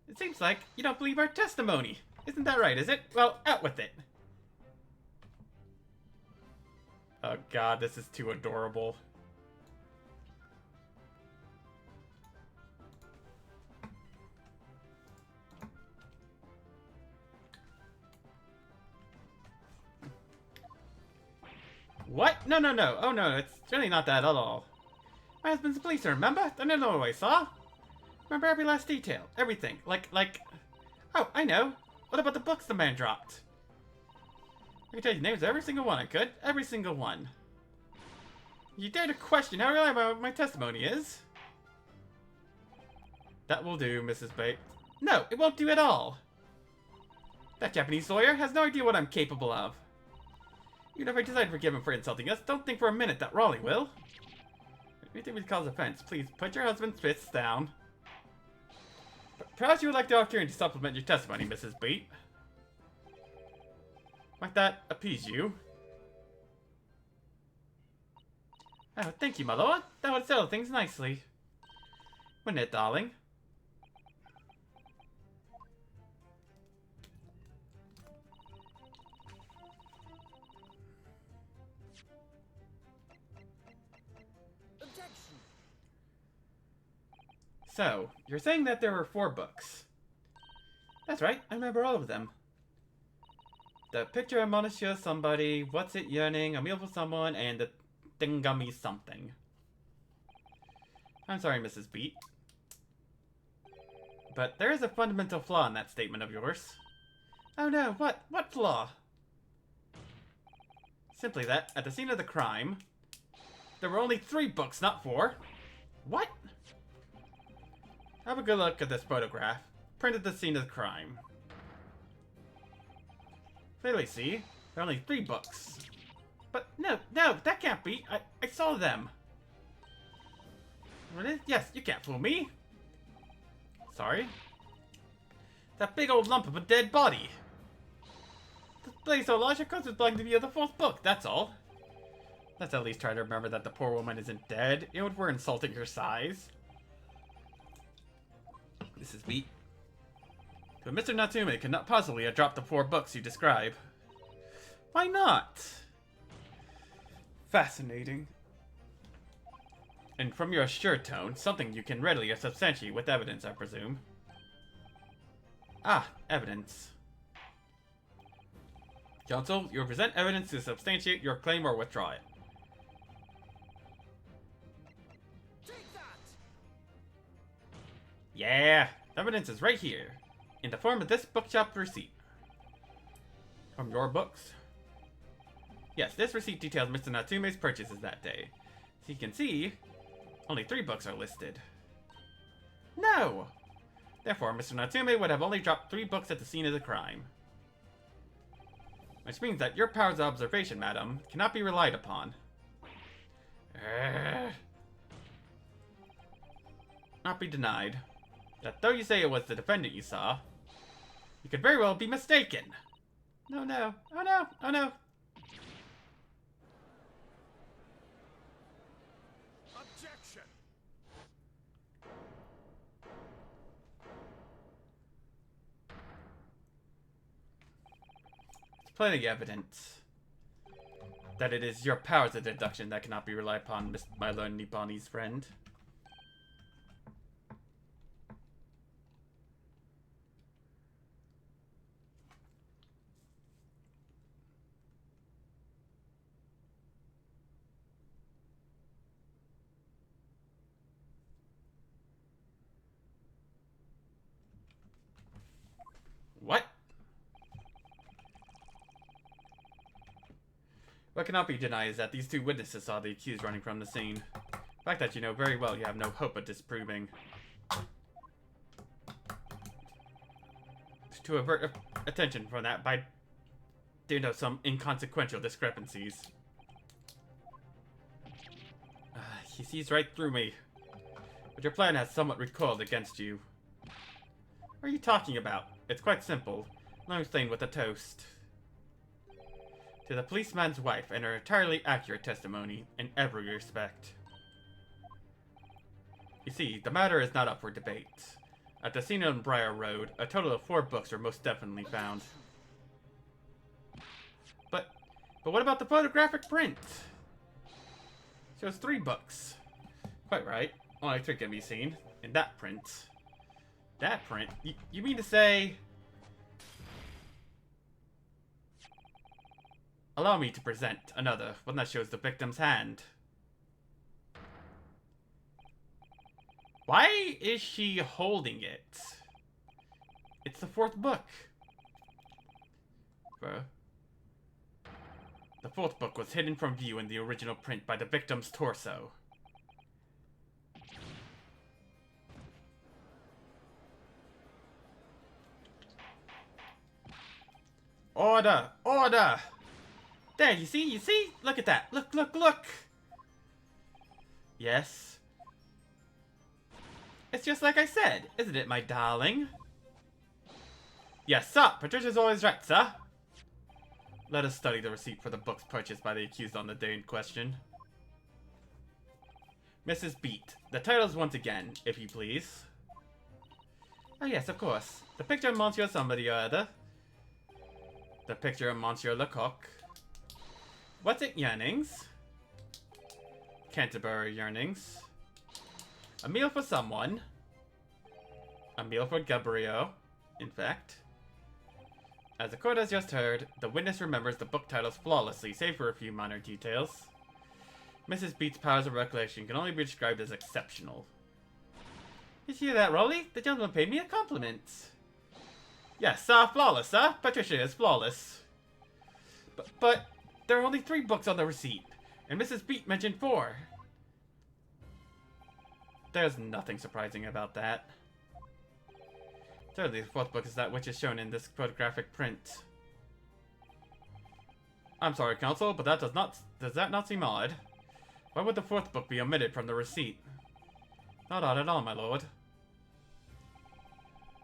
It seems like you don't believe our testimony. Isn't that right, is it? Well, out with it. Oh god, this is too adorable. What? No, no, no. Oh no, it's really not that at all. My husband's a policeman, remember? I know what I saw. Remember every last detail. Everything. Like... Oh, I know. What about the books the man dropped? I can tell you the names of every single one I could. Every single one. You dare to question how reliable my testimony is? That will do, Mrs. Bates. No, it won't do at all. That Japanese lawyer has no idea what I'm capable of. Even if I decide to forgive him for insulting us, don't think for a minute that Raleigh will. Anything would cause offense, please put your husband's fists down. Perhaps you would like the opportunity to supplement your testimony, Mrs. Beat. Might that appease you? Oh, thank you, my lord. That would settle things nicely. Wouldn't it, darling? Objection. So, you're saying that there were 4 books. That's right, I remember all of them. The Picture of Monashio Somebody, What's It Yearning, A Meal for Someone, and the Thingummy Something. I'm sorry, Mrs. Beat. But there is a fundamental flaw in that statement of yours. Oh no, what? What flaw? Simply that, at the scene of the crime, there were only 3 books, not 4. What? Have a good look at this photograph. Printed the scene of the crime. Clearly see, there are only 3 books. But no, that can't be. I saw them. Really? Yes, you can't fool me. Sorry. That big old lump of a dead body. Display so logical it's belonging to be the 4th book, that's all. Let's at least try to remember that the poor woman isn't dead. You know what, we're insulting her size. This is Beat. But Mr. Natsume cannot possibly have dropped the 4 books you describe. Why not? Fascinating. And from your assured tone, something you can readily substantiate with evidence, I presume. Ah, evidence. Counsel, you will present evidence to substantiate your claim or withdraw it. Take that. Yeah, evidence is right here. In the form of this bookshop receipt. From your books? Yes, this receipt details Mr. Natsume's purchases that day. As you can see, only 3 books are listed. No! Therefore, Mr. Natsume would have only dropped 3 books at the scene of the crime. Which means that your powers of observation, madam, cannot be relied upon. Not be denied that though you say it was the defendant you saw, you could very well be mistaken. No, no. Oh no. Oh no. Objection! plenty of evidence that it is your powers of deduction that cannot be relied upon, my learned Nipponi's friend. What? What cannot be denied is that these two witnesses saw the accused running from the scene. The fact that you know very well you have no hope of disproving. To avert attention from that by some inconsequential discrepancies. He sees right through me. But your plan has somewhat recoiled against you. What are you talking about? It's quite simple. Let me explain with a toast. To the policeman's wife and her entirely accurate testimony in every respect. You see, the matter is not up for debate. At the scene on Briar Road, a total of 4 books were most definitely found. But what about the photographic print? Shows 3 books. Quite right. Only 3 can be seen in that print. That print? You mean to say... Allow me to present another, one that shows the victim's hand. Why is she holding it? It's the 4th book. Bruh. The 4th book was hidden from view in the original print by the victim's torso. Order! Order! There, you see? Look at that. Look! Yes. It's just like I said, isn't it, my darling? Yes, sir. Patricia's always right, sir. Let us study the receipt for the books purchased by the accused on the day in question. Mrs. Beat. The titles once again, if you please. Oh yes, of course. The picture of Monsieur somebody or other. The picture of Monsieur Lecoq. What's it, Yearnings? Canterbury Yearnings. A meal for someone. A meal for Gabriel, in fact. As the court has just heard, the witness remembers the book titles flawlessly, save for a few minor details. Mrs. Beat's powers of recollection can only be described as exceptional. Did you hear that, Rolly? The gentleman paid me a compliment. Yes, flawless, sir. Patricia is flawless. But there are only 3 books on the receipt, and Mrs. Beat mentioned 4. There's nothing surprising about that. Certainly the 4th book is that which is shown in this photographic print. I'm sorry, counsel, but does that not seem odd? Why would the 4th book be omitted from the receipt? Not odd at all, my lord.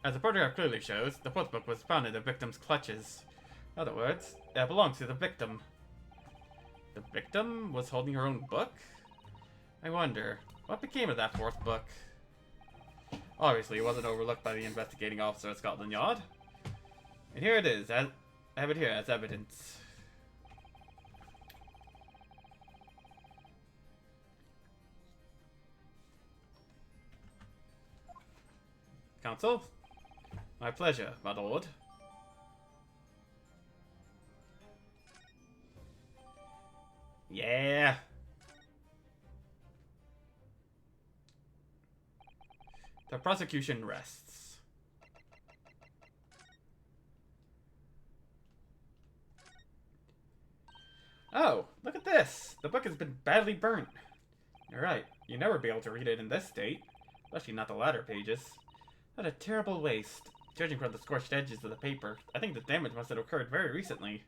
As the photograph clearly shows, the 4th book was found in the victim's clutches. In other words, it belongs to the victim. The victim was holding her own book? I wonder, what became of that 4th book? Obviously, it wasn't overlooked by the investigating officer at Scotland Yard. And here it is. I have it here as evidence. Counsel? My pleasure, my lord. Yeah. The prosecution rests. Oh, look at this. The book has been badly burnt. You're right. You'd never be able to read it in this state. Especially not the latter pages. What a terrible waste. Judging from the scorched edges of the paper, I think the damage must have occurred very recently.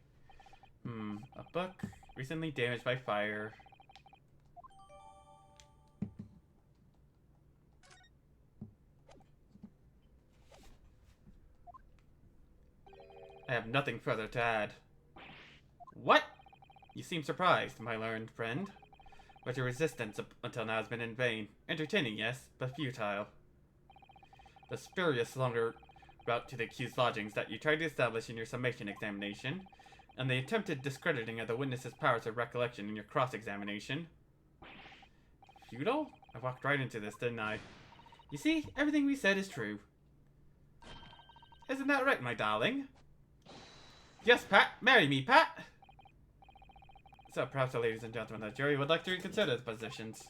A book recently damaged by fire. I have nothing further to add. What? You seem surprised, my learned friend. But your resistance up until now has been in vain. Entertaining, yes, but futile. The spurious longer route to the accused lodgings that you tried to establish in your summation examination and the attempted discrediting of the witness's powers of recollection in your cross-examination. Futile? I walked right into this, didn't I? You see, everything we said is true. Isn't that right, my darling? Yes, Pat. Marry me, Pat. So perhaps the ladies and gentlemen of the jury would like to reconsider the positions.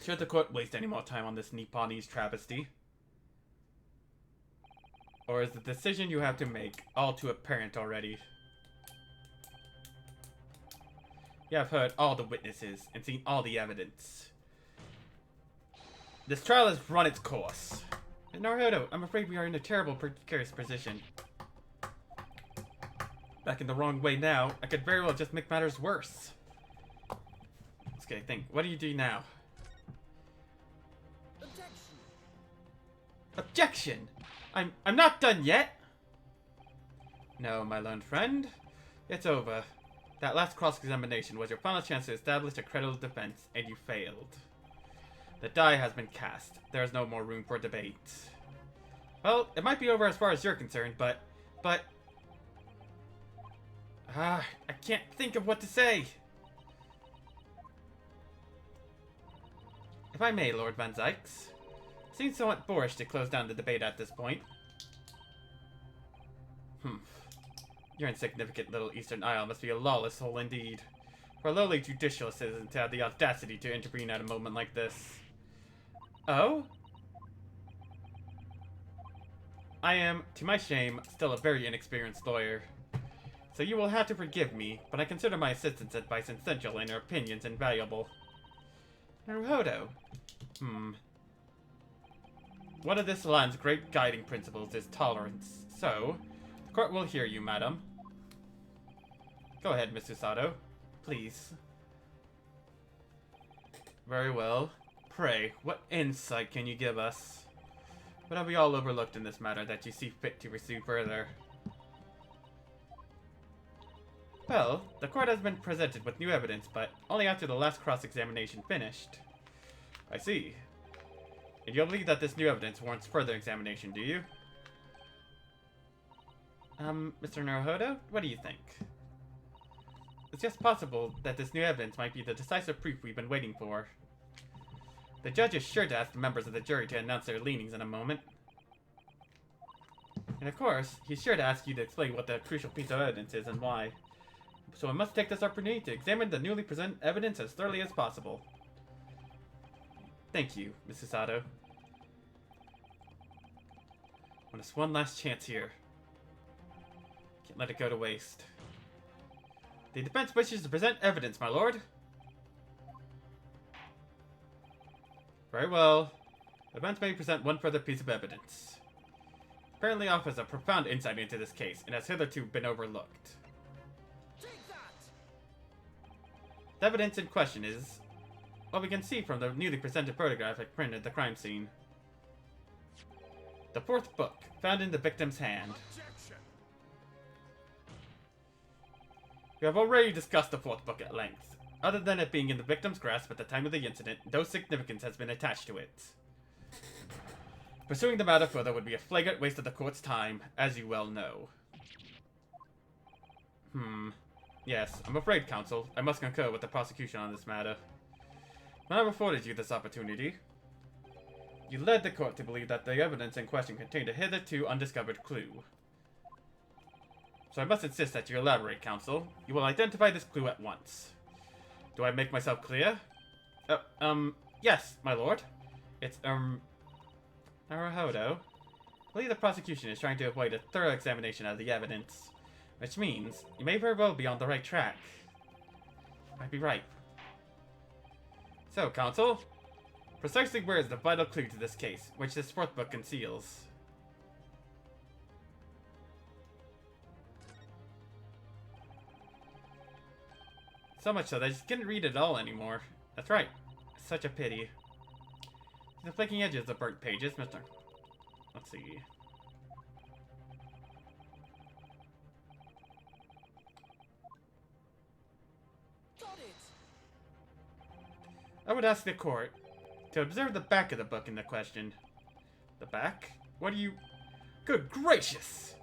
Should the court waste any more time on this Nipponese travesty? Or is the decision you have to make all too apparent already? You have heard all the witnesses and seen all the evidence. This trial has run its course. Naruhodo, I'm afraid we are in a terrible, precarious position. Back in the wrong way now, I could very well just make matters worse. Okay, think. What do you do now? Objection! Objection! I'm not done yet! No, my learned friend. It's over. That last cross-examination was your final chance to establish a credible defense, and you failed. The die has been cast. There is no more room for debate. Well, it might be over as far as you're concerned, but... I can't think of what to say. If I may, Lord Van Zykes. It seems somewhat boorish to close down the debate at this point. Your insignificant little Eastern Isle must be a lawless hole indeed. For a lowly judicial citizen to have the audacity to intervene at a moment like this. Oh? I am, to my shame, still a very inexperienced lawyer. So you will have to forgive me, but I consider my assistant's advice essential and your opinions invaluable. Naruhodo. One of this land's great guiding principles is tolerance. So, the court will hear you, madam. Go ahead, Mr. Sato. Please. Very well. Pray, what insight can you give us? What have we all overlooked in this matter that you see fit to pursue further? Well, the court has been presented with new evidence, but only after the last cross-examination finished. I see. And you believe that this new evidence warrants further examination, do you? Mr. Naruhodo, what do you think? It's just possible that this new evidence might be the decisive proof we've been waiting for. The judge is sure to ask the members of the jury to announce their leanings in a moment. And of course, he's sure to ask you to explain what the crucial piece of evidence is and why. So I must take this opportunity to examine the newly presented evidence as thoroughly as possible. Thank you, Mrs. Sato. Want us one last chance here. Can't let it go to waste. The defense wishes to present evidence, my lord. Very well. The defense may present one further piece of evidence. Apparently offers a profound insight into this case, and has hitherto been overlooked. Take that! The evidence in question is what we can see from the newly presented photograph I printed at the crime scene. The fourth book, found in the victim's hand. Objection! We have already discussed the fourth book at length. Other than it being in the victim's grasp at the time of the incident, no significance has been attached to it. Pursuing the matter further would be a flagrant waste of the court's time, as you well know. Yes, I'm afraid, counsel, I must concur with the prosecution on this matter. When I afforded you this opportunity, you led the court to believe that the evidence in question contained a hitherto undiscovered clue. So I must insist that you elaborate, counsel. You will identify this clue at once. Do I make myself clear? Yes, my lord. It's, Naruhodo. I believe the prosecution is trying to avoid a thorough examination of the evidence, which means you may very well be on the right track. Might be right. So, counsel, precisely where is the vital clue to this case, which this fourth book conceals? So much so that I just couldn't read it all anymore. That's right. Such a pity. The flaking edges of burnt pages, Mr. Let's see. Got it! I would ask the court to observe the back of the book in the question. The back? What Good gracious!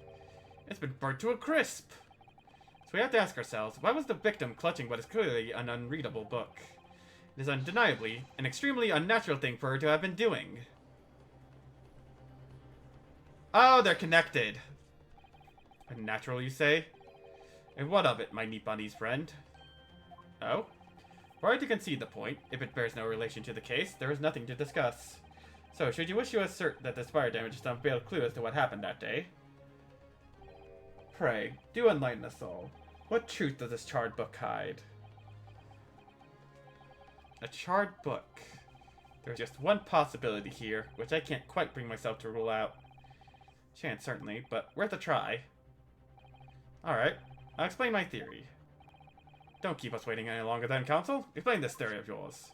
It's been burnt to a crisp. So we have to ask ourselves, why was the victim clutching what is clearly an unreadable book? It is undeniably an extremely unnatural thing for her to have been doing. Oh, they're connected. Unnatural, you say? And what of it, my neat bunny's friend? Oh? Were I to concede the point, if it bears no relation to the case, there is nothing to discuss. So, should you wish to assert that this fire damage is some veiled clue as to what happened that day? Pray, do enlighten us all. What truth does this charred book hide? A charred book. There's just one possibility here, which I can't quite bring myself to rule out. Chance, certainly, but worth a try. Alright, I'll explain my theory. Don't keep us waiting any longer then, Counsel. Explain this theory of yours.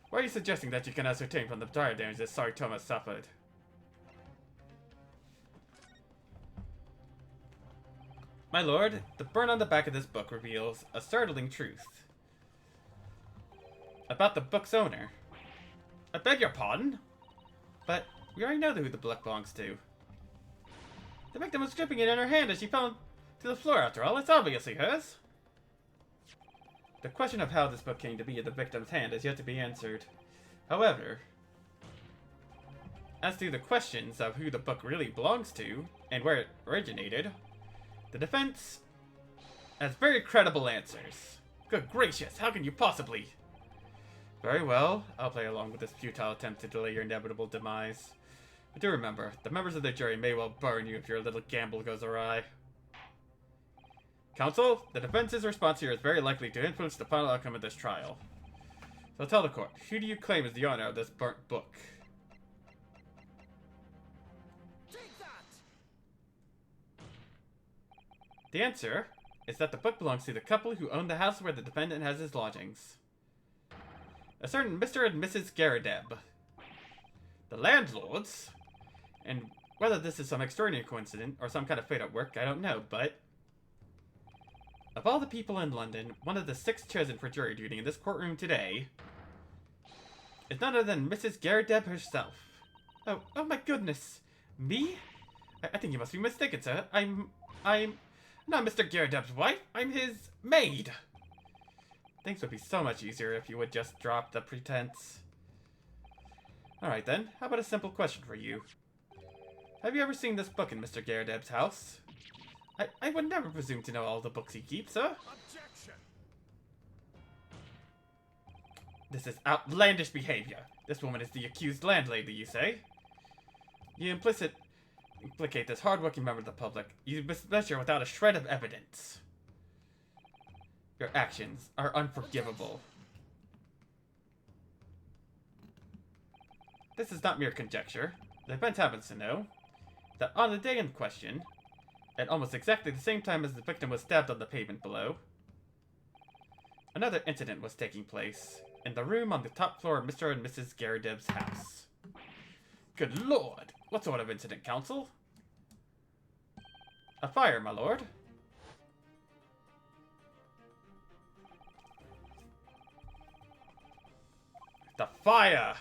Why are you suggesting that you can ascertain from the fire damage that Sorry Thomas suffered? My lord, the burn on the back of this book reveals a startling truth. About the book's owner. I beg your pardon? But we already know who the book belongs to. The victim was gripping it in her hand as she fell to the floor after all. It's obviously hers. The question of how this book came to be in the victim's hand is yet to be answered. However, as to the questions of who the book really belongs to and where it originated, the defense has very credible answers. Good gracious, how can you possibly? Very well, I'll play along with this futile attempt to delay your inevitable demise. But do remember, the members of the jury may well burn you if your little gamble goes awry. Counsel, the defense's response here is very likely to influence the final outcome of this trial. So tell the court, who do you claim is the owner of this burnt book? Take that! The answer is that the book belongs to the couple who own the house where the defendant has his lodgings. A certain Mr. and Mrs. Garadeb. The landlords? And whether this is some extraordinary coincidence or some kind of fate at work, I don't know, but of all the people in London, one of the 6 chosen for jury duty in this courtroom today is none other than Mrs. Garadeb herself. Oh my goodness. Me? I think you must be mistaken, sir. I'm not Mr. Garadeb's wife. I'm his maid. Things would be so much easier if you would just drop the pretense. Alright then, how about a simple question for you? Have you ever seen this book in Mr. Garadeb's house? I would never presume to know all the books he keeps, sir. Objection! This is outlandish behavior. This woman is the accused landlady, you say? You implicate this hard-working member of the public. You dismiss her without a shred of evidence. Your actions are unforgivable. This is not mere conjecture. The defense happens to know that on the day in question, at almost exactly the same time as the victim was stabbed on the pavement below, another incident was taking place in the room on the top floor of Mr. and Mrs. Garadeb's house. Good lord! What sort of incident, counsel? A fire, my lord. The fire!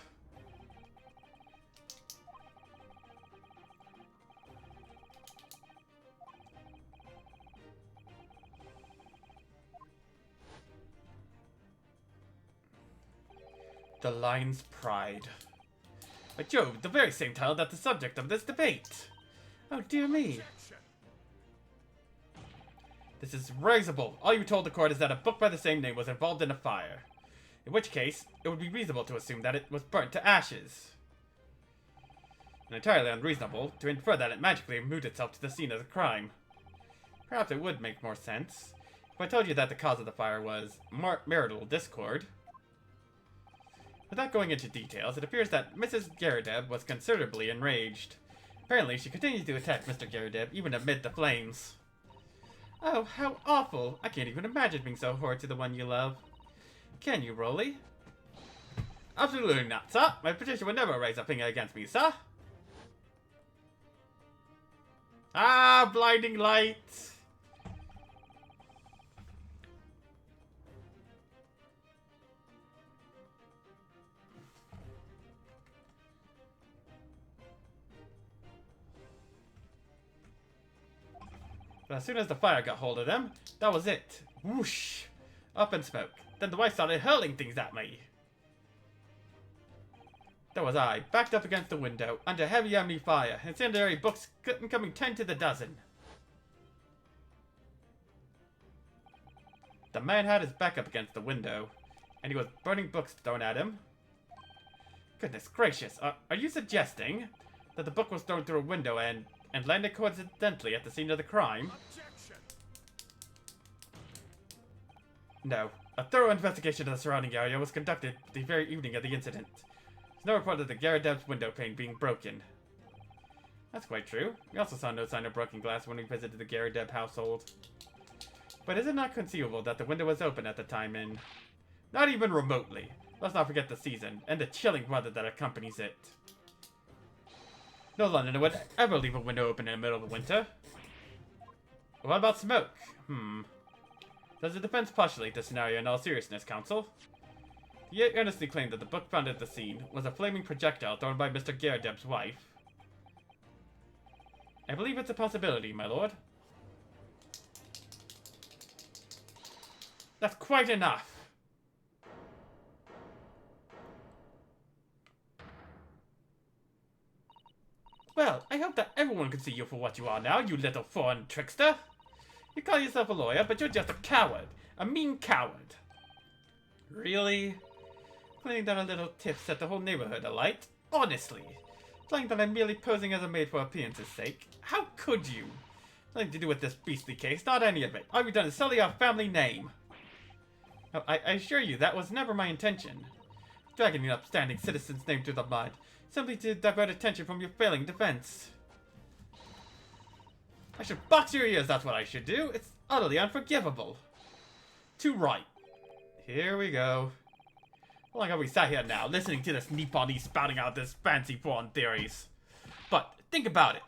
The Lion's Pride. By Jove, the very same title that's the subject of this debate. Oh dear me. Objection! This is risible. All you told the court is that a book by the same name was involved in a fire. In which case, it would be reasonable to assume that it was burnt to ashes. And entirely unreasonable to infer that it magically moved itself to the scene of the crime. Perhaps it would make more sense if I told you that the cause of the fire was marital discord. Without going into details, it appears that Mrs. Garadeb was considerably enraged. Apparently, she continued to attack Mr. Garadeb even amid the flames. Oh, how awful! I can't even imagine being so horrid to the one you love. Can you, Rolly? Absolutely not, sir. My petition would never raise a finger against me, sir. Ah, blinding light! But as soon as the fire got hold of them, that was it. Whoosh! Up in smoke. Then the wife started hurling things at me. There was I, backed up against the window, under heavy enemy fire, incendiary books coming 10 to the dozen. The man had his back up against the window, and he was burning books thrown at him. Goodness gracious, are you suggesting that the book was thrown through a window and landed coincidentally at the scene of the crime? Objection! No. A thorough investigation of the surrounding area was conducted the very evening of the incident. There's no report of the Garadeb's window pane being broken. That's quite true. We also saw no sign of broken glass when we visited the Garadeb household. But is it not conceivable that the window was open at the time and... Not even remotely. Let's not forget the season, and the chilling weather that accompanies it. No Londoner would ever leave a window open in the middle of the winter. What about smoke? Does the defense postulate this scenario in all seriousness, counsel? You earnestly claim that the book found at the scene was a flaming projectile thrown by Mr. Garadeb's wife. I believe it's a possibility, my lord. That's quite enough. Well, I hope that everyone can see you for what you are now, you little foreign trickster. You call yourself a lawyer, but you're just a coward. A mean coward. Really? Claiming that a little tip set the whole neighborhood alight? Honestly. Claiming that I'm merely posing as a maid for appearance's sake? How could you? Nothing to do with this beastly case, not any of it. All you've done is sully our family name. No, I assure you, that was never my intention. Dragging an upstanding citizen's name through the mud, simply to divert attention from your failing defense. I should box your ears, that's what I should do. It's utterly unforgivable. Too right. Here we go. How long have we sat here now, listening to this Nippon spouting out this fancy foreign theories? But, think about it.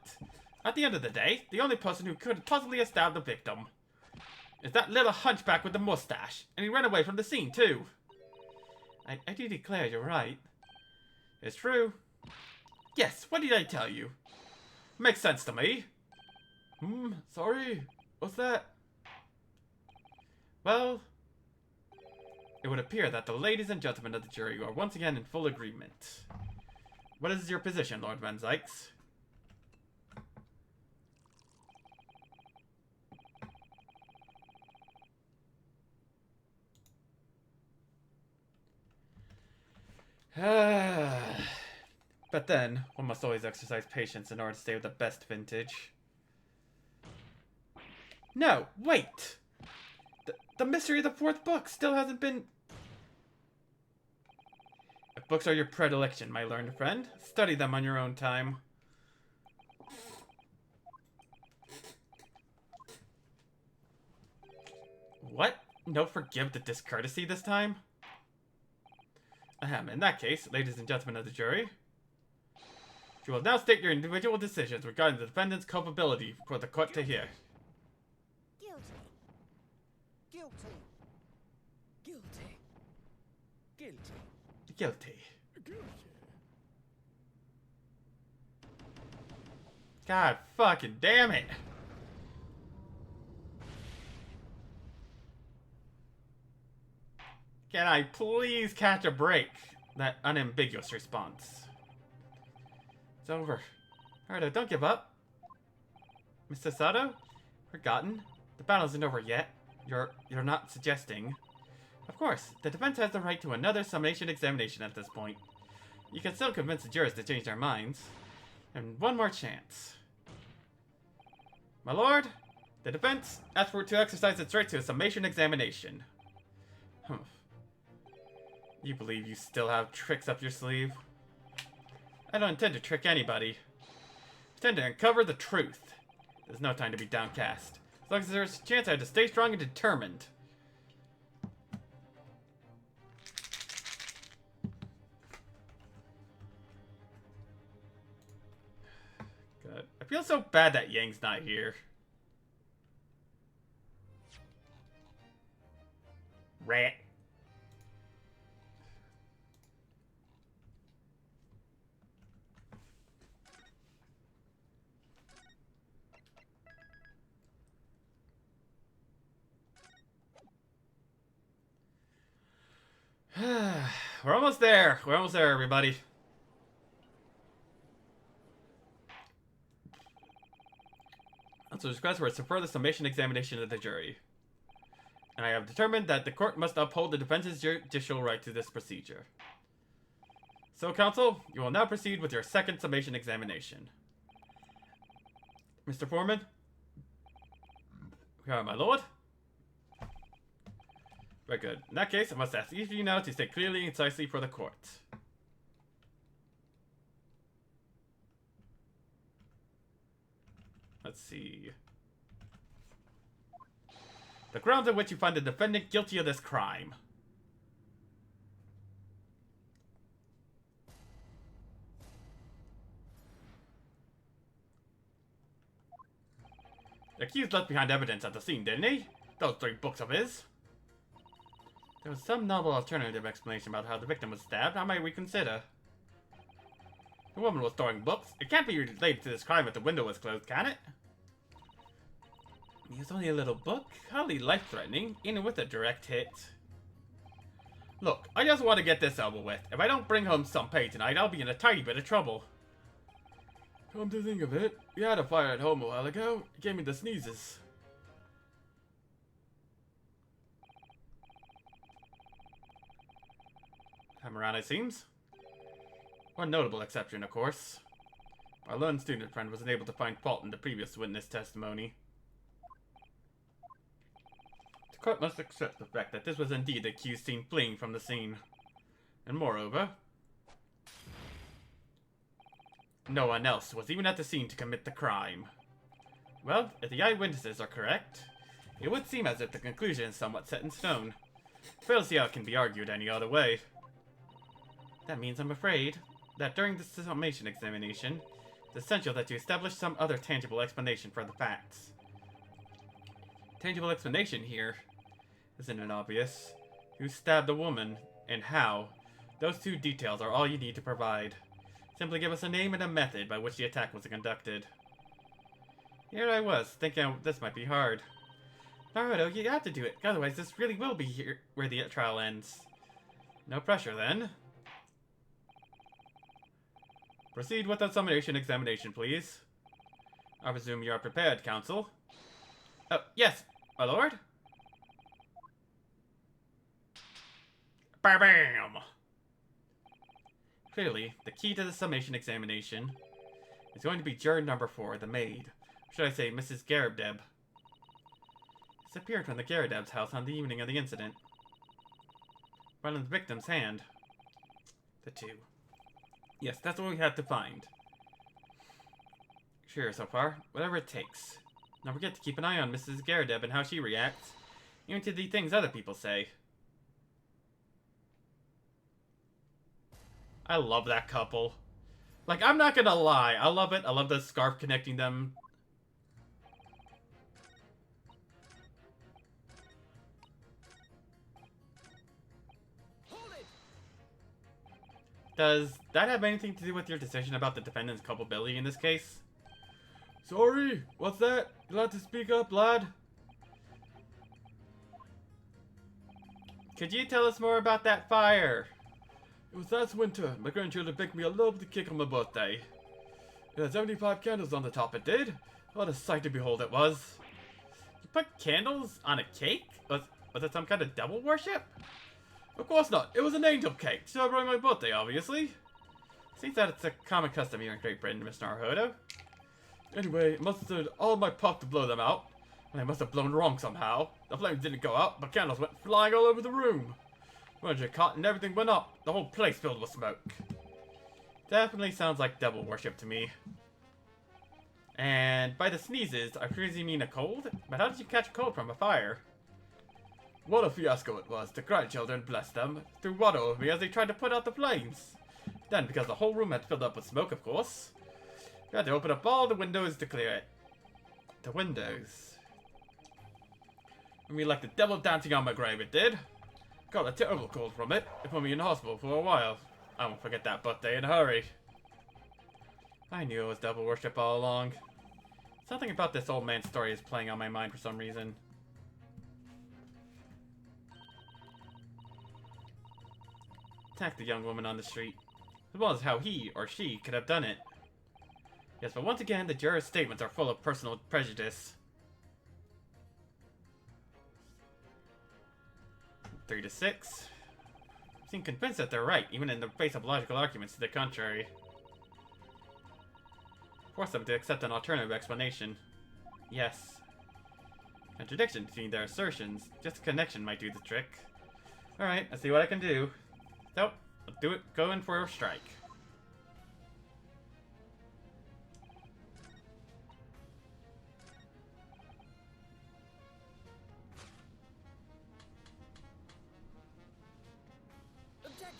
At the end of the day, the only person who could possibly have stabbed the victim is that little hunchback with the mustache. And he ran away from the scene, too. I do declare you're right. It's true. Yes, what did I tell you? Makes sense to me. Sorry. What's that? Well, it would appear that the ladies and gentlemen of the jury are once again in full agreement. What is your position, Lord Van Zykes? But then, one must always exercise patience in order to stay with the best vintage. No, wait! The mystery of the fourth book still hasn't been... If books are your predilection, my learned friend, study them on your own time. What? No forgive the discourtesy this time? In that case, ladies and gentlemen of the jury, you will now state your individual decisions regarding the defendant's culpability for the court to hear. Guilty. Guilty. Guilty. Guilty. God fucking damn it! Can I please catch a break? That unambiguous response. It's over. Alright, don't give up. Mr. Sato? Forgotten? The battle isn't over yet. You're not suggesting. Of course, the defense has the right to another summation examination at this point. You can still convince the jurors to change their minds. And one more chance. My lord, the defense asks for it to exercise its right to a summation examination. You believe you still have tricks up your sleeve? I don't intend to trick anybody. I intend to uncover the truth. There's no time to be downcast. As long as there's a chance, I have to stay strong and determined. Good. I feel so bad that Yang's not here. Rat. we're almost there. We're almost there, everybody. Also, request for a further summation examination of the jury. And I have determined that the court must uphold the defense's judicial right to this procedure. So, counsel, you will now proceed with your second summation examination. Mr. Foreman? Here, my lord. Very good. In that case, I must ask each of you now to state clearly and concisely for the court. Let's see. The grounds on which you find the defendant guilty of this crime. The accused left behind evidence at the scene, didn't he? Those 3 books of his. There was some novel alternative explanation about how the victim was stabbed. How might we consider? The woman was storing books. It can't be related to this crime if the window was closed, can it? It was only a little book. Hardly life-threatening, even with a direct hit. Look, I just want to get this over with. If I don't bring home some pay tonight, I'll be in a tiny bit of trouble. Come to think of it, we had a fire at home a while ago. It gave me the sneezes. Time around, it seems. One notable exception, of course. Our lone student friend was unable to find fault in the previous witness testimony. The court must accept the fact that this was indeed the accused seen fleeing from the scene. And moreover, no one else was even at the scene to commit the crime. Well, if the eyewitnesses are correct, it would seem as if the conclusion is somewhat set in stone. Fail to see how it can be argued any other way. That means, I'm afraid, that during this summation examination, it's essential that you establish some other tangible explanation for the facts. Tangible explanation here isn't it obvious? Who stabbed the woman, and how? Those 2 details are all you need to provide. Simply give us a name and a method by which the attack was conducted. Here I was, thinking this might be hard. Naruto, you have to do it, otherwise this really will be here where the trial ends. No pressure, then. Proceed with the summation examination, please. I presume you are prepared, counsel. Oh, yes, my lord. Bam! Clearly, the key to the summation examination is going to be juror number 4, the maid. Or should I say, Mrs. Garibdeb. Disappeared from the Garibdeb's house on the evening of the incident. Right in the victim's hand. The 2. Yes, that's what we have to find. Sure, so far. Whatever it takes. Don't forget to keep an eye on Mrs. Garibdeb and how she reacts. Even to the things other people say. I love that couple. Like, I'm not gonna lie. I love it. I love the scarf connecting them. Hold it! Does that have anything to do with your decision about the defendant's culpability in this case? Sorry, what's that? You'll have to speak up, lad. Could you tell us more about that fire? It was last winter. My grandchildren baked me a lovely cake on my birthday. It had 75 candles on the top, it did. What a sight to behold it was. You put candles on a cake? Was it some kind of devil worship? Of course not. It was an angel cake, celebrating my birthday, obviously. Seems that it's a common custom here in Great Britain, Mr. Naruhodo. Anyway, it must have stood all my puff to blow them out, and I must have blown wrong somehow. The flames didn't go out, but candles went flying all over the room. Furniture caught and everything went up. The whole place filled with smoke. Definitely sounds like devil worship to me. And by the sneezes, I presume you mean a cold? But how did you catch a cold from a fire? What a fiasco it was. The grandchildren, bless them, threw water over me as they tried to put out the flames. Then, because the whole room had filled up with smoke, of course, we had to open up all the windows to clear it. The windows. I mean, like the devil dancing on my grave, it did. Got a terrible cold from it. It put me in hospital for a while. I won't forget that birthday in a hurry. I knew it was devil worship all along. Something about this old man's story is playing on my mind for some reason. attack the young woman on the street, as well as how he or she could have done it. Yes, but once again, the jurors' statements are full of personal prejudice. 3-6. Seem convinced that they're right, even in the face of logical arguments to the contrary. Force them to accept an alternative explanation. Yes. Contradiction between their assertions. Just a connection might do the trick. Alright, let's see what I can do. So, let's do it. Go in for a strike. Objection.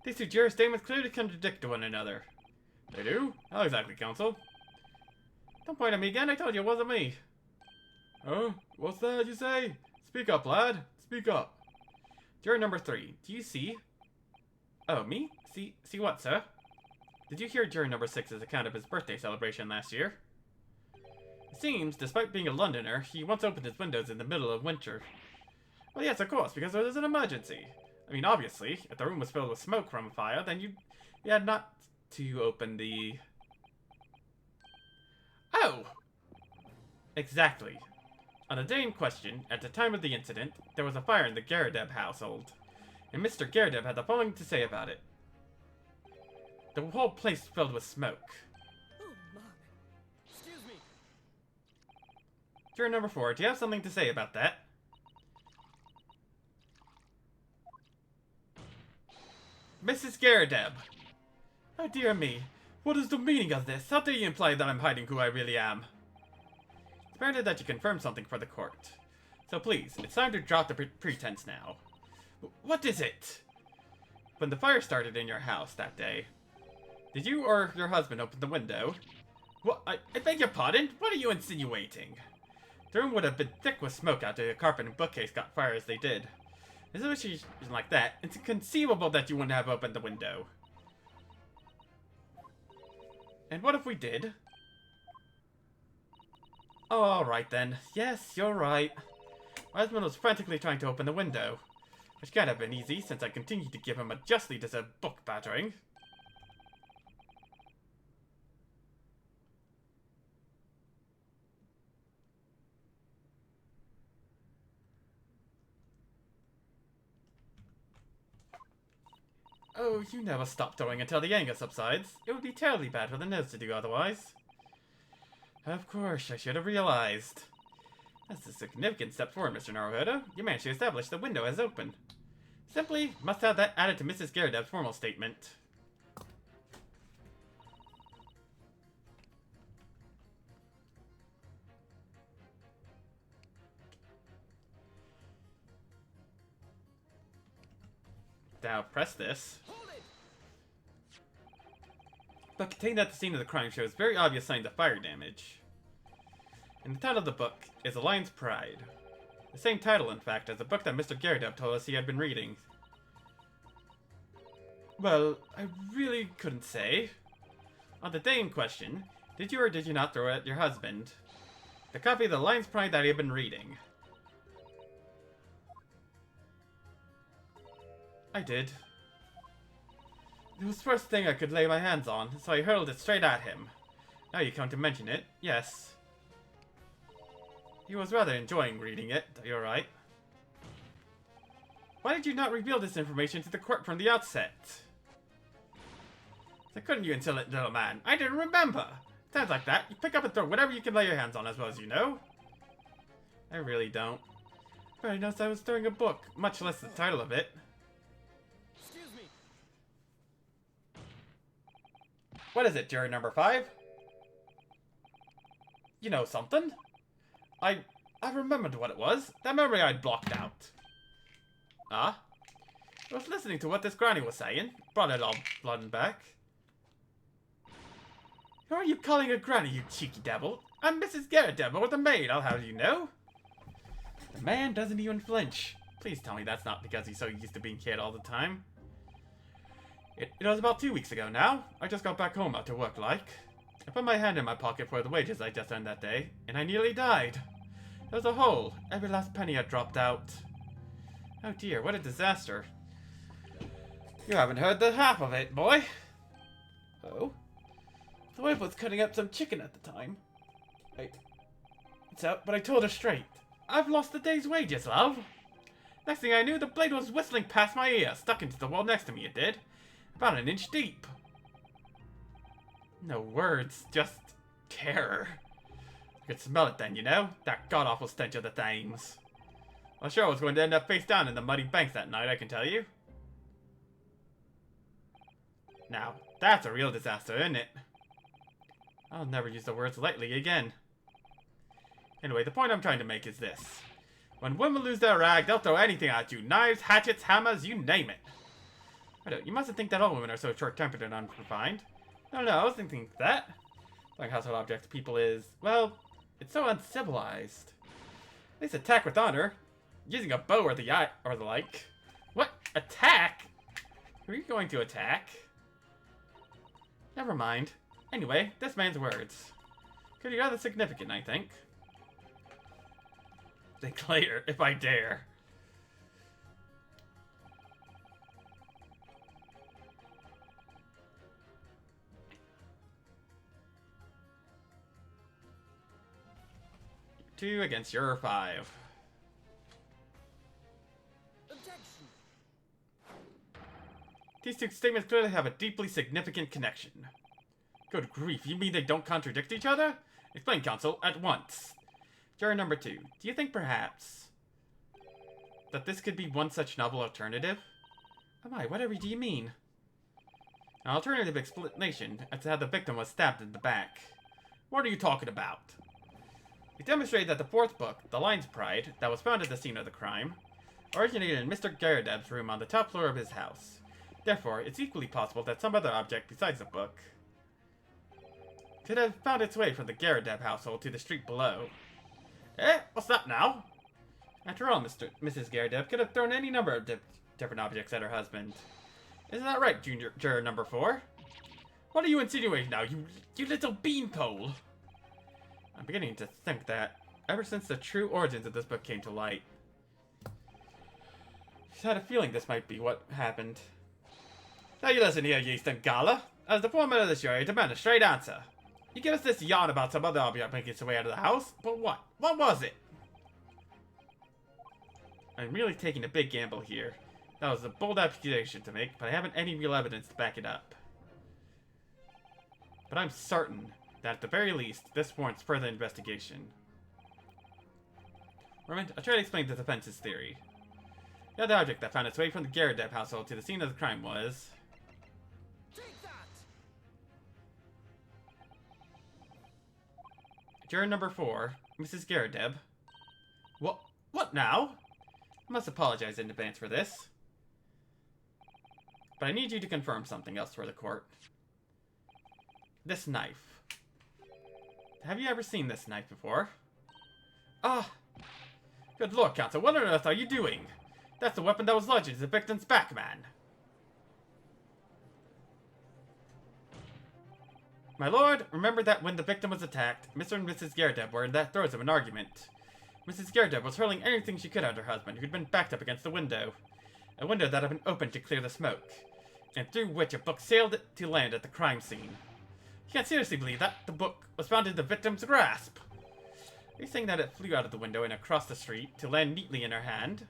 These two juror statements clearly contradict one another. They do? How exactly, counsel? Don't point at me again, I told you it wasn't me. Oh, what's that you say? Speak up, lad. Speak up. Juror number 3, do you see? Oh, me? See what, sir? Did you hear juror number 6's account of his birthday celebration last year? It seems, despite being a Londoner, he once opened his windows in the middle of winter. Well, yes, of course, because there was an emergency. I mean, obviously, if the room was filled with smoke from a fire, then you had not to open the... Oh! Exactly. On the day in question, at the time of the incident, there was a fire in the Garadeb household, and Mr. Garadeb had the following to say about it. The whole place filled with smoke. Oh, my. Excuse me. Juror number 4, do you have something to say about that? Mrs. Garadeb! Oh dear me, what is the meaning of this? How do you imply that I'm hiding who I really am? It's imperative that you confirm something for the court. So please, it's time to drop the pretense now. What is it? When the fire started in your house that day, did you or your husband open the window? What? I beg your pardon? What are you insinuating? The room would have been thick with smoke after the carpet and bookcase got fire as they did. As a situation like that, it's inconceivable that you wouldn't have opened the window. And what if we did? Oh, alright then. Yes, you're right. My husband was frantically trying to open the window, which can't have been easy since I continued to give him a justly deserved book battering. Oh, you never stop throwing until the anger subsides. It would be terribly bad for the nerves to do otherwise. Of course, I should have realized. That's a significant step forward, Mr. Naruhodo. You managed to establish the window as open. Simply, must have that added to Mrs. Garadeb's formal statement. Now, press this. Hold it. But contained at the scene of the crime shows very obvious signs of fire damage. And the title of the book is The Lion's Pride. The same title, in fact, as the book that Mr. Garadeb told us he had been reading. Well, I really couldn't say. On the day in question, did you or did you not throw it at your husband the copy of The Lion's Pride that he had been reading? I did. It was the first thing I could lay my hands on, so I hurled it straight at him. Now you come to mention it, yes. He was rather enjoying reading it, you're right. Why did you not reveal this information to the court from the outset? So couldn't you, insolent little man? I didn't remember! Times like that, you pick up and throw whatever you can lay your hands on as well as you know. I really don't. I noticed I was throwing a book, much less the title of it. Excuse me. What is it, juror number 5? You know something? I remembered what it was. That memory I'd blocked out. Ah? I was listening to what this granny was saying. Brought it all blood back. Who are you calling a granny, you cheeky devil? I'm Mrs. Garadeb, or the maid, I'll have you know. The man doesn't even flinch. Please tell me that's not because he's so used to being hit all the time. It was about 2 weeks ago now. I just got back home after work, like. I put my hand in my pocket for the wages I just earned that day, and I nearly died. There was a hole. Every last penny had dropped out. Oh dear, what a disaster. You haven't heard the half of it, boy. Oh? The wife was cutting up some chicken at the time. It's out, but I told her straight. I've lost the day's wages, love. Next thing I knew, the blade was whistling past my ear, stuck into the wall next to me, it did. About an inch deep. No words, just terror. I could smell it then, you know? That god-awful stench of the Thames. I'm sure I was going to end up face down in the muddy banks that night, I can tell you. Now, that's a real disaster, isn't it? I'll never use the words lightly again. Anyway, the point I'm trying to make is this. When women lose their rag, they'll throw anything at you. Knives, hatchets, hammers, you name it. I don't, you mustn't think that all women are so short-tempered and unrefined. No, I wasn't thinking that. Like household objects to people is, well, it's so uncivilized. At least attack with honor. Using a bow or the like. What? Attack? Who are you going to attack? Never mind. Anyway, this man's words. Could be rather significant, I think. Declare, if I dare. Two against your 5. Objection. These two statements clearly have a deeply significant connection. Good grief, you mean they don't contradict each other? Explain, counsel, at once. Juror number 2, do you think perhaps that this could be one such novel alternative? Oh my, whatever do you mean? An alternative explanation as to how the victim was stabbed in the back. What are you talking about? We demonstrated that the 4th book, The Lion's Pride, that was found at the scene of the crime, originated in Mr. Garrideb's room on the top floor of his house. Therefore, it's equally possible that some other object besides the book could have found its way from the Garrideb household to the street below. Eh? What's that now? After all, Mrs. Garrideb could have thrown any number of different objects at her husband. Isn't that right, juror number 4? What are you insinuating now, you little beanpole? I'm beginning to think that, ever since the true origins of this book came to light, she's had a feeling this might be what happened. Now you listen here, Yeaston Gala. As the foreman of the jury, I demand a straight answer. You give us this yarn about some other object making its way out of the house, but what? What was it? I'm really taking a big gamble here. That was a bold accusation to make, but I haven't any real evidence to back it up. But I'm certain that at the very least, this warrants further investigation. I'll try to explain the defense's theory. The other object that found its way from the Garrideb household to the scene of the crime was... Take that! Juror number 4, Mrs. Garrideb. What now? I must apologize in advance for this. But I need you to confirm something else for the court. This knife. Have you ever seen this knife before? Ah! Good lord, counsel, what on earth are you doing? That's the weapon that was lodged in the victim's back, man. My lord, remember that when the victim was attacked, Mr. and Mrs. Garrideb were in the throes of an argument. Mrs. Garrideb was hurling anything she could at her husband, who'd been backed up against the window. A window that had been opened to clear the smoke, and through which a book sailed to land at the crime scene. You can't seriously believe that the book was found in the victim's grasp. Are you saying that it flew out of the window and across the street to land neatly in her hand?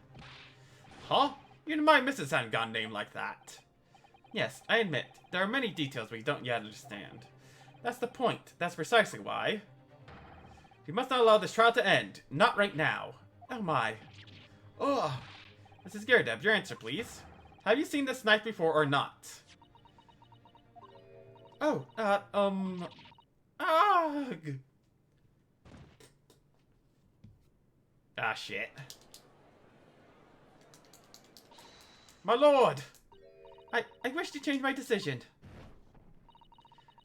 Huh? Even my missus hadn't got a name like that. Yes, I admit, there are many details we don't yet understand. That's the point. That's precisely why. We must not allow this trial to end. Not right now. Oh my. Ugh. Mrs. Garrideb, your answer, please. Have you seen this knife before or not? Oh, ugh. Ah, shit. My lord! I wish to change my decision.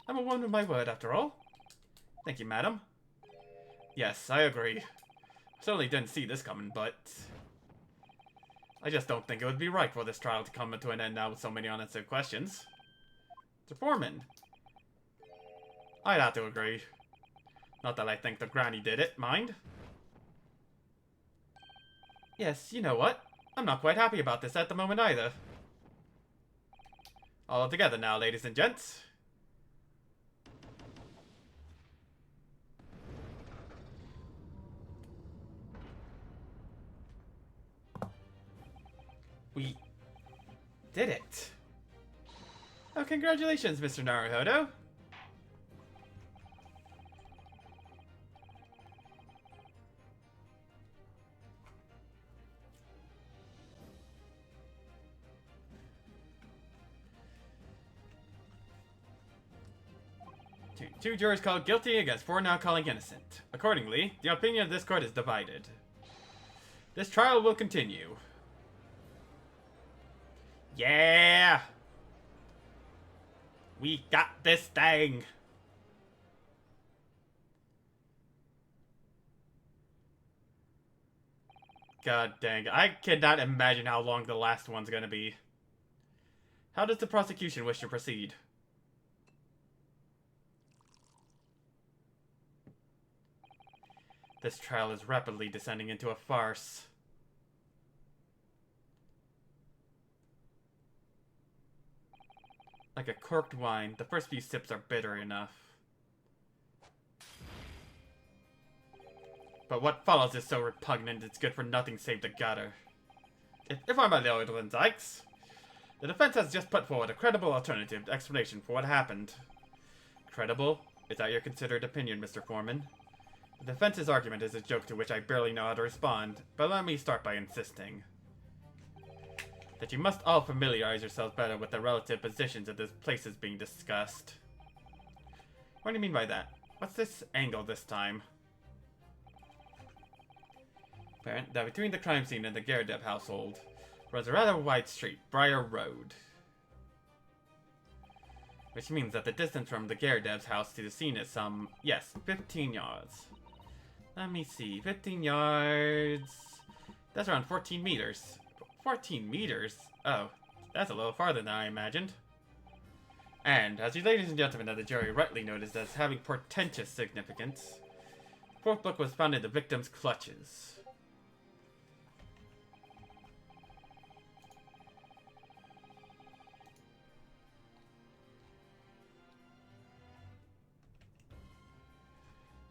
I'm a woman of my word, after all. Thank you, madam. Yes, I agree. Certainly didn't see this coming, but... I just don't think it would be right for this trial to come to an end now with so many unanswered questions. Mr. Foreman. I'd have to agree. Not that I think the granny did it, mind. Yes, you know what? I'm not quite happy about this at the moment either. All together now, ladies and gents. We did it. Oh, congratulations, Mr. Naruhodo. Two jurors called guilty against 4 now calling innocent. Accordingly, the opinion of this court is divided. This trial will continue. Yeah! We got this thing! God dang, I cannot imagine how long the last one's gonna be. How does the prosecution wish to proceed? This trial is rapidly descending into a farce. Like a corked wine, the first few sips are bitter enough. But what follows is so repugnant it's good for nothing save the gutter. If I'm a Lord Van Zykes, the defense has just put forward a credible alternative explanation for what happened. Credible? Is that your considered opinion, Mr. Foreman? The defense's argument is a joke to which I barely know how to respond, but let me start by insisting that you must all familiarize yourselves better with the relative positions of the places being discussed. What do you mean by that? What's this angle this time? Apparent that between the crime scene and the Gerdev household runs a rather wide street, Briar Road. Which means that the distance from the Gerdev's house to the scene is some, yes, 15 yards. Let me see, 15 yards... That's around 14 meters. 14 meters? Oh, that's a little farther than I imagined. And, as you ladies and gentlemen of the jury rightly noticed as having portentous significance, the fourth book was found in the victim's clutches.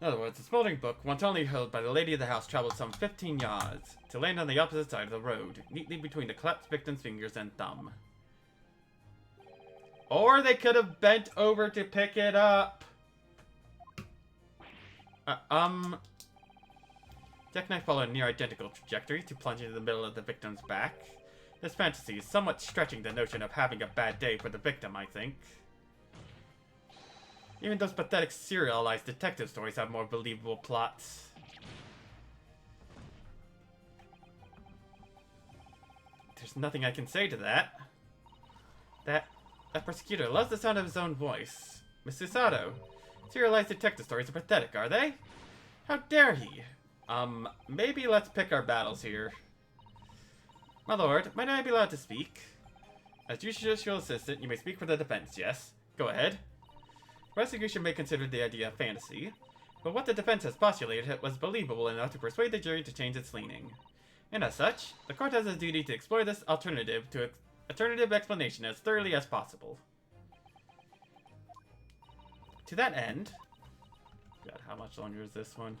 In other words, the smoldering book, once only held by the lady of the house, traveled some 15 yards to land on the opposite side of the road, neatly between the collapsed victim's fingers and thumb. Or they could have bent over to pick it up. Jackknife followed a near identical trajectory to plunge into the middle of the victim's back. This fantasy is somewhat stretching the notion of having a bad day for the victim, I think. Even those pathetic serialized detective stories have more believable plots. There's nothing I can say to that. That prosecutor loves the sound of his own voice. Mr. Sato, serialized detective stories are pathetic, are they? How dare he? Maybe let's pick our battles here. My lord, might I be allowed to speak? As judicial assistant, you may speak for the defense, yes? Go ahead. Prosecution may consider the idea a fantasy, but what the defense has postulated was believable enough to persuade the jury to change its leaning. And as such, the court has a duty to explore this alternative explanation as thoroughly as possible. To that end... God, how much longer is this one?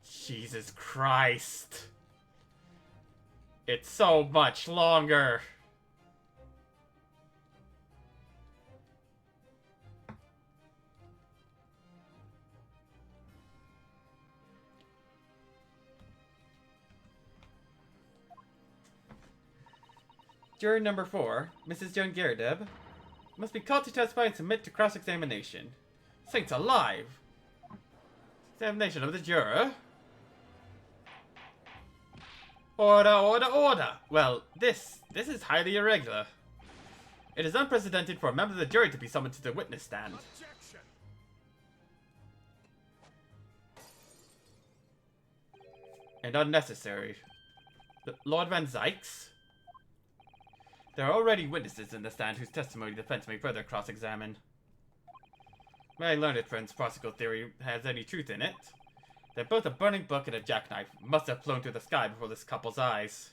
Jesus Christ! It's so much longer! Juror number 4, Mrs. Joan Gerdev, must be called to testify and submit to cross-examination. Saints alive! Examination of the juror. Order, order, order! Well, this is highly irregular. It is unprecedented for a member of the jury to be summoned to the witness stand. Objection. And unnecessary. Lord Van Zykes? There are already witnesses in the stand whose testimony the defense may further cross-examine. My learned friend's farcical theory has any truth in it. Then both a burning book and a jackknife must have flown through the sky before this couple's eyes.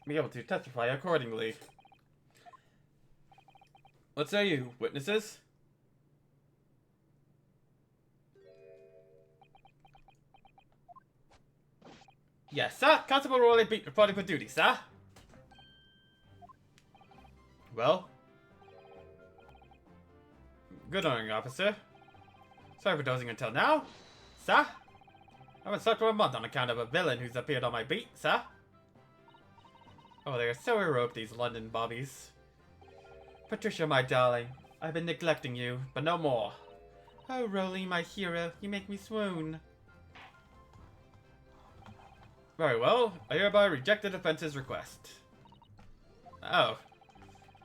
Be able to testify accordingly. What say you, witnesses? Yes, sir. Constable Rowley Beat reporting for duty, sir. Well? Good morning, officer. Sorry for dozing until now, sir. I've been stuck for a month on account of a villain who's appeared on my beat, sir. Oh, they are so heroic, these London bobbies. Patricia, my darling, I've been neglecting you, but no more. Oh, Rowley, my hero, you make me swoon. Very well, I hereby reject the defense's request. Oh.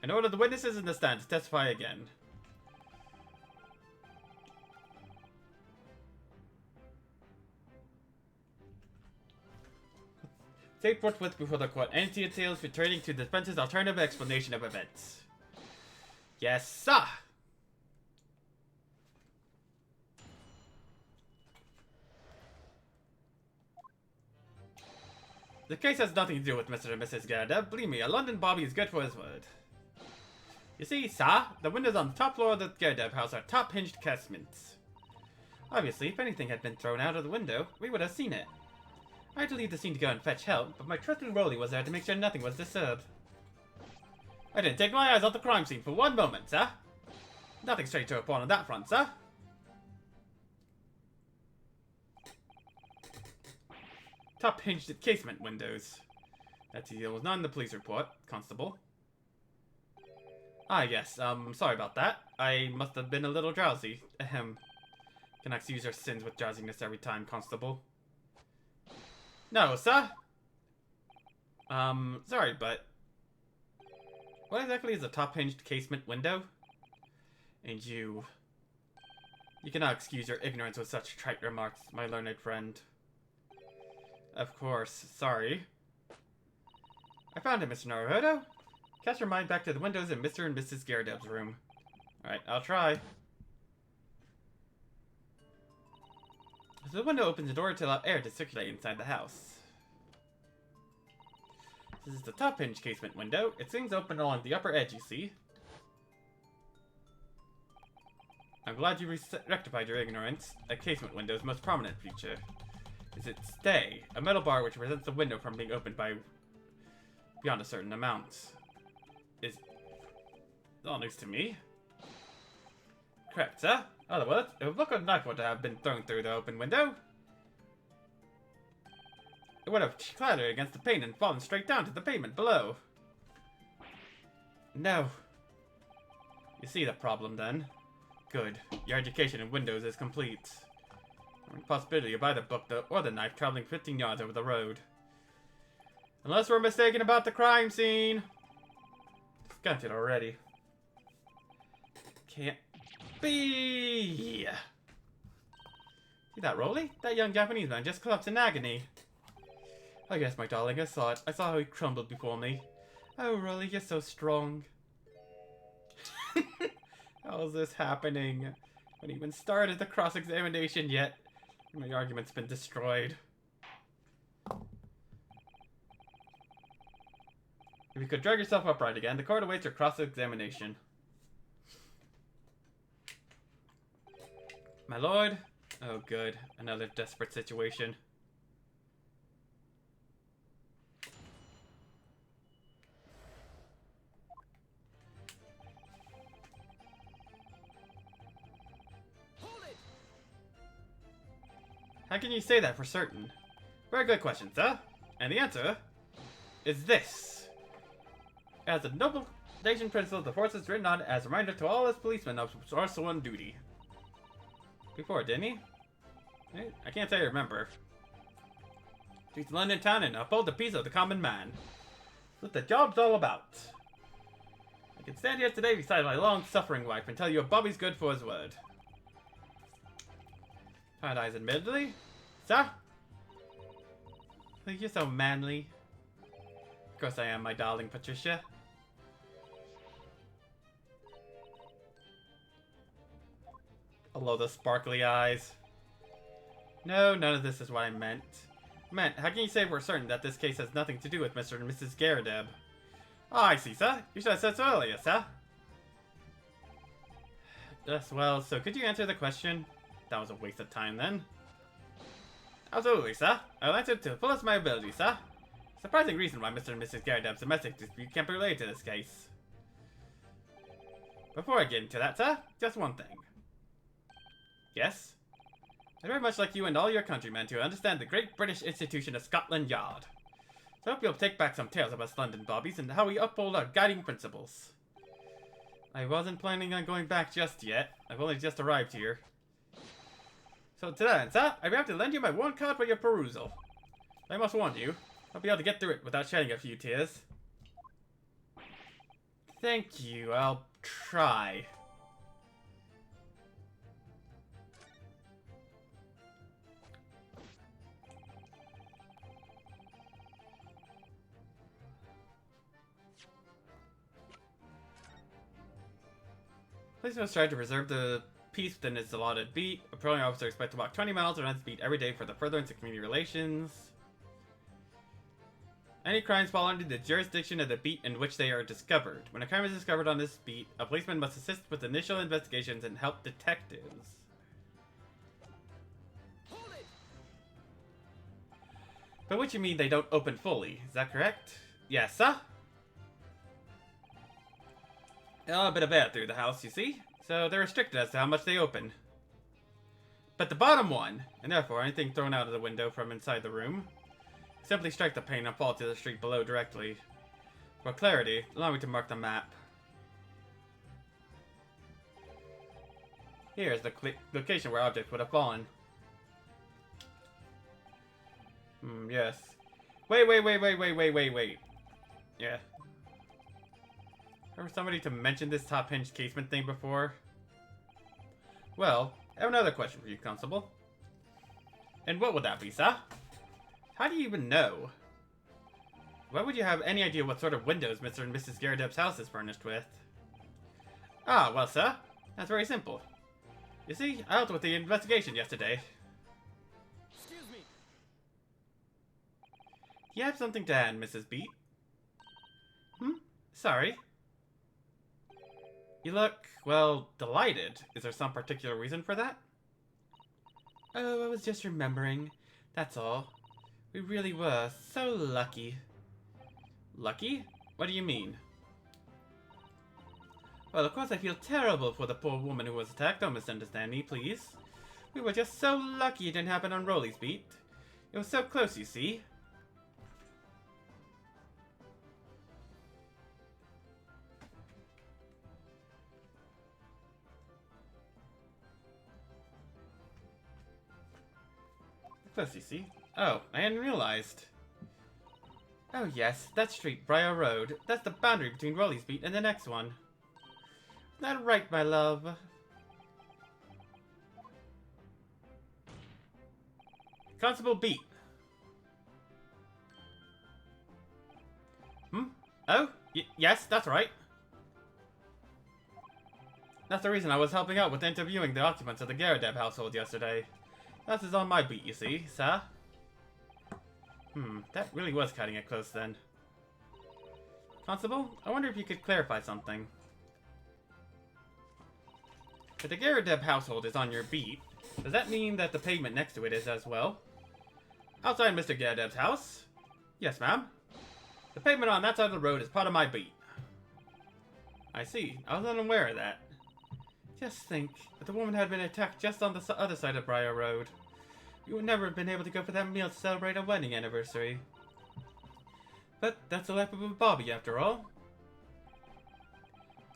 And order the witnesses in the stand to testify again. State forthwith before the court any details pertaining to the defense's alternative explanation of events. Yes, sir! The case has nothing to do with Mr. and Mrs. Garda. Believe me, a London Bobby is good for his word. You see, sir, the windows on the top floor of the Garda house are top-hinged casements. Obviously, if anything had been thrown out of the window, we would have seen it. I had to leave the scene to go and fetch help, but my trusted Rowley was there to make sure nothing was disturbed. I didn't take my eyes off the crime scene for one moment, sir. Nothing strange to report on that front, sir. Top hinged casement windows. That detail was not in the police report, Constable. Ah, yes, sorry about that. I must have been a little drowsy. Ahem. Can excuse your sins with drowsiness every time, Constable. No, sir. Sorry, but what exactly is a top-hinged casement window? And you cannot excuse your ignorance with such trite remarks, my learned friend. Of course, sorry. I found it, Mr. Naruhodo. Cast your mind back to the windows in Mr. and Mrs. Gyarados' room. Alright, I'll try. So the window opens the door to allow air to circulate inside the house. This is the top hinge casement window. It swings open along the upper edge, you see. I'm glad you rectified your ignorance. A casement window's most prominent feature is its stay, a metal bar which prevents the window from being opened by beyond a certain amount. Is all news to me. Correct, sir. Otherwise, if a book or knife were to have been thrown through the open window, it would have clattered against the pane and fallen straight down to the pavement below. No. You see the problem, then? Good. Your education in windows is complete. The possibility of either book or the knife traveling 15 yards over the road. Unless we're mistaken about the crime scene. Discussed it already. Can't be. See that, Rowley? That young Japanese man just collapsed in agony. Oh yes, my darling, I saw it. I saw how he crumbled before me. Oh, Rowley, you're so strong. How is this happening? I haven't even started the cross-examination yet. My argument's been destroyed. If you could drag yourself upright again, the court awaits your cross-examination. My lord? Oh good, another desperate situation. How can you say that for certain? Very good question, sir. And the answer is this. As a noble nation principle, the force is written on as a reminder to all his policemen of our sworn duty. Before, didn't he? I can't say I remember. Treat London town and uphold the peace of the common man. That's what the job's all about. I can stand here today beside my long-suffering wife and tell you a Bobby's good for his word. Hard eyes, admittedly. Sir? Oh, you're so manly. Of course I am, my darling Patricia. Hello, the sparkly eyes. No, none of this is what I meant. How can you say we're certain that this case has nothing to do with Mr. and Mrs. Garrideb? Oh, I see, sir. You should have said so earlier, sir. Yes, well, so could you answer the question? That was a waste of time, then. Absolutely, sir. I'll answer to the fullest of my ability, sir. Surprising reason why Mr. and Mrs. Garrideb's domestic dispute can't be related to this case. Before I get into that, sir, just one thing. Yes? I'd very much like you and all your countrymen to understand the great British institution of Scotland Yard. So I hope you'll take back some tales of us London bobbies and how we uphold our guiding principles. I wasn't planning on going back just yet. I've only just arrived here. So to that end, sir, I'd have to lend you my warrant card for your perusal. I must warn you, I'll be able to get through it without shedding a few tears. Thank you, I'll try. Please must try to preserve the peace within its allotted beat. A patrolling officer expected to walk 20 miles around its beat every day for the furtherance of community relations. Any crimes fall under the jurisdiction of the beat in which they are discovered. When a crime is discovered on this beat, a policeman must assist with initial investigations and help detectives. Hold it! By which you mean they don't open fully, is that correct? Yes, sir? A bit of air through the house, you see, so they're restricted as to how much they open. But the bottom one, and therefore anything thrown out of the window from inside the room, simply strike the pane and fall to the street below directly. For clarity, allow me to mark the map. Here is the location where objects would have fallen. Yes. Wait. Yeah. Remember somebody to mention this top hinged casement thing before? Well, I have another question for you, Constable. And what would that be, sir? How do you even know? Why would you have any idea what sort of windows Mr. and Mrs. Garrideb's house is furnished with? Ah, well, sir, that's very simple. You see, I helped with the investigation yesterday. Excuse me. You have something to add, Mrs. Beat? Sorry. You look, well, delighted. Is there some particular reason for that? Oh, I was just remembering. That's all. We really were so lucky. Lucky? What do you mean? Well, of course I feel terrible for the poor woman who was attacked. Don't misunderstand me, please. We were just so lucky it didn't happen on Rolly's beat. It was so close, you see. Close, you see. Oh, I hadn't realized. Oh yes, that street, Briar Road. That's the boundary between Rolly's beat and the next one. Isn't that right, my love? Constable Beat. Oh? Yes, that's right. That's the reason I was helping out with interviewing the occupants of the Garrideb household yesterday. That is on my beat, you see, sir. That really was cutting it close then. Constable, I wonder if you could clarify something. If the Garrideb household is on your beat, does that mean that the pavement next to it is as well? Outside Mr. Garrideb's house? Yes, ma'am. The pavement on that side of the road is part of my beat. I see. I was unaware of that. Just think, if the woman had been attacked just on the other side of Briar Road, you would never have been able to go for that meal to celebrate a wedding anniversary. But that's the life of a bobby, after all.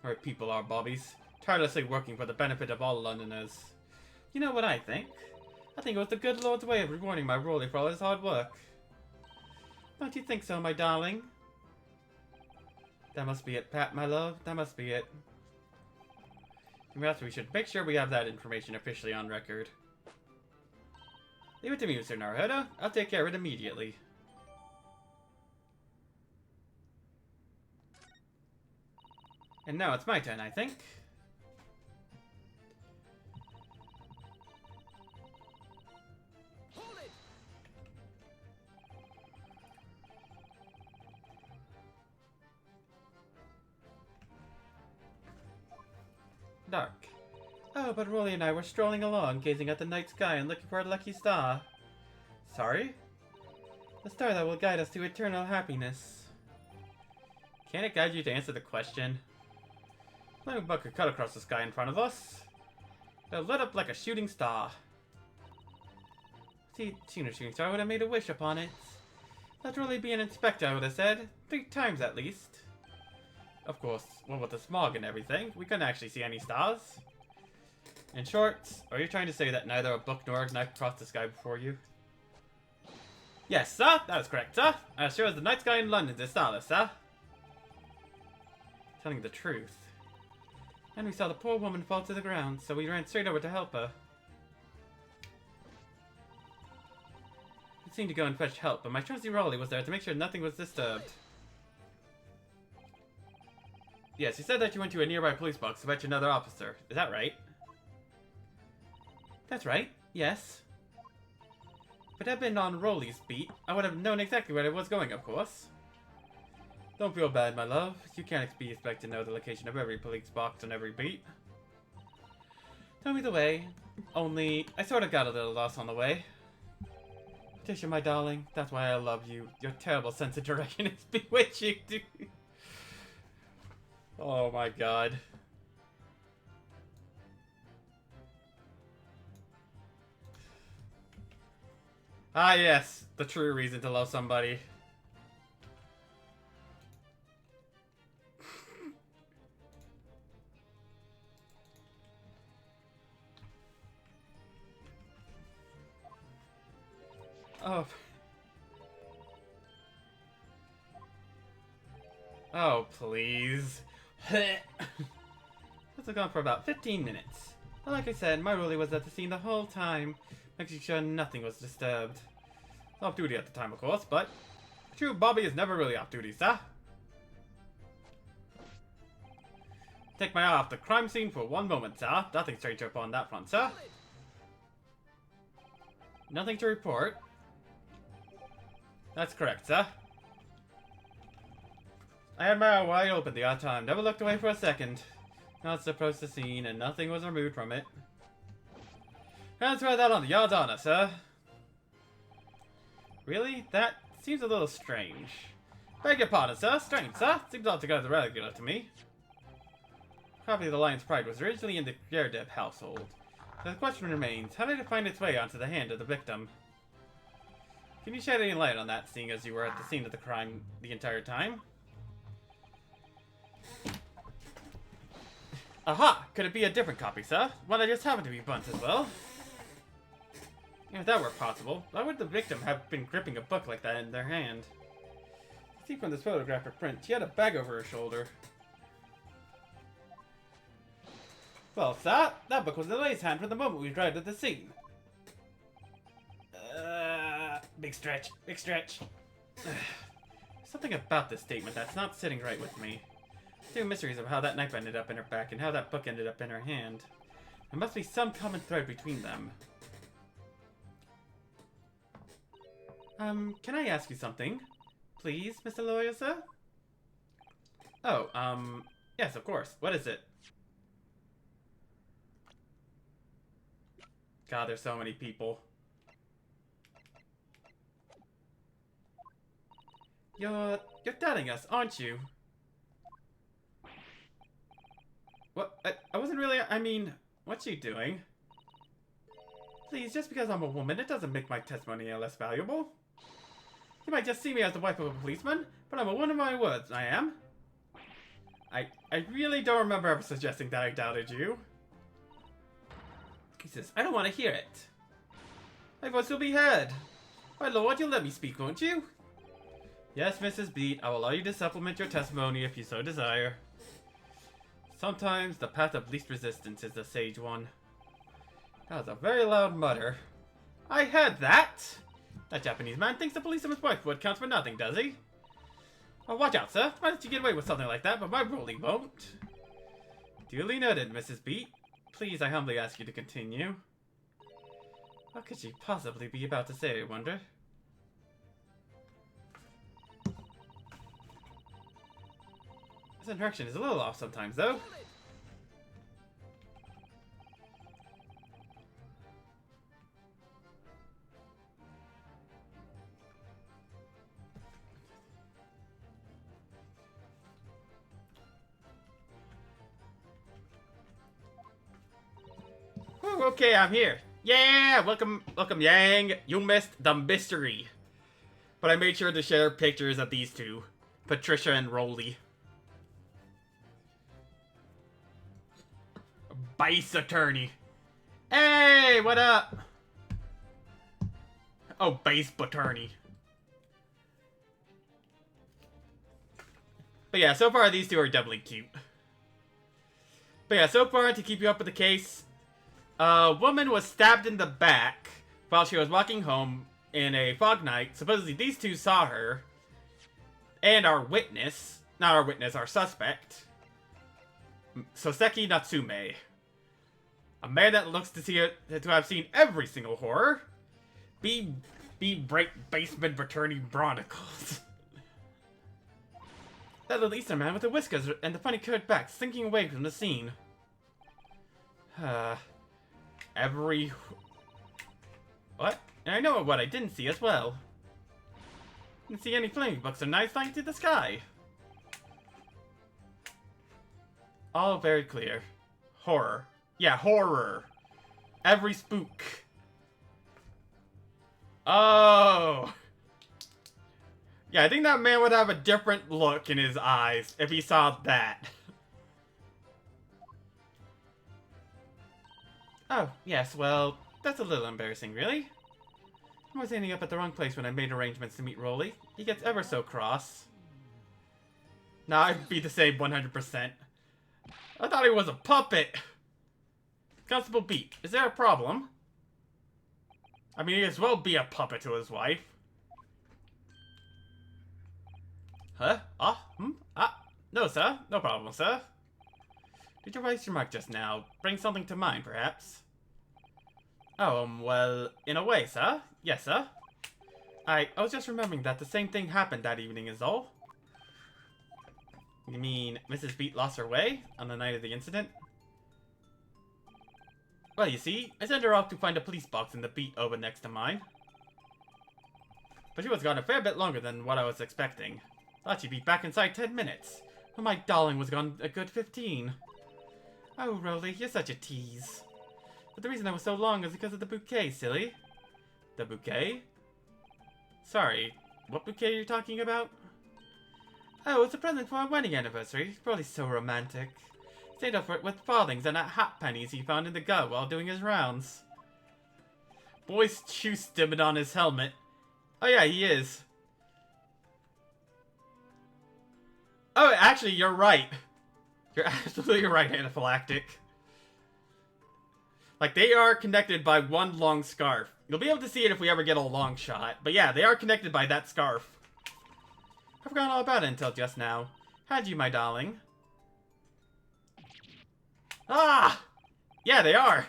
Our people are bobbies, tirelessly working for the benefit of all Londoners. You know what I think? I think it was the good Lord's way of rewarding my Rolly for all his hard work. Don't you think so, my darling? That must be it, Pat, my love. That must be it. Perhaps we should make sure we have that information officially on record. Leave it to me, Mr. Naruhodo. I'll take care of it immediately. And now it's my turn, I think. dark. Oh, but Rolly and I were strolling along, gazing at the night sky and looking for a lucky star. Sorry? The star that will guide us to eternal happiness. Can it guide you to answer the question? Flaming bucket cut across the sky in front of us. It lit up like a shooting star. See, seen a shooting star would have made a wish upon it. Let's really be an inspector, I would have said. 3 times at least. Of course, well, with the smog and everything, we couldn't actually see any stars. In short, are you trying to say that neither a book nor a knife crossed the sky before you? Yes, sir, that is correct, sir. As sure as the night sky in London is starless, sir. Telling the truth. And we saw the poor woman fall to the ground, so we ran straight over to help her. We seemed to go and fetch help, but my trusty Rolly was there to make sure nothing was disturbed. Yes, he said that you went to a nearby police box to fetch another officer. Is that right? That's right, yes. If it had been on Rolly's beat, I would have known exactly where it was going, of course. Don't feel bad, my love. You can't be expected to know the location of every police box on every beat. Tell me the way. Only, I sort of got a little lost on the way. Patricia, my darling, that's why I love you. Your terrible sense of direction is bewitching, dude. Oh my god. Ah yes, the true reason to love somebody. Oh. Oh, please. This has gone for about 15 minutes. But like I said, my Rolly was at the scene the whole time, making sure nothing was disturbed. Off duty at the time, of course, but true Bobby is never really off duty, sir. Take my eye off the crime scene for one moment, sir. Nothing strange up on that front, sir. Nothing to report. That's correct, sir. I had my eye wide open the odd time, never looked away for a second. Not supposed to scene, and nothing was removed from it. Transfer that on the yard's honor, sir. Really? That seems a little strange. Beg your pardon, sir. Strange, sir. Seems altogether regular to me. Copy of the Lion's Pride was originally in the Gerdev household. The question remains, how did it find its way onto the hand of the victim? Can you shed any light on that, seeing as you were at the scene of the crime the entire time? Aha! Could it be a different copy, sir? One that just happened to be burnt as well? If that were possible, why would the victim have been gripping a book like that in their hand? See from this photographic print, she had a bag over her shoulder. Well, sir, that book was in Lay's hand from the moment we arrived at the scene. Big stretch, big stretch. Something about this statement that's not sitting right with me. Two mysteries of how that knife ended up in her back and how that book ended up in her hand. There must be some common thread between them. Can I ask you something? Please, Mr. Lawyer, sir? Oh, yes, of course. What is it? God, there's so many people. You're doubting us, aren't you? What? I wasn't really, I mean, what's she doing? Please, just because I'm a woman, it doesn't make my testimony any less valuable. You might just see me as the wife of a policeman, but I'm a woman of my words, I am. I really don't remember ever suggesting that I doubted you. He says, I don't want to hear it. My voice will be heard. My lord, you'll let me speak, won't you? Yes, Mrs. Beat, I will allow you to supplement your testimony if you so desire. Sometimes the path of least resistance is the sage one. That was a very loud mutter. I heard that! That Japanese man thinks the policeman's wife would count for nothing, does he? Oh, watch out, sir. Why don't you get away with something like that, but my Rolly won't? Duly noted, Mrs. Beat. Please, I humbly ask you to continue. What could she possibly be about to say, I wonder? This interaction is a little off sometimes, though. okay, I'm here. Yeah, welcome, Yang. You missed the mystery. But I made sure to share pictures of these two, Patricia and Rolly. Vice attorney. Hey, what up? Oh, base attorney. But yeah, so far these two are definitely cute. But yeah, so far to keep you up with the case, a woman was stabbed in the back while she was walking home in a fog night. Supposedly these two saw her. And our witness, not our witness, our suspect, Soseki Natsume. A man that looks to have seen every single horror. Be break basement attorney Chronicles. That little Eastern man with the whiskers and the funny curved back slinking away from the scene. What? And I know what I didn't see as well. Didn't see any flaming books or knives flying through the sky. All very clear. Horror. Yeah, horror. Every spook. Oh. Yeah, I think that man would have a different look in his eyes if he saw that. Oh, yes, well, that's a little embarrassing, really. I was ending up at the wrong place when I made arrangements to meet Rolly. He gets ever so cross. Nah, I'd be the same 100%. I thought he was a puppet. Constable Beat, is there a problem? I mean, he as well be a puppet to his wife. Huh? No, sir. No problem, sir. Did your wife's remark just now bring something to mind, perhaps? Oh, well, in a way, sir. Yes, sir. I was just remembering that the same thing happened that evening is all. You mean Mrs. Beat lost her way on the night of the incident? Well, you see, I sent her off to find a police box in the Beat over next to mine. But she was gone a fair bit longer than what I was expecting. Thought she'd be back inside 10 minutes. But my darling was gone a good 15. Oh, Rolly, you're such a tease. But the reason I was so long is because of the bouquet, silly. The bouquet? Sorry, what bouquet are you talking about? Oh, it's a present for our wedding anniversary. Probably so romantic. Stayed up for it with farthings and halfpennies he found in the gut while doing his rounds. Boy's shoe stimming on his helmet. Oh yeah, he is. Oh, actually, you're right. You're absolutely right, Anaphylactic. Like, they are connected by one long scarf. You'll be able to see it if we ever get a long shot. But yeah, they are connected by that scarf. I forgot all about it until just now. Had you, my darling? Ah! Yeah, they are.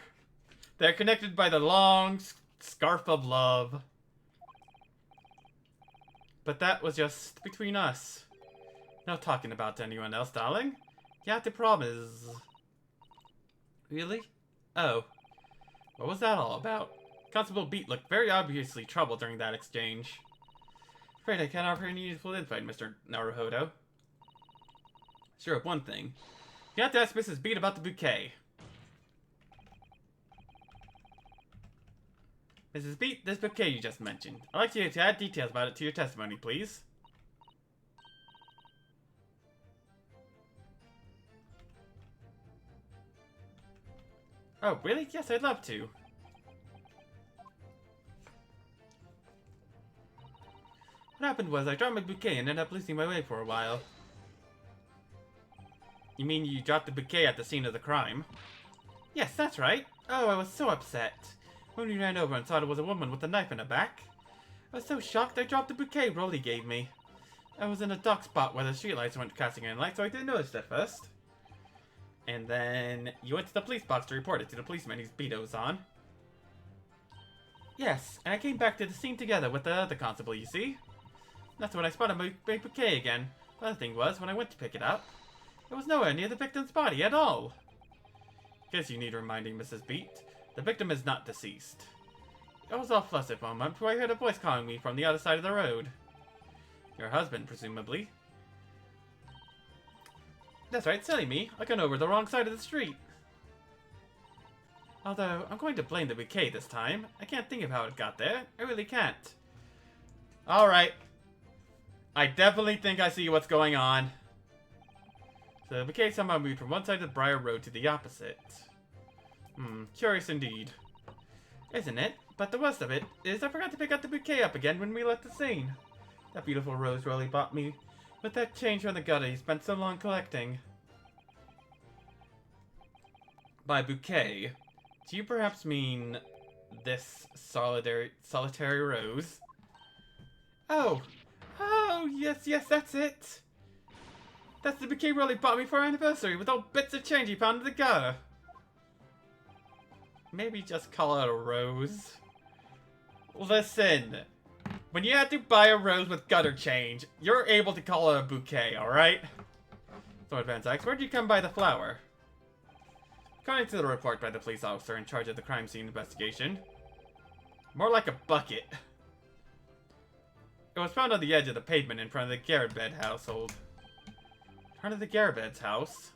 They're connected by the long scarf of love. But that was just between us. No talking about to anyone else, darling. Yeah, the problem is... Really? Oh. What was that all about? Constable Beat looked very obviously troubled during that exchange. Afraid I can't offer any useful insight, Mr. Naruhodo. Sure of one thing. You have to ask Mrs. Beat about the bouquet. Mrs. Beat, this bouquet you just mentioned. I'd like you to add details about it to your testimony, please. Oh, really? Yes, I'd love to. What happened was I dropped my bouquet and ended up losing my way for a while. You mean you dropped the bouquet at the scene of the crime? Yes, that's right. Oh, I was so upset. When we ran over and saw it was a woman with a knife in her back. I was so shocked I dropped the bouquet Rolly gave me. I was in a dark spot where the streetlights weren't casting any light, so I didn't notice it at first. And then you went to the police box to report it to the policeman whose beat was on. Yes, and I came back to the scene together with the other constable, you see? That's when I spotted my big bouquet again. The other thing was, when I went to pick it up, it was nowhere near the victim's body at all. Guess you need reminding, Mrs. Beat. The victim is not deceased. I was all flustered for a moment before I heard a voice calling me from the other side of the road. Your husband, presumably. That's right, silly me. I got over the wrong side of the street. Although, I'm going to blame the bouquet this time. I can't think of how it got there. I really can't. Alright. I definitely think I see what's going on. So the bouquet somehow moved from one side of the Briar Road to the opposite. Curious indeed. Isn't it? But the worst of it is I forgot to pick up the bouquet up again when we left the scene. That beautiful rose really bought me with that change from the gutter you spent so long collecting. By bouquet, do you perhaps mean this solitary rose? Oh, yes, that's it. That's the bouquet Rolly bought me for our anniversary with all bits of change he found in the gutter. Maybe just call it a rose. Listen, when you have to buy a rose with gutter change, you're able to call it a bouquet, alright? So, Van Zyx, where'd you come by the flower? According to the report by the police officer in charge of the crime scene investigation, more like a bucket. It was found on the edge of the pavement in front of the Garabed household. In front of the Garabed's house?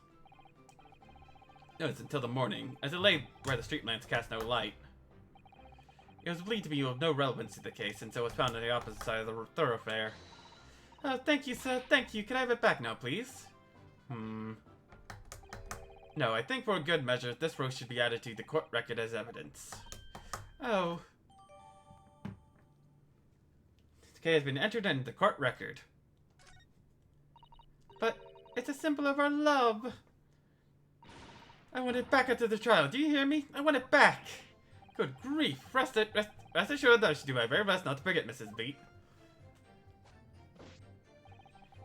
No, it's until the morning, as it lay where the street lamps cast no light. It was believed to be of no relevance to the case, and so it was found on the opposite side of the thoroughfare. Oh, thank you, sir, thank you. Can I have it back now, please? No, I think for a good measure, this rose should be added to the court record as evidence. Oh. This case has been entered into the court record. But it's a symbol of our love. I want it back after the trial. Do you hear me? I want it back. Good grief. Rest assured that I should do my very best not to forget, Mrs. Beat.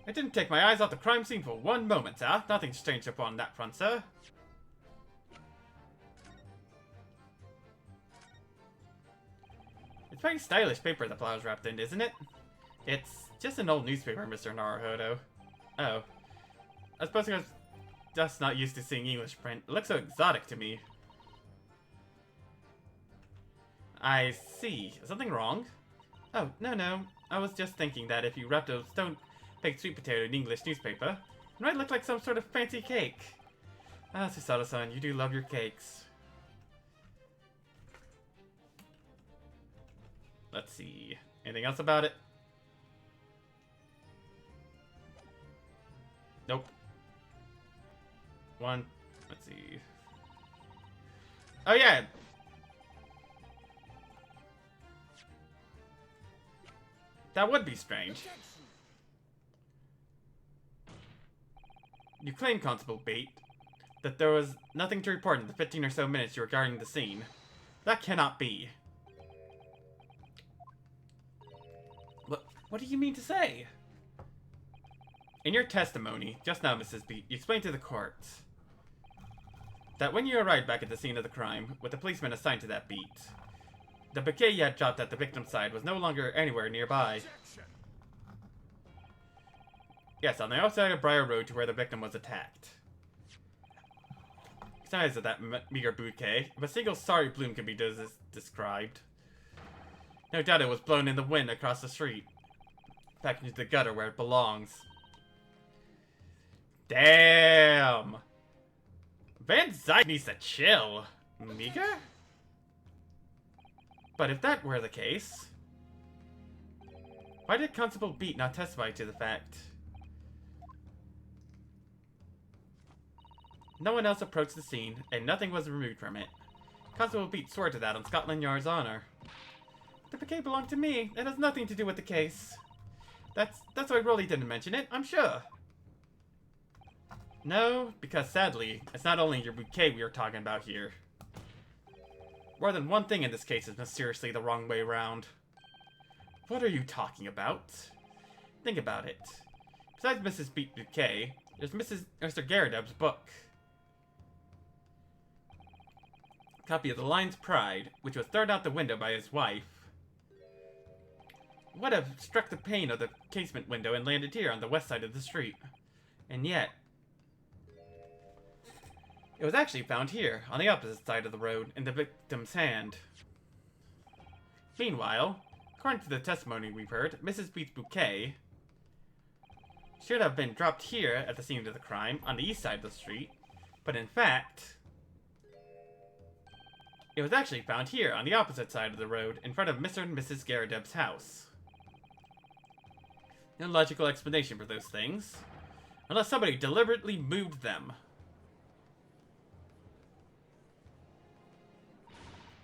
I didn't take my eyes off the crime scene for one moment, sir. Nothing's changed upon that front, sir. It's very stylish paper the flower's wrapped in, isn't it? It's just an old newspaper, Mr. Naruhodo. Oh. I suppose I was just not used to seeing English print. It looks so exotic to me. I see. Is something wrong? Oh, no. I was just thinking that if you wrapped a stone-baked sweet potato in English newspaper, it might look like some sort of fancy cake. Ah, Susato-san, you do love your cakes. Let's see. Anything else about it? Nope. Let's see. Oh yeah! That would be strange. You claim, Constable Bate, that there was nothing to report in the 15 or so minutes you were guarding the scene. That cannot be. What do you mean to say? In your testimony, just now, Mrs. Beat, you explained to the court that when you arrived back at the scene of the crime, with the policeman assigned to that beat, the bouquet you had dropped at the victim's side was no longer anywhere nearby. Yes, on the outside of Briar Road to where the victim was attacked. Besides of that meager bouquet, if a single sorry bloom can be described, no doubt it was blown in the wind across the street, back into the gutter where it belongs. Damn! Van Zyke needs to chill. Mika? But if that were the case, why did Constable Beat not testify to the fact? No one else approached the scene, and nothing was removed from it. Constable Beat swore to that on Scotland Yard's honor. The bouquet belonged to me. It has nothing to do with the case. That's why Rolly didn't mention it, I'm sure. No, because sadly, it's not only your bouquet we are talking about here. More than one thing in this case is mysteriously the wrong way around. What are you talking about? Think about it. Besides Mrs. Beat Bouquet, there's Mr. Garabed's book. A copy of The Lion's Pride, which was thrown out the window by his wife, would have struck the pane of the casement window and landed here on the west side of the street. And yet, it was actually found here, on the opposite side of the road, in the victim's hand. Meanwhile, according to the testimony we've heard, Mrs. Beat's bouquet should have been dropped here at the scene of the crime, on the east side of the street, but in fact, It was actually found here, on the opposite side of the road, in front of Mr. and Mrs. Garrideb's house. No logical explanation for those things. Unless somebody deliberately moved them.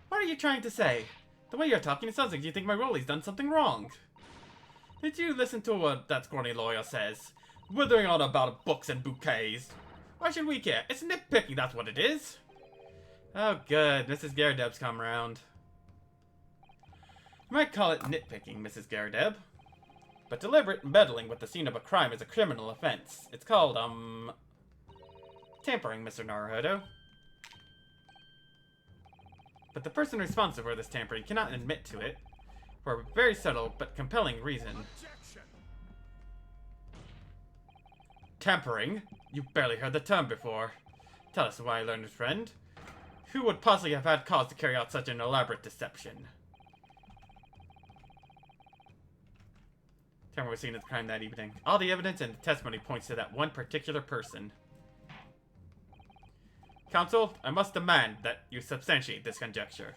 What are you trying to say? The way you're talking, it sounds like you think my Rolly's done something wrong. Did you listen to what that scrawny lawyer says? Withering on about books and bouquets. Why should we care? It's nitpicking, that's what it is. Oh good, Mrs. Garrideb's come around. You might call it nitpicking, Mrs. Garrideb. But deliberate meddling with the scene of a crime is a criminal offense. It's called, tampering, Mr. Naruhodo. But the person responsible for this tampering cannot admit to it, for a very subtle but compelling reason. Objection! Tampering? You've barely heard the term before. Tell us why, learned friend. Who would possibly have had cause to carry out such an elaborate deception? Tampering was seen at the crime that evening. All the evidence and the testimony points to that one particular person. Counsel, I must demand that you substantiate this conjecture.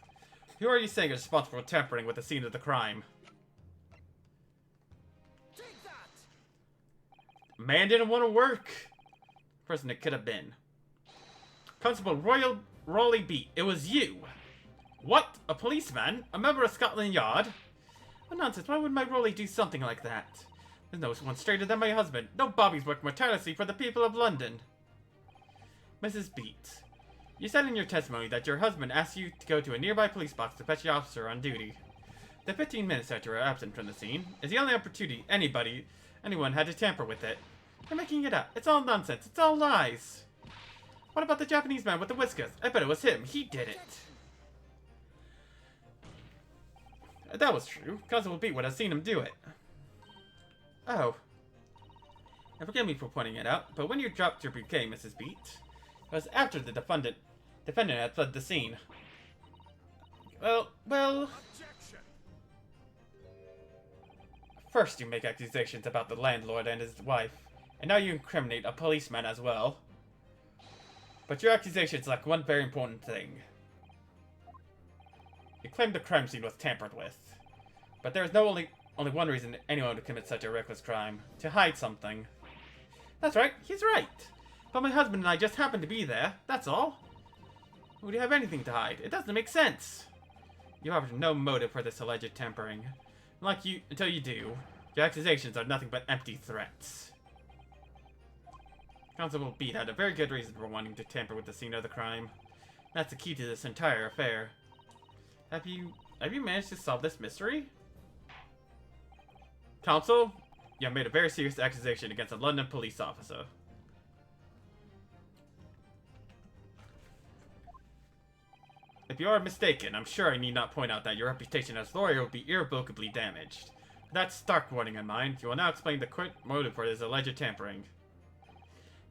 Who are you saying is responsible for tampering with the scene of the crime? Take that! Man didn't want to work. Person it could have been. Constable Raleigh Beat, it was you. What? A policeman? A member of Scotland Yard? What nonsense, why would my Raleigh do something like that? There's no one straighter than my husband. No Bobby's worked more tirelessly for the people of London. Mrs. Beat, you said in your testimony that your husband asked you to go to a nearby police box to fetch the officer on duty. The 15 minutes that you were absent from the scene is the only opportunity anyone had to tamper with it. You're making it up. It's all nonsense. It's all lies. What about the Japanese man with the whiskers? I bet it was him. He did it. That was true. Constable Beat would have seen him do it. Oh. And forgive me for pointing it out, but when you dropped your bouquet, Mrs. Beat, it was after the defendant had fled the scene. Well... Objection! First you make accusations about the landlord and his wife, and now you incriminate a policeman as well. But your accusations lack one very important thing. You claim the crime scene was tampered with. But there is only one reason anyone would commit such a reckless crime. To hide something. That's right, he's right. But my husband and I just happened to be there, that's all. Would you have anything to hide? It doesn't make sense. You have no motive for this alleged tampering. Until you do, your accusations are nothing but empty threats. Constable Beat had a very good reason for wanting to tamper with the scene of the crime. That's the key to this entire affair. Have you managed to solve this mystery? Counsel, you have made a very serious accusation against a London police officer. If you are mistaken, I'm sure I need not point out that your reputation as a lawyer will be irrevocably damaged. With that stark warning in mind, you will now explain the correct motive for this alleged tampering.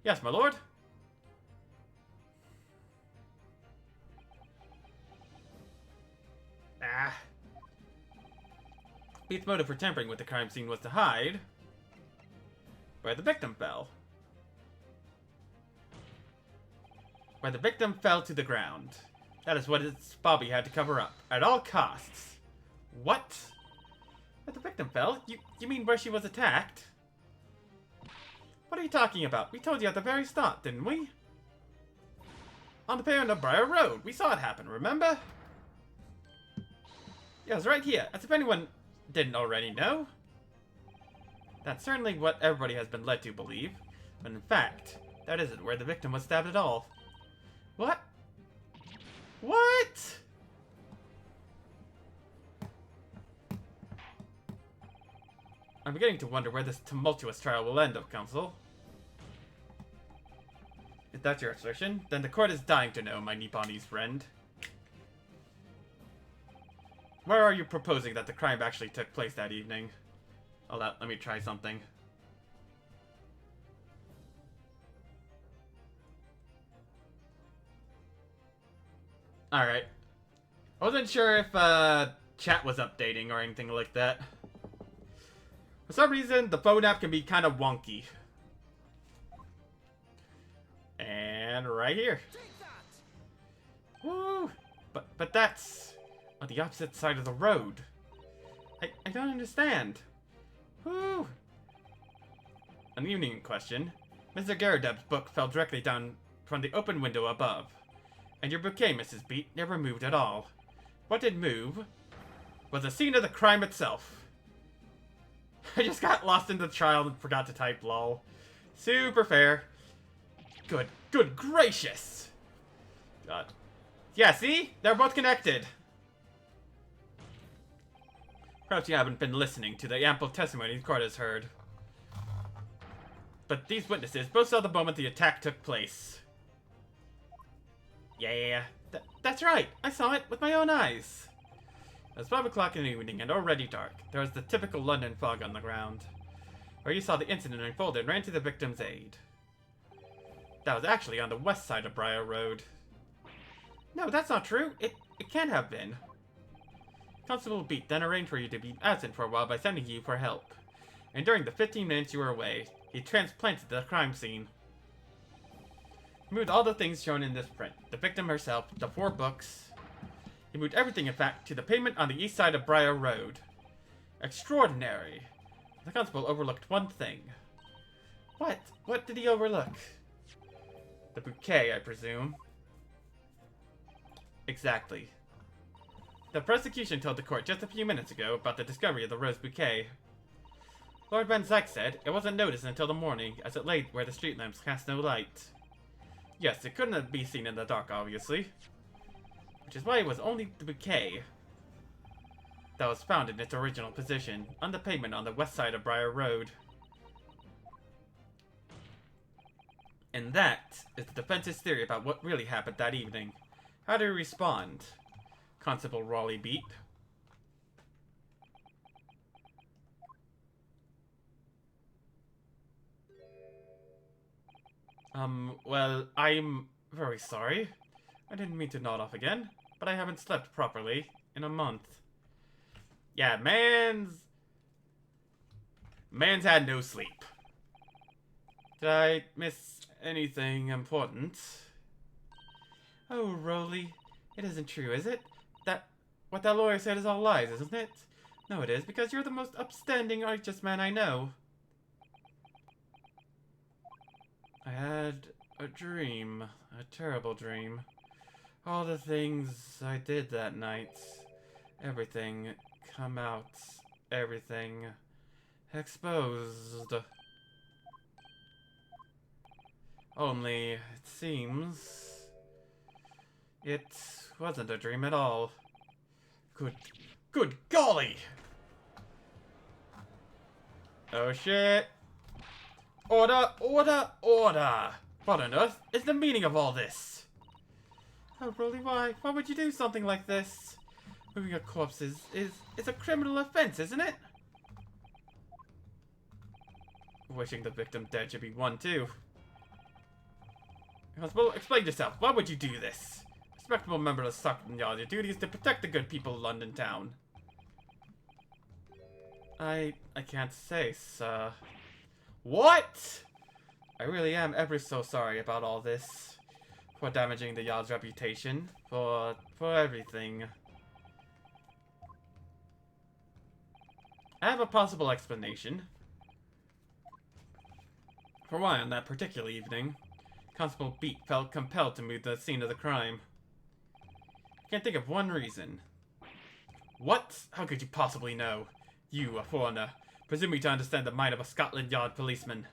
Yes, my lord? Beat's motive for tampering with the crime scene was to hide where the victim fell. Where the victim fell to the ground. That is what Bobby had to cover up, at all costs. What? Where the victim fell? You mean where she was attacked? What are you talking about? We told you at the very start, didn't we? On the pier on the Briar Road. We saw it happen, remember? Yeah, it was right here, as if anyone didn't already know. That's certainly what everybody has been led to believe. But in fact, that isn't where the victim was stabbed at all. What? What? I'm beginning to wonder where this tumultuous trial will end up, Counsel. If that's your assertion, then the court is dying to know, my Nipponese friend. Where are you proposing that the crime actually took place that evening? Hold up, let me try something. Alright. I wasn't sure if chat was updating or anything like that. For some reason, the phone app can be kind of wonky. And right here. Take that! Woo! But that's on the opposite side of the road. I don't understand. Whew. On the evening in question, Mr. Garadeb's book fell directly down from the open window above. And your bouquet, Mrs. Beat, never moved at all. What did move was the scene of the crime itself. I just got lost in the trial and forgot to type lol. Super fair. Good gracious! God. Yeah, see? They're both connected. Perhaps you haven't been listening to the ample testimony the court has heard. But these witnesses both saw the moment the attack took place. Yeah. That's right. I saw it with my own eyes. It was 5 o'clock in the evening and already dark. There was the typical London fog on the ground. Where you saw the incident unfold and ran to the victim's aid. That was actually on the west side of Briar Road. No, that's not true. It can't have been. Constable Beat then arranged for you to be absent for a while by sending you for help. And during the 15 minutes you were away, he transplanted the crime scene. He moved all the things shown in this print. The victim herself, the 4 books. He moved everything, in fact, to the pavement on the east side of Briar Road. Extraordinary. The constable overlooked one thing. What? What did he overlook? The bouquet, I presume. Exactly. The prosecution told the court just a few minutes ago about the discovery of the rose bouquet. Lord Van Zyck said it wasn't noticed until the morning, as it lay where the street lamps cast no light. Yes, it couldn't be seen in the dark, obviously. Which is why it was only the bouquet that was found in its original position, on the pavement on the west side of Briar Road. And that is the defense's theory about what really happened that evening. How do you respond, Constable Raleigh Beat? Well, I'm very sorry. I didn't mean to nod off again, but I haven't slept properly in a month. Yeah, man's had no sleep. Did I miss anything important? Oh, Rowley, it isn't true, is it? What that lawyer said is all lies, isn't it? No, it is, because you're the most upstanding, righteous man I know. I had a dream, a terrible dream. All the things I did that night, everything come out, everything exposed. Only, it seems, it wasn't a dream at all. Good golly! Oh shit! Order, order, order! What on earth is the meaning of all this? Oh, Broly, why? Why would you do something like this? Moving a corpse is a criminal offense, isn't it? Wishing the victim dead should be one, too. Well, explain yourself. Why would you do this? Respectable member of Scotland Yard, your duty is to protect the good people of London town. I can't say, sir. What? I really am ever so sorry about all this. For damaging the Yard's reputation. For everything. I have a possible explanation. For why on that particular evening, Constable Beat felt compelled to move the scene of the crime. I can't think of one reason. What? How could you possibly know? You, a foreigner, presuming to understand the mind of a Scotland Yard policeman.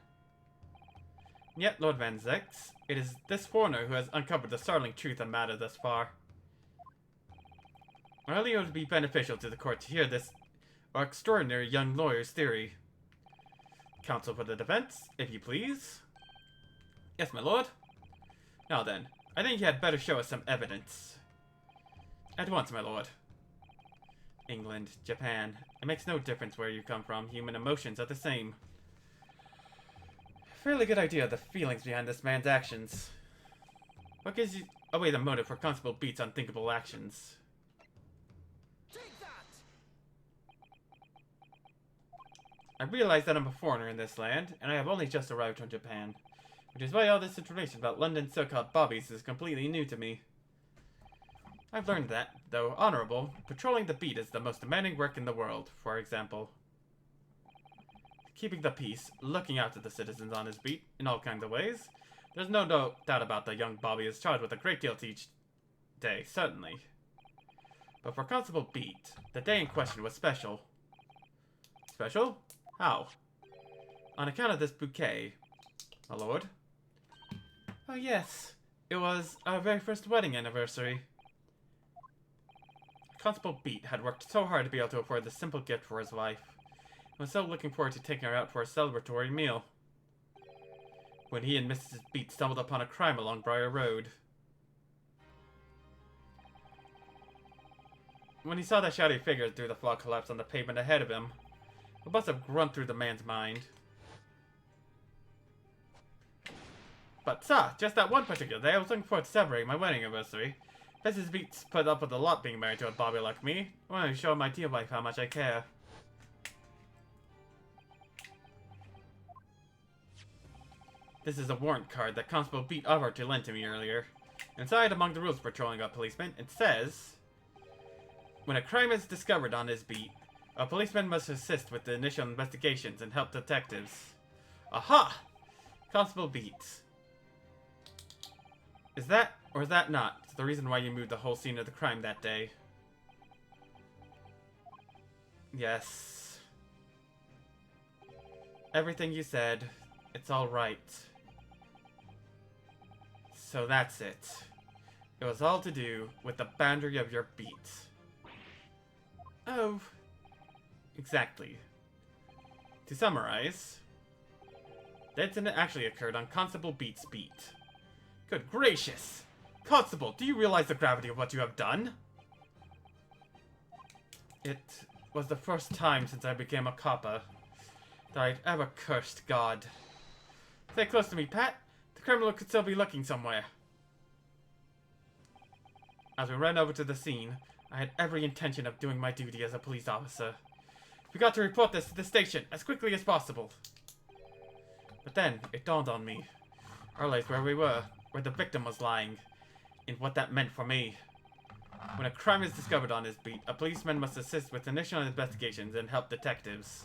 And yet, Lord Van Zyck, it is this foreigner who has uncovered the startling truth of the matter thus far. Really, it would be beneficial to the court to hear this extraordinary young lawyer's theory. Counsel for the defense, if you please. Yes, my lord. Now then, I think you had better show us some evidence. At once, my lord. England, Japan. It makes no difference where you come from. Human emotions are the same. Fairly good idea of the feelings behind this man's actions. What gives you away the motive for Constable Beat's unthinkable actions? Take that! I realize that I'm a foreigner in this land, and I have only just arrived from Japan. Which is why all this information about London's so-called bobbies is completely new to me. I've learned that, though honorable, patrolling the beat is the most demanding work in the world. For example, keeping the peace, looking after the citizens on his beat in all kinds of ways. There's no doubt about the young Bobby is charged with a great deal each day, certainly. But for Constable Beat, the day in question was special. Special? How? On account of this bouquet, my lord. Oh yes, it was our very first wedding anniversary. Constable Beat had worked so hard to be able to afford this simple gift for his wife. He was so looking forward to taking her out for a celebratory meal. When he and Mrs. Beat stumbled upon a crime along Briar Road. When he saw that shadowy figure through the fog collapse on the pavement ahead of him, a buzz of grunt through the man's mind. But, sir, just that one particular day, I was looking forward to celebrating my wedding anniversary. Mrs. Beats put up with a lot being married to a Bobby like me. I wanted to show my dear wife how much I care. This is a warrant card that Constable Beat offered to lend to me earlier. Inside, among the rules patrolling a policeman, it says, when a crime is discovered on his beat, a policeman must assist with the initial investigations and help detectives. Aha! Constable Beat. Is that, or is that not, the reason why you moved the whole scene of the crime that day? Yes. Everything you said, it's all right. So that's it. It was all to do with the boundary of your beat. Oh. Exactly. To summarize, the incident actually occurred on Constable Beat's beat. Good gracious! Constable, do you realize the gravity of what you have done? It was the first time since I became a copper that I'd ever cursed God. Stay close to me, Pat. The criminal could still be lurking somewhere. As we ran over to the scene, I had every intention of doing my duty as a police officer. We got to report this to the station as quickly as possible. But then, it dawned on me. I realized where we were, where the victim was lying, and what that meant for me. When a crime is discovered on his beat, a policeman must assist with initial investigations and help detectives.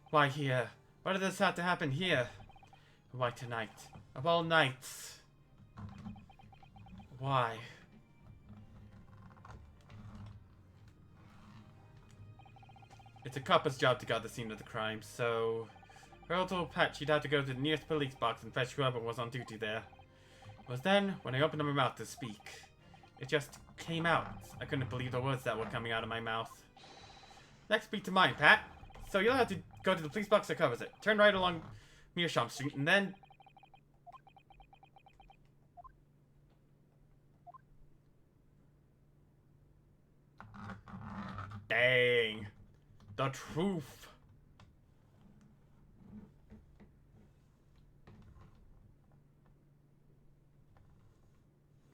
Why here? Why did this have to happen here? Why tonight? Of all nights? Why? It's a copper's job to guard the scene of the crime, so Earl told Pat she'd have to go to the nearest police box and fetch whoever was on duty there. It was then, when I opened my mouth to speak, it just came out. I couldn't believe the words that were coming out of my mouth. Next beat to mine, Pat. So you'll have to go to the police box that covers it. Turn right along Meerschaum Street, and then... Dang. The truth.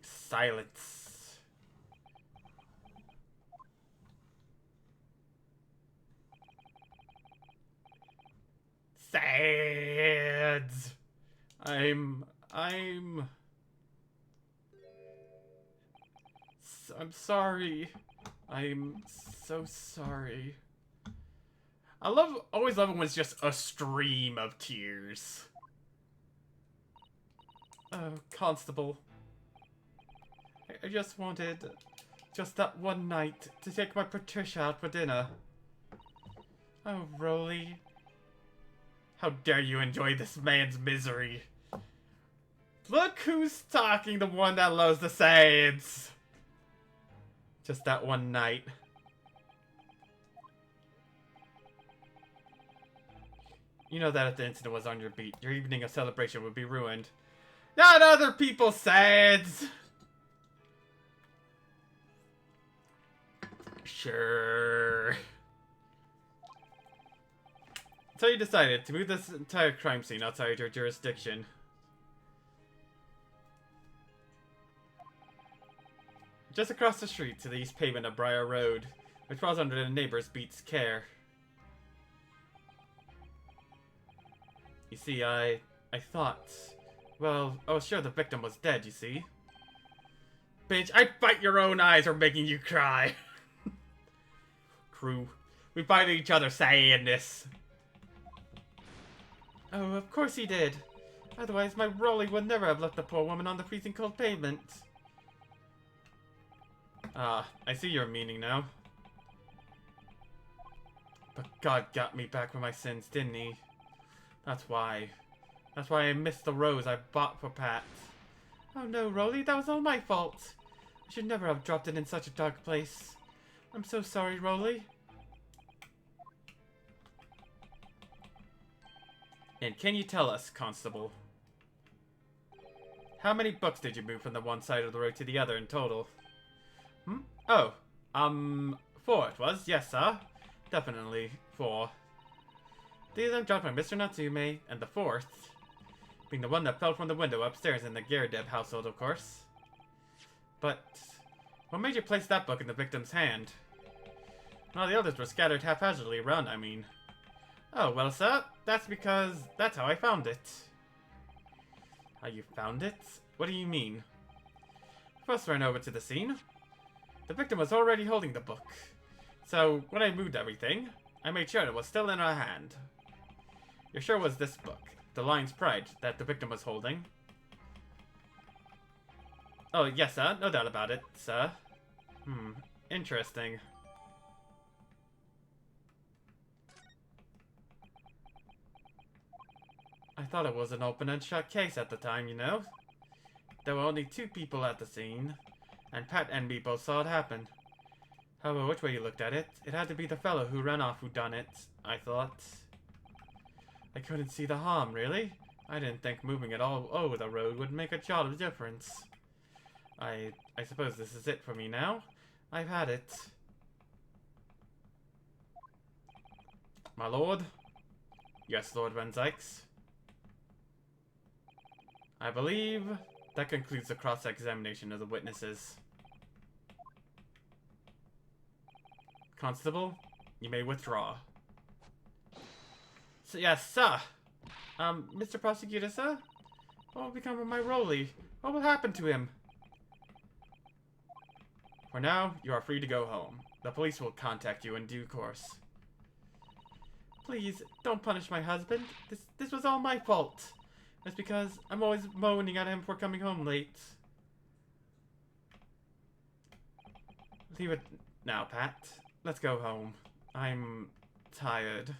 Silence. Sads. I'm sorry. I'm so sorry. Always love it when it's just a stream of tears. Oh, Constable. I just wanted, just that one night, to take my Patricia out for dinner. Oh, Rolly. How dare you enjoy this man's misery. Look who's talking, the one that loves the Saiyans. Just that one night. You know that if the incident was on your beat, your evening of celebration would be ruined. Not other people's Saiyans! Sure. So you decided to move this entire crime scene outside your jurisdiction. Just across the street to the east pavement of Briar Road, which falls under the neighbor's beat's care. You see, I thought... Well, I was sure the victim was dead, you see. Bitch, I'd bite your own eyes for making you cry. Crew, we bite each other saying this. Oh, of course he did. Otherwise, my Rolly would never have left the poor woman on the freezing cold pavement. Ah, I see your meaning now. But God got me back for my sins, didn't he? That's why. That's why I missed the rose I bought for Pat. Oh no, Rolly, that was all my fault. I should never have dropped it in such a dark place. I'm so sorry, Rolly. And can you tell us, Constable, how many books did you move from the one side of the road to the other in total? Hmm? Oh, 4 it was. Yes, sir. Definitely 4. These are dropped by Mr. Natsume, and the 4th being the one that fell from the window upstairs in the Gyaradev household, of course. But what made you place that book in the victim's hand? Well, the others were scattered haphazardly around, I mean. Oh, well, sir, that's because that's how I found it. How you found it? What do you mean? First ran over to the scene. The victim was already holding the book. So, when I moved everything, I made sure it was still in her hand. You're sure it was this book, The Lion's Pride, that the victim was holding? Oh, yes, sir. No doubt about it, sir. Interesting. I thought it was an open and shut case at the time, you know? There were only 2 people at the scene, and Pat and me both saw it happen. However, which way you looked at it, it had to be the fellow who ran off who done it, I thought. I couldn't see the harm, really. I didn't think moving it all over the road would make a jot of difference. I suppose this is it for me now. I've had it. My lord? Yes, Lord Van Zykes. I believe that concludes the cross-examination of the witnesses. Constable, you may withdraw. So, yes, sir. Mr. Prosecutor, sir? What will become of my Rolly? What will happen to him? For now, you are free to go home. The police will contact you in due course. Please, don't punish my husband. This was all my fault. It's because I'm always moaning at him for coming home late. Leave it now, Pat. Let's go home. I'm tired.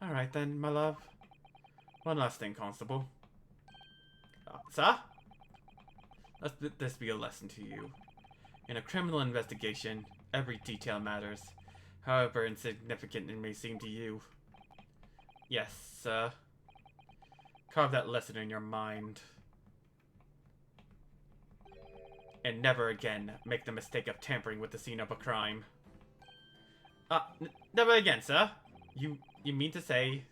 Alright then, my love. One last thing, Constable. Sir? Let this be a lesson to you. In a criminal investigation, every detail matters, however insignificant it may seem to you. Yes, sir. Carve that lesson in your mind. And never again make the mistake of tampering with the scene of a crime. Never again, sir. You mean to say...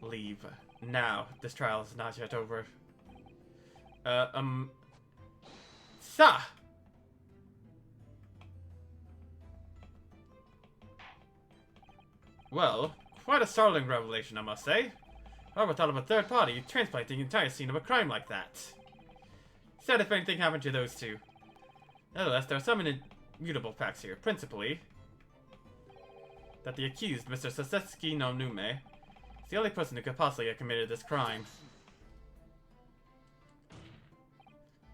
Leave. Now. This trial is not yet over. Sir! Well, quite a startling revelation, I must say. Whoever thought of a third party transplanting the entire scene of a crime like that? Sad if anything happened to those 2. Nevertheless, there are some immutable facts here. Principally, that the accused, Mr. Saseki no Nume, is the only person who could possibly have committed this crime.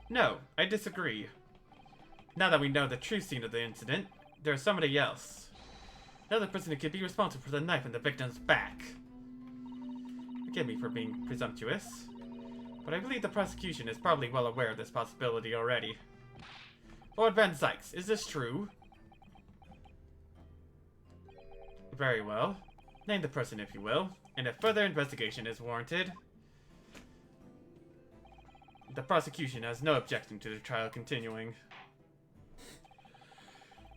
No, I disagree. Now that we know the true scene of the incident, there is somebody else. The other person who could be responsible for the knife in the victim's back. Forgive me for being presumptuous, but I believe the prosecution is probably well aware of this possibility already. Lord Van Zykes, is this true? Very well. Name the person if you will, and if further investigation is warranted, the prosecution has no objection to the trial continuing.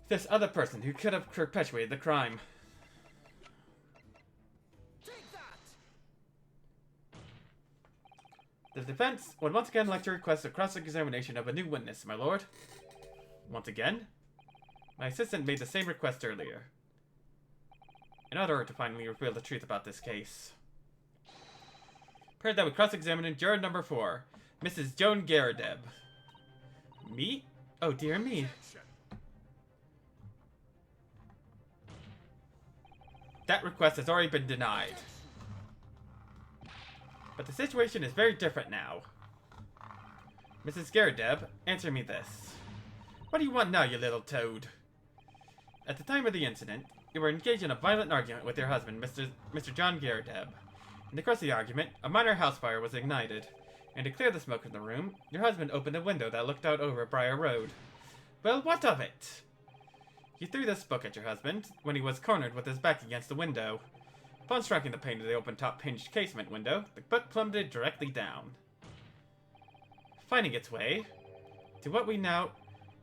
This other person who could have perpetuated the crime. Take that! The defense would once again like to request a cross-examination of a new witness, my lord. Once again? My assistant made the same request earlier, in order to finally reveal the truth about this case. Pray that we cross-examine juror number 4, Mrs. Joan Garadeb. Me? Oh dear me. That request has already been denied. But the situation is very different now. Mrs. Garadeb, answer me this. What do you want now, you little toad? At the time of the incident, you were engaged in a violent argument with your husband, Mr. John Garadeb. In the course of the argument, a minor house fire was ignited, and to clear the smoke from the room, your husband opened a window that looked out over Briar Road. Well, what of it? You threw this book at your husband when he was cornered with his back against the window. Upon striking the pane of the open-top hinged casement window, the book plummeted directly down, finding its way to what we now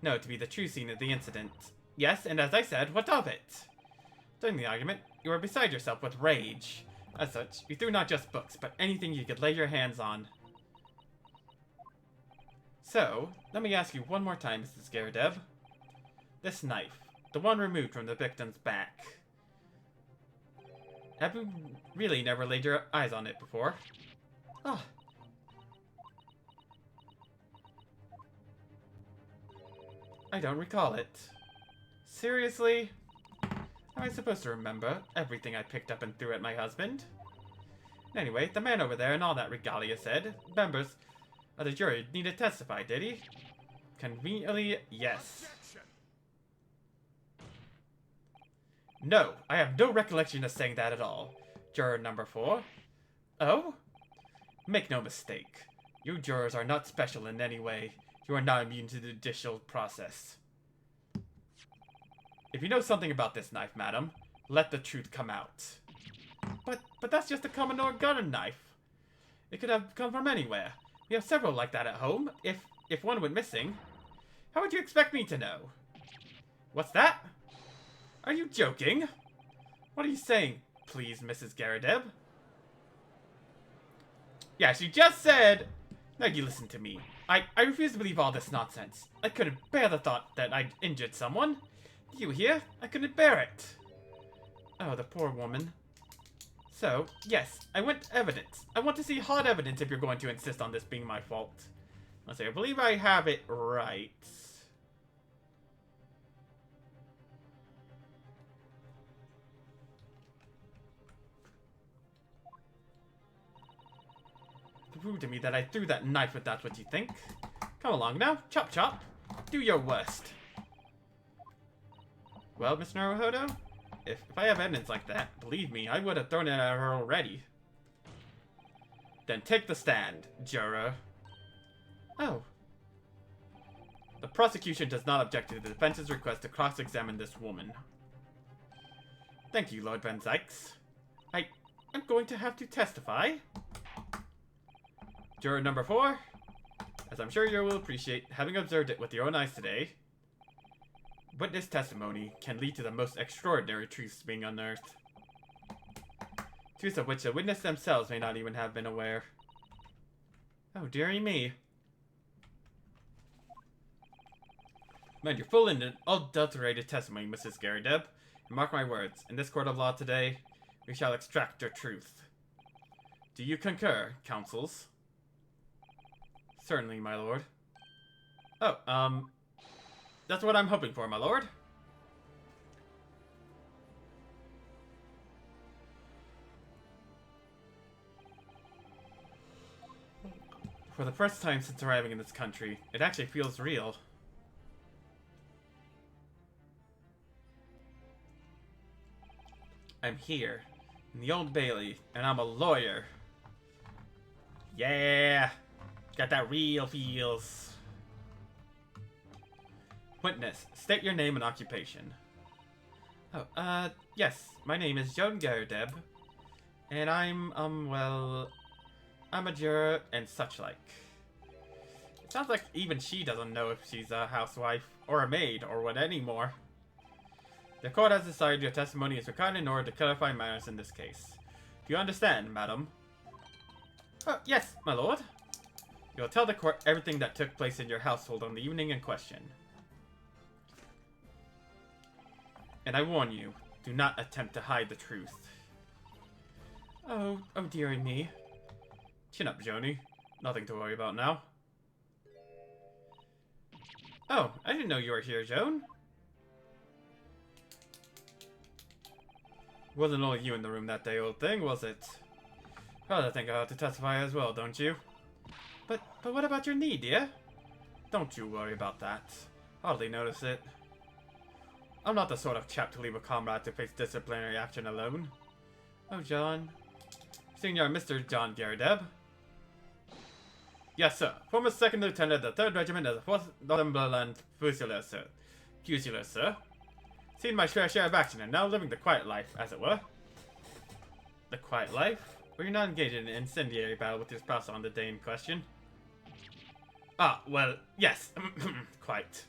know to be the true scene of the incident. Yes, and as I said, what of it? During the argument, you were beside yourself with rage. As such, you threw not just books, but anything you could lay your hands on. So, let me ask you one more time, Mrs. Garadeb. This knife, the one removed from the victim's back. Have you really never laid your eyes on it before? Ah. I don't recall it. Seriously? How am I supposed to remember everything I picked up and threw at my husband? Anyway, the man over there and all that regalia said, members of the jury need to testify, did he? Conveniently, yes. No, I have no recollection of saying that at all. Juror number 4. Oh? Make no mistake. You jurors are not special in any way. You are not immune to the judicial process. If you know something about this knife, madam, let the truth come out. But that's just a common or garden knife. It could have come from anywhere. We have several like that at home. If one went missing, how would you expect me to know? What's that? Are you joking? What are you saying, please, Mrs. Garadeb? Yeah, she just said... Now you listen to me. I refuse to believe all this nonsense. I couldn't bear the thought that I'd injured someone. Do you hear? I couldn't bear it. Oh, the poor woman. So, yes, I want evidence. I want to see hard evidence if you're going to insist on this being my fault. Let's see, I believe I have it right. Prove to me that I threw that knife if that's what you think. Come along now, chop chop. Do your worst. Well, Mr. Naruhodo, if I have evidence like that, believe me, I would have thrown it at her already. Then take the stand, juror. Oh. The prosecution does not object to the defense's request to cross-examine this woman. Thank you, Lord Van Zykes. I'm going to have to testify. Juror number 4, as I'm sure you will appreciate, having observed it with your own eyes today, witness testimony can lead to the most extraordinary truths being unearthed. Truths of which the witness themselves may not even have been aware. Oh, dearie me. Mind your full and unadulterated testimony, Mrs. Garadeb, and mark my words, in this court of law today, we shall extract your truth. Do you concur, counsels? Certainly, my lord. Oh, that's what I'm hoping for, my lord. For the first time since arriving in this country, it actually feels real. I'm here, in the Old Bailey, and I'm a lawyer. Yeah! Got that real feels. Witness, state your name and occupation. Oh, yes, my name is Joan Garadeb, and well, I'm a juror and such like. It sounds like even she doesn't know if she's a housewife or a maid or what anymore. The court has decided your testimony is required in order to clarify matters in this case. Do you understand, madam? Oh, yes, my lord. You will tell the court everything that took place in your household on the evening in question. And I warn you, do not attempt to hide the truth. Oh dearie me. Chin up, Joni. Nothing to worry about now. Oh, I didn't know you were here, Joan. Wasn't only you in the room that day, old thing, was it? Well, I think I'll have to testify as well, don't you? But what about your knee, dear? Don't you worry about that. Hardly notice it. I'm not the sort of chap to leave a comrade to face disciplinary action alone. Oh, John. Senior Mr. John Garrideb. Yes, sir. Former 2nd Lieutenant of the 3rd Regiment of the 4th Northumberland Fusiliers, sir. Fusiliers, sir. Seen my fair share of action and now living the quiet life, as it were. The quiet life? Were you not engaged in an incendiary battle with your spouse on the day in question? Ah, well, yes. Quite.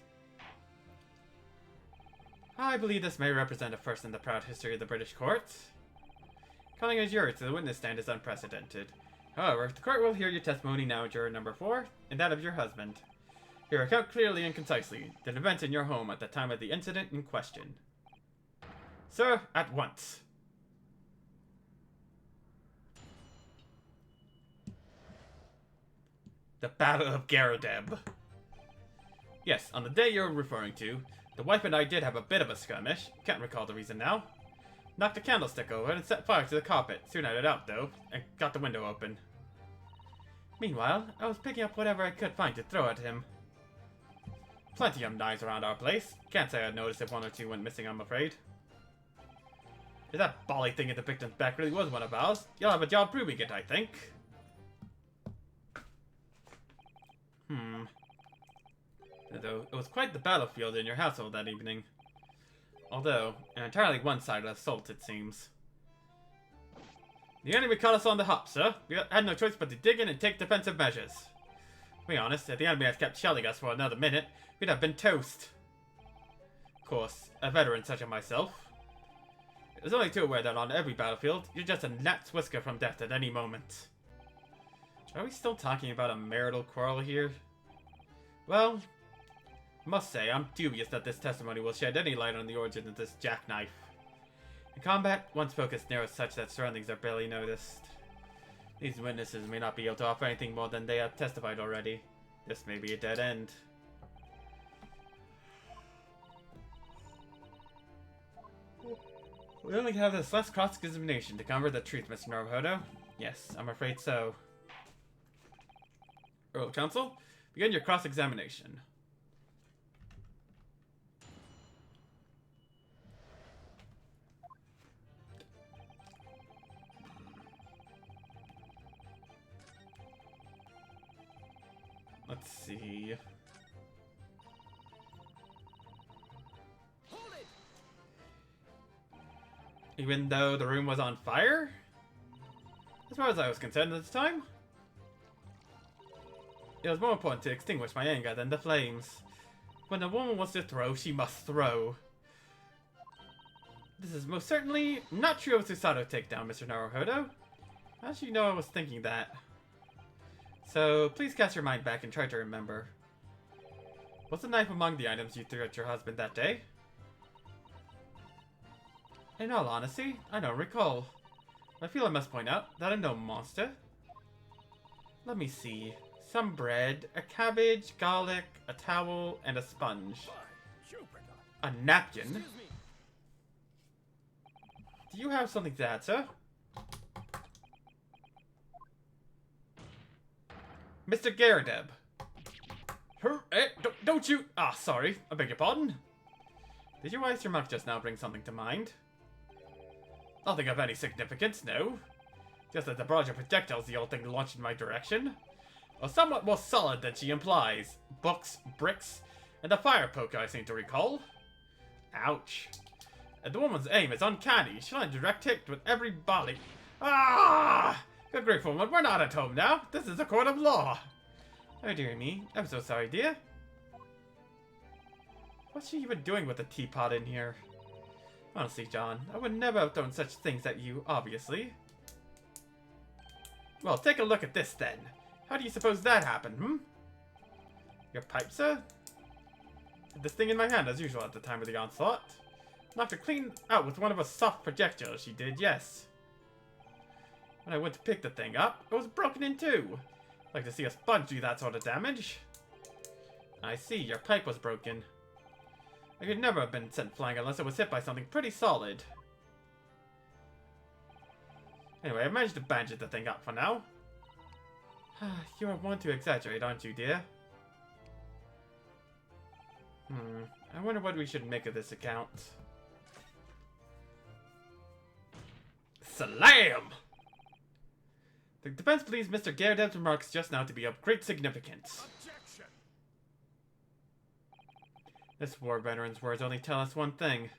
I believe this may represent a first in the proud history of the British courts. Calling a jury to the witness stand is unprecedented. However, the court will hear your testimony now, juror number 4, and that of your husband. Your account clearly and concisely the events in your home at the time of the incident in question. Sir, at once. The Battle of Garrideb. Yes, on the day you're referring to, the wife and I did have a bit of a skirmish. Can't recall the reason now. Knocked a candlestick over and set fire to the carpet. Soon had it out, though, and got the window open. Meanwhile, I was picking up whatever I could find to throw at him. Plenty of knives around our place. Can't say I'd noticed if 1 or 2 went missing, I'm afraid. If that bally thing at the victim's back really was one of ours, you'll have a job proving it, I think. Though it was quite the battlefield in your household that evening. Although, an entirely one-sided assault, it seems. The enemy caught us on the hop, sir. We had no choice but to dig in and take defensive measures. To be honest, if the enemy had kept shelling us for another minute, we'd have been toast. Of course, a veteran such as myself. It was only too aware that on every battlefield, you're just a gnat's whisker from death at any moment. Are we still talking about a marital quarrel here? Well, I must say, I'm dubious that this testimony will shed any light on the origin of this jackknife. In combat, one's focus narrows such that surroundings are barely noticed. These witnesses may not be able to offer anything more than they have testified already. This may be a dead end. We only have this last cross-examination to cover the truth, Mr. Naruhodo. Yes, I'm afraid so. Earl Counsel, begin your cross-examination. Let's see. Hold it! Even though the room was on fire? As far as I was concerned at the time, it was more important to extinguish my anger than the flames. When a woman wants to throw, she must throw. This is most certainly not true of Susato takedown, Mr. Naruhodo. How did you know I was thinking that? So, please cast your mind back and try to remember. Was the knife among the items you threw at your husband that day? In all honesty, I don't recall. I feel I must point out that I'm no monster. Let me see. Some bread, a cabbage, garlic, a towel, and a sponge. A napkin? Excuse me. Do you have something to add, sir? Mr. Garrideb. Don't you... Ah, sorry. I beg your pardon. Did your wife's remark just now bring something to mind? Nothing of any significance, no. Just that the barrage of projectiles the old thing launched in my direction are somewhat more solid than she implies. Books, bricks, and a fire poker, I seem to recall. Ouch. And the woman's aim is uncanny. She'll have direct hit with every volley. Ah! Good grief, woman, we're not at home now. This is a court of law. Oh, dear me. I'm so sorry, dear. What's she even doing with the teapot in here? Honestly, John, I would never have thrown such things at you, obviously. Well, take a look at this, then. How do you suppose that happened, Your pipe, sir? Had this thing in my hand, as usual, at the time of the onslaught. Knocked her clean out with one of her soft projectiles, she did, yes. When I went to pick the thing up, it was broken in two. Like to see a sponge do that sort of damage. I see, your pipe was broken. I could never have been sent flying unless it was hit by something pretty solid. Anyway, I managed to bandage the thing up for now. You are one to exaggerate, aren't you, dear? I wonder what we should make of this account. Slam! The defense believes Mr. Gyardeb's remarks just now to be of great significance. Objection! This war veteran's words only tell us one thing.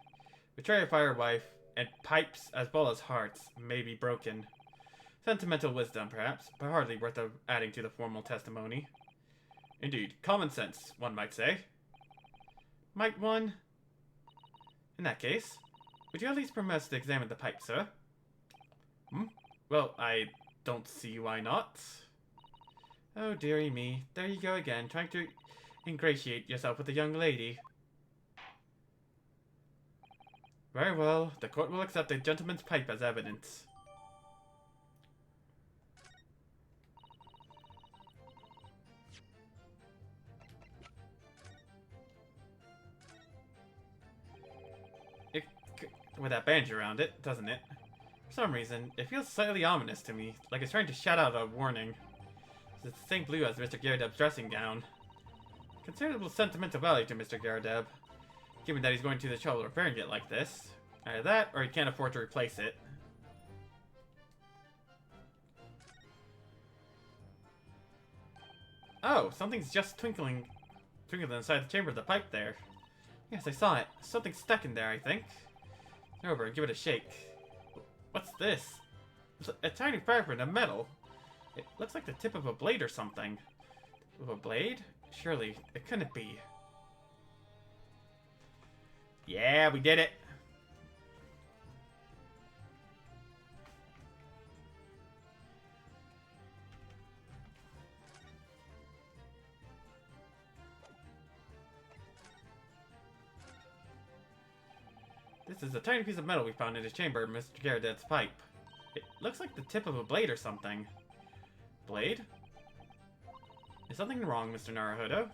Betrayal of our wife, and pipes as well as hearts, may be broken. Sentimental wisdom, perhaps, but hardly worth adding to the formal testimony. Indeed, common sense, one might say. Might one? In that case, would you at least permit us to examine the pipe, sir? Well, I don't see why not. Oh, dearie me. There you go again, trying to ingratiate yourself with a young lady. Very well, the court will accept a gentleman's pipe as evidence. With that bandage around it, doesn't it? For some reason, it feels slightly ominous to me, like it's trying to shout out a warning. It's the same blue as Mr. Gyardeb's dressing gown. Considerable sentimental value to Mr. Gyardeb, given that he's going to the trouble of repairing it like this. Either that, or he can't afford to replace it. Oh, something's just twinkling inside the chamber of the pipe there. Yes, I saw it. Something's stuck in there, I think. Over and give it a shake. What's this? It's a tiny fragment of metal. It looks like the tip of a blade or something. Of a blade? Surely, it couldn't be. Yeah, we did it. This is a tiny piece of metal we found in his chamber of Mr. Gyardeb's pipe. It looks like the tip of a blade or something. Blade? Is something wrong, Mr. Naruhodo?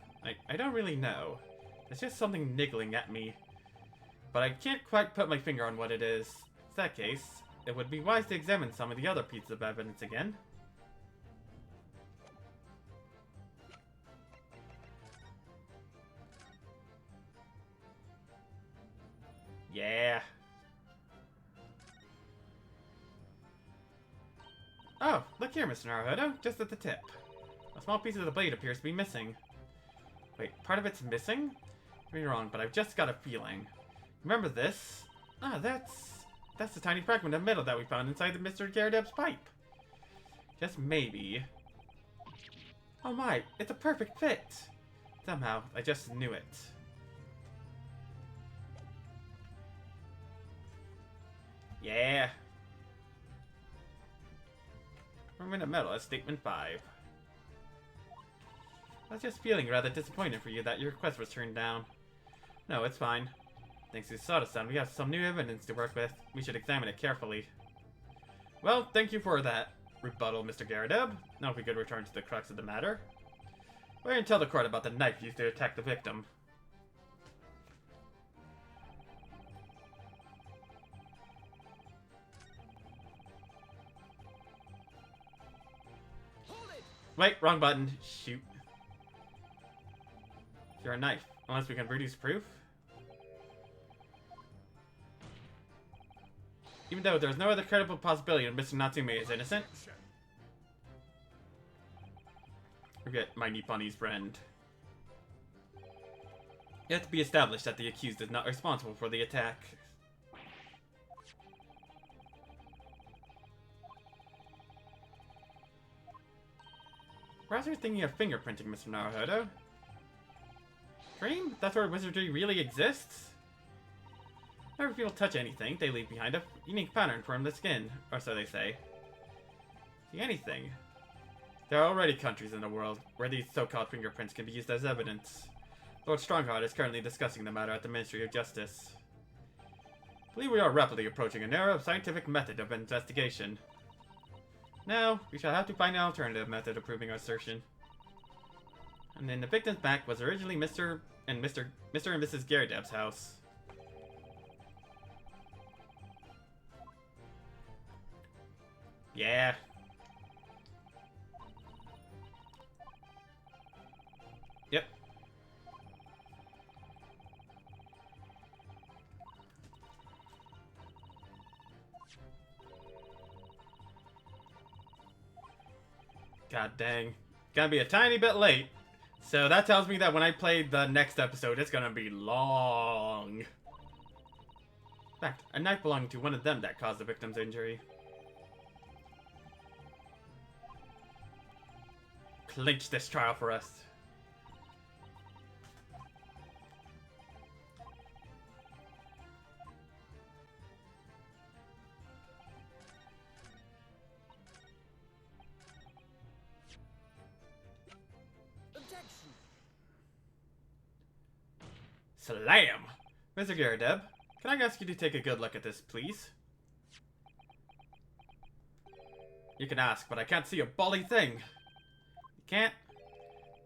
I don't really know. It's just something niggling at me. But I can't quite put my finger on what it is. In that case, it would be wise to examine some of the other pieces of evidence again. Yeah. Oh, look here, Mr. Naruhodo, just at the tip. A small piece of the blade appears to be missing. Wait, part of it's missing? You're wrong, but I've just got a feeling. Remember this? Ah, that's the tiny fragment of metal that we found inside the Mr. Gyardeb's pipe. Just maybe. Oh my, it's a perfect fit. Somehow, I just knew it. Yeah. Fragment of metal as statement 5. I was just feeling rather disappointed for you that your request was turned down. No, it's fine. Thanks to Sawdust, we have some new evidence to work with. We should examine it carefully. Well, thank you for that rebuttal, Mr. Gyardeb. Now if we could return to the crux of the matter. Wait and tell the court about the knife used to attack the victim. Wait, wrong button. Shoot. You're a knife. Unless we can produce proof. Even though there's no other credible possibility that Mr. Natsume is innocent. Forget my Nipponi's friend. It has to be established that the accused is not responsible for the attack. Perhaps you're thinking of fingerprinting, Mr. Naruhodo. Dream? That's where wizardry really exists? Whenever people touch anything, they leave behind a unique pattern from the skin, or so they say. See, anything. There are already countries in the world where these so-called fingerprints can be used as evidence. Lord Strongheart is currently discussing the matter at the Ministry of Justice. I believe we are rapidly approaching an era of scientific method of investigation. No, we shall have to find an alternative method of proving our assertion. And then the victim's back was originally Mr. and Mrs. Garrideb's house. Yeah. Yep. God dang. Gonna be a tiny bit late. So that tells me that when I play the next episode, it's gonna be long. In fact, a knife belonging to one of them that caused the victim's injury. Clinch this trial for us. Objection! Slam! Mr. Garrideb, can I ask you to take a good look at this, please? You can ask, but I can't see a bally thing. You can't?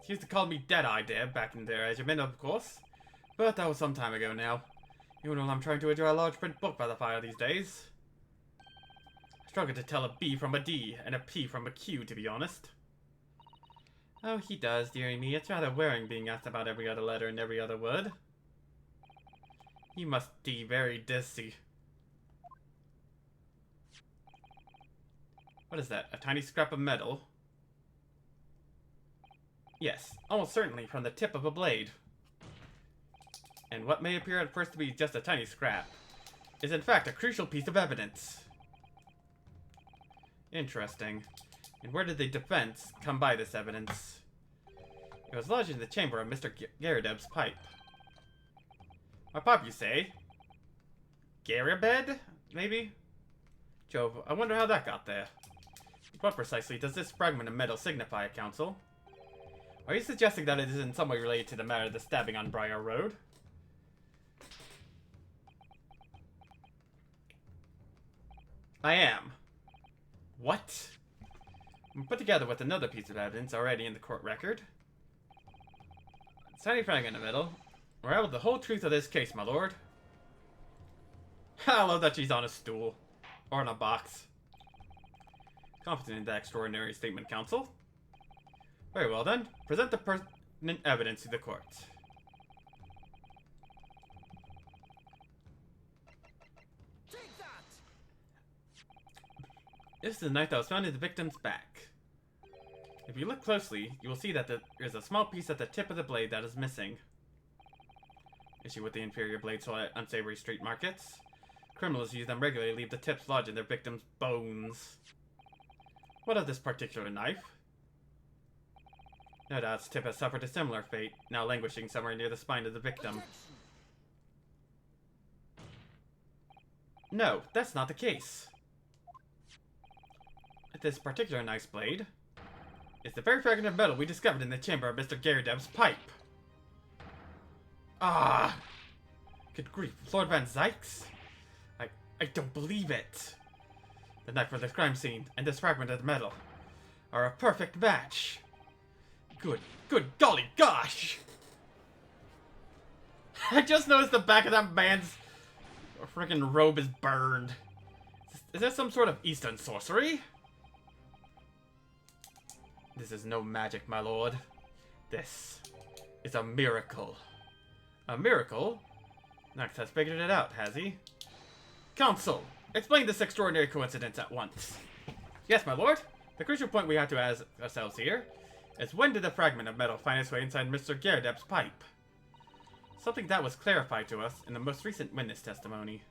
She used to call me Deadeye Deb back in their regiment, of course. But that was some time ago now. Even when I'm trying to enjoy a large print book by the fire these days. I struggle to tell a B from a D and a P from a Q, to be honest. Oh, he does, dearie me. It's rather wearing being asked about every other letter and every other word. He must be very dizzy. What is that? A tiny scrap of metal? Yes, almost certainly from the tip of a blade. And what may appear at first to be just a tiny scrap is in fact a crucial piece of evidence. Interesting. And where did the defense come by this evidence? It was lodged in the chamber of Mr. Garrideb's pipe. My pipe, you say? Garibed? Maybe? Jove, I wonder how that got there. What precisely does this fragment of metal signify, Counsel? Are you suggesting that it is in some way related to the matter of the stabbing on Briar Road? I am. What? I'm put together with another piece of evidence already in the court record. Tiny fragment in the middle. We're out with the whole truth of this case, my lord. I love that she's on a stool. Or in a box. Confident in that extraordinary statement, Counsel. Very well then. Present the pertinent evidence to the court. Take that! This is the knife that was found in the victim's back. If you look closely, you will see that there's a small piece at the tip of the blade that is missing. Issue with the inferior blade sold at unsavory street markets. Criminals use them regularly, leave the tips lodged in their victims' bones. What of this particular knife? No doubt its tip has suffered a similar fate, now languishing somewhere near the spine of the victim. Objection! No, that's not the case. This particular knife's blade is the very fragment of metal we discovered in the chamber of Mr. Garrideb's pipe. Ah! Good grief, Lord Van Zykes? I don't believe it. The knife for this crime scene and this fragment of metal are a perfect match. Good golly gosh! I just noticed the back of that man's freaking robe is burned. Is this some sort of Eastern sorcery? This is no magic, my lord. This is a miracle. A miracle? Knox has figured it out, has he? Counsel, explain this extraordinary coincidence at once. Yes, my lord. The crucial point we have to ask ourselves here is when did the fragment of metal find its way inside Mr. Garrideb's pipe? Something that was clarified to us in the most recent witness testimony.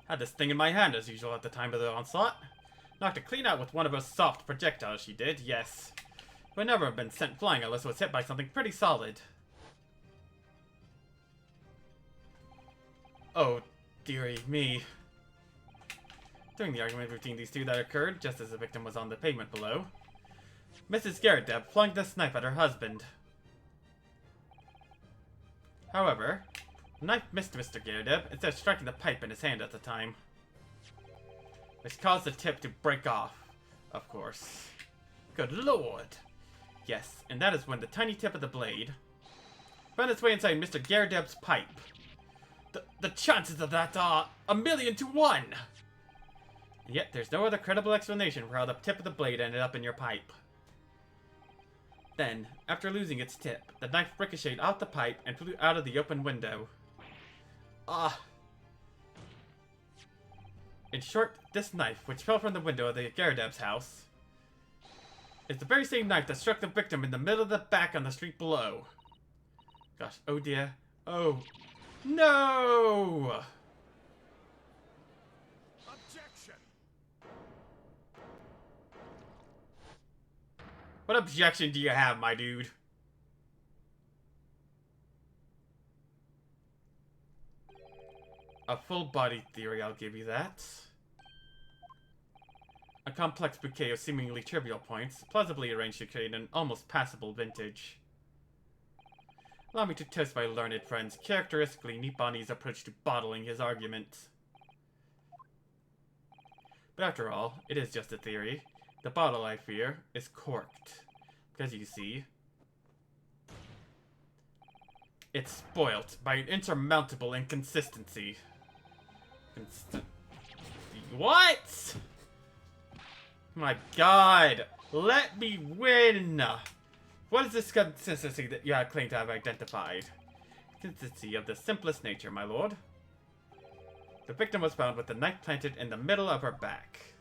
Had this thing in my hand as usual at the time of the onslaught. Knocked it clean out with one of those soft projectiles she did, yes. Would never have been sent flying unless it was hit by something pretty solid. Oh, dearie me. During the argument between these two that occurred, just as the victim was on the pavement below, Mrs. Garrideb flung this knife at her husband. However, the knife missed Mr. Garrideb instead of striking the pipe in his hand at the time. which caused the tip to break off, of course. Good lord! Yes, and that is when the tiny tip of the blade found its way inside Mr. Garredeb's pipe. The chances of that are 1,000,000 to 1! And yet, there's no other credible explanation for how the tip of the blade ended up in your pipe. Then, after losing its tip, the knife ricocheted off the pipe and flew out of the open window. In short, this knife, which fell from the window of the Garredeb's house, is the very same knife that struck the victim in the middle of the back on the street below. Gosh, oh dear. Oh. No! Objection! What objection do you have, my dude? A full-body theory, I'll give you that. A complex bouquet of seemingly trivial points, plausibly arranged to create an almost passable vintage. Allow me to test my learned friend's characteristically Nipponi's approach to bottling his arguments. But after all, it is just a theory. The bottle, I fear, is corked. Because you see, it's spoilt by an insurmountable inconsistency. What? My god! Let me win! What is this consistency that you claim to have identified? Consistency of the simplest nature, my lord. The victim was found with the knife planted in the middle of her back.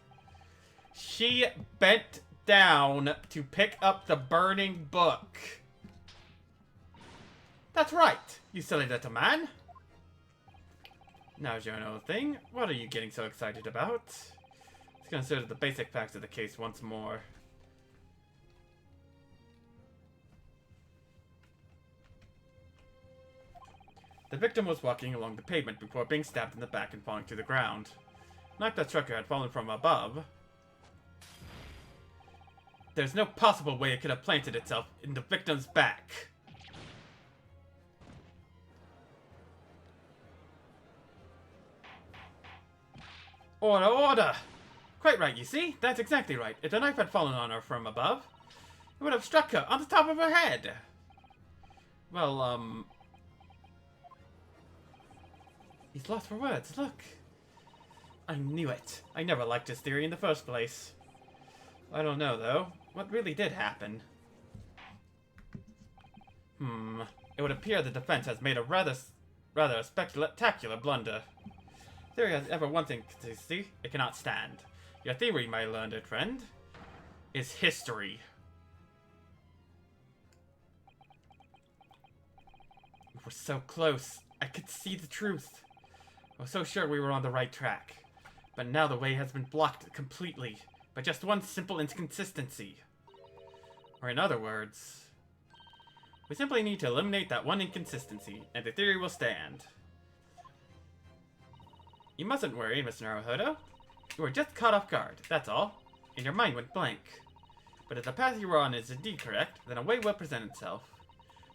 She bent down to pick up the burning book. That's right, you silly little man. Now's your own thing. What are you getting so excited about? Let's consider the basic facts of the case once more. The victim was walking along the pavement before being stabbed in the back and falling to the ground. The knife that struck her had fallen from above. There's no possible way it could have planted itself in the victim's back. Order, order! Quite right, you see? That's exactly right. If the knife had fallen on her from above, it would have struck her on the top of her head. Well, he's lost for words, look. I knew it. I never liked his theory in the first place. I don't know, though. What really did happen? It would appear the defense has made a rather spectacular blunder. Theory has ever one inconsistency it cannot stand. Your theory, my learned friend, is history. We were so close. I could see the truth. I was so sure we were on the right track. But now the way has been blocked completely by just one simple inconsistency. Or in other words, we simply need to eliminate that one inconsistency, and the theory will stand. You mustn't worry, Mr. Naruhodo. You were just caught off guard, that's all, and your mind went blank. But if the path you were on is indeed correct, then a way will present itself.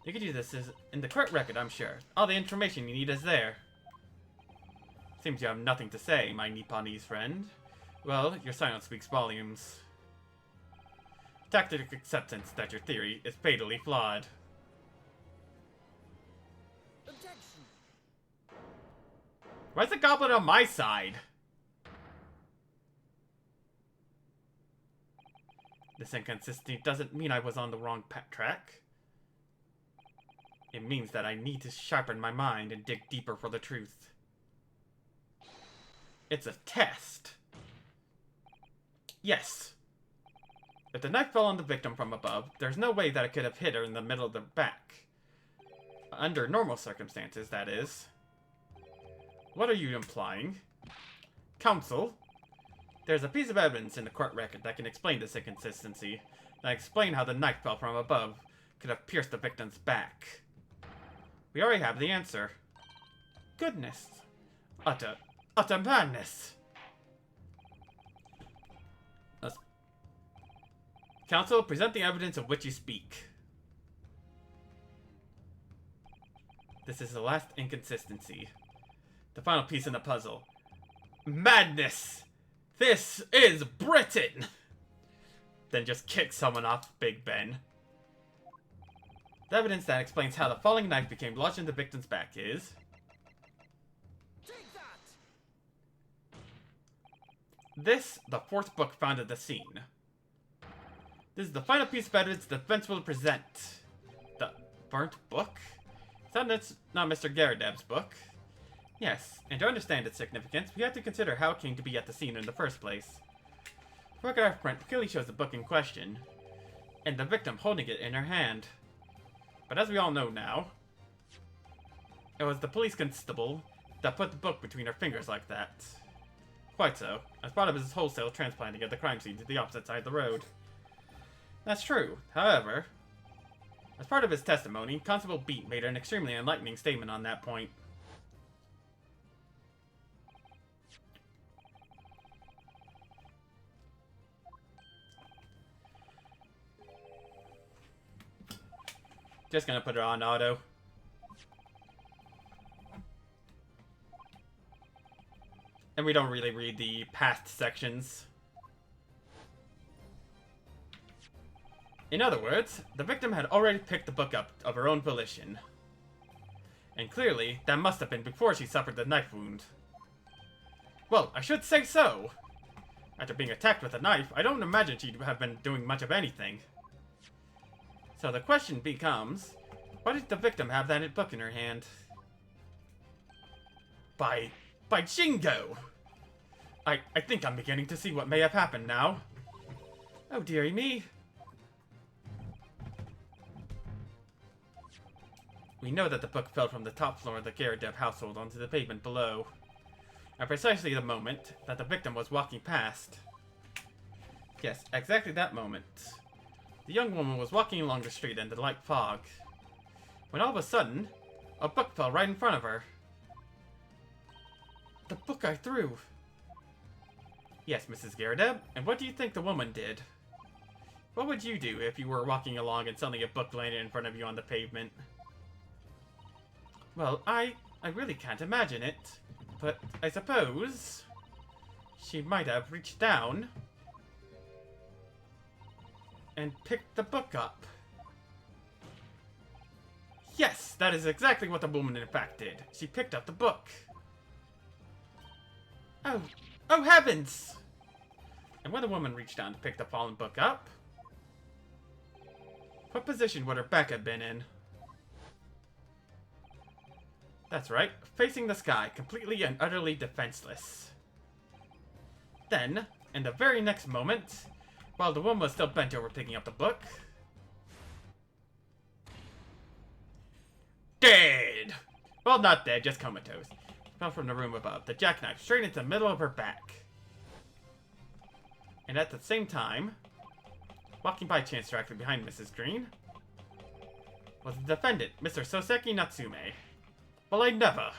You can use this in the court record, I'm sure. All the information you need is there. Seems you have nothing to say, my Nipponese friend. Well, your silence speaks volumes. Tacit acceptance that your theory is fatally flawed. Objection! Why's the goblin on my side? This inconsistency doesn't mean I was on the wrong track. It means that I need to sharpen my mind and dig deeper for the truth. It's a test. Yes. If the knife fell on the victim from above, there's no way that it could have hit her in the middle of the back. Under normal circumstances, that is. What are you implying? Counsel, there's a piece of evidence in the court record that can explain this inconsistency, and explain how the knife fell from above could have pierced the victim's back. We already have the answer. Goodness. Utter madness. Counsel, present the evidence of which you speak. This is the last inconsistency. The final piece in the puzzle. Madness! This is Britain! Then just kick someone off Big Ben. The evidence that explains how the falling knife became lodged in the victim's back is... Take that! This, the fourth book found at the scene. This is the final piece of evidence the defense will present. The burnt book? It's not Mr. Garrideb's book. Yes, and to understand its significance, we have to consider how it came to be at the scene in the first place. The photograph print clearly shows the book in question, and the victim holding it in her hand. But as we all know now, it was the police constable that put the book between her fingers like that. Quite so, as part of his wholesale transplanting of the crime scene to the opposite side of the road. That's true. However, as part of his testimony, Constable Beat made an extremely enlightening statement on that point. Just gonna put it on auto. And we don't really read the past sections. In other words, the victim had already picked the book up of her own volition. And clearly, that must have been before she suffered the knife wound. Well, I should say so. After being attacked with a knife, I don't imagine she'd have been doing much of anything. So the question becomes, why did the victim have that book in her hand? By Jingo! I think I'm beginning to see what may have happened now. Oh dearie me. We know that the book fell from the top floor of the Garrideb household onto the pavement below, at precisely the moment that the victim was walking past. Yes, exactly that moment. The young woman was walking along the street in the light fog, when all of a sudden, a book fell right in front of her. The book I threw. Yes, Mrs. Garrideb, and what do you think the woman did? What would you do if you were walking along and suddenly a book landed in front of you on the pavement? Well, I really can't imagine it, but I suppose she might have reached down and picked the book up. Yes, that is exactly what the woman in fact did. She picked up the book. Oh heavens! And when the woman reached down to pick the fallen book up, what position would her back have been in? That's right, facing the sky, completely and utterly defenseless. Then, in the very next moment, while the woman was still bent over picking up the book, dead! Well, not dead, just comatose. Fell from the room above, the jackknife straight into the middle of her back. And at the same time, walking by chance directly behind Mrs. Green, was the defendant, Mr. Soseki Natsume. Well, I never!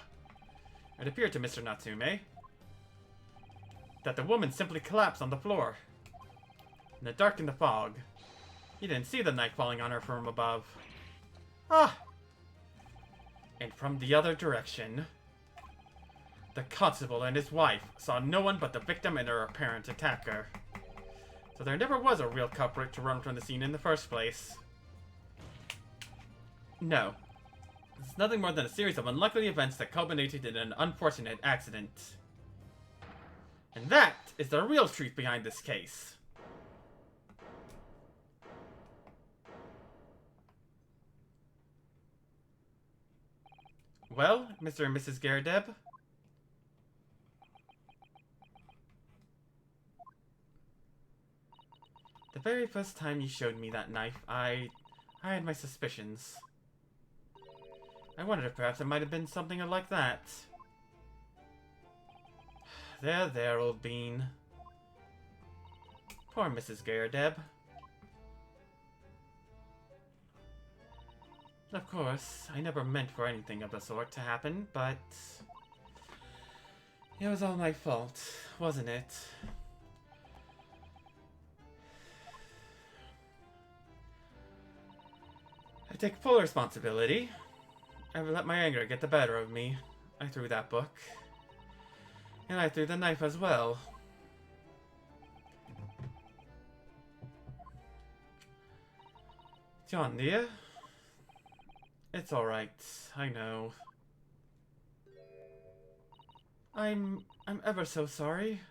It appeared to Mr. Natsume that the woman simply collapsed on the floor. In the dark and the fog, he didn't see the knife falling on her from above. Ah! And from the other direction, the constable and his wife saw no one but the victim and her apparent attacker. So there never was a real culprit to run from the scene in the first place. No. It's nothing more than a series of unlikely events that culminated in an unfortunate accident. And that is the real truth behind this case. Well, Mr. and Mrs. Garrideb? The very first time you showed me that knife, I had my suspicions. I wondered if perhaps it might have been something like that. There, old bean. Poor Mrs. Garrideb. Of course, I never meant for anything of the sort to happen, but it was all my fault, wasn't it? I take full responsibility. I let my anger get the better of me. I threw that book. And I threw the knife as well. John, dear. It's alright. I know. I'm ever so sorry.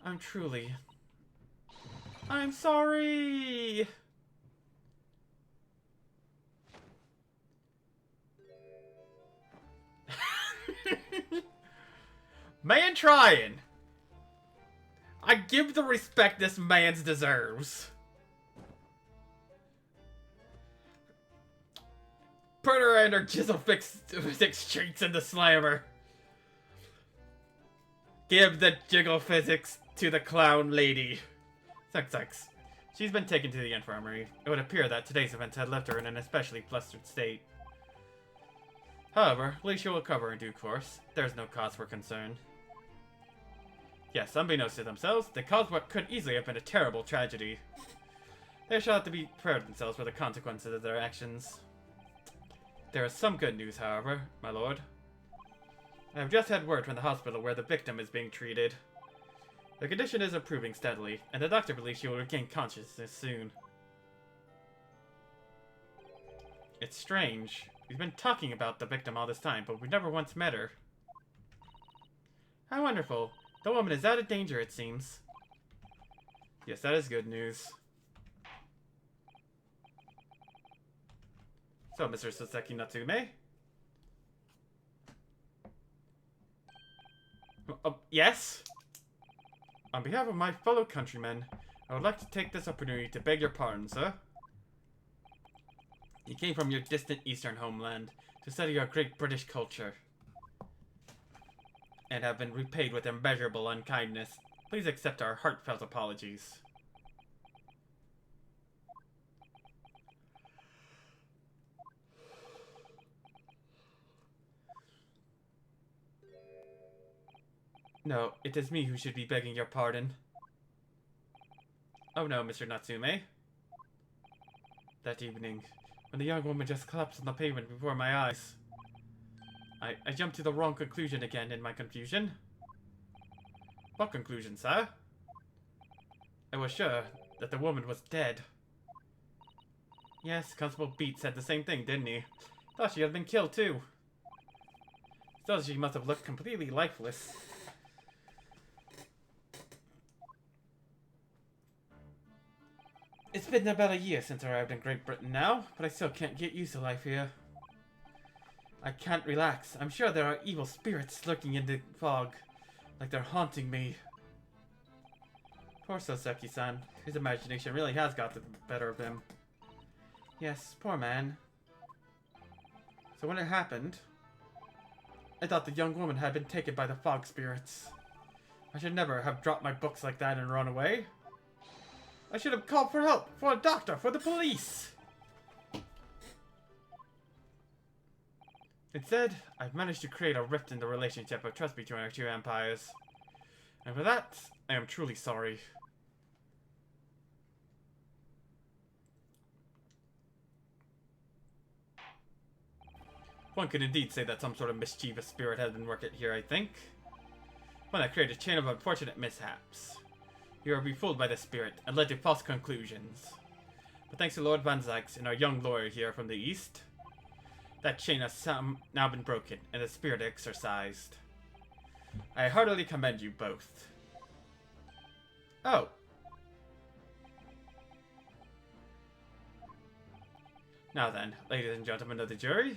I'm sorry! Man trying! I give the respect this man's deserves. Put her and her jizzle physics cheats in the slammer. Give the jiggle physics to the clown lady. Sex. She's been taken to the infirmary. It would appear that today's events had left her in an especially flustered state. However, Alicia will recover in due course. There's no cause for concern. Yes, unbeknownst to themselves, they caused what could easily have been a terrible tragedy. They shall have to be prepared themselves for the consequences of their actions. There is some good news, however, my lord. I have just had word from the hospital where the victim is being treated. The condition is improving steadily, and the doctor believes she will regain consciousness soon. It's strange. We've been talking about the victim all this time, but we've never once met her. How wonderful. The woman is out of danger, it seems. Yes, that is good news. So, Mr. Soseki Natsume? Yes? On behalf of my fellow countrymen, I would like to take this opportunity to beg your pardon, sir. You came from your distant eastern homeland to study our great British culture, and have been repaid with immeasurable unkindness. Please accept our heartfelt apologies. No, it is me who should be begging your pardon. Oh no, Mr. Natsume. That evening, when the young woman just collapsed on the pavement before my eyes, I jumped to the wrong conclusion again in my confusion. What conclusion, sir? I was sure that the woman was dead. Yes, Constable Beat said the same thing, didn't he? Thought she had been killed too. Still, she must have looked completely lifeless. It's been about a year since I arrived in Great Britain now, but I still can't get used to life here. I can't relax. I'm sure there are evil spirits lurking in the fog, like they're haunting me. Poor Soseki-san. His imagination really has got the better of him. Yes, poor man. So when it happened, I thought the young woman had been taken by the fog spirits. I should never have dropped my books like that and run away. I should have called for help, for a doctor, for the police! Instead, I've managed to create a rift in the relationship of trust between our two empires. And for that, I am truly sorry. One could indeed say that some sort of mischievous spirit has been working here, I think. One that created a chain of unfortunate mishaps. You are befooled by the spirit and led to false conclusions. But thanks to Lord Van Zykes and our young lawyer here from the east, that chain has now been broken and the spirit exorcised. I heartily commend you both. Oh. Now then, ladies and gentlemen of the jury.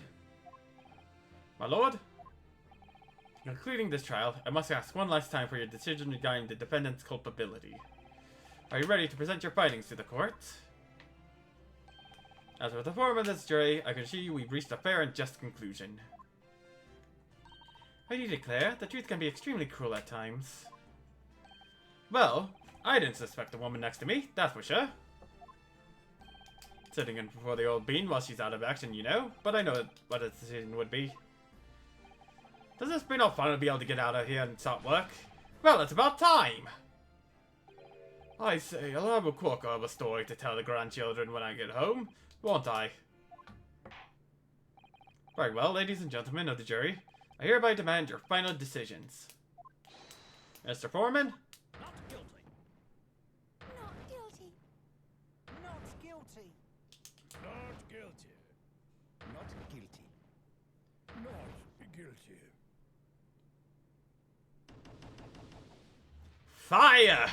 My lord, in concluding this trial, I must ask one last time for your decision regarding the defendant's culpability. Are you ready to present your findings to the court? As for the form of this jury, I can assure you we've reached a fair and just conclusion. I do declare, the truth can be extremely cruel at times. Well, I didn't suspect the woman next to me, that's for sure. Sitting in before the old bean while she's out of action, you know, but I know what a decision would be. Does this mean I'll finally be able to get out of here and start work? Well, it's about time! I say, I'll have a corker of a story to tell the grandchildren when I get home, won't I? Very well, ladies and gentlemen of the jury, I hereby demand your final decisions. Mr. Foreman? Not guilty. Not guilty. Not guilty. cruelty. Fire!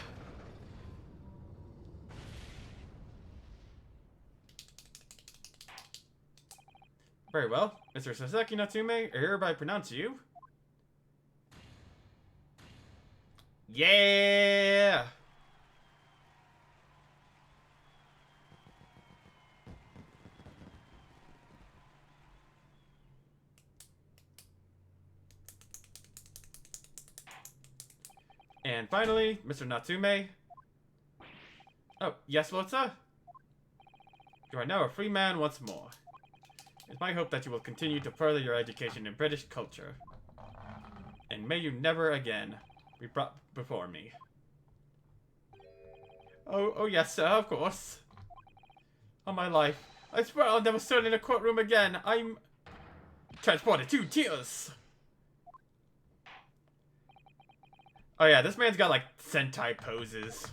Very well. Mr. Sasaki Natsume, I hereby pronounce you. Yeah! And finally, Mr. Natsume. Oh, yes, Lotsa? You are now a free man once more. It's my hope that you will continue to further your education in British culture. And may you never again be brought before me. Oh yes, sir, of course. On my life, I swear I'll never stand in a courtroom again. I'm transported to tears. Oh yeah, this man's got like Sentai poses.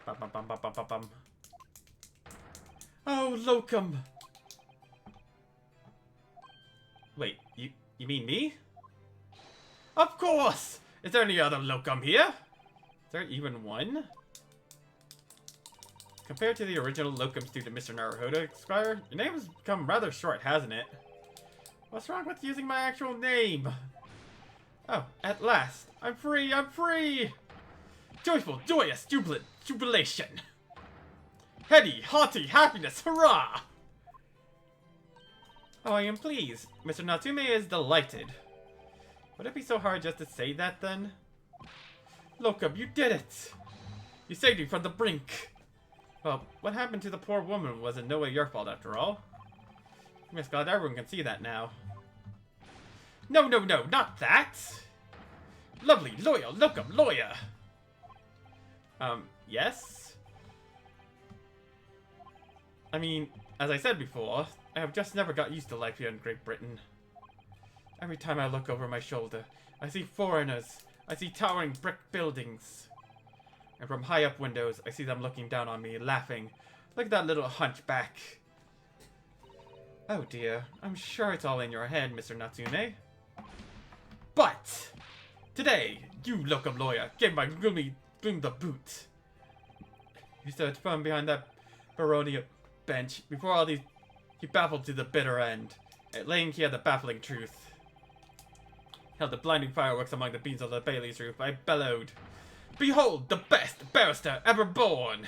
Bum, bum, bum, bum, bum, bum, bum. Oh, Locum. Wait, you mean me? Of course! Is there any other Locum here? Is there even one? Compared to the original Locum student, Mr. Naruhodo, Esquire, your name has become rather short, hasn't it? What's wrong with using my actual name? Oh, at last. I'm free, I'm free! Joyful, joyous, jubilation! Heady, hearty, happiness, hurrah! Oh, I am pleased. Mr. Natsume is delighted. Would it be so hard just to say that, then? Locum, you did it! You saved me from the brink! Well, what happened to the poor woman was in no way your fault, after all. Miss God, everyone can see that now. No, no, no, not that! Lovely, loyal, Locum, lawyer! Yes? I mean, as I said before, I have just never got used to life here in Great Britain. Every time I look over my shoulder, I see foreigners, I see towering brick buildings. And from high up windows, I see them looking down on me, laughing. Look at that little hunchback. Oh dear, I'm sure it's all in your head, Mr. Natsume. But, today, you Locum lawyer gave my gloomy boom the boot. He stood firm behind that baronia bench. Before all these, he baffled to the bitter end, laying here the baffling truth. Held the blinding fireworks among the beams of the Bailey's roof. I bellowed, "Behold the best barrister ever born!"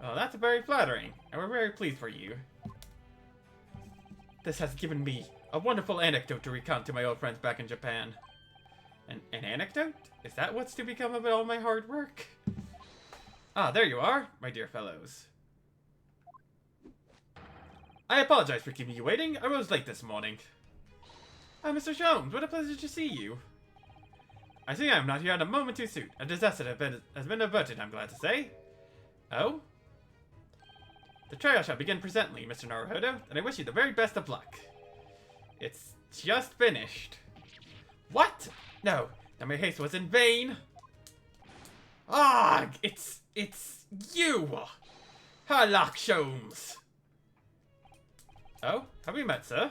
Oh, that's very flattering, and we're very pleased for you. This has given me a wonderful anecdote to recount to my old friends back in Japan. An anecdote? Is that what's to become of all my hard work? Ah, there you are, my dear fellows. I apologize for keeping you waiting. I was late this morning. Ah, Mr. Sholmes, what a pleasure to see you. I see I am not here at a moment too soon. A disaster has been averted, I'm glad to say. Oh? The trial shall begin presently, Mr. Naruhodo, and I wish you the very best of luck. It's just finished. What? No, now my haste was in vain. Ah, it's you, Herlock Sholmes. Oh, have we met, sir?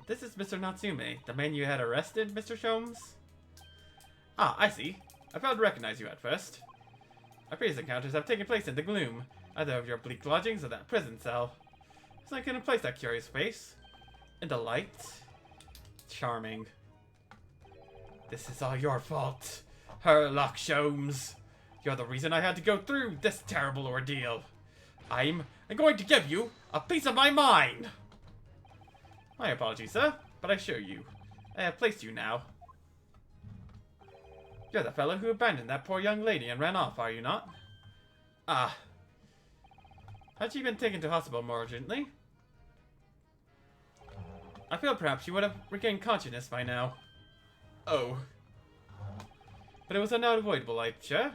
This is Mr. Natsume, the man you had arrested, Mr. Sholmes? Ah, I see. I failed to recognize you at first. Our previous encounters have taken place in the gloom, either of your bleak lodgings or that prison cell. So I couldn't place that curious face. In the light. Charming. This is all your fault, Herlock Sholmes. You're the reason I had to go through this terrible ordeal. I'm going to give you a piece of my mind. My apologies, sir, but I assure you, I have placed you now. You're the fellow who abandoned that poor young lady and ran off, are you not? Ah. Had she been taken to hospital more urgently? I feel perhaps she would have regained consciousness by now. Oh. But it was unavoidable, I'm sure.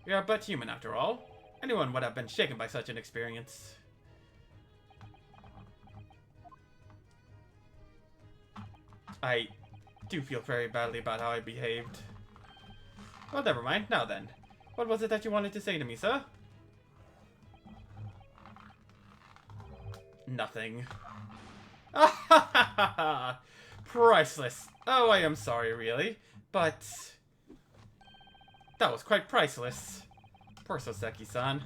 We are but human after all. Anyone would have been shaken by such an experience. do feel very badly about how I behaved. Well, never mind. Now then. What was it that you wanted to say to me, sir? Nothing. Priceless. Oh, I am sorry, really. But that was quite priceless. Poor Soseki-san.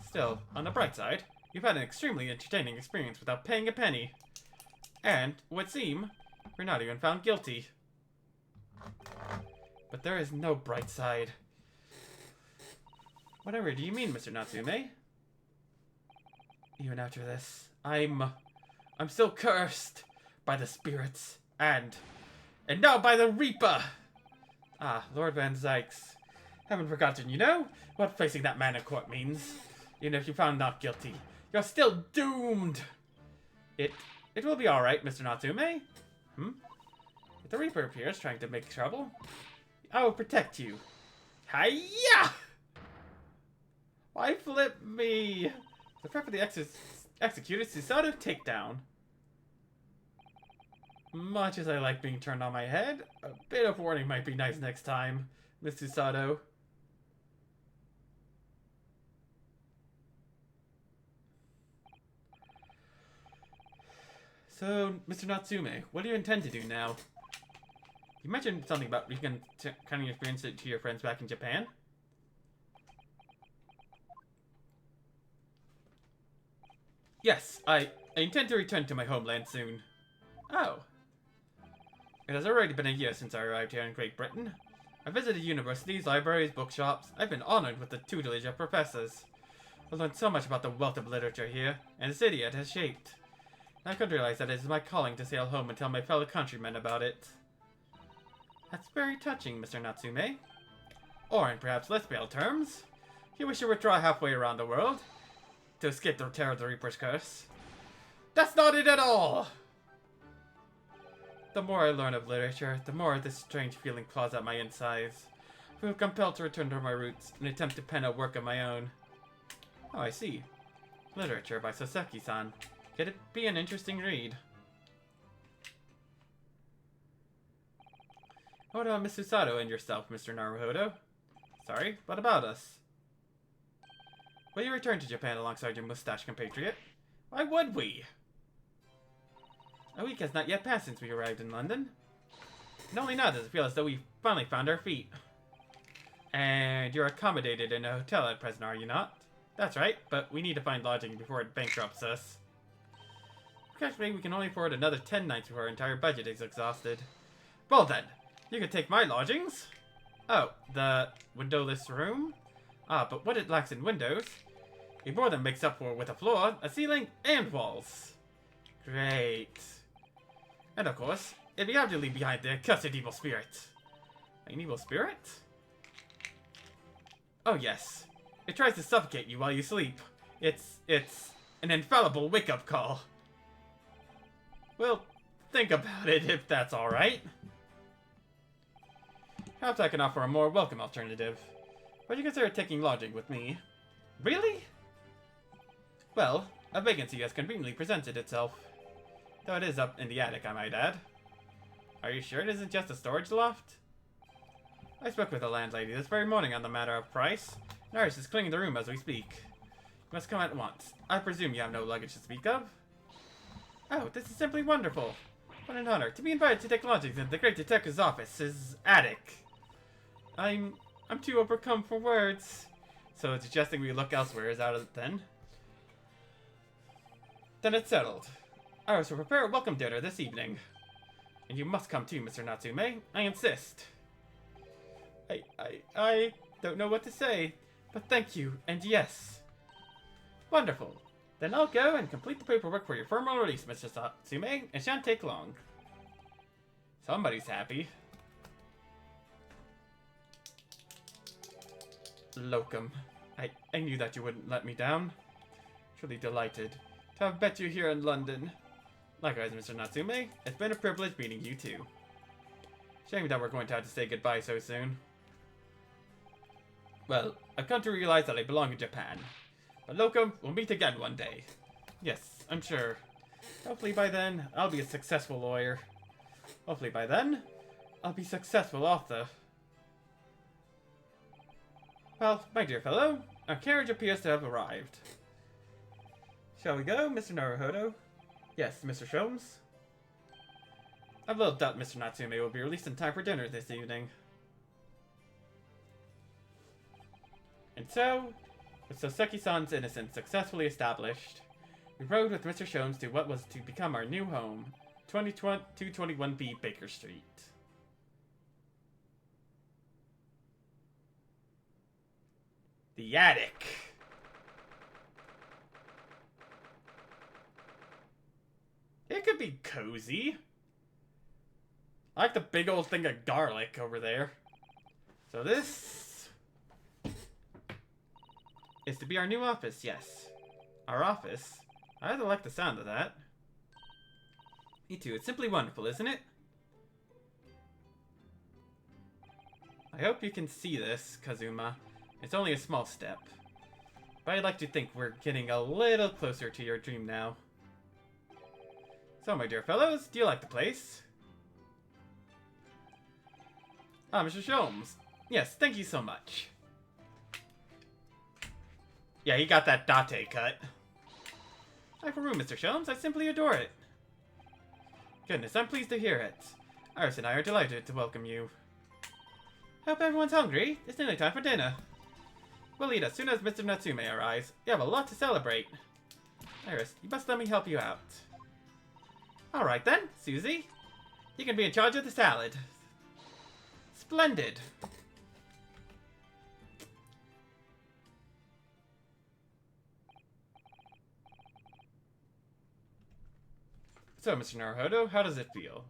Still, on the bright side, you've had an extremely entertaining experience without paying a penny. And, would seem, you're not even found guilty. But there is no bright side. Whatever do you mean, Mr. Natsume? Even after this, I'm still cursed by the spirits and now by the Reaper! Ah, Lord Van Zykes. Haven't forgotten, you know, what facing that man in court means. Even if you're found not guilty, you're still doomed! It will be alright, Mr. Natsume. If the Reaper appears trying to make trouble, I will protect you. Hiya! Why flip me? The perfectly executed Susato takedown. Much as I like being turned on my head, a bit of warning might be nice next time, Miss Susato. So, Mr. Natsume, what do you intend to do now? You mentioned something about recounting your experience to your friends back in Japan. Yes, I intend to return to my homeland soon. Oh. It has already been a year since I arrived here in Great Britain. I visited universities, libraries, bookshops. I've been honored with the tutelage of professors. I've learned so much about the wealth of literature here, and the city it has shaped. I could realize that it is my calling to sail home and tell my fellow countrymen about it. That's very touching, Mr. Natsume. Or in perhaps less pale terms, you wish to withdraw halfway around the world to escape the terror of the Reaper's curse. That's not it at all! The more I learn of literature, the more this strange feeling claws at my insides. I feel compelled to return to my roots and attempt to pen a work of my own. Oh, I see. Literature by Soseki-san. Could it be an interesting read? What about Miss Susato and yourself, Mr. Naruhodo? Sorry, what about us? Will you return to Japan alongside your mustache compatriot? Why would we? A week has not yet passed since we arrived in London. And only now does it feel as though we finally found our feet. And you're accommodated in a hotel at present, are you not? That's right, but we need to find lodging before it bankrupts us. Actually, we can only afford another 10 nights before our entire budget is exhausted. Well then, you can take my lodgings. Oh, the windowless room? Ah, but what it lacks in windows, it more than makes up for with a floor, a ceiling, and walls. Great. And of course, if you have to leave behind the accursed evil spirit. An evil spirit? Oh yes. It tries to suffocate you while you sleep. It's an infallible wake-up call. Well, think about it if that's alright. Perhaps I can offer a more welcome alternative. Would you consider taking lodging with me? Really? Well, a vacancy has conveniently presented itself. Though it is up in the attic, I might add. Are you sure it isn't just a storage loft? I spoke with the landlady this very morning on the matter of price. Nurse is cleaning the room as we speak. You must come at once. I presume you have no luggage to speak of? Oh, this is simply wonderful. What an honor to be invited to take lodgings in the great detective's office, his attic. I'm too overcome for words. So suggesting we look elsewhere is out of it then? Then it's settled. I was to prepare a welcome dinner this evening. And you must come too, Mr. Natsume. I insist. I don't know what to say, but thank you, and yes. Wonderful. Then I'll go and complete the paperwork for your formal release, Mr. Natsume. It shan't take long. Somebody's happy. Locum. I knew that you wouldn't let me down. Truly delighted to have met you here in London. Likewise, Mr. Natsume. It's been a privilege meeting you too. Shame that we're going to have to say goodbye so soon. Well, I've come to realize that I belong in Japan. But Locum, we'll meet again one day. Yes, I'm sure. Hopefully by then, I'll be a successful lawyer. Hopefully by then, I'll be successful author. Well, my dear fellow, our carriage appears to have arrived. Shall we go, Mr. Naruhodo? Yes, Mr. Sholmes? I have little doubt Mr. Natsume will be released in time for dinner this evening. And so, with Soseki-san's innocence successfully established, we rode with Mr. Sholmes to what was to become our new home, 221B Baker Street. The attic. It could be cozy. I like the big old thing of garlic over there. So this is to be our new office, yes. Our office. I rather like the sound of that. Me too. It's simply wonderful, isn't it? I hope you can see this, Kazuma. It's only a small step. But I'd like to think we're getting a little closer to your dream now. So, my dear fellows, do you like the place? Ah, Mr. Sholmes. Yes, thank you so much. Yeah, he got that date cut. I have a room, Mr. Sholmes. I simply adore it. Goodness, I'm pleased to hear it. Iris and I are delighted to welcome you. Hope everyone's hungry. It's nearly time for dinner. We'll eat as soon as Mr. Natsume arrives. We have a lot to celebrate. Iris, you must let me help you out. Alright then, Susie. You can be in charge of the salad. Splendid. So, Mr. Naruhodo, how does it feel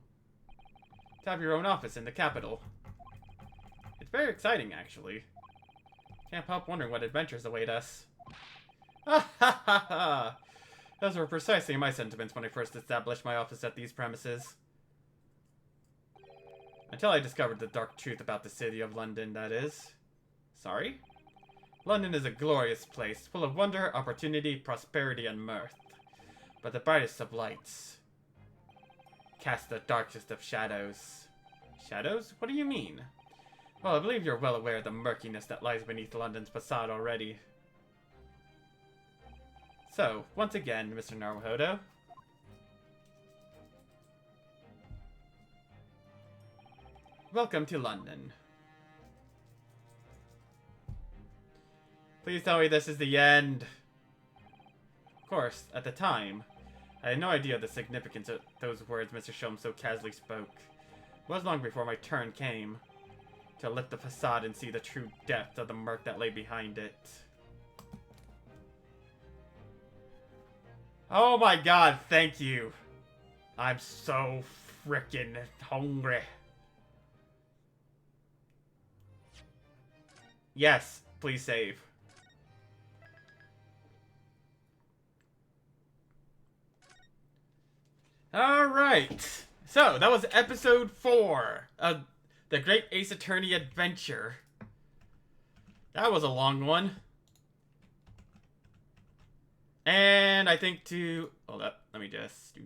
to have your own office in the capital? It's very exciting, actually. Can't help wondering what adventures await us. Ha ha ha ha! Those were precisely my sentiments when I first established my office at these premises. Until I discovered the dark truth about the city of London, that is. Sorry? London is a glorious place, full of wonder, opportunity, prosperity, and mirth. But the brightest of lights cast the darkest of shadows. Shadows? What do you mean? Well, I believe you're well aware of the murkiness that lies beneath London's facade already. So, once again, Mr. Naruhodo. Welcome to London. Please tell me this is the end. Of course, at the time, I had no idea the significance of those words Mr. Sholmes so casually spoke. It was long before my turn came to lift the facade and see the true depth of the murk that lay behind it. Oh my god, thank you. I'm so frickin' hungry. Yes, please save. Alright. So, that was episode 4 of The Great Ace Attorney Adventure. That was a long one. And I think to... Hold up. Let me just...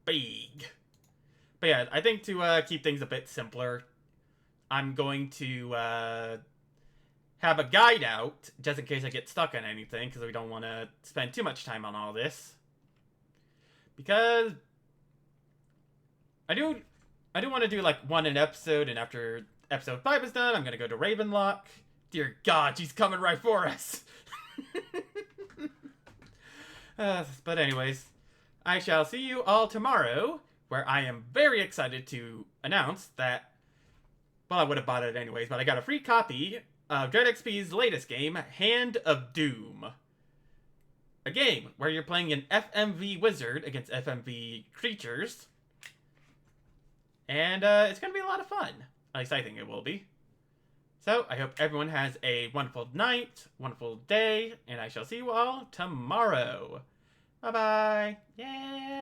Big. But yeah, I think to keep things a bit simpler, I'm going to have a guide out, just in case I get stuck on anything, because we don't want to spend too much time on all this. Because I do want to do like one an episode, and after episode 5 is done, I'm going to go to Ravenlock. Dear God, she's coming right for us. But anyways, I shall see you all tomorrow, where I am very excited to announce that, well, I would have bought it anyways, but I got a free copy of Dread XP's latest game, Hand of Doom. A game where you're playing an FMV wizard against FMV creatures. And it's going to be a lot of fun. At least I think it will be. So, I hope everyone has a wonderful night, wonderful day, and I shall see you all tomorrow. Bye-bye. Yeah.